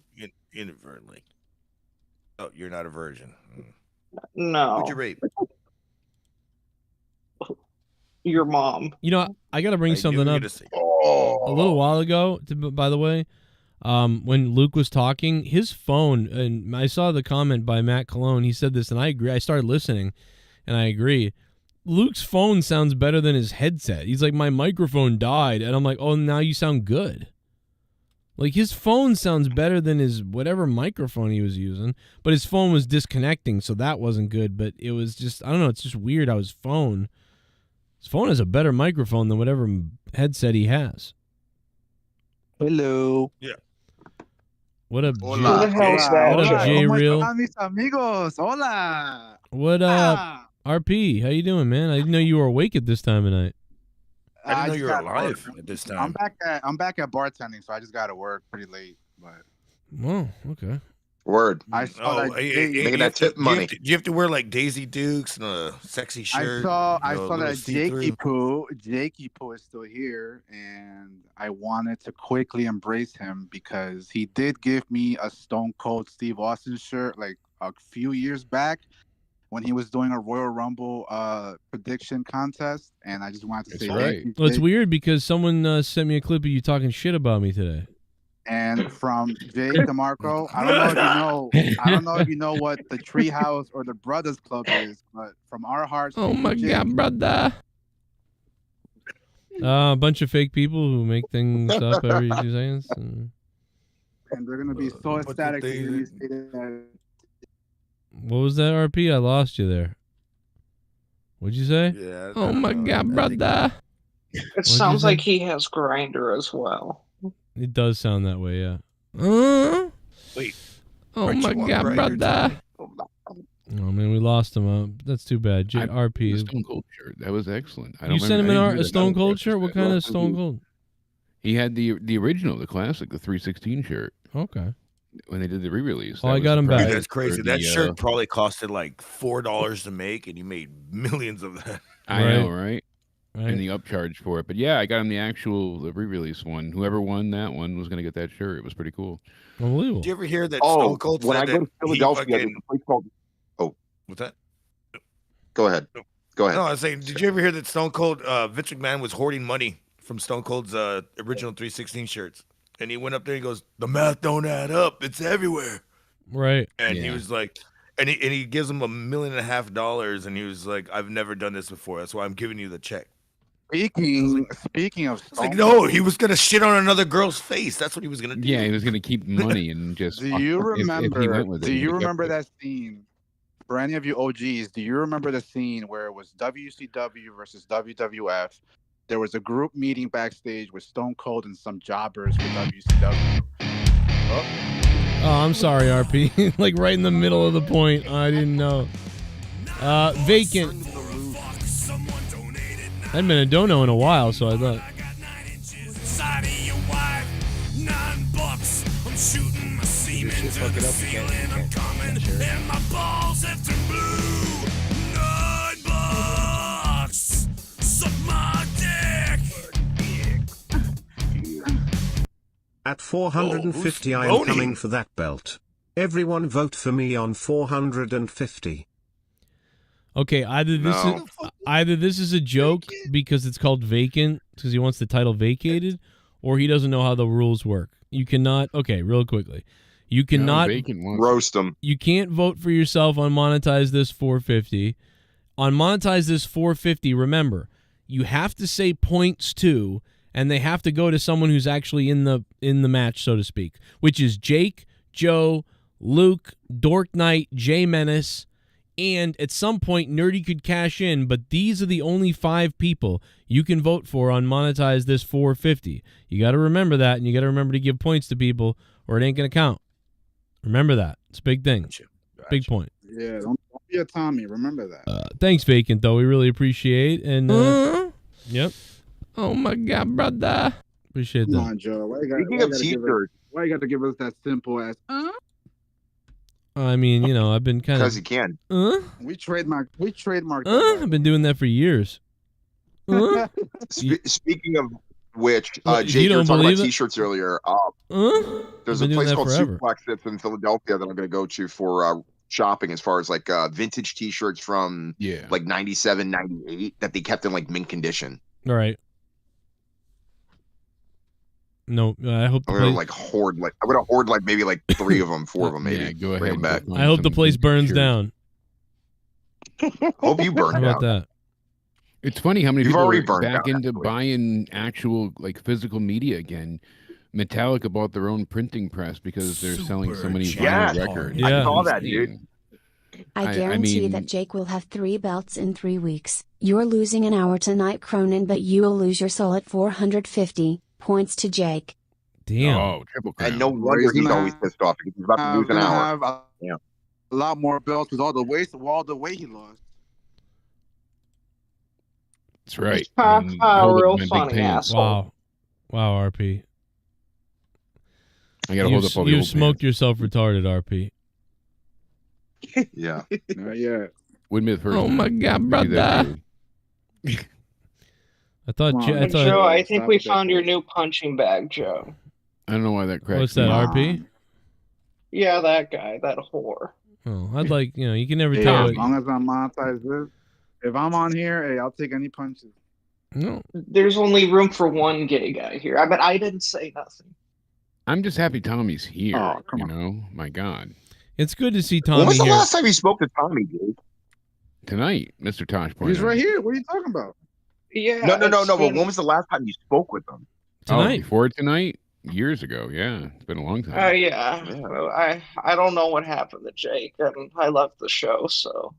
your mom. You know, I got to bring something up. A little while ago, by the way, when Luke was talking, his phone, and I saw the comment by Matt Cologne, he said this, and I agree. I started listening, and I agree. Luke's phone sounds better than his headset. He's like, my microphone died, and I'm like, oh, now you sound good. Like, his phone sounds better than his whatever microphone he was using, but his phone was disconnecting, so that wasn't good, but it was just, I don't know, it's just weird how his phone has a better microphone than whatever headset he has. Hello. Yeah. What up, Hola. What up, J Real? Hola, mis amigos. Hola. What up, RP? How you doing, man? I didn't know you were awake at this time of night. I didn't know just you were got alive work. at this time. I'm back at bartending, so I just got to work pretty late. But Oh, okay. Word. I saw that. Making that tip money. Do you have to wear like Daisy Dukes and a sexy shirt? I saw that Jakey Poo is still here, and I wanted to quickly embrace him because he did give me a Stone Cold Steve Austin shirt like a few years back when he was doing a Royal Rumble prediction contest, and I just wanted to say thank you. Well, it's weird because someone sent me a clip of you talking shit about me today. And from JAKE DEMARCO, I don't know if you know what the Treehouse or the Brothers Club is, but from our hearts. Oh my God, brother! A bunch of fake people who make things up every 2 seconds. And they're gonna be so ecstatic to hear you say that. What was that, RP? I lost you there. What'd you say? Yeah. Oh my God, brother! It sounds like he has Grinder as well. It does sound that way, yeah. Wait. Oh my God, brother! Oh man, we lost him. That's too bad. RP. Stone Cold shirt. That was excellent. You sent him a Stone Cold shirt? What kind of Stone Cold? He had the original, the classic, the 316 shirt. Okay. When they did the re-release. Oh, I got him back. That's crazy. That shirt probably costed like $4 to make, and you made millions of that. I know, right? And the upcharge for it. But yeah, I got him the re-release one. Whoever won that one was going to get that shirt. It was pretty cool. Unbelievable. Did you ever hear that Stone Cold when said I go to Philadelphia, there's a place called... What's that? Go ahead. Go ahead. No, I was saying, did you ever hear that Stone Cold, Vince McMahon was hoarding money from Stone Cold's original 316 shirts? And he went up there and he goes, the math don't add up. It's everywhere. Right. And he was like, and he gives him $1.5 million, and he was like, I've never done this before. That's why I'm giving you the check. Speaking of Stone Cold, no, he was gonna shit on another girl's face. That's what he was gonna do. Yeah, he was gonna keep money and just. Do you remember? Do you remember that scene? For any of you OGs, do you remember the scene where it was WCW versus WWF? There was a group meeting backstage with Stone Cold and some jobbers for WCW. Oh, I'm sorry, RP. Like right in the middle of the point. I didn't know. Vacant. I hadn't been a dono in a while, so I thought. I'm shooting my semen to the ceiling. I'm coming, and my balls have turned blue. $9. Suck my dick. At 450, I am coming for that belt. Everyone vote for me on 450. Okay, either this is a joke because it's called vacant because he wants the title vacated, or he doesn't know how the rules work. You cannot. Okay, real quickly, you cannot roast them. You can't vote for yourself on Monetize This 450. On Monetize This 450, remember you have to say points too, and they have to go to someone who's actually in the match, so to speak, which is Jake, Joe, Luke, Dork Knight, Jay Menace. And at some point, Nerdy could cash in, but these are the only 5 people you can vote for on Monetize This 450. You got to remember that, and you got to remember to give points to people, or it ain't going to count. Remember that. It's a big thing. Gotcha. Big point. Yeah, don't be a Tommy. Remember that. Thanks, Vacant, though. We really appreciate it. And, yep. Oh, my God, brother. Appreciate that. Come on, Joe. Why you got to give us that simple ass, I mean, you know, I've been kind of... Because he can. We trademarked I've been doing that for years. Speaking of which, Well, Jake, you were don't talking believe about it? T-shirts earlier. There's I've a been doing place that called forever. Suplex that's in Philadelphia that I'm going to go to for shopping as far as like vintage T-shirts from like 97, 98 that they kept in like mint condition. All right. No, I hope the I'm gonna place. like hoard like I'm gonna hoard like maybe like 3 of them, 4 of them maybe. Yeah, go Bring ahead. 'em back. I hope the place burns down. Hope you burn How about that? It's funny how many You've people already are burned back out, into actually. buying actual like physical media again. Metallica bought their own printing press because they're selling so many vinyl records. I saw that, dude. I guarantee mean- that Jake will have 3 belts in 3 weeks. You're losing an hour tonight, Cronin, but you will lose your soul at 450 points to Jake. Damn. Oh, triple crown. And no wonder he's always pissed off because he's about to lose an gonna hour. have a lot more belts with all the weight he lost. That's right. Real funny asshole. Wow. Wow, RP. I gotta hold up all the You old smoked yourself retarded, RP. Yeah. Yeah. Wouldn't be the first Oh time. my God, Wouldn't be brother. that I thought. Come on, I thought. Joe, I think Stop we with that found your bullshit. new punching bag, Joe. I don't know why that cracks What's that, me up. RP? Yeah, that guy, that whore. Oh, I'd like you can never Hey, tell. as long as I monetize this, if I'm on here, hey, I'll take any punches. No. There's only room for one gay guy here. But I didn't say nothing. I'm just happy Tommy's here. Oh, come on. You know, my God. It's good to see Tommy When was the here. last time you spoke to Tommy, dude? Tonight, Mr. Tosh pointed He's out. right here. What are you talking about? Yeah. No. it's But been- when was the last time you spoke with him? Tonight. Before tonight? Years ago, yeah. It's been a long time. Yeah. I don't know what happened to Jake, and I left the show, so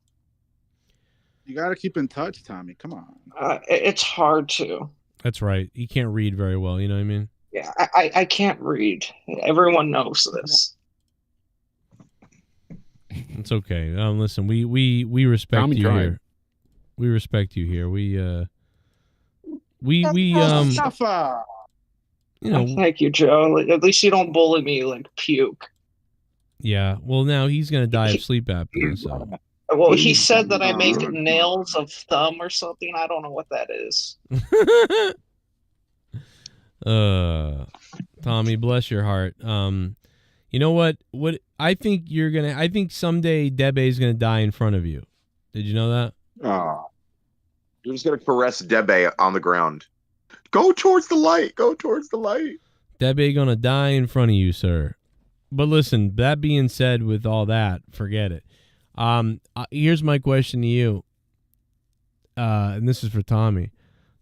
You got to keep in touch, Tommy. Come on. it's hard to. That's right. He can't read very well. You know what I mean? Yeah, I can't read. Everyone knows this. It's okay. Listen, we respect Tommy you tried. here. We respect you here. We Mustafa. you know, Thank you, Joe. At least you don't bully me like puke. yeah. Well, now he's gonna die of sleep apnea. So Well, he said that I make nails of thumb or something. I don't know what that is. Tommy, bless your heart. You know what? What I think I think someday Debe is gonna die in front of you. Did you know that? Oh. You're just gonna caress Debe on the ground. Go towards the light. Go towards the light. Debe gonna die in front of you, sir. But listen, that being said, with all that, forget it. Here's my question to you. And this is for Tommy.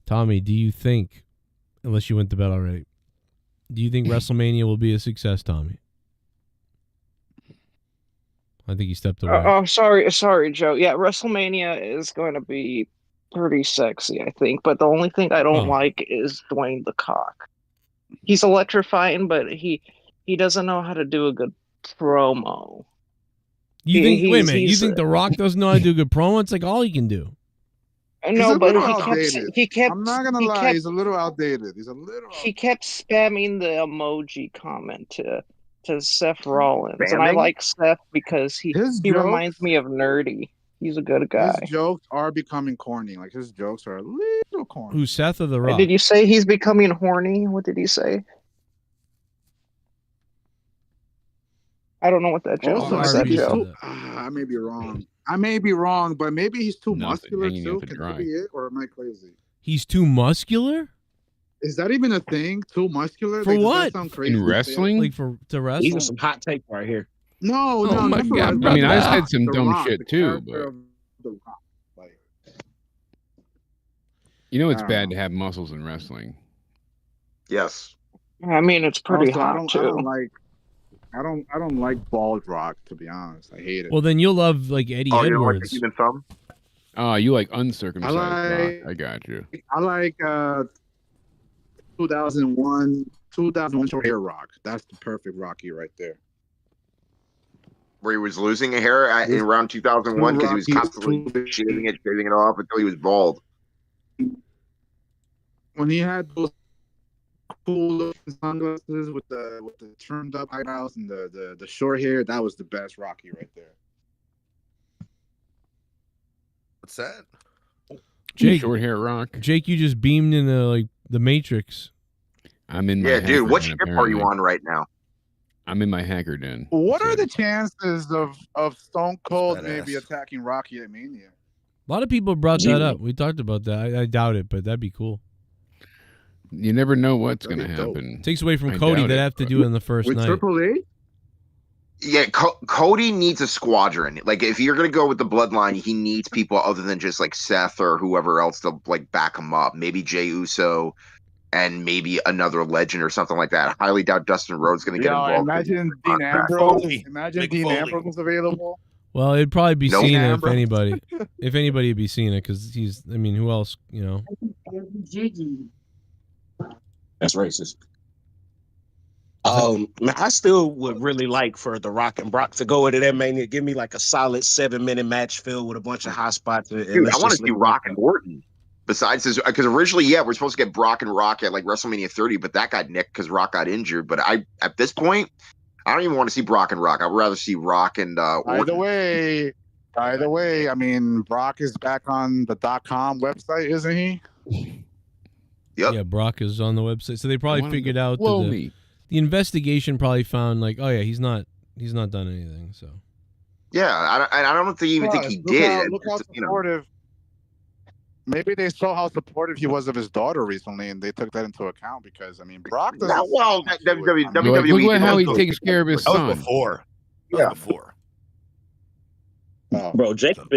Tommy, do you think, unless you went to bed already, do you think WrestleMania will be a success, Tommy? I think he stepped away. Oh, sorry, Joe. Yeah, WrestleMania is going to be pretty sexy, I think. But the only thing I don't like is Dwayne the Cock. He's electrifying, but he doesn't know how to do a good promo. You think? Wait a minute. You he's- think The Rock doesn't know how to do a good promo? It's like all he can do. No, a but little he kept. I'm not gonna he lie, kept- he's a little outdated. He's a little. He kept spamming the emoji comment to Seth Rollins, and I Spamming? like Seth because he His he jokes- reminds me of Nerdy. He's a good guy. His jokes are becoming corny. Like his jokes are a little corny. Who's Seth or The Rock? Did you say he's becoming horny? What did he say? I don't know what that joke Also, was. I That think he's joke. too, I may be wrong. I may be wrong, but maybe he's too Nothing, muscular hanging too. out to Can dry. that be it, or am I crazy? He's too muscular Is that even a thing? Too muscular? for Like, does that what? sound crazy In to say? wrestling? Like to wrestle? These are some hot takes right here. No, Oh no, my not for God, wrestling. brother. I mean, I said some The dumb Rock, shit the too, character but of The Rock. Like, you know it's I bad don't to have muscles in wrestling. Yes. I mean, it's pretty also, hot I too. don't like bald Rock, to be honest. I hate it. Well, then you'll love like Eddie Oh, you don't like the Edwards. human thumb? Oh, you like uncircumcised I like- Rock. I got you. I like 2001 short hair Rock. That's the perfect Rocky right there. Where he was losing a hair in around 2001 because he was constantly shaving it off until he was bald. When he had those cool looking sunglasses with the turned up eyebrows and the short hair, that was the best Rocky right there. What's that? Jake, Short hair Rock. Jake, you just beamed into like the Matrix. I'm in. My Yeah, dude. head, What man, ship are you apparently. on right now? I'm in my hacker den. What are the chances of Stone Cold badass. maybe attacking Rocky at Mania? A lot of people brought that up. We talked about that. I doubt it, but that'd be cool. You never know what's going to happen. Takes away from I Cody. doubt They'd it, have to but- do it in the first With night. Triple H? Yeah, Cody needs a squadron. Like, if you're gonna go with the bloodline, he needs people other than just like Seth or whoever else to like back him up. Maybe Jey Uso, and maybe another legend or something like that. I highly doubt Dustin Rhodes gonna get involved. Imagine Dean Ambrose. Imagine Dean Ambrose was available. Well, it'd probably be No. Cena if Ambrose. anybody. If anybody, it'd be Cena because he's. I mean, who else? You know. That's racist. Man, I still would really like for The Rock and Brock to go into that Mania. Give me like a solid 7-minute match filled with a bunch of high spots. And Dude, let's I want to just see leave it Rock at and Orton. Besides his, because originally, we're supposed to get Brock and Rock at like WrestleMania 30, but that got nicked because Rock got injured. But at this point, I don't even want to see Brock and Rock. I'd rather see Rock and Orton. Either way, I mean, Brock is back on the .com website, isn't he? Yep. Yeah, Brock is on the website, so they probably wanna figured out blow that me. the investigation probably found like, oh yeah, he's not done anything. So Yeah, I don't even think he did. Look how It's, you know, supportive. Maybe they saw how supportive he was of his daughter recently, and they took that into account because, I mean, Brock doesn't. Yeah, well, WWE. Look at how he did takes care of his That was son. before. That was before. Bro, Jacob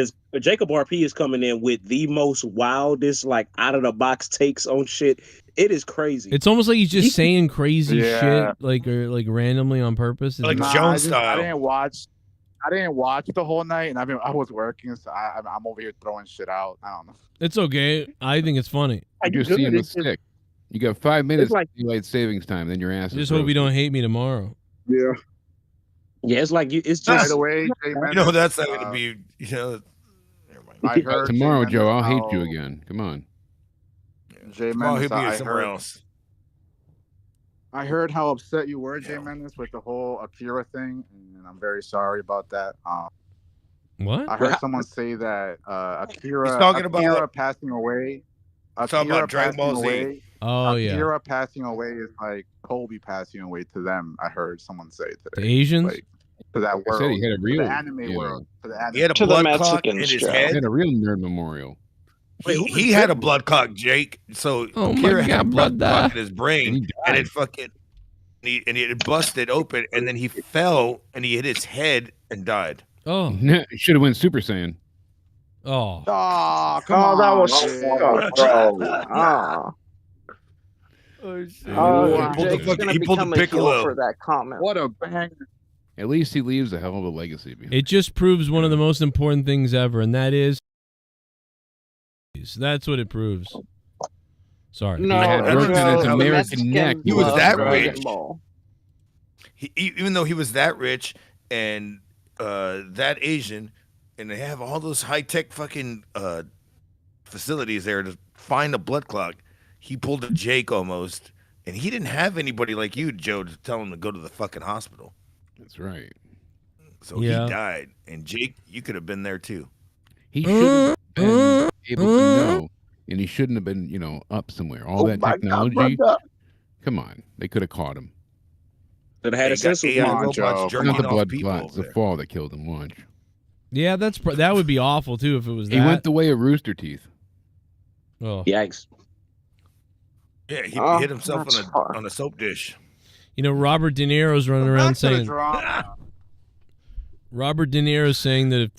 RP is coming in with the most wildest, like out of the box takes on shit. It is crazy. it's almost like he's just saying crazy Yeah. shit, like or like randomly on purpose. Like It's- Jones I style. didn't watch the whole night, and I was working, so I'm over here throwing shit out. I don't know. It's okay. I think it's funny. You're just seeing the stick. You got 5 minutes like- daylight savings time, then your ass. I just hope you don't hate me tomorrow. Yeah. Yeah, it's like it's By just the way, Jay You know that's not Menace, going to be. You know, never mind. I heard Tomorrow, Jay Joe, I'll Menace hate you how- again. Come on. Jay Tomorrow he'll Menace, be I somewhere heard, else. I heard how upset you were, Jay Menace, with the whole Akira thing, and I'm very sorry about that. What? I heard someone say that Akira, He's talking Akira about- passing away. He's talking about Dragon Ball Z. away. Oh yeah, Akira passing away is like Kobe passing away to them. I heard someone say the today. Asians. Like, to that I world, said he had a to real, the anime you know, world, to the anime. He had a To the blood clot in Mexicans, his Joe. he head. had a real nerd memorial. He had a blood clot, Jake. So Oh my Akira had a God, blood blood clot die. in his brain, And he and died. it fucking it busted open, and then he fell and he hit his head and died. Oh, Should have went Super Saiyan. oh, Oh, come Oh, on. that was Jay. bro. Oh, He pulled the Jake's fucking- gonna he pulled the become a heel Piccolo. for that comment. What a banger. At least he leaves a hell of a legacy behind. it just proves one of the most important things ever, and that is. That's what it proves. Sorry. No, had it's broken his the American Mexican neck. He was love that Dragon rich. Ball. Even though he was that rich and that Asian, and they have all those high tech fucking facilities there to find a blood clot, he pulled a Jake almost, and he didn't have anybody like you, Joe, to tell him to go to the fucking hospital. That's right. So Yeah. he died, and Jake, you could have been there too. He should have been able to know, and he shouldn't have been, up somewhere. All that technology. Come on, they could have caught him. that had They a sense of got AI Come on, robots Joe. jerking Not the off blood people clots, over the there. fall that killed him. Watch. Yeah, that would be awful too if it was that. He went the way of Rooster Teeth. Oh. Yikes. Yeah, he Oh, hit himself that's on a hard. on a soap dish. Robert De Niro's running around Back to the saying. drama. Robert De Niro's saying that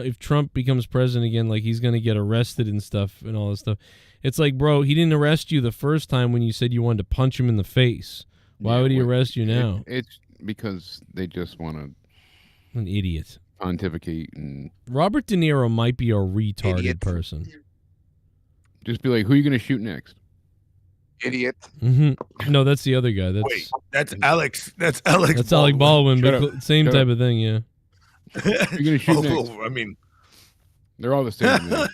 if Trump becomes president again, like he's gonna get arrested and stuff and all this stuff. It's like, bro, he didn't arrest you the first time when you said you wanted to punch him in the face. Why would he arrest you now? It's because they just want to An idiot. pontificate and Robert De Niro might be a retarded Idiot. person. just be like, "Who are you going to shoot next?" Idiot. No, that's the other guy. That's Wait, that's Alex. That's Alex. that's Alec Baldwin, Shut but up. same Shut type up. of thing. Yeah. Who are you going to shoot next? I mean, They're all the same. Man.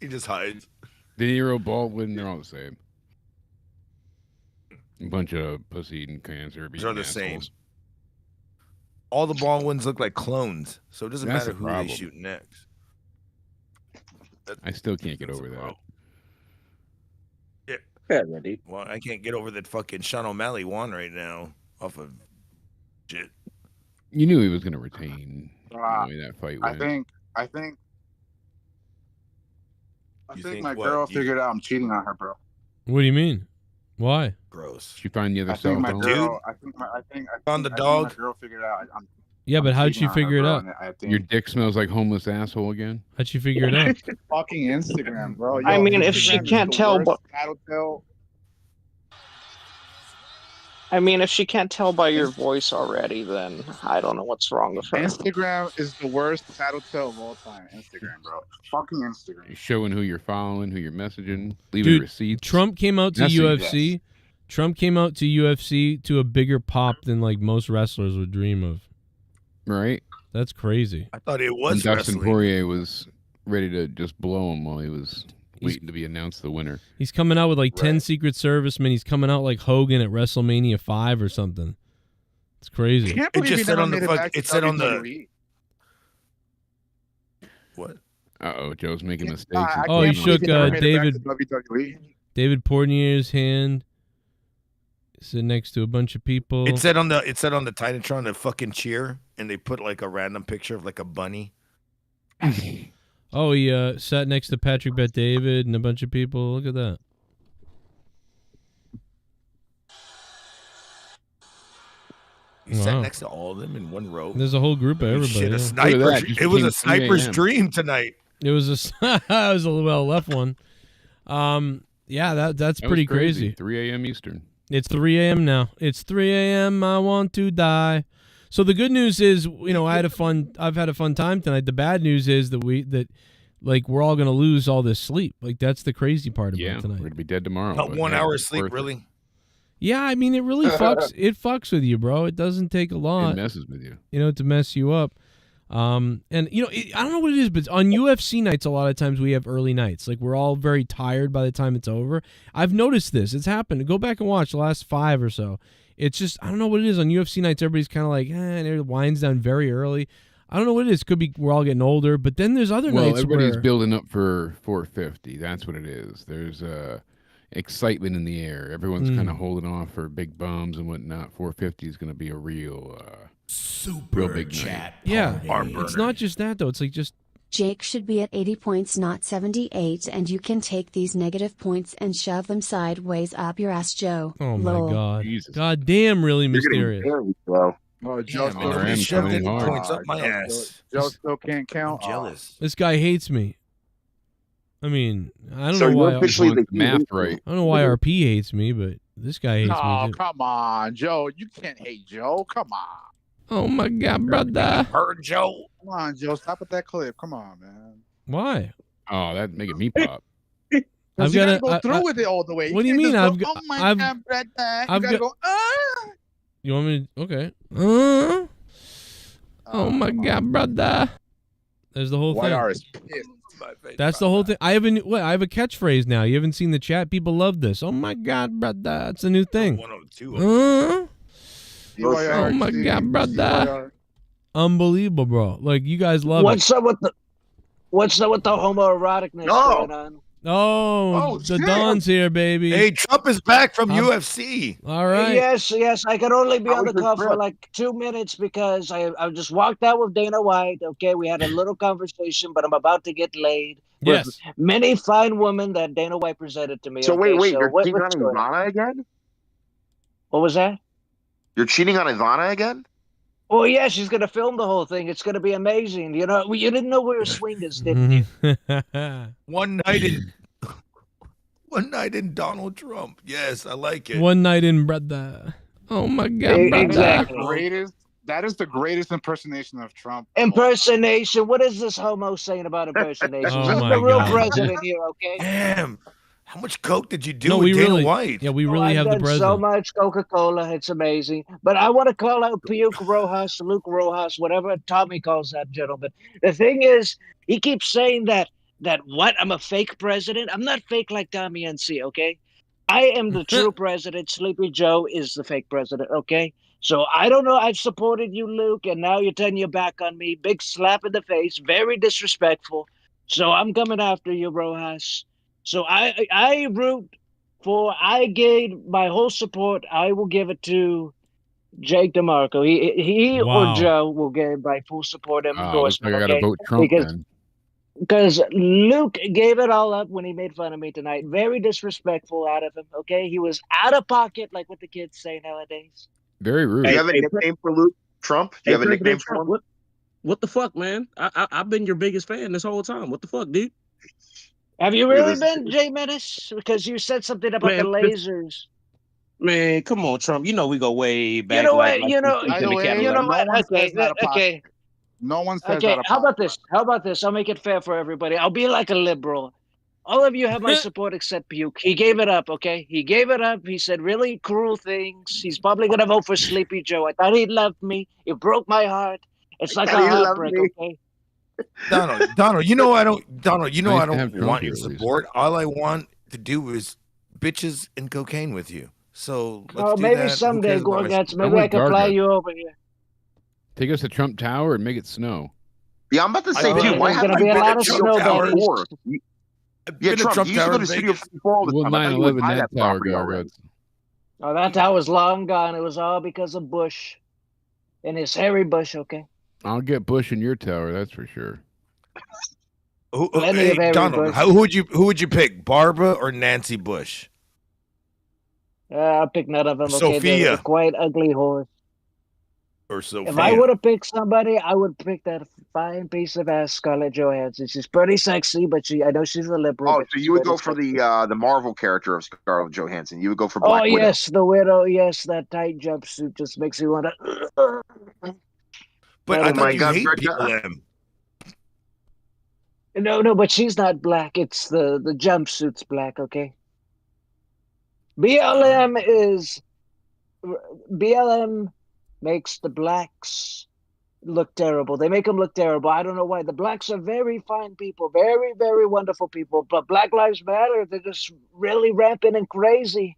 he just hides. De Niro, Baldwin, they're all the same. A bunch of pussy and cancer. These are the same. All the Baldwins look like clones, so it doesn't That's matter the who problem. they shoot next. I still can't get over that. Yeah. Well, I can't get over that fucking SeanO'Malley won right now off of Shit. You knew he was going to retain Uh, that fight. I went. think think my what? girl You- figured out I'm cheating on her, bro. What do you mean? Why? Gross. Did you find the other I think cell my phone? girl. I Found the think dog? my girl figured out. Yeah, but how'd cheating she on her, figure it bro, out? and I think Your dick smells like homeless asshole again? How'd she figure it out? fucking Instagram, bro. I Yo, mean, if she Instagram is can't the tell, worst but tattletale. I mean, if she can't tell by your voice already, then I don't know what's wrong with her. Instagram is the worst tattletale of all time. Instagram, bro. Fucking Instagram. You're showing who you're following, who you're messaging, leaving Dude, receipts. Trump came out to Message. UFC. Trump came out to UFC to a bigger pop than like most wrestlers would dream of. Right? That's crazy. I thought it And was Dustin wrestling. Poirier was ready to just blow him while he was waiting to be announced the winner. He's coming out with like 10 Secret Servicemen. He's coming out like Hogan at WrestleMania 5 or something. It's crazy. Can't It believe just he said never on the made it fuck. back to It said on the. WWE. What? Uh-oh, Joe's making mistakes. I Oh, he can't believe shook never made it back David to WWE. David Portnoy's hand. Sitting next to a bunch of people. It said on the Titantron the fucking cheer, and they put like a random picture of like a bunny. Oh, he sat next to Patrick Bet David and a bunch of people. Look at that. He sat Wow. next to all of them in one row. There's a whole group of everybody. Shit, yeah. a sniper. It was a sniper's dream tonight. It was it was a well left one. Yeah, that's That was pretty crazy. 3 a.m. Eastern. It's 3 a.m. now. It's 3 a.m. I want to die. So the good news is, I've had a fun time tonight. The bad news is that we're all gonna lose all this sleep. Like that's the crazy part about Yeah, tonight. we're gonna be dead tomorrow. Not but 1 hey, hour of it's sleep, worth it. really. Yeah, I mean it really fucks with you, bro. It doesn't take a lot. It messes with you. To mess you up. And I don't know what it is, but on UFC nights, a lot of times we have early nights. Like we're all very tired by the time it's over. I've noticed this. It's happened. Go back and watch the last 5 or so. It's just, I don't know what it is. On UFC nights, everybody's kind of like, and it winds down very early. I don't know what it is. Could be we're all getting older, but then there's other nights everybody's where building up for 450. That's what it is. There's excitement in the air. Everyone's kind of holding off for big bums and whatnot. 450 is going to be a real big night. yeah, it's not just that though. It's like just Jake should be at 80 points, not 78, and you can take these negative points and shove them sideways up your ass, Joe. oh my Lol. god, Jesus. god damn, really mysterious. Oh, Joe Yeah, still man, I am they shoved coming in hard. points up my ass. Joe still can't I'm count. jealous. This guy hates me. I mean, I don't So know you're why. officially Want the the math right. I don't know why RP hates me, but this guy hates Oh, me too. come on, Joe. You can't hate Joe. Come on. Oh my god, brother. Heard Joe. Come on, Joe. Stop with that clip. Come on, man. Why? Oh, that making me pop. I've You gotta gotta- go through with it all the way. What do you can't mean? just I've go, got- oh my I've- God, brother. You I've gotta got- go, ah. You want me to? Okay. Oh my god, brother. There's the whole White thing. R is pissed. That's the whole thing. I have a catchphrase now. You haven't seen the chat. People love this. Oh my god, brother. It's a new thing. 102. Oh my god, brother. Unbelievable, bro. Like you guys love What's up with the homoeroticness going on? it. Oh, the shit. Don's here, baby. Hey, Trump is back from I'm- UFC. All right. Yes, I can only be How on the was your call for trip? like 2 minutes because I just walked out with Dana White. Okay, we had a little conversation, but I'm about to get laid. with Yes. many fine women that Dana White presented to me. So okay? wait, So you're cheating on what's going on? Ivana again? What was that? You're cheating on Ivana again? Oh yeah, she's gonna film the whole thing. It's gonna be amazing. You know, you didn't know we were swingers, didn't you? One night in Donald Trump. Yes, I like it. One night in brother. Oh my god, brother. Exactly. That is the greatest impersonation of Trump. Impersonation. What is this homo saying about impersonation? Oh This is my the real God. president here, okay? Damn. How much coke did you do No, with we Dana really, White? yeah, we really I've have the done so president. much Coca-Cola. It's amazing. But I want to call out Puke Rojas, Luke Rojas, whatever Tommy calls that gentleman. The thing is, he keeps saying that what? I'm a fake president? I'm not fake like Tommy NC, okay? I am the true president. Sleepy Joe is the fake president, okay? So I don't know. I've supported you, Luke, and now you're turning your back on me. Big slap in the face. Very disrespectful. So I'm coming after you, Rojas. So I root for, I gave my whole support. I will give it to Jake DeMarco. He or Wow. Joe will get my full support and Looks endorsement. like I gotta Okay, vote Trump then. because Luke gave it all up when he made fun of me tonight. Very disrespectful out of him. Okay, he was out of pocket, like what the kids say nowadays. Very rude. Do you have a nickname for Luke Trump? Do you have a nickname President for him? Trump, what the fuck, man? I've been your biggest fan this whole time. What the fuck, dude? Have you Look at really this. been, Jay Menace? Because you said something about the Man, this- lasers. Man, come on, Trump. You know we go way back. You know like, what? like You know. in the way, Capitol. You know no what? one Okay. says that about- Okay. No one says Okay. that How about about this? How about this? I'll make it fair for everybody. I'll be like a liberal. All of you have my support except Puke. He gave it up, okay? He gave it up. He said really cruel things. He's probably going to vote for Sleepy Joe. I thought he loved me. It broke my heart. It's like a heartbreak, okay? Donald, you know I don't. Donald, you know Nice I to have don't Trump want here, your at least. support. All I want to do is bitches and cocaine with you. So let's Oh, do maybe that. Who someday, cares about my Gorgats. support? Maybe I can fly you over here. Take us to Trump Tower and make it snow. Yeah, I'm about to say, I've dude, been- why There's haven't gonna be you a been lot to of Studio snow, 54? buddies. I've Yeah, been to Trump, you used to Tower go in to Studio Vegas. 54 all the Well, time. I thought you would 9/11 buy that that tower, property already. Gargots. Oh, that tower's long gone. It was all because of Bush and his hairy Bush, okay? I'll get Bush in your tower, that's for sure. Plenty of hairy Donald, Bush. who would you pick, Barbara or Nancy Bush? I'll pick none of them, okay? They're Sophia. quite ugly whores. Or Sophia? If I would have picked somebody, I would pick that fine piece of ass Scarlett Johansson. She's pretty sexy, but I know she's a liberal. Oh, but so she's you would pretty go for sexy. the Marvel character of Scarlett Johansson. You would go for Oh Black Widow. yes, the widow. Yes, that tight jumpsuit just makes you want to. But Oh I my thought you God, hate Greg, BLM. No, but she's not black. It's the jumpsuit's black. Okay. BLM makes the blacks look terrible. They make them look terrible. I don't know why. The blacks are very fine people, very, very wonderful people. But Black Lives Matter, they're just really rampant and crazy.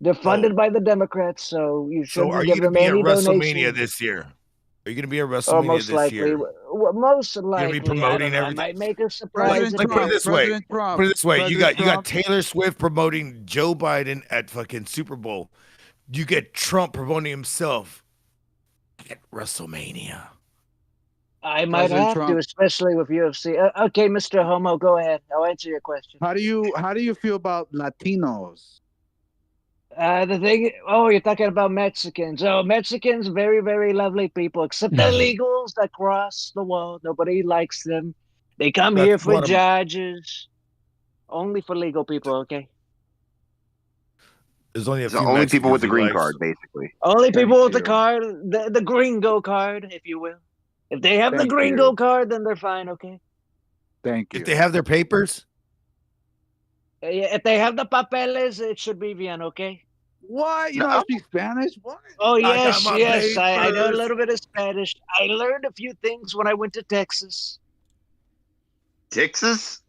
They're funded by the Democrats, so you So shouldn't are you give going them to be at any WrestleMania donations. this year? Are you going to be at Oh, WrestleMania most this likely. year? Most You're likely. going to be promoting I everything. might make a surprise. Like, put it this way. President Trump. Put it this way. You got President Trump. Taylor Swift promoting Joe Biden at fucking Super Bowl. You get Trump promoting himself at WrestleMania. I might President have to, Trump. especially with UFC. Okay, Mr. Homo, go ahead. I'll answer your question. How do you feel about Latinos? You're talking about Mexicans. Oh, Mexicans, very, very lovely people, except the illegals that cross the wall. Nobody likes them. They come That's here for one of 'em. judges. Only for legal people, okay? There's only a The few only people with Mexicans the he green likes. card, basically. Only people with the you. card, the gringo card, if you will. If they have the Thank gringo you. card, then they're fine, okay? Thank you. If they have their papers, If they have the papeles, it should be bien, okay? What? You know how to speak Spanish? What? Oh, got yes, my yes. I know a papers. little bit of Spanish. I learned a few things when I went to Texas. Texas?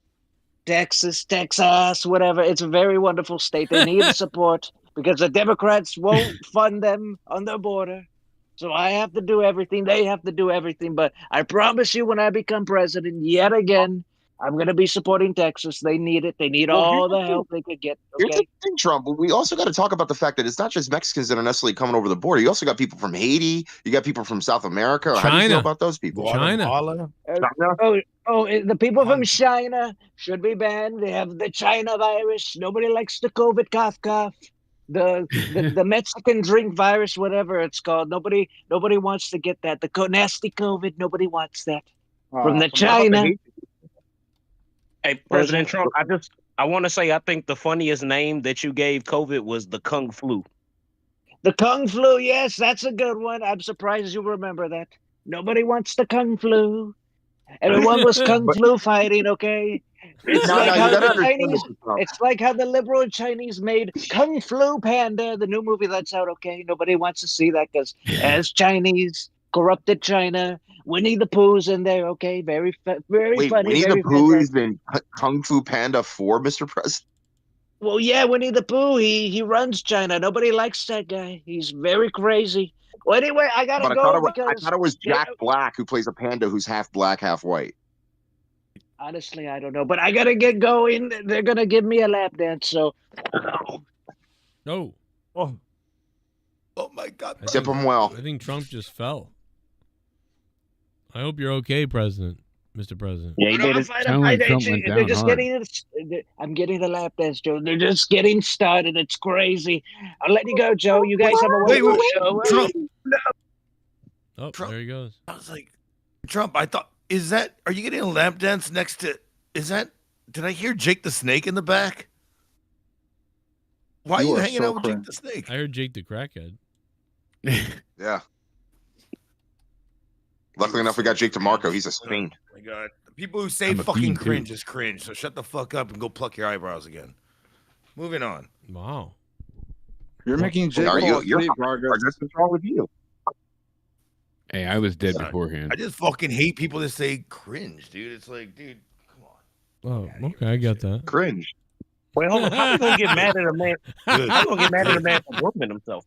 Texas, whatever. It's a very wonderful state. They need support because the Democrats won't fund them on their border. So I have to do everything. They have to do everything. But I promise you, when I become president, yet again, I'm going to be supporting Texas. They need it. They need Well, all here's the the help they could get. Here's Okay. the thing, Trump. But we also got to talk about the fact that it's not just Mexicans that are necessarily coming over the border. You also got people from Haiti. You got people from South America. How do you feel China. about those people? Guatemala. The people from China should be banned. They have the China virus. Nobody likes the COVID cough. The Mexican drink virus, whatever it's called. Nobody wants to get that. The nasty COVID. Nobody wants that. From the China. Hey, President Trump, I want to say I think the funniest name that you gave COVID was the Kung Flu. The Kung Flu, yes, that's a good one. I'm surprised you remember that. Nobody wants the Kung Flu. Everyone was Kung Flu fighting, okay? It's like how the Chinese. It's like how the liberal Chinese made Kung Flu Panda, the new movie that's out. Okay, nobody wants to see that because as Chinese, corrupted China. Winnie the Pooh's in there. Okay, very Wait, funny. Winnie very the Pooh fantastic. is in Kung Fu Panda 4, Mr. President. Well, yeah, Winnie the Pooh. He runs China. Nobody likes that guy. He's very crazy. Well, anyway, I gotta But go I because thought it was Jack Black who plays a panda who's half black, half white. honestly, I don't know. But I gotta get going. They're gonna give me a lap dance. So, No. Oh. Oh my God. Tip them well. I think Trump just fell. I hope you're okay, President. Mr. President. Yeah, he did his. They're just getting it. I'm getting the lap dance, Joe. They're just getting started. It's crazy. I'll let you go, Joe. You guys have a wonderful show. Trump. Oh, Trump. there he goes. I was like, Trump, I thought, are you getting a lap dance next to, did I hear Jake the Snake in the back? Why are you hanging out with Jake the Snake? I heard Jake the Crackhead. Yeah. Luckily enough, we got Jake DeMarco. He's a fiend. Oh my God. The people who say I'm a fucking fiend, cringe too. is cringe. So shut the fuck up and go pluck your eyebrows again. Moving on. Wow. You're making Jake Are fall you're asleep, Vargas. What's wrong with you? Hey, I was dead beforehand. I just fucking hate people that say cringe, dude. It's like, dude, Oh, okay, I got that. Cringe. Wait, hold on. How you gonna get mad at a man? How you gonna get mad at a man for warming himself?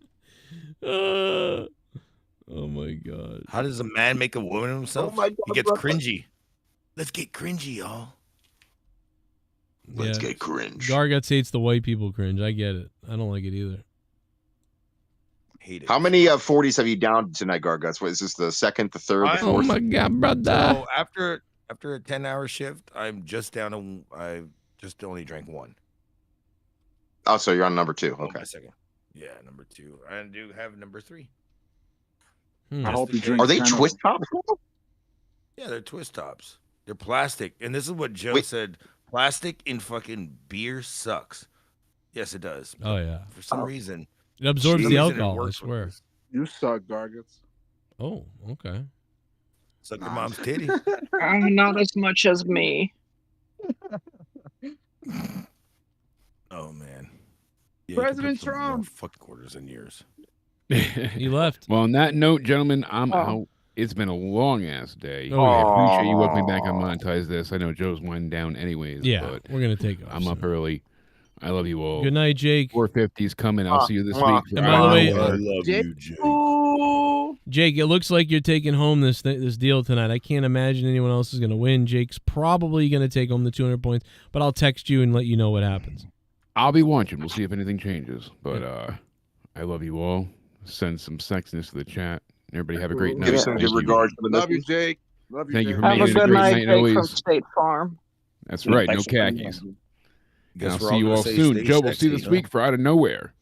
Oh my God. how does a man make a woman of himself? He gets cringy. Let's get cringy, y'all. Let's get cringe. Garguts hates the white people cringe. I get it. I don't like it either. Hate it. How many 40s have you downed tonight, Garguts? What is this, the second, the third, the fourth? Oh my God, brother. So after a 10-hour shift, I'm just down to, I just only drank one. Oh, so you're on number 2. Hold on Okay. a second. Yeah, number 2. I do have number 3. I hope you drink. Are they 10 of twist them. tops? Yeah, they're twist tops. They're plastic. And this is what Joe Wait. said. Plastic in fucking beer sucks. Yes, it does. Oh yeah. For some reason. It absorbs For the some reason, it alcohol, I works with swear. this. You suck, Garguts. Oh, okay. Suck your mom's titty. Not as much as me. Oh, man. Yeah, President More Trump. fuck quarters in years. He left. Well, on that note, gentlemen, I'm out. It's been a long ass day. I appreciate you welcoming back on Monetize This. I know Joe's winding down anyways. Yeah, but we're gonna take off. I'm up early. I love you all. Good night, Jake. 450's coming. I'll see you this week. And by the way, I love you, Jake. Jake, it looks like you're taking home this deal tonight. I can't imagine anyone else is gonna win. Jake's probably gonna take home the 200 points, but I'll text you and let you know what happens. I'll be watching. We'll see if anything changes. But I love you all. Send some sexiness to the chat. Everybody have a great night. Give some good regards to the Love you, Jake. Love you, Thank you Jake. for Have making a it a good great night, night Jake from always. State Farm. That's right. No Thanks for coming khakis. on. And I'll Guess we're see all you gonna all say soon. stay Joe, we'll see you sexy, this week for Out of Nowhere.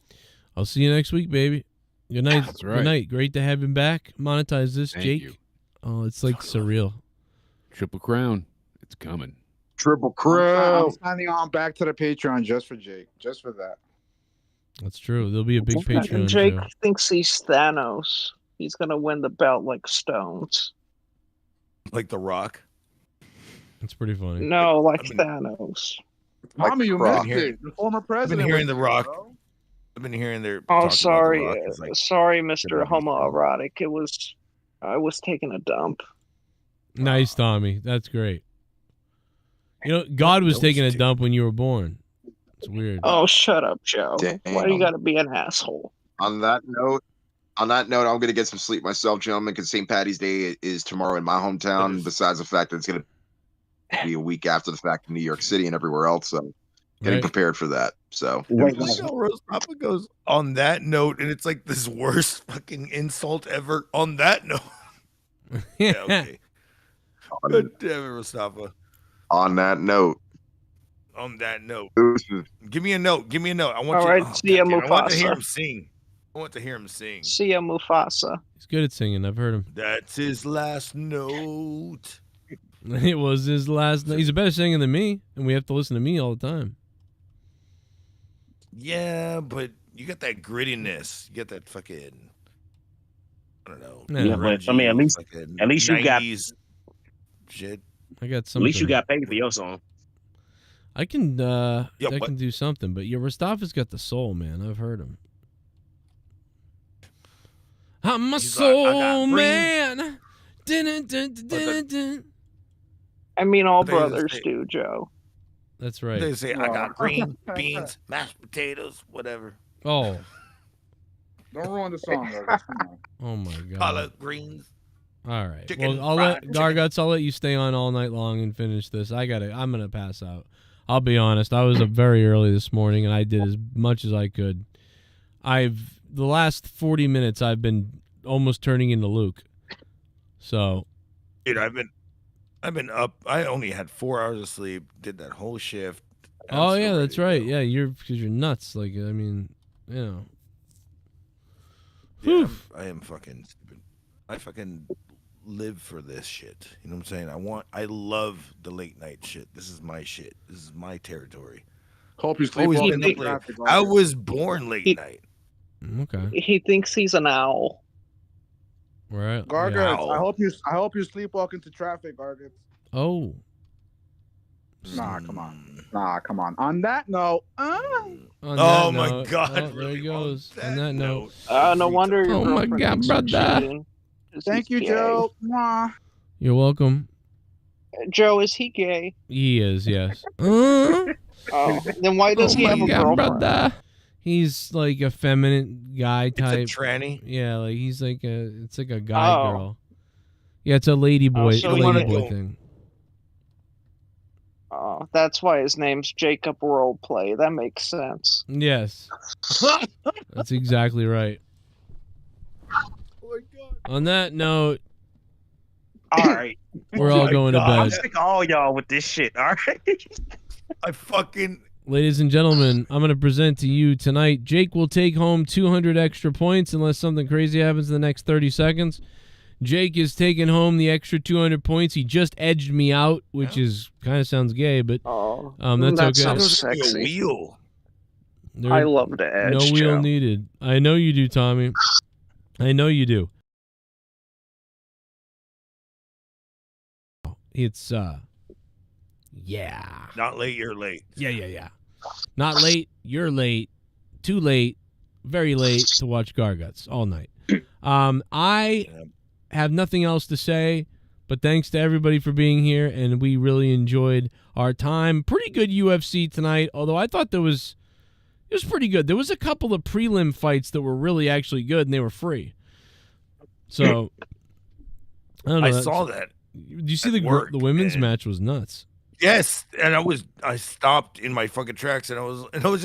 I'll see you next week, baby. Good night. That's right. Good night. Great to have him back. Monetize this, Thank Jake. you. Oh, it's like surreal. Triple Crown. It's coming. Triple I'm crown. signing on back to the Patreon just for Jake. Just for that. That's true. There'll be a big And Patreon Jake show. thinks he's Thanos. He's gonna win the belt like Stones. Like The Rock. It's pretty funny. No, like Thanos. Tommy, you Croc. missed it. The former I've president. been hearing was The there, Rock. bro. I've been hearing their. Oh, talk sorry, about The Rock. It's like, sorry, Mr. WWE. Homoerotic. I was taking a dump. Nice, Tommy. That's great. You know, God was taking a dump when you were born. It's weird. Oh, shut up, Joe. Why do you Damn. gotta be an asshole? On that note, I'm going to get some sleep myself, gentlemen, because St. Patty's Day is tomorrow in my hometown, besides the fact that it's going to be a week after the fact in New York City and everywhere else. So getting Right. prepared for that. So Like how Rose Papa goes on that note, and it's like this worst fucking insult ever. On that note, yeah, okay. God damn it, Mustafa. on that note, On that note, deuces. give me a note. Give me a note. I want All you. right, see ya, goddamn, I want to hear Mufasa. him sing. I want to hear him sing. See ya, Mufasa. He's good at singing. I've heard him. That's his last note. It was his last night. He's a better singer than me, and we have to listen to me all the time. Yeah, but you got that grittiness. You got that fucking. I don't know. Yeah, but I mean, at least you got 90s shit. I got at something. least you got paid for your song. I can I what? can do something, but yeah, Mustafa's got the soul, man. I've heard him. I'm a He's like, I soul got green. man. Dun, dun, dun, dun, dun. I mean, all They just brothers say- do, Joe. That's right. They say I got green beans, mashed potatoes, whatever. Oh, Don't ruin the song, though. Come on. oh my God. Collard greens. All right. Chicken, Well, I'll fried let chicken. Garguts. I'll let you stay on all night long and finish this. I'm gonna pass out. I'll be honest. I was up very early this morning, and I did as much as I could. I've the last 40 minutes I've been almost turning into Luke. So, dude, I've been up. I only had 4 hours of sleep. Did that whole shift. oh yeah, that's right. Yeah, because you're nuts. Like, I mean, you know. Yeah, I am fucking stupid. I fucking live for this shit. You know what I'm saying? I love the late night shit. This is my shit. This is my territory. Hope you sleep Always well been in the the place. traffic. I was born late night. Okay. He thinks he's an owl. Right. Gargants, Yeah. I hope you sleepwalk into traffic, Gargants. Oh. Nah, come on. Nah, come on. On that note, On Oh that my note- God, oh, there he goes. On that note. No wonder your Oh my girlfriend God, thinks you're brother. cheating. Is thank he you, gay? Joe. Mwah. You're welcome. Joe, is he gay? He is, yes. Oh, then why does he my have a God, girlfriend? brother. He's like a feminine guy type. It's a tranny. Yeah, like he's like it's like a guy Oh. girl. Yeah, it's a lady boy, so lady wanna boy go- thing. Oh, that's why his name's Jacob Roleplay. That makes sense. Yes. That's exactly right. On that note, All right. we're all going to I'm bed. sick of all y'all with this shit. All right. I fucking. Ladies and gentlemen, I'm going to present to you tonight. Jake will take home 200 extra points unless something crazy happens in the next 30 seconds. Jake is taking home the extra 200 points. He just edged me out, which is kind of sounds gay, but that's that okay. sounds sexy. Wheel. I love the edge. No wheel Joe. needed. I know you do, Tommy. I know you do. It's yeah. Not late, you're late. Yeah. Not late, you're late. Too late, very late to watch Garguts all night. I have nothing else to say, but thanks to everybody for being here, and we really enjoyed our time. Pretty good UFC tonight, although I thought it was pretty good. There was a couple of prelim fights that were really actually good, and they were free. So I don't know. I saw that. Did you see at work, the women's and- match was nuts? Yes, and I stopped in my fucking tracks, and I was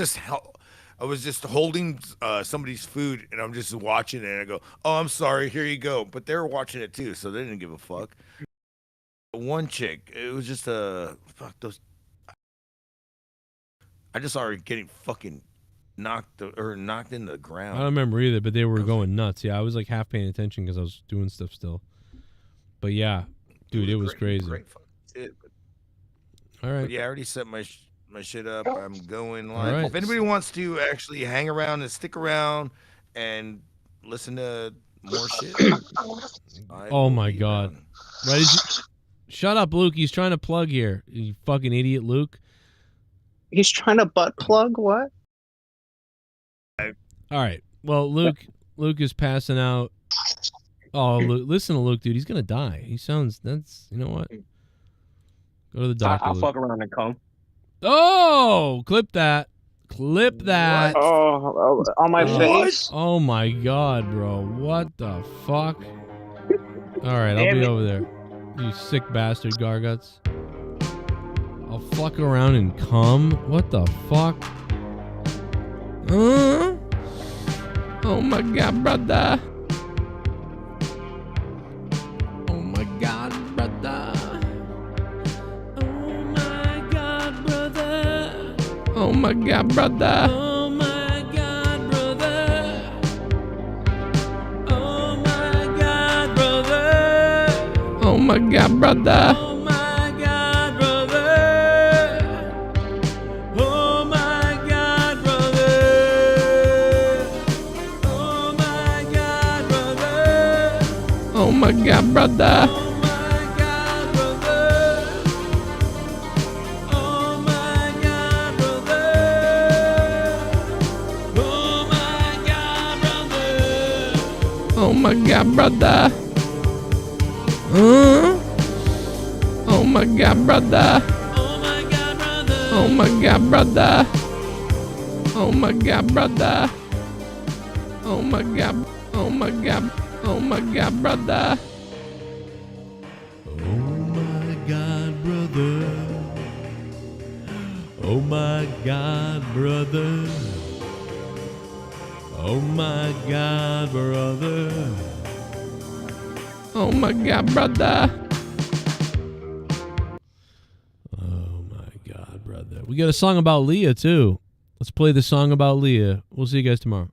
just holding somebody's food, and I'm just watching it, and I go, "Oh, I'm sorry, here you go." But they were watching it too, so they didn't give a fuck. One chick, it was just fuck those. I just saw her getting fucking knocked in the ground. I don't remember either, but they were going nuts. Yeah, I was like half paying attention because I was doing stuff still. But yeah, dude, it was crazy. Great fucking shit, but- All right. But yeah, I already set my shit up. I'm going All live. right. If anybody wants to actually hang around and stick around and listen to more shit, Oh my God! Right? Shut up, Luke. He's trying to plug here. You fucking idiot, Luke. He's trying to butt plug what? All right. Well, Luke is passing out. Oh, Luke, listen to Luke, dude. He's gonna die. He sounds. That's. You know what? Go to the doctor. I'll Luke. fuck around and come. Oh, clip that. Clip that. Oh, on my face? Oh my God, bro. What the fuck? All right, I'll Damn be it. over there. You sick bastard, Garguts. I'll fuck around and come? What the fuck? Oh my God, brother. Oh my God, brother. Oh my God, brother. Oh my God, brother. Oh my God, brother. Oh my God, brother. Oh my God, brother. Oh my God, brother. Oh my God, brother. Oh my God, brother. Oh my God, brother. Oh my God, brother. Oh my God, brother. Oh my God, brother. Oh my God, brother. Oh my God. Oh my God. Oh my God, brother. Oh my God, brother. Oh my God, brother. Oh my God, brother. Oh my God, brother. We got a song about Leah, too. Let's play the song about Leah. We'll see you guys tomorrow.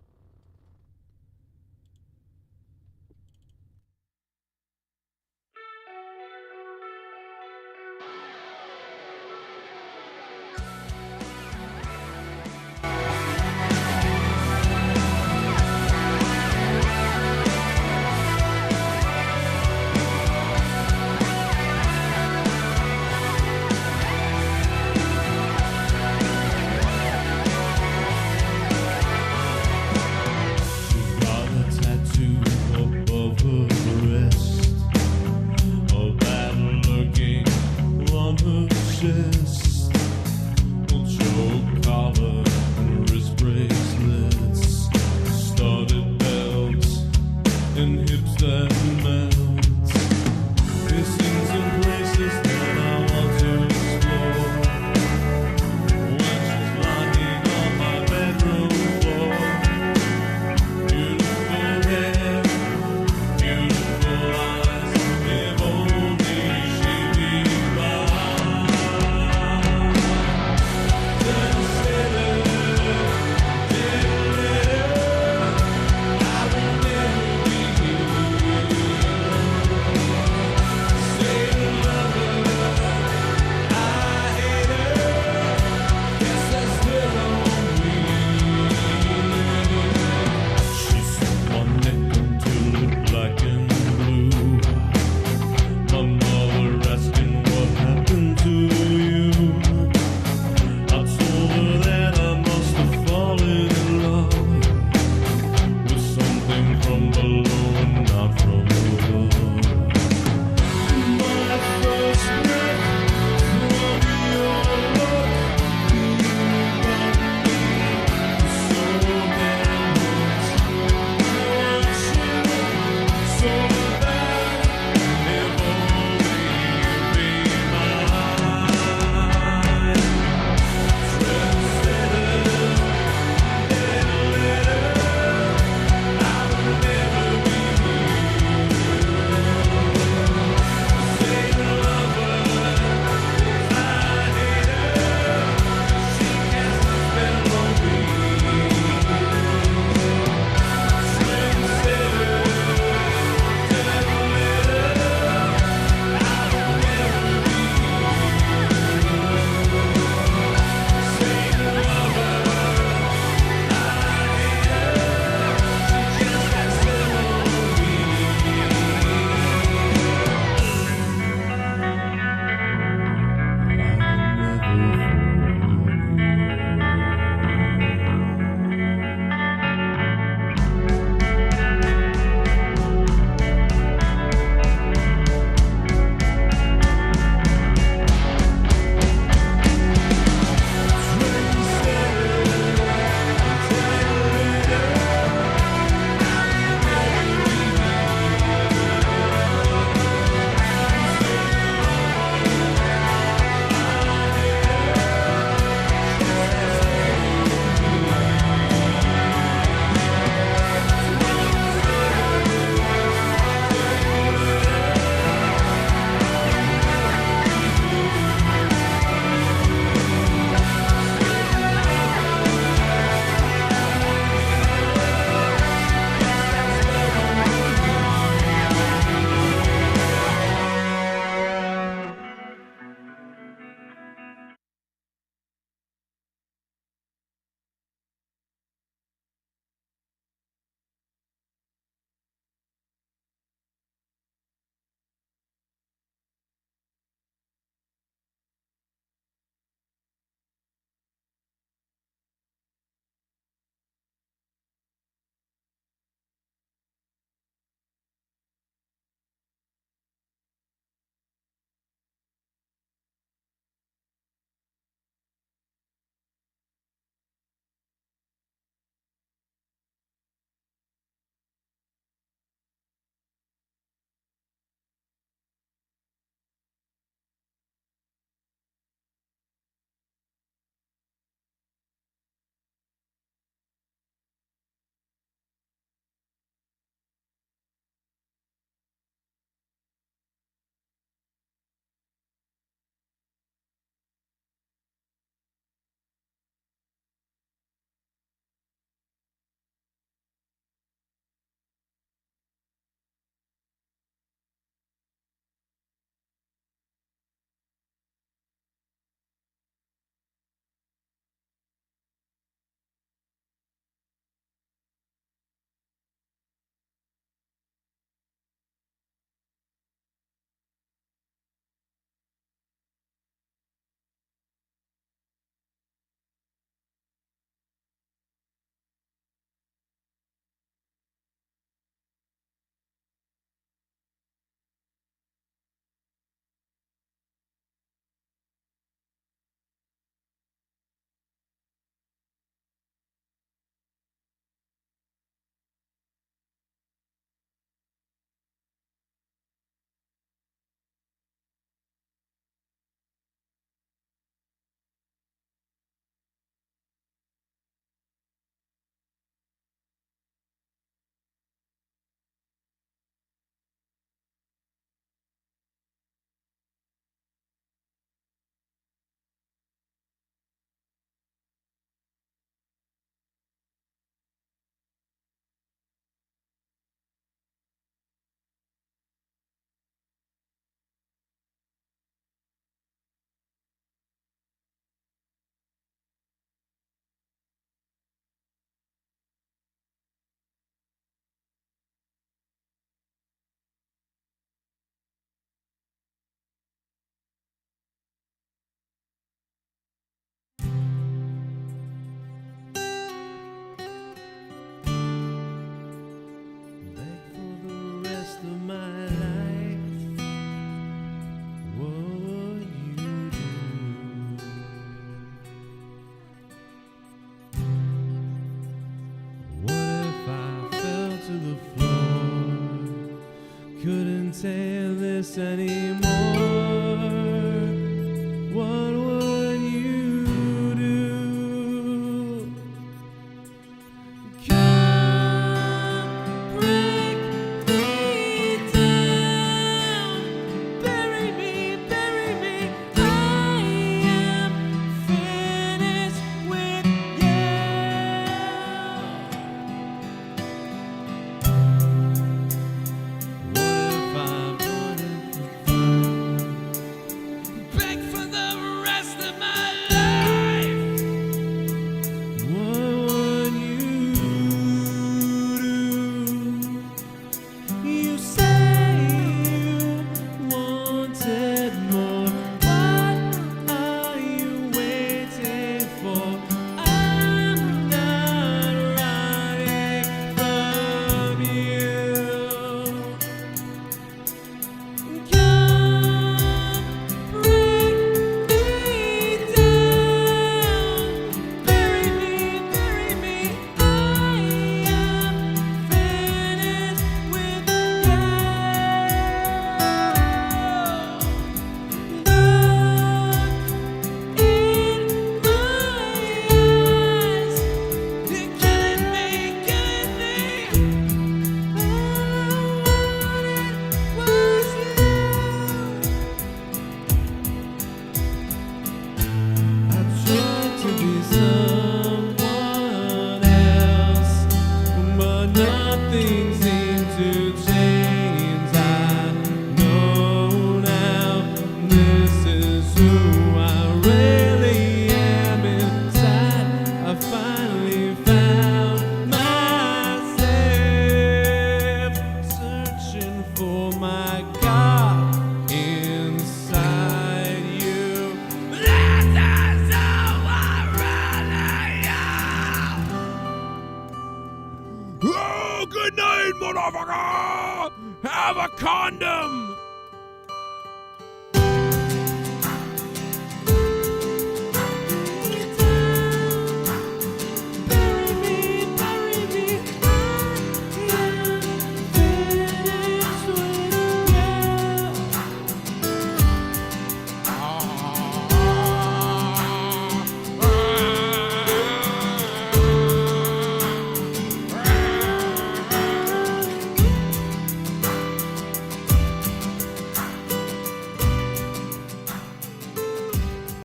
this anymore.